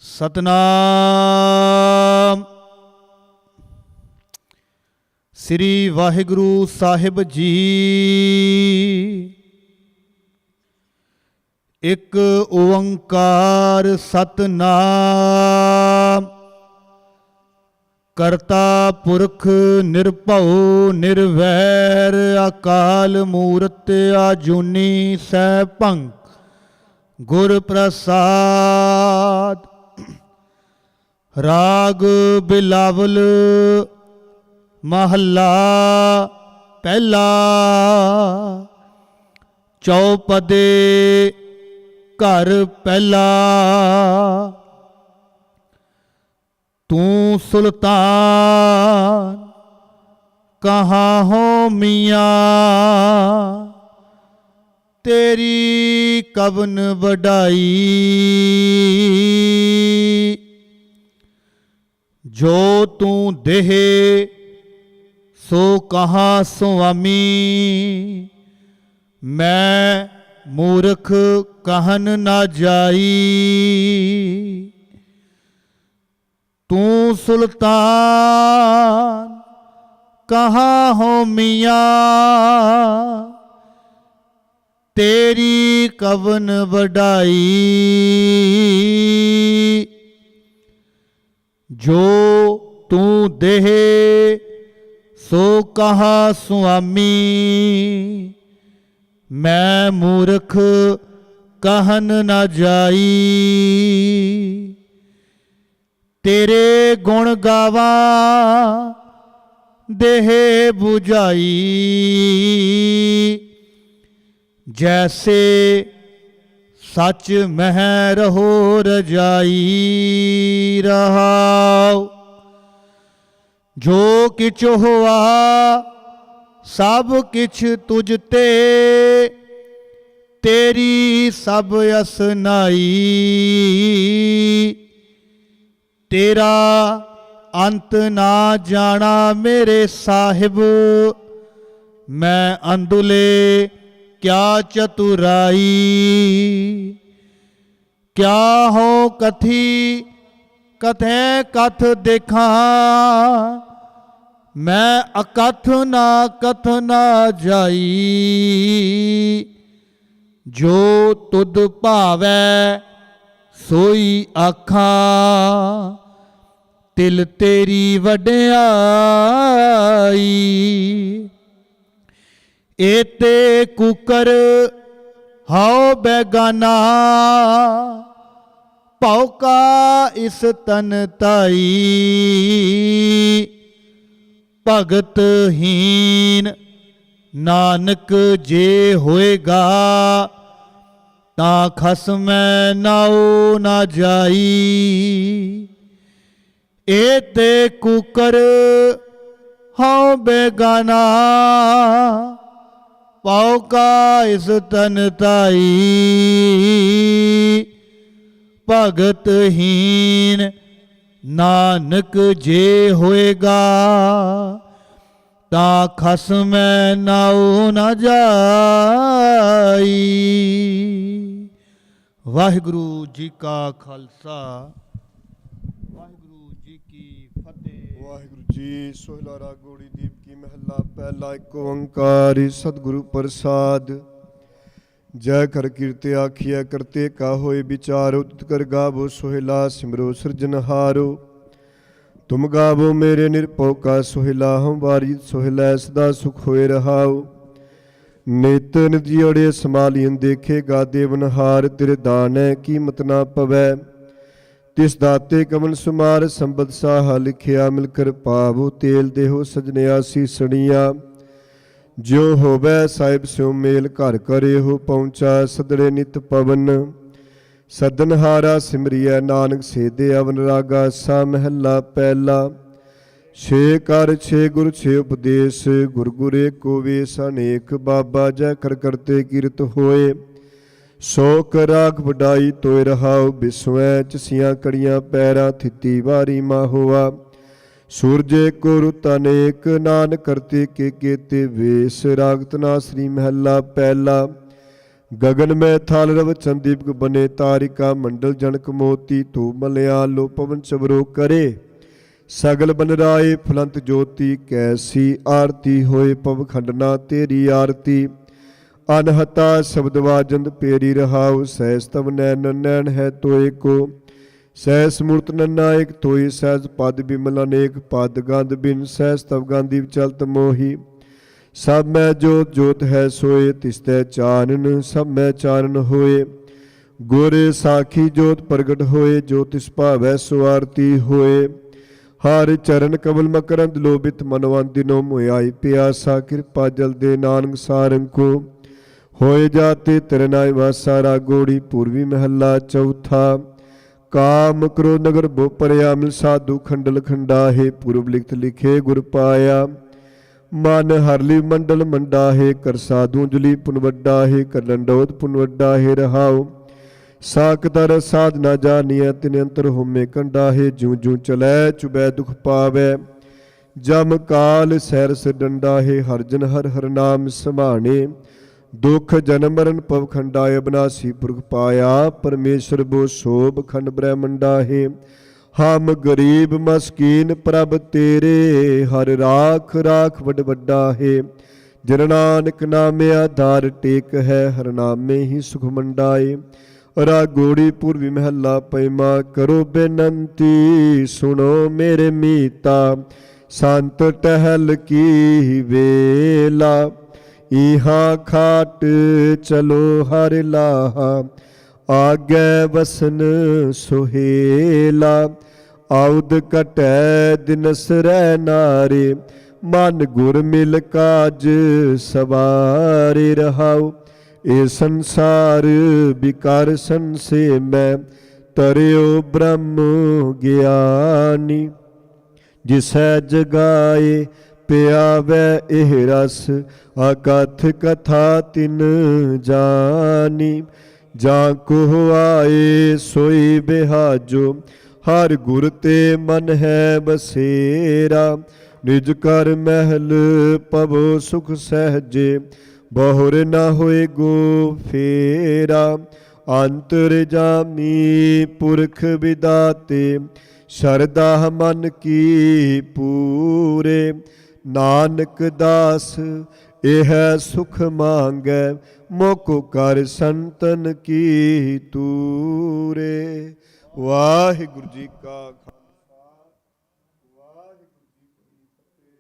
ਸਤਨਾਮ ਸ੍ਰੀ ਵਾਹਿਗੁਰੂ ਸਾਹਿਬ ਜੀ। ਇੱਕ ਓੰਕਾਰ ਸਤਨਾਮ, ਕਰਤਾ ਪੁਰਖ ਨਿਰਭਉ ਨਿਰਵੈਰ, ਅਕਾਲ ਮੂਰਤ ਆਜੂਨੀ ਸੈਭੰ, ਗੁਰ ਪ੍ਰਸਾਦ। ਰਾਗ ਬਿਲਾਵਲ ਮਹੱਲਾ ਪਹਿਲਾ, ਚੌਪਦੇ ਘਰ ਪਹਿਲਾ। ਤੂੰ ਸੁਲਤਾਨ ਕਹਾਂ ਹੋ ਮੀਆਂ, ਤੇਰੀ ਕਵਨ ਵਡਾਈ। ਜੋ ਤੂੰ ਦੇਹ ਸੋ ਕਹਾਂ ਸੁਆਮੀ, ਮੈਂ ਮੂਰਖ कहन ना जाई। तू सुल्तान कहाँ हो मियाँ, तेरी कवन वडाई। जो तू देह सो कहा स्वामी, मैं मूर्ख कहन न जाई। तेरे गुण गावा देह बुझाई, जैसे सच मह रहो रजाई। रहाओ जो किछ हुआ सब किछ तुझ ते, तेरी सब असनाई। तेरा अंत ना जाना मेरे साहिब, मैं अंदुले क्या चतुराई। क्या हो कथी कथे कथ देखा, मैं अकथ ना कथ ना जाई। जो तुद भावै सोई आखा, तिल तेरी वड्याई। एते कुकर हाओ बेगाना, भौका इस तन ताई। भगत हीन नानक जे होएगा, ता खसमै नाओ ना जाई। एते कुकर हाउ बेगाना, पाओका इस तन ताई। भगत हीन नानक जे होएगा, ता खसमै नाओ न जाई। वाहिगुरु जी का खालसा, वाहिगुरु जी की फतेह। वाहिगुरु जी सोहला राग गौड़ी दीप की महला पहला, एक ओंकार सतगुरु प्रसाद। जय कर कीर्ति आखिया करते का होए विचारो, तुत कर गावो सोहला सिमरो सिरजनहारो। तुम गावो मेरे निरभौ का सोहिला, हम वारित सोहिला सदा सुख होए रहाओ। नित निजियड़े समालियन देखेगा देवनहार, तेरे दान है कीमत ना पवै। ਤਿਸ ਦਾਤੇ ਕਮਲ ਸੁਮਾਰ ਸੰਬਦ ਸਾਹਾ ਲਿਖਿਆ ਮਿਲ ਕਰ ਪਾਵੋ ਤੇਲ ਦੇਹੋ ਸਜਣਿਆ ਸੀਸਣੀਆਂ ਜਿਉ ਹੋਵੈ ਸਾਹਿਬ ਸਿਉ ਮੇਲ ਘਰ ਕਰਿਓ ਪਹੁੰਚਾ ਸਦੜੇ ਨਿਤ ਪਵਨ ਸਦਨਹਾਰਾ ਸਿਮਰਿਐ ਨਾਨਕ ਸੇਦੇ ਅਵਨ ਰਾਗਾ ਸਾ ਮਹਿਲਾ ਪਹਿਲਾ ਛੇ ਕਰ ਛੇ ਗੁਰ ਛੇ ਉਪਦੇਸ਼ ਗੁਰ ਗੁਰ ਏਕੋ ਵੇਸ ਅਨੇਕ ਬਾਬਾ ਜੈ ਕਰ ਕਰਤੇ ਕੀਰਤ ਹੋਏ ਸੋ ਰਾਗ ਵਡਾਈ ਤੋਇ ਰਹਾਉ ਬਿਸਵੈ ਚਸੀਆਂ ਕੜੀਆਂ ਪੈਰਾਂ ਥਿੱਤੀ ਵਾਰੀ ਮਾਹੁਆ ਸੂਰਜੇ ਕੋ ਰੁਤ ਅਨੇਕ ਨਾਨਕ ਕਰਤੇ ਕੇ ਕੇਤੇ ਵੇਸ ਰਾਗ ਤਨਾਸਰੀ ਮਹਿਲਾ ਪਹਿਲਾ ਗगन में थाल रव चंदीप बने तारिका मंडल जनक मोती तू मलयालो पवन चवरो करे सगल बन राय फलंत ज्योति कैसी आरती होए पव खंडना तेरी आरती अनहता शब्द वाजंद पेरी रहाउ सहस तव नैन नैन है तोय को सहस मूर्त नन्ना एक तोय सहज पद बिमल अनेक पद गंध बिन सहस तव गांधी चलत मोही सब मैं जोत जोत है सोए तिसतै चानन सब मैं चानन होए गोरे साखी जोत प्रगट होए जो तिस भावै सो आरती होए हर चरण कमल मकरंद लोभित मनवंत दिनो मोयाई प्यासा कृपा जल दे नानक सारंग को होए जाते तिरनाय वासा रागोड़ी पूर्वी महला चौथा काम क्रोध नगर भो परया मिल साधु खंडल खंडाहे पूर्व लिखत लिखे गुर पाया मन हरली मंडल मंडाहे कर साधु जुली पुन वड्डाहे कर लंडोत पुन वड्डाहे रहाओ साकतर साधना जानिया तिन अंतर होमे कंडाहे जू जू चलै चुबै दुख पावै जम काल सैरस डंडाहे हर जन हर हर नाम समाने दुख जन्म मरण पव खंडाए अबनासी पुरख पाया परमेश्वर बो शोभ खंड ब्रह्मंडाहे हम गरीब मस्कीन प्रभ तेरे हर राख राख वड वड्डा है जन नानक नामे आधार टेक है हर नामे ही सुख मंडाए रागोड़ी पूर्वी महला पैमा करो बेनंती सुनो मेरे मीता संत टहल की वेला इहा खाट चलो हर लाहा आगे वसन सुहेला आउद कटै दिनस रह नारे मन गुर मिल काज सवारे रहाओ ए संसार विकार संसे मैं तरियो ब्रह्म ज्ञानी जिसै जगाए ਪਿਆਵੈ ਇਹ ਰਸ ਅਕਥ ਕਥਾ ਤਿਨ ਜਾਨੀ ਜਾਂ ਕੋ ਆਏ ਸੋਈ ਬਿਹਾਜੋ ਹਰ ਗੁਰ ਤੇ ਮਨ ਹੈ ਬਸੇਰਾ ਨਿਜ ਕਰ ਮਹਿਲ ਪਵੋ ਸੁਖ ਸਹਜੇ ਬਹੁਰ ਨਾ ਹੋਏ ਗੋ ਫੇਰਾ ਅੰਤਰ ਜਾਮੀ ਪੁਰਖ ਵਿਦਾਤੇ ਸ਼ਰਧਾ ਮਨ ਕੀ ਪੂਰੇ ਨਾਨਕ ਦਾਸ ਇਹ ਸੁਖ ਮੰਗੈ ਮੋਕੋ ਕਰ ਸੰਤਨ ਕੀ ਤੂਰੇ। ਵਾਹਿਗੁਰੂ ਜੀ ਕਾ ਖਾਲਸਾ ਵਾਹਿਗੁਰੂ ਜੀ ਕੀ ਫਤਿਹ।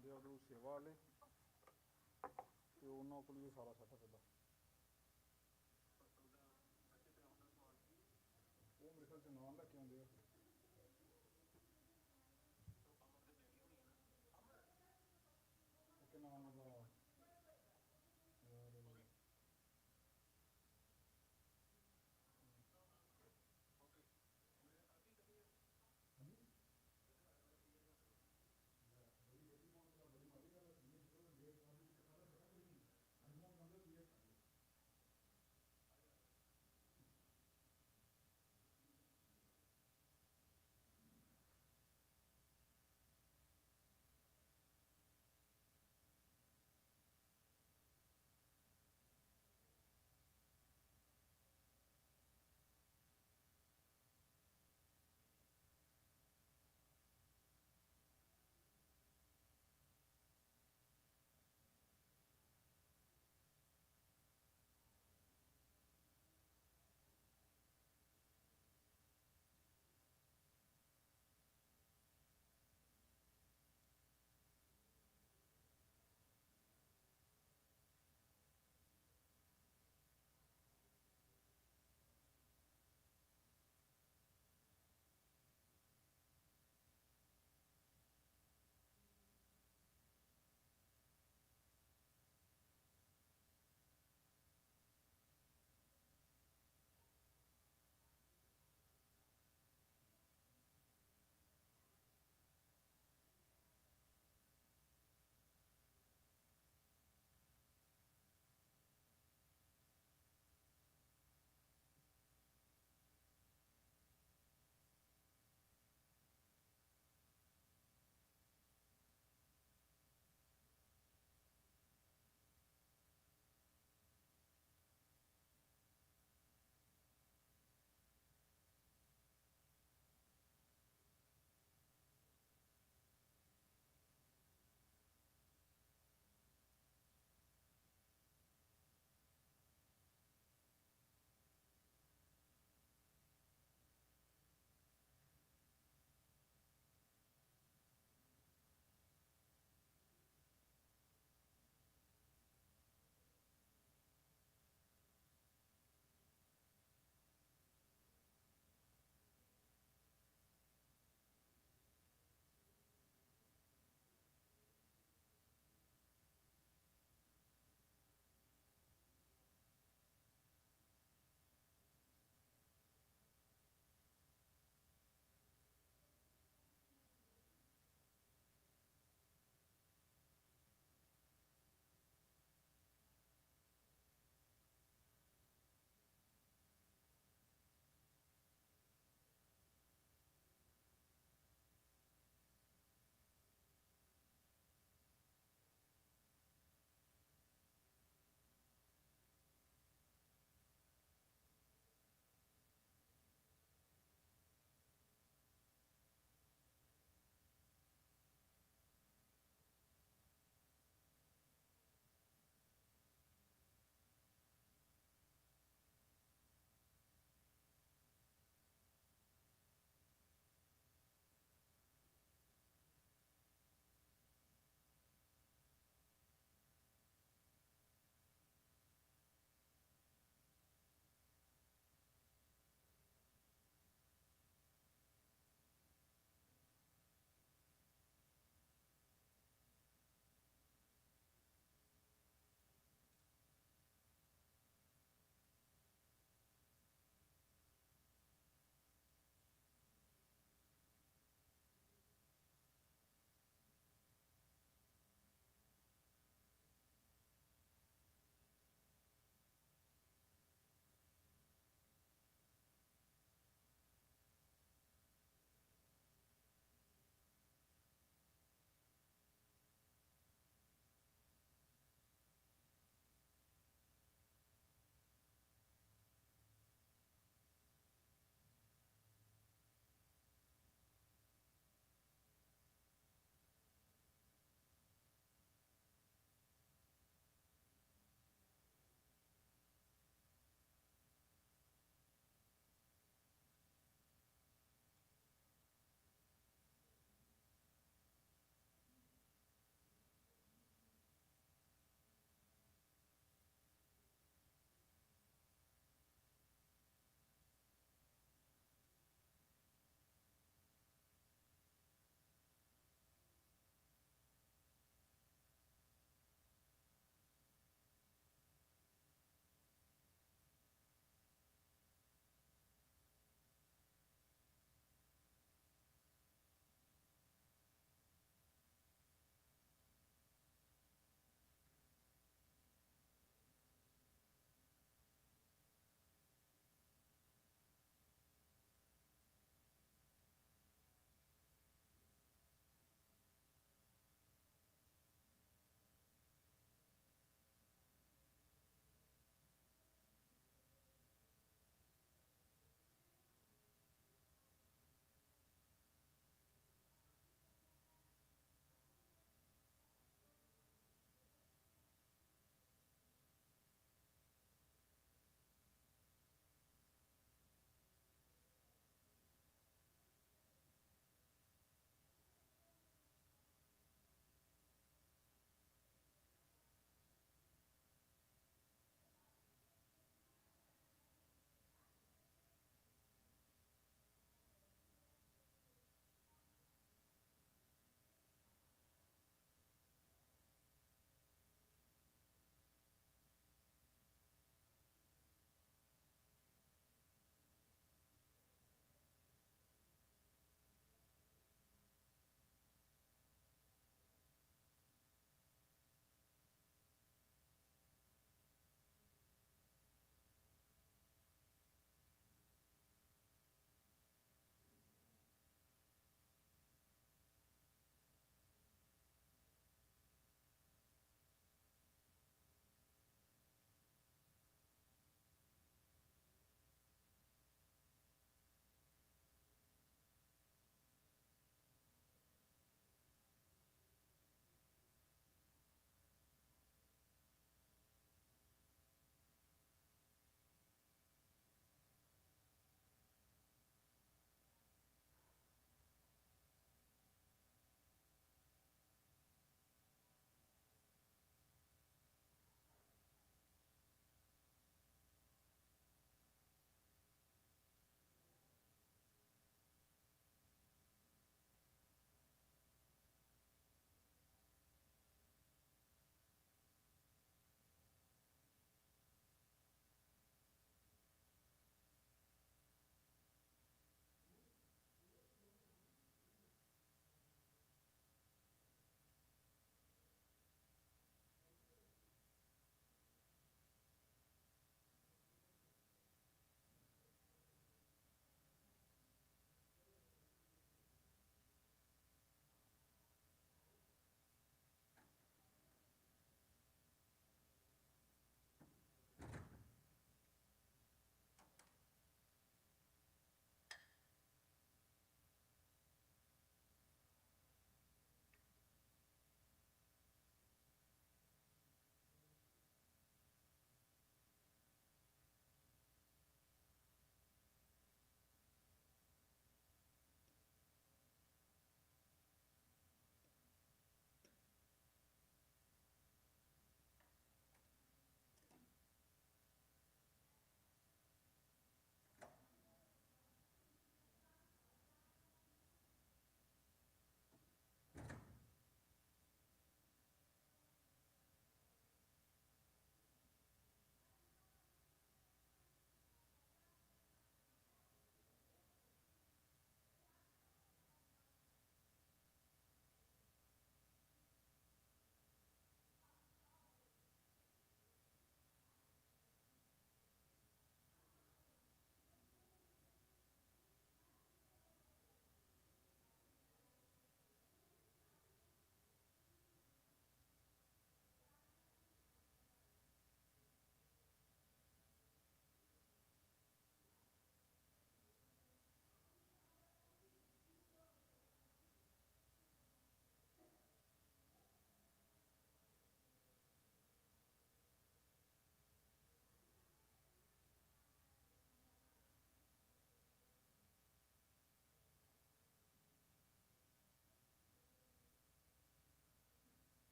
ਆਉਂਦੇ ਆ ਗੁਰੂ ਸੇਵਾ ਵਾਲੇ, ਤੇ ਉਹਨਾਂ ਕੋਲ ਹੀ ਸਾਰਾ ਸੈਟਅਪ ਇਹਦਾ। ਉਹ ਮੇਰੇ ਖਿਆਲ 'ਚ ਨਾਲ ਲੈ ਕੇ ਆਉਂਦੇ ਆ। ਕਿ ਨਾਮ ਉਹਦਾ ਯਾਰ,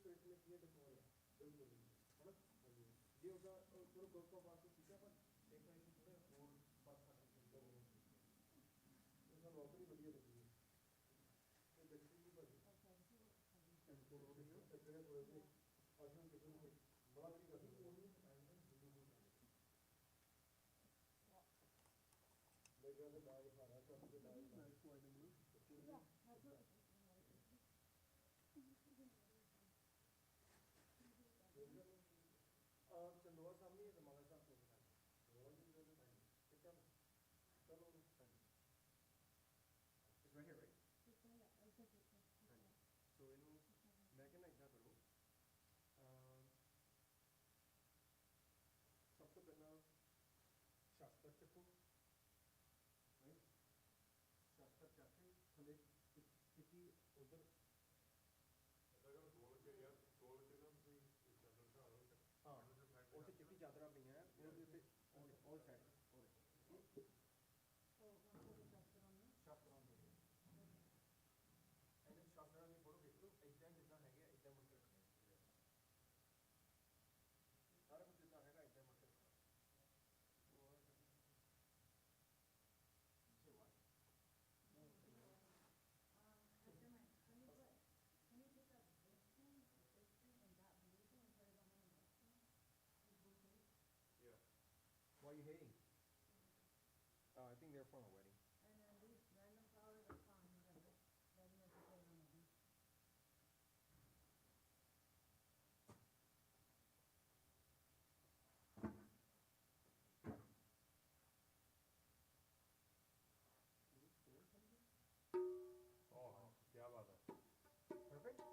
ਸਪੇਸ ਨੇ ਕੀ ਦਿਖਾਉਣਾ ਬਿਲਕੁਲ ਹੈ ਨਾ ਹਾਂਜੀ ਜੇ ਉਹਦਾ ਚਲੋ ਗਰੁੱਪ ਆਫ ਵਾਸਤੇ ਠੀਕ ਹੈ ਪਰ ਦੇਖਣਾ ਕਿ ਥੋੜਾ ਹੋਰ ਵੱਧ ਘੱਟ ਕੀਤਾ ਹੋਵੇ ਇਹ ਸਾਨੂੰ ਆਪਣੀ ਵਧੀਆ ਲੱਗੀ ਹੈ ਤੇ ਦੇਖੀ ਵੀ ਭਾਜੀ ਟੈਂਪੋ ਉਹਦੇ ਨਾਲ ਚੱਕਰੇ ਥੋੜੇ ਜਿਹੇ ਆਸ਼ਰਮ ਕਿਸੇ ਨੂੰ ਬੜਾ ਵੀ ਕਰ ਸਕਦੇ ਮੇਰੇ ਕਹਿੰਦੇ ਦਾਗ ਖਾਣਾ ਚੱਲ ਕੇ ਦਾਗ ਚੰਦੋਆ ਸਾਹਮਣੇ ਰਮਾਲਾ ਸਾਹਿਬ ਤੋਂ ਕਿੱਥੇ ਚਲੋ ਇਸ right here, right? ਹਾਂਜੀ ਸੋ ਇਹਨੂੰ ਮੈਂ ਕਹਿੰਦਾ ਇੱਦਾਂ ਕਰੋ ਸਭ ਤੋਂ ਪਹਿਲਾਂ ਸ਼ਾਸਤਰ ਚੱਕੋ ਰਾਈਟ ਸ਼ਾਸਤਰ ਚੱਕ ਕੇ ਥੱਲੇ ਕਿਤੀ ਉਧਰ ਹਾਂ ਉਹ 'ਚ ਚਿੱਟੀ ਚਾਦਰਾਂ ਪਈਆਂ ਹੈ ਉਹਦੇ ਉੱਤੇ ਔਲ ਸਾਈਡ ਸ਼ਾਸਤਰਾਂ ਦੇ ਇਹਨੇ ਸ਼ਾਸਤਰਾਂ ਦੀ ਫੋਟੋ ਖਿੱਚ ਲਓ ਇੱਦਾਂ ਜਿੱਦਾਂ ਹੈਗੇ ਇੱਦਾਂ ਮੁੜ ਕੇ ਰੱਖਣੇ ਸਾਰਾ ਕੁਝ ਜਿੱਦਾਂ ਹੈਗਾ ਇੱਦਾਂ ਮੁੜ ਕੇ ਰੱਖਣਾ Why are you hating? I think they're from a wedding. And then these random flowers are fine, whatever. Doesn't have to put it on the beach. क्या बात है? Perfect? No.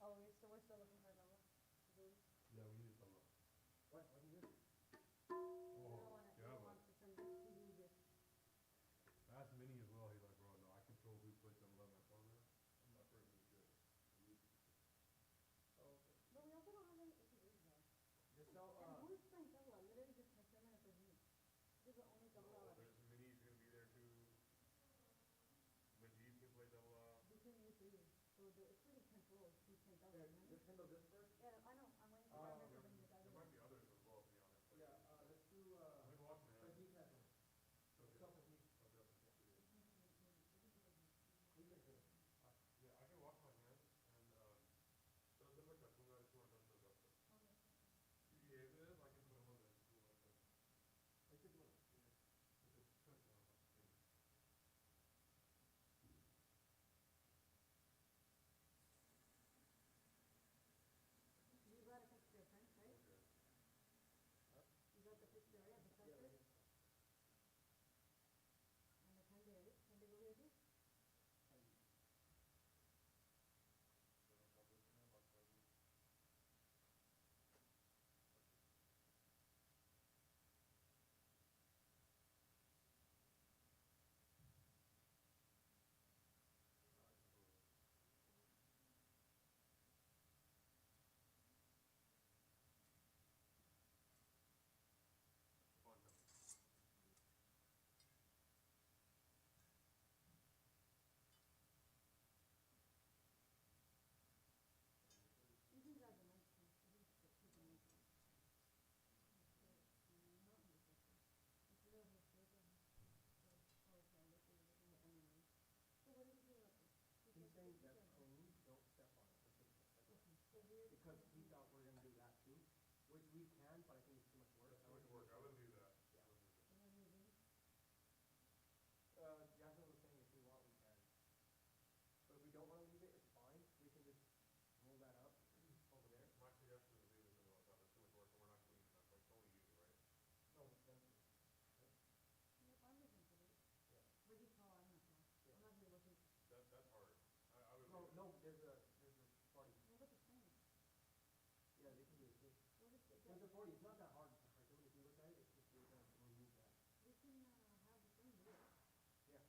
Oh, we're still looking for Lola. Yeah, we need some. What? What is this? I don't want to send it to you just. I asked Minnie as well. He's like, bro, no, I control who puts them on my phone now. I'm not pretty good. Oh, okay. But we also don't have any issues though. Just tell, And who's playing tabla? Literally just Hashem and Fajit. This is the only tabla. There's Minnie's gonna be there too. Majid can play double A. Between you three. So it's pretty controlled. Who's playing tabla? here, Right? just handle this first. Yeah, I know. I'm waiting for Ah, them to okay. bring this There might be others as well, to be honest. Like, Yeah, let's do, Let me watch my hand. Sajid has one. Okay. Stop Sajid. Okay. We can do it. Yeah, I can wash my hands and those are like a I just want to those up. Okay. You gave it, I can put them on the school. I could do it. You got a picture, Prince, right? You got the picture, right? The Yeah, picture? right here. And the Khande, right? Khande go here too? You can grab the mic too. I think it's good to know. Not in the picture. It's a little mistaken. So, oh, okay, look at it. Anyway. So what did you do about this? He's saying that's clean, don't step on it. That's it. Okay, so we're. Because he thought we were gonna do that too, which we can, but I think it's too much work. That would work, I wouldn't do that. Yeah. And then you leave. Jasmine was saying if we want, we can. But if we don't wanna leave it, it's fine, we can just roll that up over there. My suggestion is leave it in the middle of that, it's too much work, and we're not cleaning enough, like, it's only you, right? No, then, Yep, I'm looking for it. yeah. But you call, I'm not call. Yeah. I'm not gonna look at. That's hard. I would. No, leave it. no, there's a party. Well, look at things. Yeah, they can do it too. What is it? There's a 40, it's not that hard to do it, if you look at it, it's just we're gonna remove that. We can, have the thing do it. Yeah.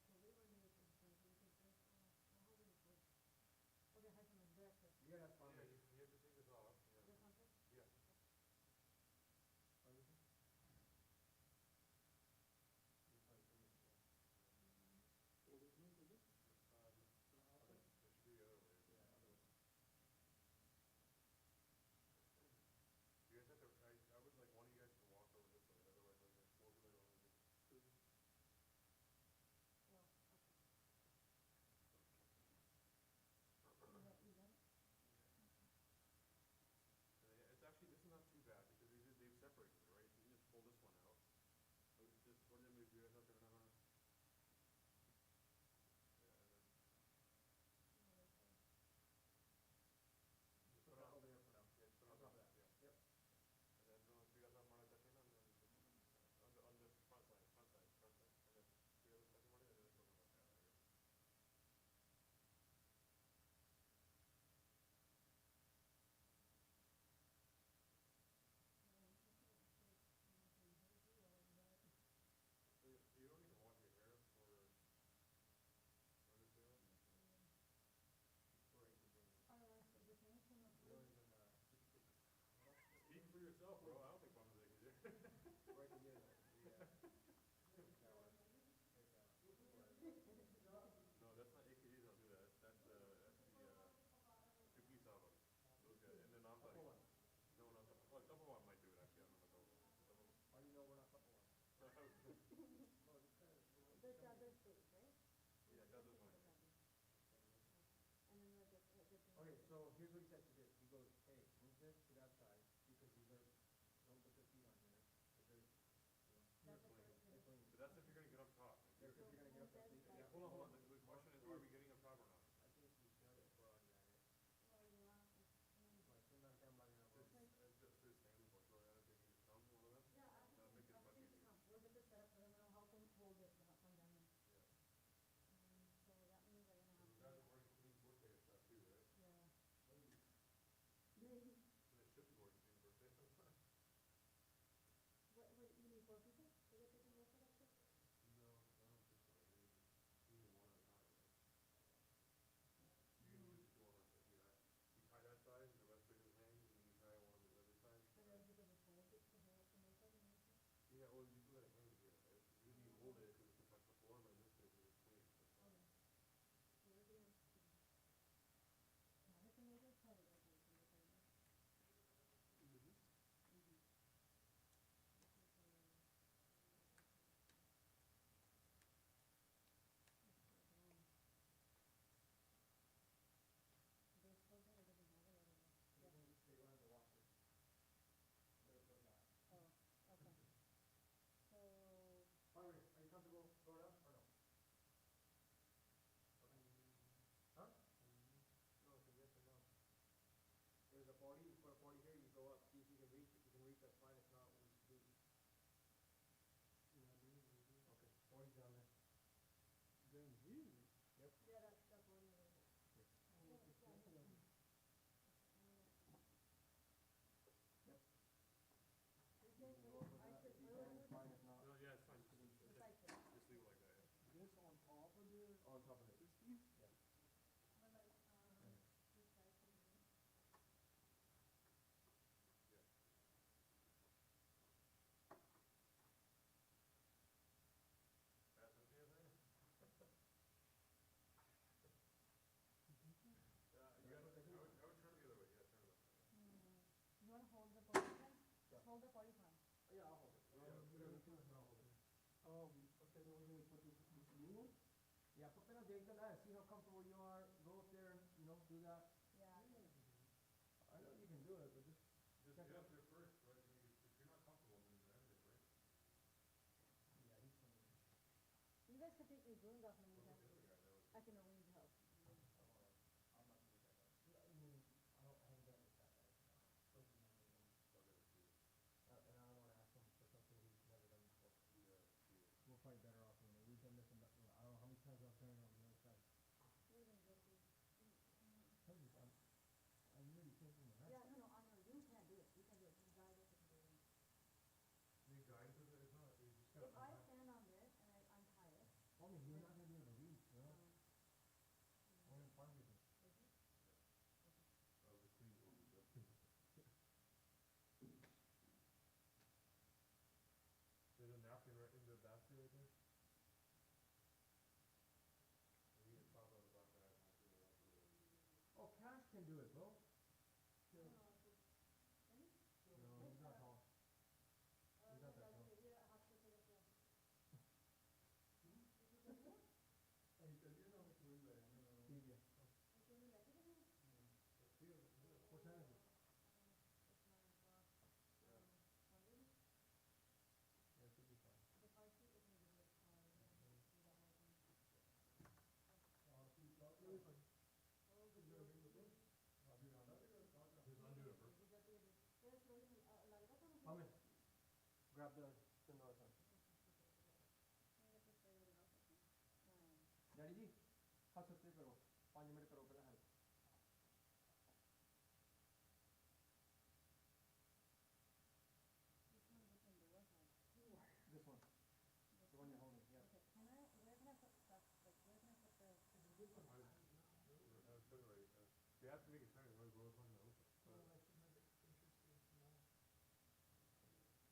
Okay, we don't need this thing, we can just, how do we put? Okay, I have some breakfast. Yeah, that's fine. Yeah, you have to take this off, This yeah. one first? Yeah. Everything? the other space, right? Yeah, that was fine. And then the Okay, so here's what he said to this. He goes, hey, move this to that side because these are, don't put your feet on here. But they're, you know, That's the clean. first they're clean. But that's if you're gonna get up top. That's if you're gonna get up there. Yeah, hold on, hold on. The question is, are we getting up top or not? I think we should for on that. Well, yeah. Like, we're not gonna buy that one. Just this thing, before throwing out, they can just come, one of them. Yeah, I That'll make it much easier. We're going to set up for them, and help them hold it from down there. Yeah. So that means they're gonna Those have guys to. are wearing clean birthday stuff too, right? Yeah. Maybe. They should be wearing clean birthday stuff. What you need 4 people? To get people most of that shit? No, I don't think so. You need one at a time, right? You can always just do one at a time. You tie that side, and the rest of it hangs, and you tie one on the other side. And then you can just hold it to hold to make it. Yeah, well, you do that hang here, right? You need to hold it because it can touch the floor, but in this case, it's clean. That's fine. Okay. So we're doing. Now, it's a major part of it. Baseball game, it doesn't have it, or They don't have to wash it. They're not. Oh, okay. So, By the way, are you comfortable going up or no? Huh? No, it's a yes or no. There's a 40, you put a 40 here, you go up, see if you can reach. If you can reach, that's fine. If not, we'll just do. Okay, 40's down there. Yep. yeah, that's one of the. Yep. Okay, You can so go over I that. said If you earlier, can, fine. If not, No, yeah, it's fine. it's like this. Just leave it like that, yeah. This on top of this, on top of it. Yeah. But like, this side can be. Yeah. That's what you're saying? Yeah, you gotta, I would turn the other way, yeah, turn it up. You wanna hold the 45? Just hold the 45. Yeah, I'll hold it. I'll hold it. okay, then we're gonna put this new one? Yeah, put it on the see how comfortable you are. Go up there, you know, do that. Yeah. I know you can do it, but just Just check get it. up there first, right? If you're not comfortable, then end it, right? Yeah, he's coming. You guys can take your balloons off in the What about meantime. the other guy? That was. I can arrange help. I'm not gonna do that. I mean, I haven't done it that way. And I don't wanna ask him for something he's never done before. Yeah. We're probably better off when we've done this, and I don't know how many times I've done it on the other side. We're gonna go through. Tell you, I'm really thinking of that. Yeah, no, I know, you can't do it, you can do it, you guys can do it. Need guidance with it, it's not, you just If I gotta. stand on this and I untie it, I mean, you're not gonna be able to reach, you know? um, Only in front of you. Of the clean one, There's a napkin right in the basket right there. You can pop out the back bag and do it after the. Oh, Cash can do it, bro. no, any? No, he's not tall. He's not that tall. Steve, yeah. What time is it? Yeah, it should be fine. He's undo it first. Come in. Grab the north one. Daddy ji हाथ सत्ते करो 5 minute करो पहले help this one the one you're holding yeah Okay, where can I put stuff, like, where can I put the? Put it right, you have to make it tight, otherwise roll's not gonna open.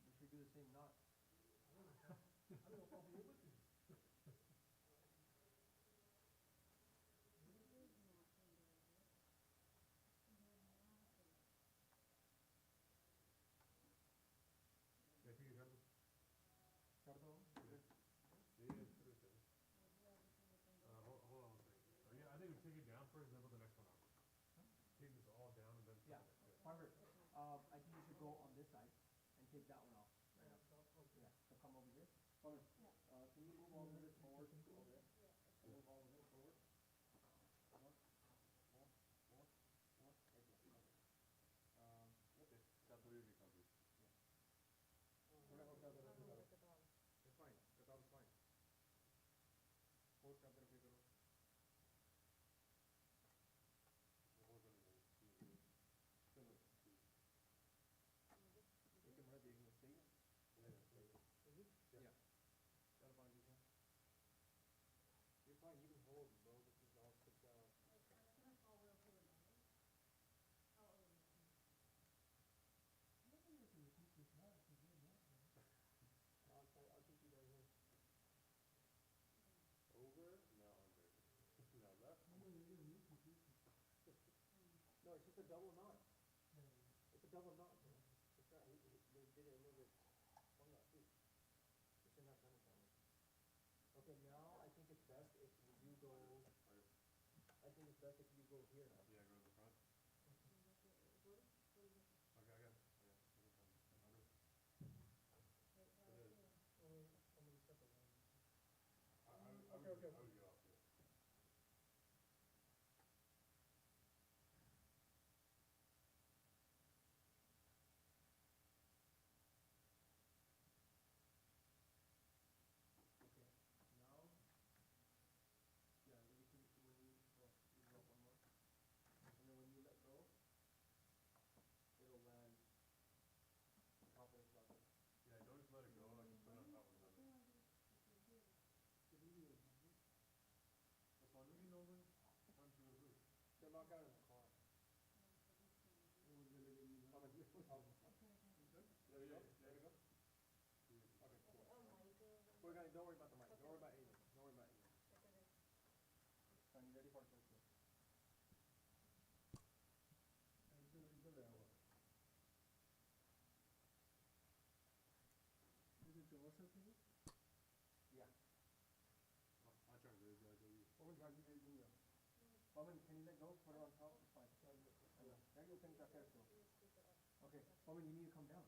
we should do the same knot Yeah, I think you have to. कर दो Yeah, yeah, put it there. backwards, then put the next one out. Take this all down and then. put Yeah, the next- Farmer, I think you should go on this side and take that one off right now. Yeah, so come over here. Farmer, can you move all of this forward over there? Move all of it forward. More, more, more, more, right there, okay. Yep. It's fine, that was fine. Four का तरफ ये करो. चलो एक हमारा देखना सही है Yeah. That'll find you, You're fine, you can hold, bro, this is all put down. I'll take you guys in. Over, now under. Now left. No, it's just a double knot. It's a double knot, bro. It's not, they did it a little bit, one knot too. It's in that kind of family. Okay, now I think it's best if you go, I think it's best if you go here now. Yeah, go to the front. Okay, I got it. I would get off here. Okay, now, yeah, when you go up one more. And then when you let go, it'll land on top of this level. Yeah, don't just let it go, like just put it on top of the other. That's one, you know, one, two, three. They'll knock out in the car. There you go, there you go. Okay, cool. We're gonna, don't worry about the mic, don't worry about aiming, don't worry about aiming. Fine, you ready for it? Yeah. I'm trying to raise you, I do you. Pawan, can you let go, put it on top, it's fine. There you think that careful. Okay, Pawan, you need to come down.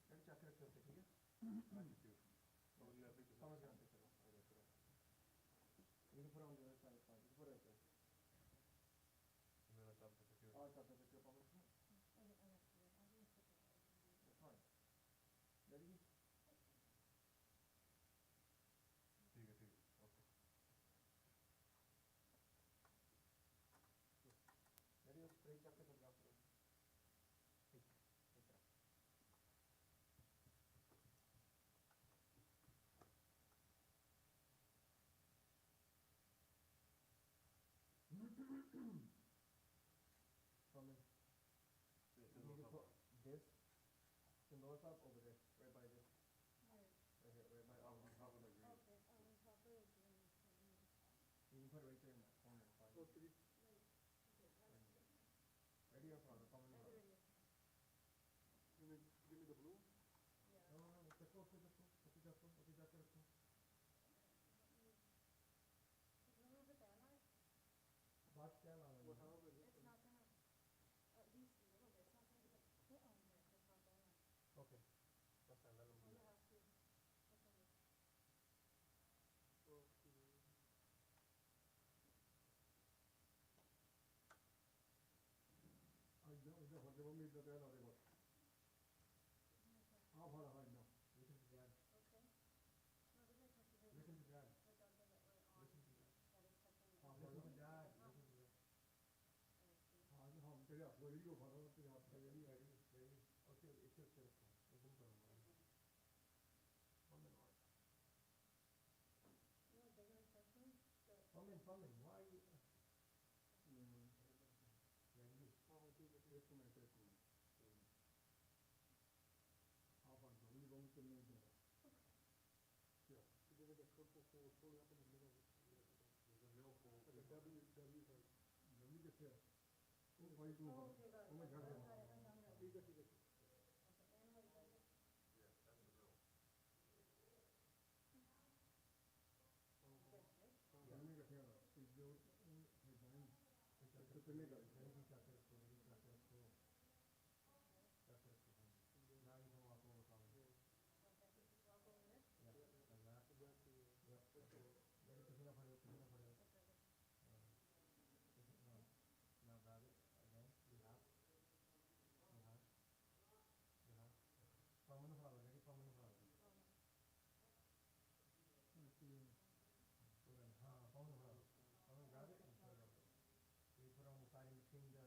There you check it, ठीक है? I can too. Oh, you gotta pick this up. Pawan's gonna pick it up. Okay, put it up. You can put it on the other side, it's fine, you can put it right there. And then on top of the security. Oh, it's up to the Pawan. It's fine. Ready? ठीक है, okay. Ready, spray check it, drop it. Take it. Pawan, Yeah, you need to put this, Sindoor Sahib over there, right by this. Right here, right by, on top of the green. you can put it right there in that corner, it's fine. Ready or father, Pawan? Give me the blue. No, रखो, रखो. बात क्या नाम है? Okay, that's fine, let him do that. 이제 번째 이제 내가 되고. 봐라, no. Listen to dad. Listen to dad. Listen to dad. हम तेरे अखबारी को फॉलो तेरे अखबारी नहीं आई नहीं ओके इसे रखो एकदम करूँगा Pawan, why you एक मिनट आप जमीन बंद करने देगा क्या There's a mill full. जमीन कितने है वो भाई तू मैं घर दूँगा ठीक है. Yeah, that's the mill. जमीन कितने है जो डिजाइन ਕਿੰਨੇ ਕਰ ਥੈਂਕ ਯੂ ਚੱਕ ਰੱਖੋ ਜੀ ਚੱਕ ਰੱਖੋ ਚੱਕ ਰੱਖੋ ਨਾ ਹੀ ਤੋਂ ਆਪੋ ਬਤਾਓ ਜਿਹੜੀ ਤੁਸੀਂ ਨਾ ਫੜਿਓ ਤੁਸੀਂ ਨਾ ਫੜਿਓ now grab it again behalf ਪਾਵਨ ਨੂੰ ਫੜਾ ਲਓ ਪਾਵਨ ਨੂੰ ਫੜਾ ਲਓ ਹਾਂ ਪਾਵਨ ਨੂੰ ਫੜਾ ਲਓ ਪਾਵਨ grab it and put it over you put it on the side in between the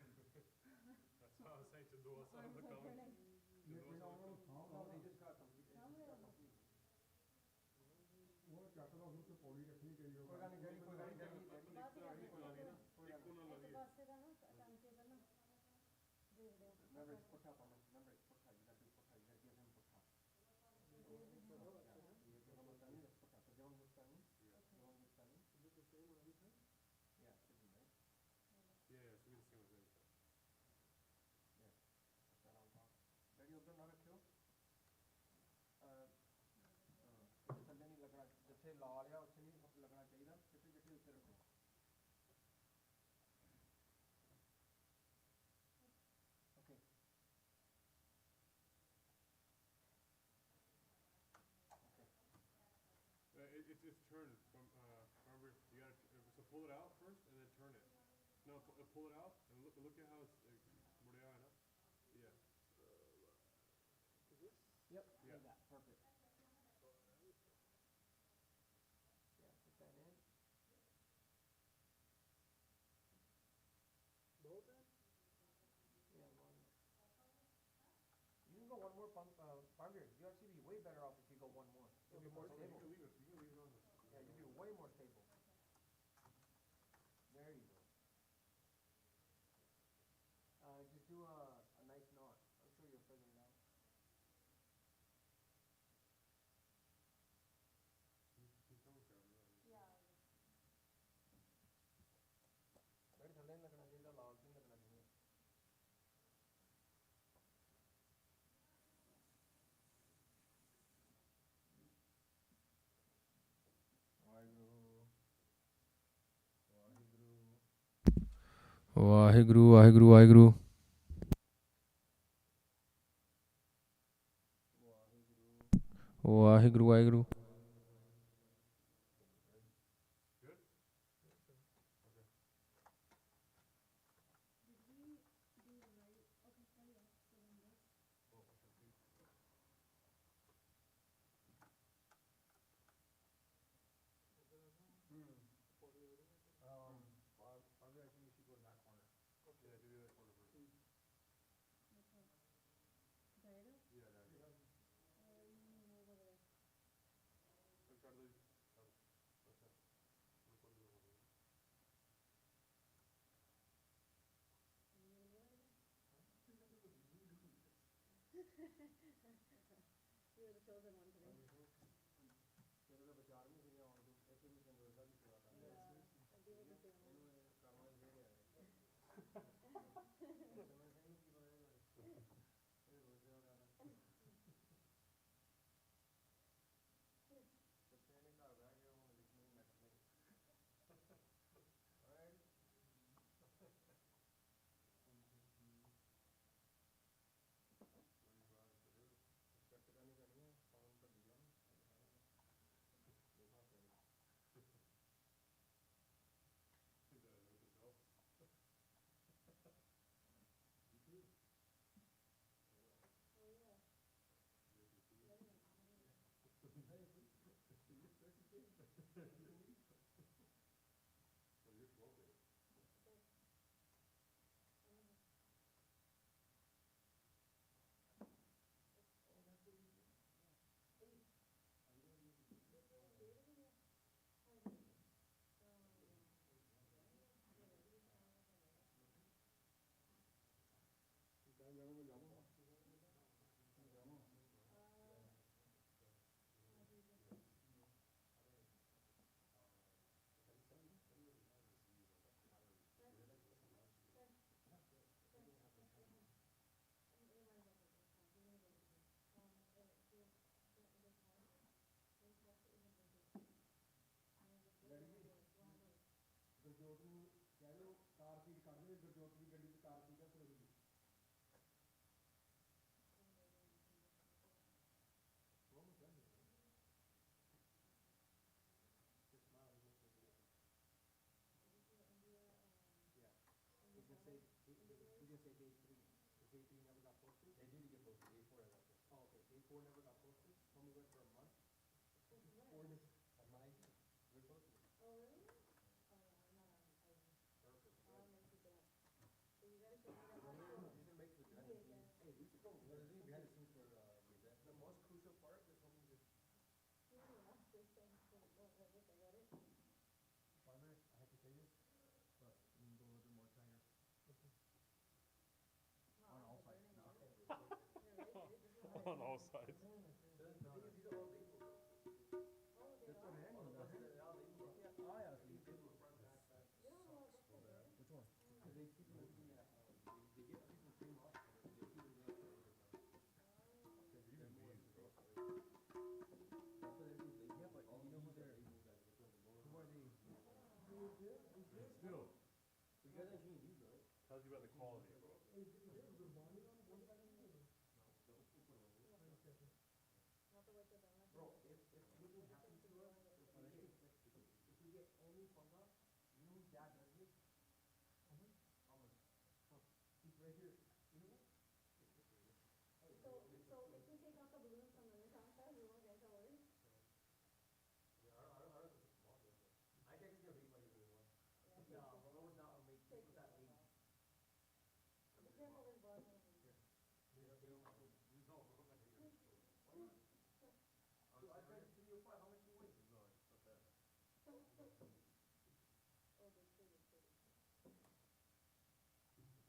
That's what I was saying to do also on the comment. they just got complete ਉਹ ਚੱਕ ਲਓ ਹੁਣ ਤੇ ਪੌੜੀ ਰੱਖਣੀ ਗਈ ਹੋਗਾ ਕੋਈ ਗੱਲ ਨਹੀਂ ਡੈਡੀ ਕੋਈ ਗੱਲ ਨਹੀਂ ਇੱਕ ਪਾਸੇ ਦਾ ਨਾ ਟਾਂਕੇ ਦਾ ਨਾ ਦੇਖਦੇ ਆ remember it's putha paman remember it's putha you got to do putha you got to give him putha Hindustani that's putha so Javan Hindustani Javan Hindustani is it the same on every side yeah it should be right Yeah, it should be the same as every time. yeah put that on top daddy ਉਧਰ ਨਾ ਰੱਖਿਓ ਕਿਤੇ ਥੱਲੇ ਨਹੀਂ ਲੱਗਣਾ ਜਿੱਥੇ ਲਾਲ ਆ ਉੱਥੇ ਨਹੀਂ ਲੱਗਣਾ ਚਾਹੀਦਾ ਜਿੱਥੇ ਜਿੱਥੇ ਉੱਤੇ ਰੱਖੋ okay It's turned from, remember, you gotta, so pull it out first and then turn it. No, pull it out and look at how it's, Moriah, no? Yeah. yep Yeah. like that perfect yeah put that in both ends yeah one you can go one more Parveer you actually be way better off if you go one more you'll be more You stable can leave it on the. yeah you'll be way more stable there you go just do a nice knot I'm sure you'll figure it out daddy ਥੱਲੇ ਨਹੀਂ ਲੱਗਣਾ ਚਾਹੀਦਾ ਲਾਲ ਨਹੀਂ ਲੱਗਣਾ ਚਾਹੀਦਾ Waheguru Waheguru Waheguru Waheguru Waheguru Parveer, I think you should go in that corner. Yeah, do the other corner first. there Yeah, there. move over there I'm trying to leave. What's that? Look what you're doing. you're the chosen one today ਤੇਰੇ ਦਾ ਵਿਚਾਰ ਨਹੀਂ ਸੀਗਾ ਆਉਣ ਦੀ ਇੱਥੇ ਵੀ ਸੰਗਰੂਰ ਦੀ ਸੇਵਾ ਕਰਦਾ ਅੱਗੇ ਵੀ ਕਿਸੇ ਨੂੰ ਇਹਨੂੰ ਇਹ ਕਰਨਾ ਹੀ ਦੇ ਰਿਹਾ ਮੈਂ ਸਿੰਘ ਕੀ ਬਣਾਇਆ ਇਹ ਰੋਜ਼ ਸੇਵਾ ਕਰਦਾ ਬੱਚੇ ਨੇ ਘਰ ਬਹਿ ਕੇ ਹੁਣ ਲਿਖਣੀ ਨੈਟ ਤੇ ਰਾਈਟ ਰਿਸਪੈਕਟ ਕਰਨੀ ਪੈਣੀ ਹੈ ਪਾਉਣ ਭੱਜੀ ਜਾਣ Four never got posted. Homie went for a month. Four days. On my ID. We're posted. Oh, really? Oh, yeah, I'm not on IG. Perfect. I'll make you that. So you gotta show me that one too. You should make the behind the scenes. Hey, we should go. What is it? Behind the scenes for Gazette. The most crucial part is homie just. You know, last this thing, so, look, I got it. Farmer, I have to say this, but you can go a little bit more tighter. Wow, On all it's sides. burning No. all over. You're right, dude, this is On all sides. The thing is, these are all labels. Oh, they That's what are? I'm all the buses, they're all labels. Yeah. Oh, yeah. So you can go front, back, back. You don't know what this is, right? Which one? Because they keep them, they get people free off, they keep them there for overtime. Because they're more expensive. That's what it is, they, yeah, but all you know who they're labeled as, because the lower. Who are they? Still, You guys are seeing these, right? tells you about the quality, bro. Not the way to them, like. Bro, if anything happens to us, if we get any funga, you know whose dad does this? Almost. He's right here. You know what? So if we take out the balloons from the downside, we won't get into worry? Yeah, I don't know if it's small, but I think it's gonna be funny if we want. Yeah. No, but was not a make, Take was that lady? Be careful, there's bars on the Dude, I tried to see you fight, how much you weigh? No, it's not that. Oh, there's two, there's two.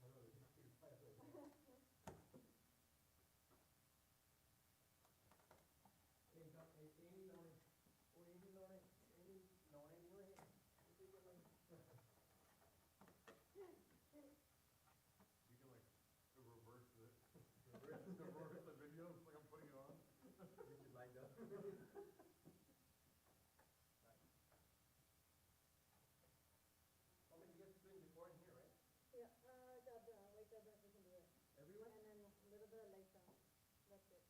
I know, they just figured fight, like, hey, Amy Lauren. Oh, Amy Lauren. Amy Lauren, you were here. You can like reverse it. Reverse the video, it's like I'm putting it on. You just lined up. How many you guys been before in here, right? Yeah, wait, we can do it. Everywhere? And then a little bit of light down, that's it.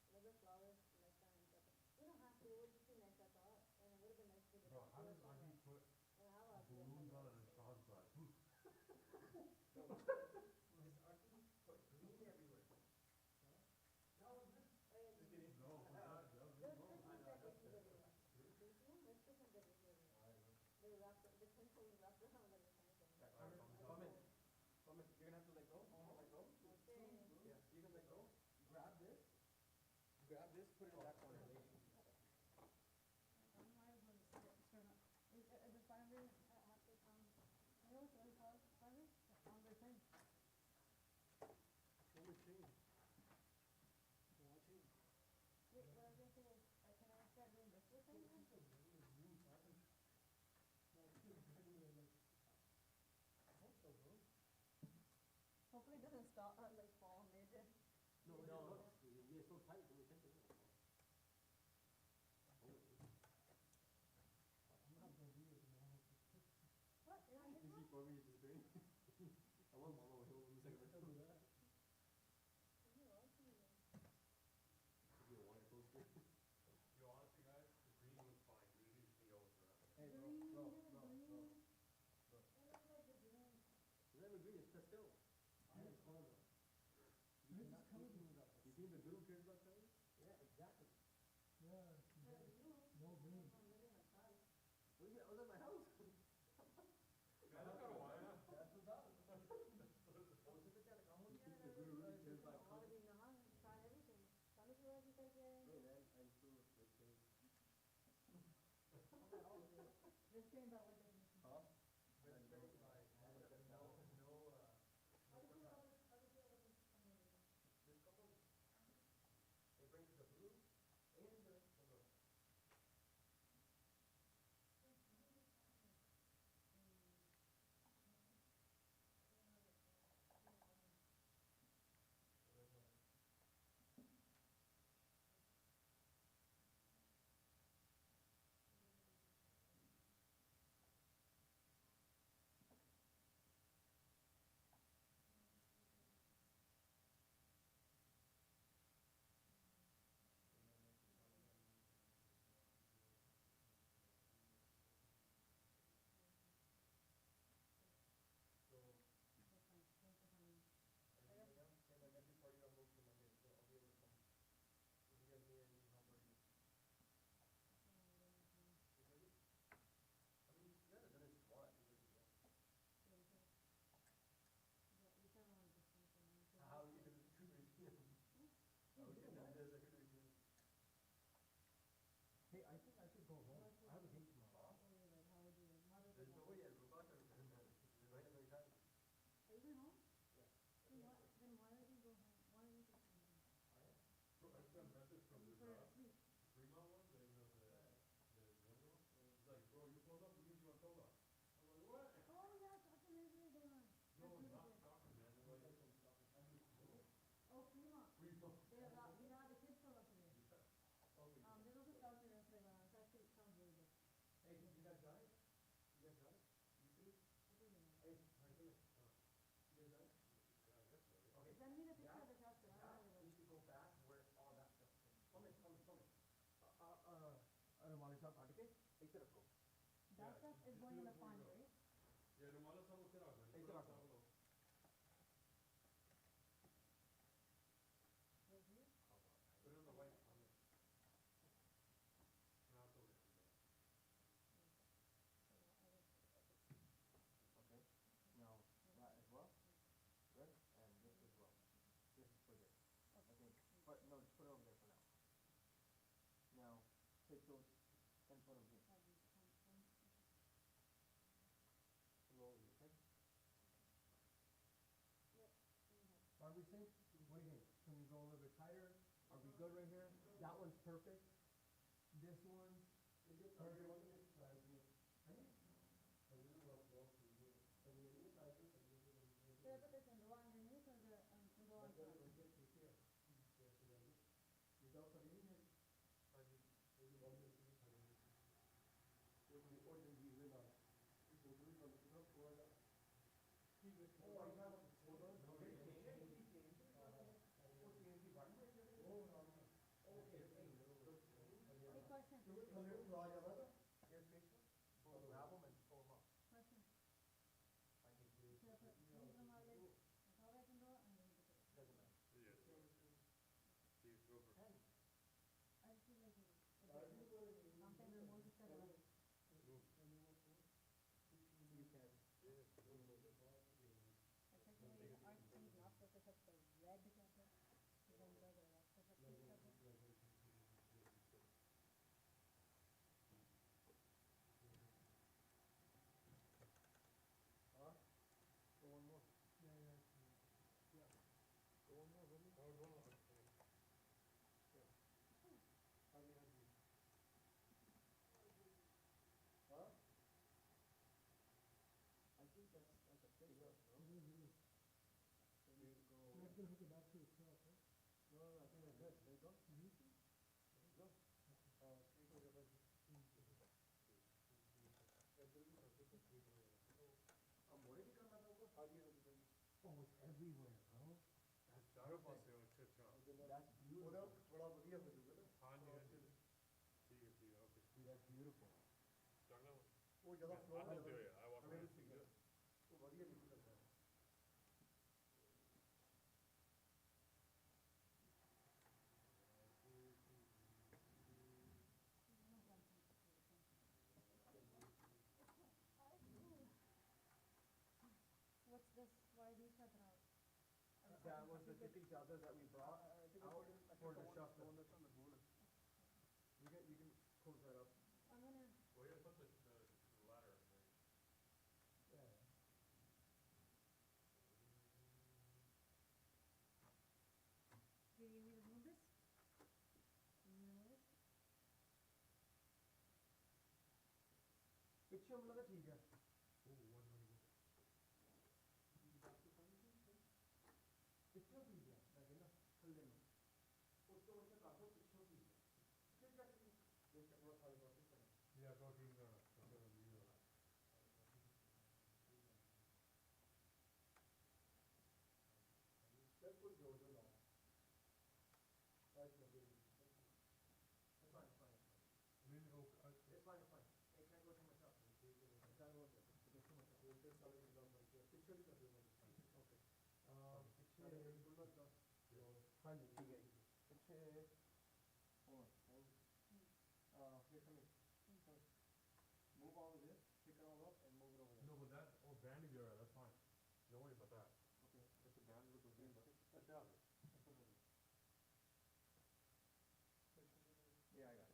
A little bit of flowers, light down, and stuff. We don't have to, it would just be nice, I thought, and it would have been nice to do Bro, that. how does Ivy put And how about balloons on an Sean's side? This Archie put green everywhere. Oh, yeah, No, there's Christmas decorations everywhere. Do you see them? There's Christmas decorations everywhere. They wrapped, the tinsel is wrapped around like the kind of thing. Comment, you're gonna have to let go. Let go. Okay. Yeah, you can let go. Grab this, put it in that corner. The farmer, after some, you know what they call it, farmer? The farmer thing. Wait, what I was gonna say is, can I start doing this with him then? Hopefully it doesn't stop, like fall mid. No, it's so tight, so we can't do it. What, you're not You see for me, it's just green. I want mama with him in a second. Could be a water coaster. Yo, honestly, guys, the green was fine. We just need to go with that. Hey, bro. It's never green, it's pastel. I it's color though. You think the blue cares about color? Yeah, exactly. What do you mean? I was at my house. Yeah, that's kind of why. That's what's up. Usted te acabamos de think the blue really cares about color? Try everything. Tell me what you think, Hey, man, I still look good. This game about what they do. Huh? This couple, it brings the blue and the blue. Is it home? Then why did he go home? Why did he go home? I just got a message from You the put her to sleep. Fremont one, the younger one. He's like, bro, you pulled up, we need you on Tola. I'm like, what? Oh yeah, Dr. Leslie is the one. No, not Stockton, man. They're like, Oh, Fremont. Fremont. You know, the kids from up there. There's also Dr. Leslie, it actually sounds really good. Hey, you guys got it? You guys got it? You see? Hey, right there. You guys got it? Okay. Send me the picture That- of the tester. I That don't know needs to go back where all that stuff is. Come in. अरे वाले साहब हट के एक तरफ को That stuff is going in the pond, right? Yeah, Romano Sabo Kira. एक तरफ को Right here? Put it on the white. Now it's over. Okay. Now that as well. Good. And this as well. This is for this. Okay. But no, just put it over there for now. Now take those and put them here. Slowly, okay? Are we synced? What do you think? Can we go a little bit tighter? Are we good right here? That one's perfect. This one is it perfect. Should I put this in raw underneath or the in raw on top? Hey, question. Grab them and pull them up. Question. Should I put these on my leg? That's all I can do, and then put it. Doesn't matter. Yes. You go for I just feel like something that more just kind of like. You can. Particularly the art seed, not supposed to touch the red pepper, but then the other, that's the pink pepper. Huh? Go one more. Yeah. Go one more, really? Yeah. Huh? I think that's a pretty rough, no? So you go. That's gonna hook it back to itself, right? No, I think we're good. There you go. There you go. मोड़े भी करना था उनको सारी Oh, it's everywhere, bro. चारों पासे हो अच्छा अच्छा That's beautiful. थोड़ा बढ़िया हो जाएगा ना. हाँ जी ठीक है ओके Dude, that's beautiful. चलना वो ज़्यादा I flow don't do it I walk around and do it वो बढ़िया नहीं करता है. What's this? Why are these cut out? That was the tippy chadar that we brought out for the shuffle. You can close that up. I'm gonna. well you gotta put the ladder in there Yeah. Do you need me to move this? You need me to move this? पिछे हम लगा ठीक है. पिछे भी है लगे ना थल्ले में उसको उससे काटो पिछे भी है फिर क्या करें ये चक्कर खाली वापस करें. yeah go clean the बिल्कुल जोर जोर लाओ. That's fine. It's fine. It's fine. It can't go too much up. It can't go too much up. पिछे भी कर दो. Okay. पिछे हाँ जी ठीक है. पिछे here come here. Move all of this, pick it all up and move it over there. no but that bandage area that's fine don't worry about that Okay. that's a bandage with the That's out. Yeah, I got it.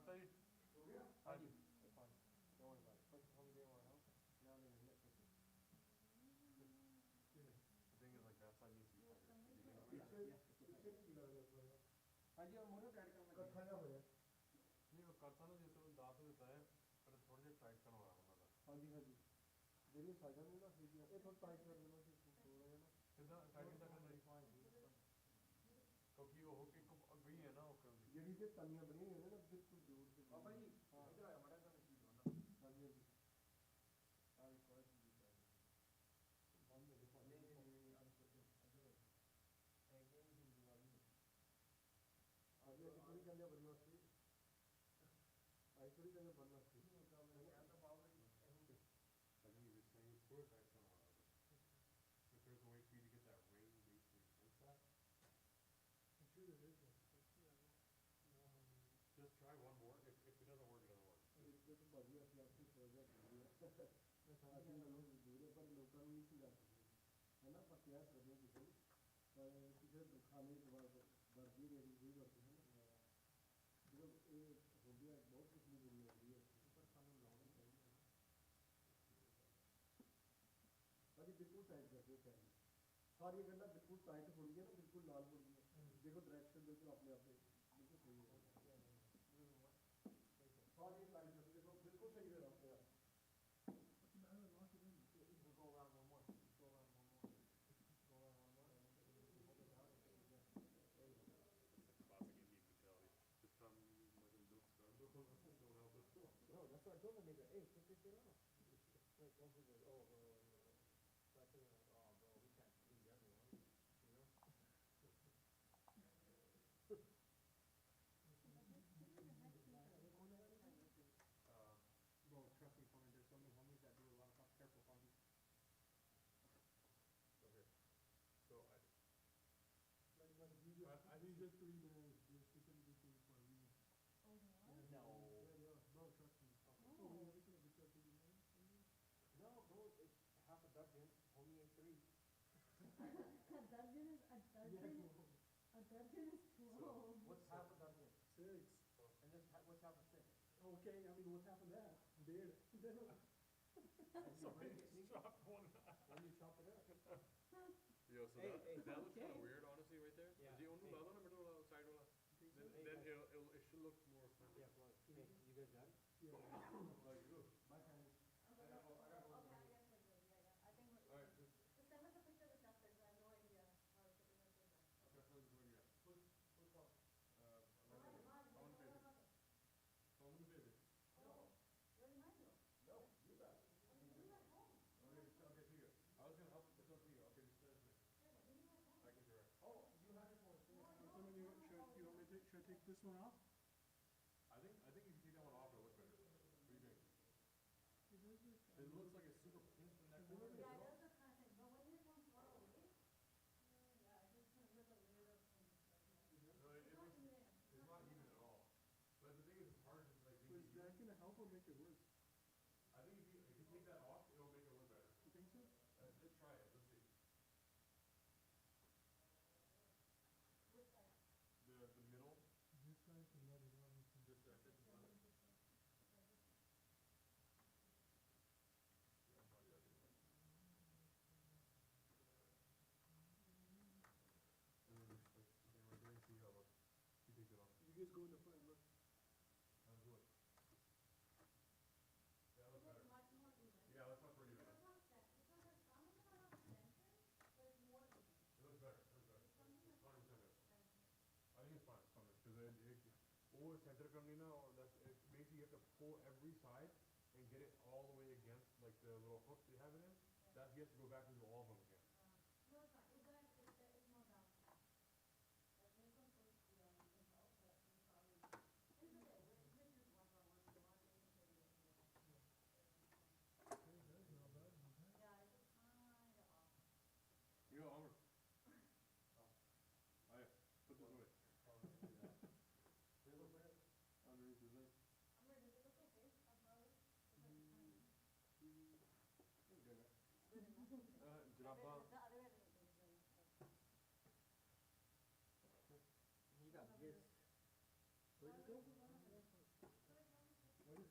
ਕਰਤਾ ਜੀ ਹੋ ਗਿਆ ਹਾਂਜੀ fine don't worry about it first home game on out now they nip it the thing is like that side needs to be tighter to begin with. ਪਿੱਛੇ ਕੀ ਲੱਗਦਾ ਥੋੜਾ ਹਾਂਜੀ ਉਹ ਮੋਟਰ ਟਾਈਟ ਕਰਨ ਲੱਗੇ ਇਕੱਠਾ ਜਿਹਾ ਹੋਇਆ ਨਹੀਂ ਉਹ ਕਰਤਾ ਨਾ ਜੇ ਤੁਹਾਨੂੰ ਦੱਸ ਦਿੱਤਾ ਹੈ ਪਰ ਥੋੜਾ ਜਿਹਾ ਟਾਈਟ ਕਰਵਾਉਣਾ ਉਹਨਾਂ ਦਾ ਹਾਂਜੀ ਹਾਂਜੀ ਜਿਹੜੀਆਂ ਸਾਈਡਾਂ ਨੇ ਨਾ ਸੀਗੀਆਂ ਇਹ ਥੋੜਾ ਟਾਈਟ ਕਰ ਦੇਣਾ ਸੀ ਥੋੜਾ ਜਿਹਾ ਨਾ ਕਿੱਦਾਂ ਟਾਈਟ ਕਿੱਦਾਂ ਕਰਨਾ ਜੀ ਕਿਉਂਕਿ ਉਹ ਇੱਕ ਗਈ ਹੈ ਨਾ ਉਹ ਕਰਦੀ ਜਿਹੜੀ ਤੇ ਤਲੀਆਂ ਬਣੀਆਂ ਹੋਈਆਂ ਨੇ ਨਾ ਬਿਲਕੁਲ ਜੋੜ ਕੇ ਬਾਬਾ ਜੀ ਇੱਧਰ ਆਇਆ ਮੜਾ ਤਾਂ ਕੀ ਹੋਣਾ ਹਾਂਜੀ ਹਾਂਜੀ ਆ ਵੀ ਕੋਈ ਚੀਜ਼ ਬੰਦ ਹੋ ਗਿਆ ਨਹੀਂ ਐਗੇ ਨਹੀਂ ਦਿਵਾਲੀ ਅੱਜ ਅਸੀਂ ਥੋੜੀ ਕਹਿੰਦੇ ਆ ਬੜੀ ਵਾਸਤੇ ਆਈ ਥੋੜੀ ਕਹਿੰਦੇ ਬੰਨ ਵਾਸਤੇ ਕਹਿ ਤਾਂ ਪਾਓ ਜੀ I think you're saying throw it tight somehow. If there's a way for you to get that ring basically against that, I'm sure there is one. just try one more. If it doesn't work, it doesn't work. ਇਹ ਤਾਂ ਭਾਜੀ ਅਸੀਂ ਆਪਣੀ project ਕਰੀਏ ਅਸੀਂ ਲੋਕ ਦੂਰੇ ਪਰ ਲੋਕਾਂ ਨੂੰ ਨਹੀਂ ਸਮਝਾ ਸਕਦੇ ਹੈ ਨਾ ਆਪਾਂ ਕਿਹਾ ਸਕਦੇ ਹਾਂ ਕਿਸੇ ਨੂੰ ਪਰ ਕਿਸੇ ਦੁਖਾਨੇ ਦੇ ਬਾਅਦ ਵਰਦੀ ਦੇ ਵੀ ਵਰਦੀ ਹੈ ਨਾ ਜਦੋਂ ਇਹ ਹੁੰਦੀ ਹੈ ਬਹੁਤ ਕੁਝ ਨਹੀਂ ਬੋਲਣੀ ਹੁੰਦੀ ਹੈ ਪਰ ਸਾਨੂੰ ਲਾਉਣੀ ਚਾਹੀਦੀ ਹੈ ਭਾਜੀ ਬਿਲਕੁਲ ਟਾਈਟ ਕਰ ਦਿਓ ਚਾਹੀਏ ਸਾਰੀਆਂ ਗੱਲਾਂ ਬਿਲਕੁਲ ਟਾਈਟ ਹੋਣਗੀਆਂ ਨਾ ਬਿਲਕੁਲ ਨਾਲ ਹੋਣਗੀਆਂ ਦੇਖੋ ਡਾਇਰੈਕਸ਼ਨ ਬਿਲਕੁਲ ਆਪਣੇ ਆਪੇ ਬਿਲਕੁਲ ਸਹੀ ਹੋਏਗਾ ਸਾਰੀ ਟਾਈਟ ਕਰ ਦੇਖੋ ਬਿਲਕੁਲ ਸਹੀ ਹੋਏਗਾ ਆਪਣੇ ਆਪ We'll go around one more. Go around one more. Go around one more. And then you hold it down. There you go. It's a classic Indian mentality. Just come like a look, don't help us. No, that's what I told them. They go, hey, take this shit off. Like one people like, oh, bro. So I told them, like, oh, bro, we can't please everyone. You know? Bro, trust me, Tony, there's so many homies that do a lot of stuff. Careful, Fonzie. Okay. So Like these are 3 minutes. They're specifically for a reason. Oh, yeah? No. Yeah, bro, trust me. Oh. we never could have been trusted in money. No, bro, it's half a dozen. Homie ain't 3. A dozen is a dozen. A dozen is 12. What's half a dozen? 6. And this, what's half a stick? Okay, I mean, what's half of that? Beard. somebody dropped one. When you chop it up. Yo, so Hey, that, hey, that looks kind okay. of weird, honestly, right there. Yeah. The only Hey. lado number two side wala. Then Hey, it should look more friendly. Yeah, well, hey, you guys done? Like you. My time is. Okay, I guess we're good. Yeah, yeah. I think we're All right, good. Just send us a picture of the stuff because I have no idea how it's going to be done. Okay, so this is what you got. Who's called? Someone to visit. Someone to visit. Oh, where's mine though? No, you got it. You at home. Okay, see you. I was gonna help this up to you. Okay, just send it to me. Yeah, but you at home. I can direct. Oh, you have it for us. You want me to, should I take this one off? I think if you take that one off, it'll look better. What do you think? It looks like it's super pinched in that corner. Yeah, it does look kind of thing, but when you're from far away, yeah, it's just going to look a little thing. No, it's not even at all. But the thing is, it's hard to like. But is that gonna help or make it worse? I think if you take that off, it'll make it look better. You think so? Let's try it. Let's see. Which side? The middle. This side to let it run. Just that's it. And then just like right there, see how look. You take it off. You guys go in the front, look. How's it look? Yeah, that looks It looks better. much more even. Yeah, that's not pretty It's bad. not set. It's not like some of them are not center, but it's more even. It looks better. It looks better. Something like 100% better. center. I think it's fine. It's fine. Because over center करनी ना और that's basically you have to pull every side and get it all the way against like the little hook they have it in. That he has to go back and do all of them again. No, it's fine. It's more down. Like, make them first, you can tell, but you probably, it's okay. We're just one by one. You want to make sure you do it. Yeah, it's just kind of off. You go, Amr. Oh yeah. Put this away. Underneath his leg. I'm ready. Does it look okay? I'm probably. Good enough. Jirabba. The other way doesn't look good. You got this. Where'd it go?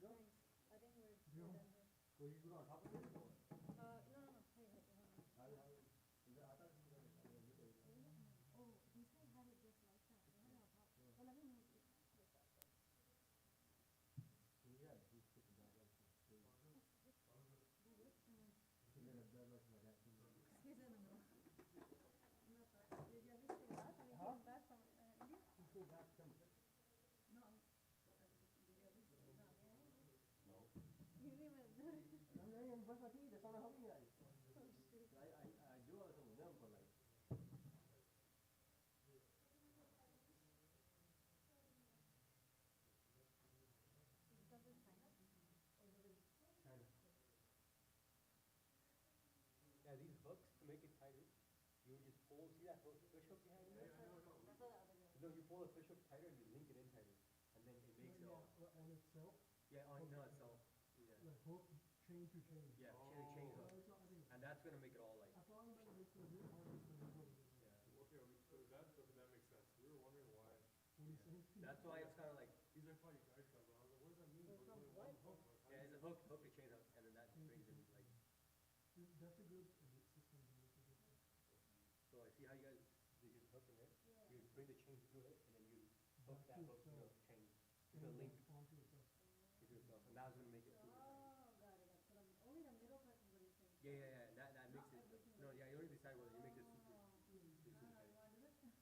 go? I think we're Yeah. done here. Will you go on top of it or? No. Hey, I thought it was gonna. Oh, these guys had it just like that. They had it on top. Well, let me move this out. Yeah, he's sticking down there. Do this and then He's gonna blood like my dad. squeeze it in the middle. Not that. Did you ever stay back? Have you came back from India? He's still back from. No. Did you ever stay back? No. You didn't even. I'm not even brush my teeth. That's all I'm helping you guys. Oh, shoot. I do all this with them, but like. Is it something China? Or is it? China. Yeah, these hooks to make it tighter. You just pull. See that fish hook behind you? That's what the other guy. No, you pull the fish hook tighter and you link it in tighter, and then it makes it all. On itself, Yeah, on itself. Yeah. like hook, chain to chain. Yeah, chain hook, It's not- I think- and that's gonna make it all like. As long as it's a real hard, it's gonna work. Yeah. Okay, that makes sense. We were wondering why. When you say. That's why it's kind of like. He's like, "Fuck, you guys got I was like, what does that mean? It's We're from doing what? one hook. Like, how Yeah, do it's you- a hook to chain hook, and then that brings in like. That's a good system. So I see how you guys do your hook in there. Yeah. You bring the chain through it, and then you hook Back that to hook to the itself. chain. It's a link Onto itself. to yourself, and that's gonna make it. Through. Oh, got it. So only the middle part is what you're saying. Yeah. That makes Not it. everything No, else. yeah, you only decide whether you make it super. Oh. super Alright, tight. what is it?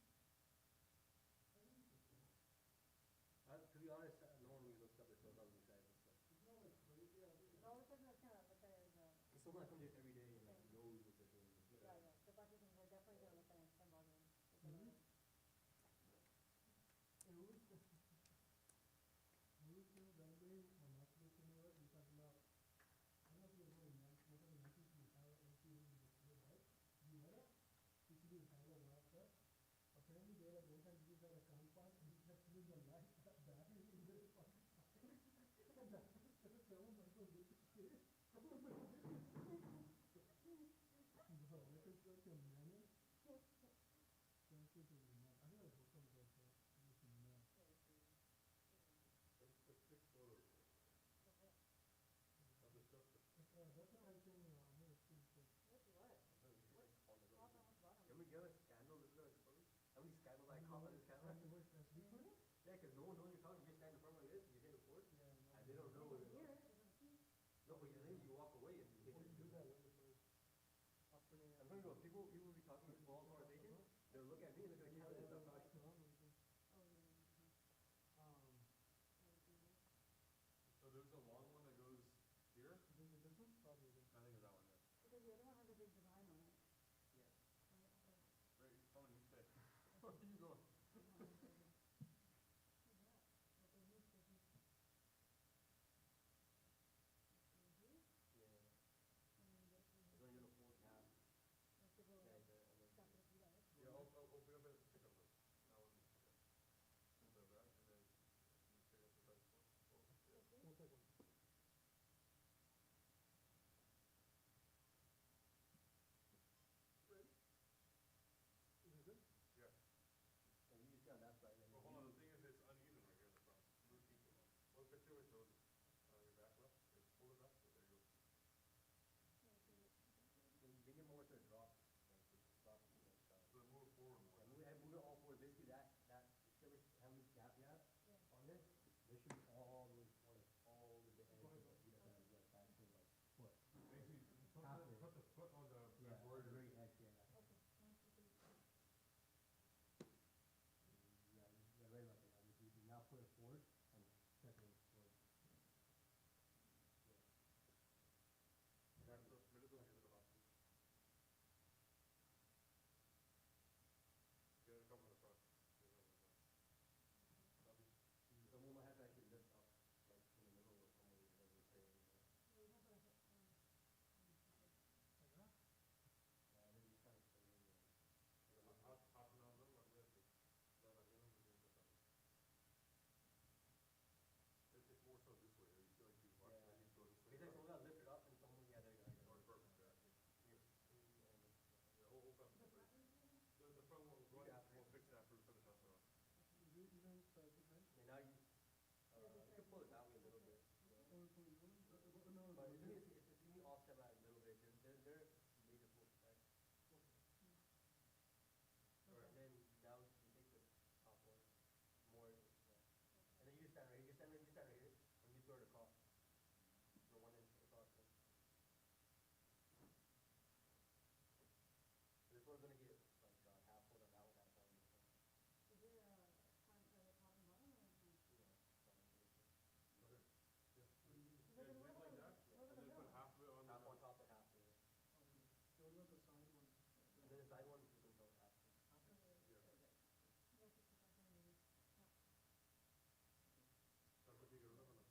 To be honest, no one really looks up at those other sides and stuff. The only person that's kind of look at it is, Because someone that comes here every day and like knows what they're doing. yeah. The budget thing, we're definitely gonna look at it and bother him. Mhm. Evolution, gambling, or masturbation, or we talk about, I don't know if you know, what are the monkeys we have in the right? You know that? You see the kind of water. Apparently there are one time you got a compass and you have to use the light that battery in the pocket. And that was seven months of this shit. No, that is like a menace. Thank you to the man. I don't know if it's something like that. It's a man. Let's take photos of the stuff. That's what I'm saying, I'm gonna see it. What's what? Top and what's bottom? Can we get a scandal? This is a story. How many scandals I caught on this camera? Yeah, because no one knows you're talking. You just stand in front like this, you hit the board, and they don't know what it Here, is. they can see. No, but you walk away and you hit it. I'm talking about people will be talking in small conversation, they'll look at me and look at the camera and stuff. Oh, yeah. So there's a long one that goes here. I think it's that one, yeah. Because the other one has a big design on it. Yeah. Right, someone you say. Where are you going? Yeah. It's only gonna fold half. Yeah, and then. Yeah, I'll open up and pick up this. inside one, you can go after. Ganpati करो ना बना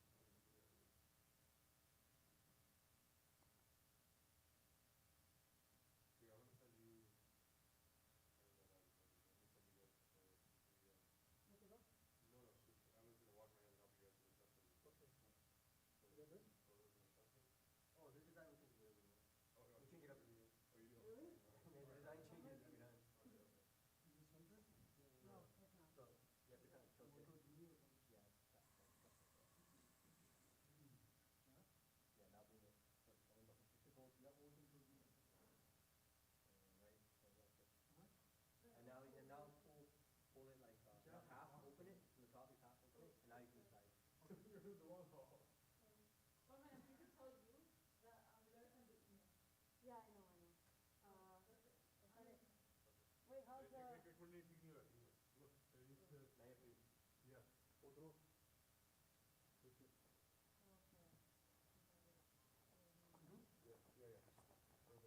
Yeah, I'm gonna send you. I don't know that. I'm gonna send you guys the. No, no, it's just, I was gonna wash my hands and help you guys with the assessment. Okay. So, You got this? oh, there's an assessment? Oh, the design we change it every month. Oh, yeah. We change it every year. Oh, you do? Really? Yeah, the design changes every time. Okay, okay. Is this center? No, it's not. So you have to kind of tilt it. Motor TV or something? Yeah, that's like that. Huh? Yeah, now bring it. So it's only about 50 volts. Yeah, motor TV. Right? So that's it. Huh? And now pull it like not half, open it from the top, you half open it, and now you can decide. You're the one hole. Well, man, if you could tell you that, we gotta send the email. Yeah, I know. Send it. Wait, how's the? Coordinate, you can do that. Look, it needs to. Now you have to Yeah. otro. Okay. Yeah,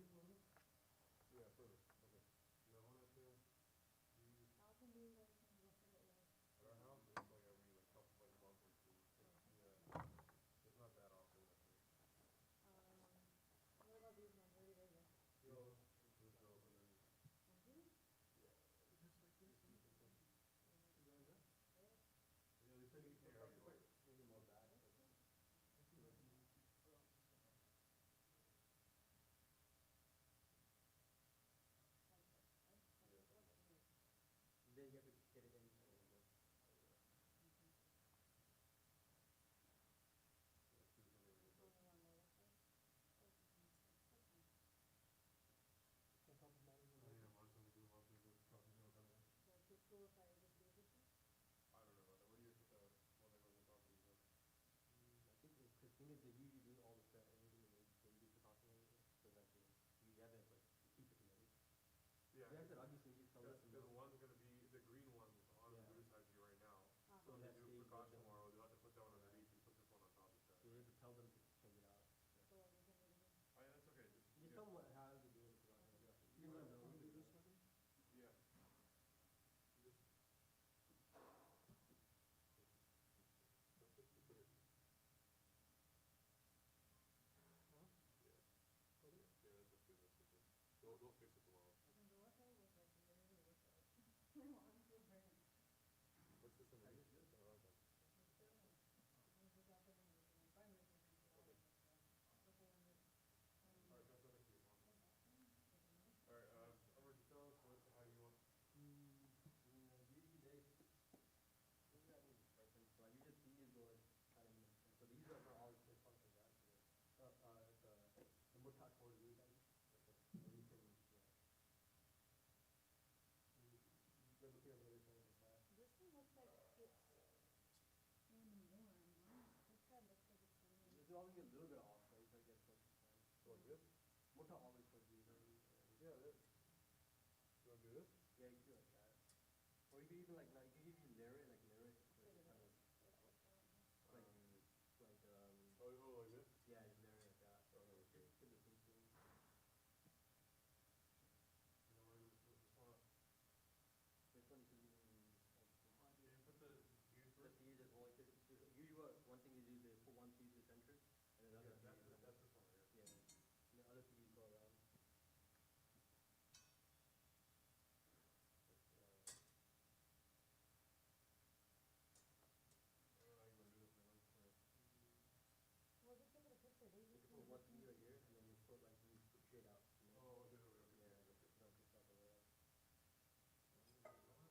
yeah, yeah. Yeah, further. Okay. You don't want it to use How can we like look at it like? at our house, it's like every like couple like month or two. Yeah. It's not that often, I think. What about these ones? Where do they go? Those and then And these? Just like this. yeah, they said you can take out your light. Maybe more bad. Then you have to get it in. Yeah, mine's gonna do coffee, no kind of. So it's just cool if I just do this one? I don't know about that. What do you put the one that goes on top of you? I think because thing is they usually do all the stuff and they do precaution everything. So that you have it like keep it together. Yeah. You have to obviously just tell us. Because one's gonna be, the green one's on the Yeah. blue side to you right now. Uh-huh. So when that they do stays precaution with them. tomorrow, they'll have to put that one underneath and put this one on top instead. So you have to tell them to change it out. So like we can do this. Oh, yeah, that's okay. Just, Just tell them what how to do it. You can let them know. Can we do this one? Yeah. Just. Huh? Yeah. Got it? Yeah, that's good, that's good. They'll fix it tomorrow. I can go outside with like literally with like my mom's so burnt. What's this underneath? Oh, okay. Alright, that's over to you, Mom. Alright, Amber, just tell us how you want. Usually they. What does that mean? So I usually these go like kind of. So these are for all the functions, right? The mutat for the guys. So you can Let me hear what they're saying like that. This one looks like it's in more. This guy looks like it's in This will always get a little bit off, right? So I guess what So like this? mutat always for these. Yeah, it is. You wanna do this? Yeah, you can do like that. Or you can even like now you can even layer it like so it's kind of like Oh, like this? yeah, just layer it like that. Oh, okay. Just in the same thing. You know, we're just put this one up. This one you can Can you put the fuse just first? use it only because usually one thing you do is they put one fuse in the center and another Yeah, fuse that's this one right here. yeah. And the other fuse go around. I don't know how you wanna do this, man. Well, just look at the picture. They You just can put one fuse right here and then you put like you put straight out. You know? Oh, okay, okay, okay. Yeah, Okay. no, just not the way out.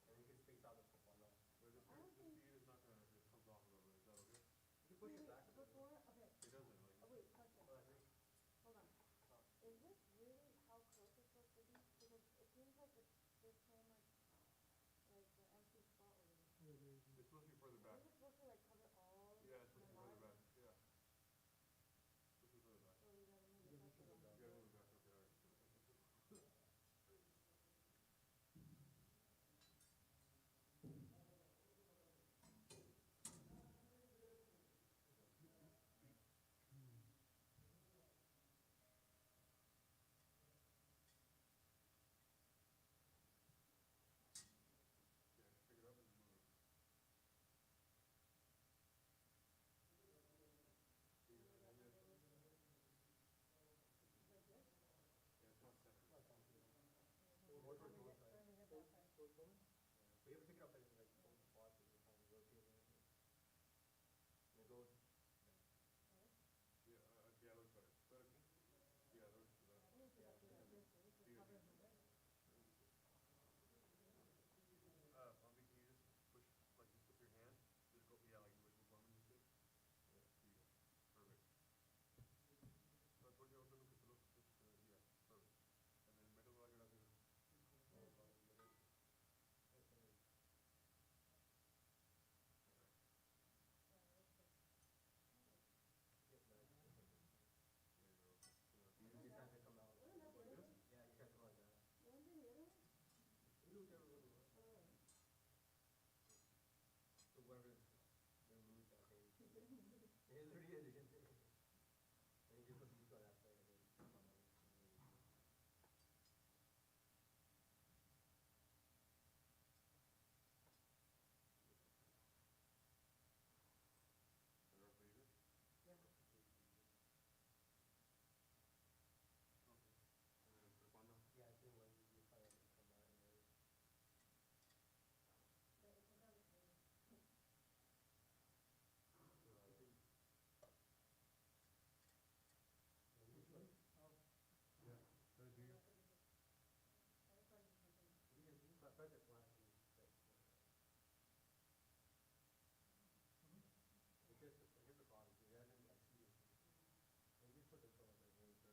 And you can space out the one off. Wait, this I don't feed think- is not gonna, it comes off a little bit, is that okay? You can push it back. a bit. Before, okay. It doesn't, like. Oh wait, question. Oh, I think. Hold on. Is this really how close it's supposed to be? Because it seems like it's there's so much like the empty spot over there. Yeah, there you go. It's supposed to be further back. Is it supposed to like cover all? Yeah, it's supposed to be further the back, yeah. Supposed to be further back. So we gotta move You it gotta back move it again. down. You gotta move it back, okay, alright. you ever pick it up and like hold the spot and kind of rotate it? And it goes. Yeah, yeah, looks better. Better me? Yeah, looks better. I need to like do that this way, so it covers my leg. Bobby, can you just push, like, just with your hand? Just go, yeah, like what Norman just did? Yeah, there you go. Perfect. थोड़ी और दोनों की तरफ, yeah, perfect. And then middle वाला जरा फिर. Yep, nice. There you go. You just have to come out like this. Yeah, you have to come like that. You want to do the other one? You do whichever one you want. Oh. So whoever removes that page. It literally is. And you just go that way and then come on. Better for you? Yeah. Okay. And then Rapanda? Yeah, it's in one. You probably have to come out and then. But it's about the same. Yeah. Better do you? Press it flat. And press it flat. It's just the bottom. So you have to like see it. And you just put the toe like one third one.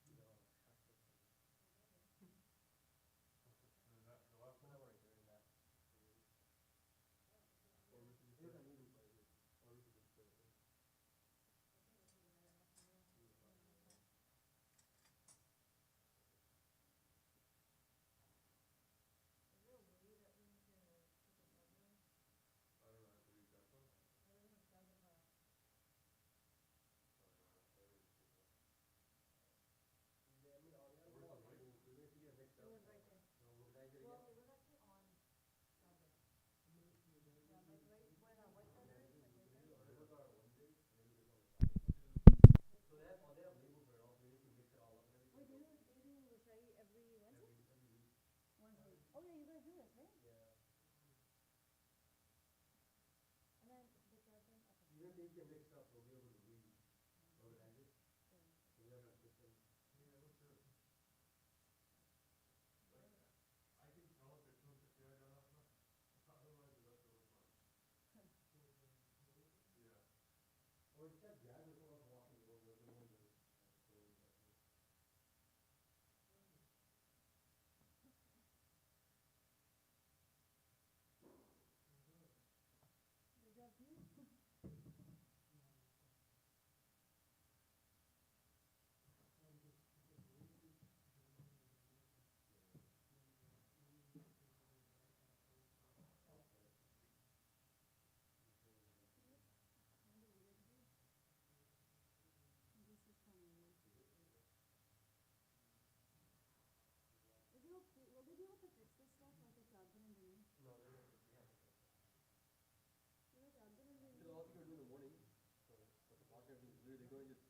No, that's the thing. And that, the last Put one? that one right there in that. Or we should just Here's put a it, new loop right here. or we should just put it in. Is there a way that we can put the plug in? I don't know, I have to read that one. I don't know, it doesn't have. Yeah, I mean, all the other Where's the ones, mic? we're gonna get it mixed It up. was right there. No, we'll guys it Well, again. it was actually on Saturday. Yeah, like right where that white feather is, like right there. Those are on Wednesday, and then we just on the Friday. So they have labels for it all, so you can mix it all up and everything. Wait, do you do Roshai every Wednesday? Every week. Wednesday. Oh yeah, you guys do this, right? Yeah. And then the judging, okay. Even if they get mixed up, we'll be able to reorganize it. So, So we have a system. Yeah, looks good. Like, I can tell if it's not the guy done up, otherwise the rest of it looks fine. Yeah. Or it's that jazz or someone else walking the road, we're the one that. good job, you. This is coming. Is it okay, will they be able to fix this stuff like it's happening to me? No, they're not, we have to fix that. Like happening to me? Because all they're gonna do in the morning, so, but the block everything, literally they're going to just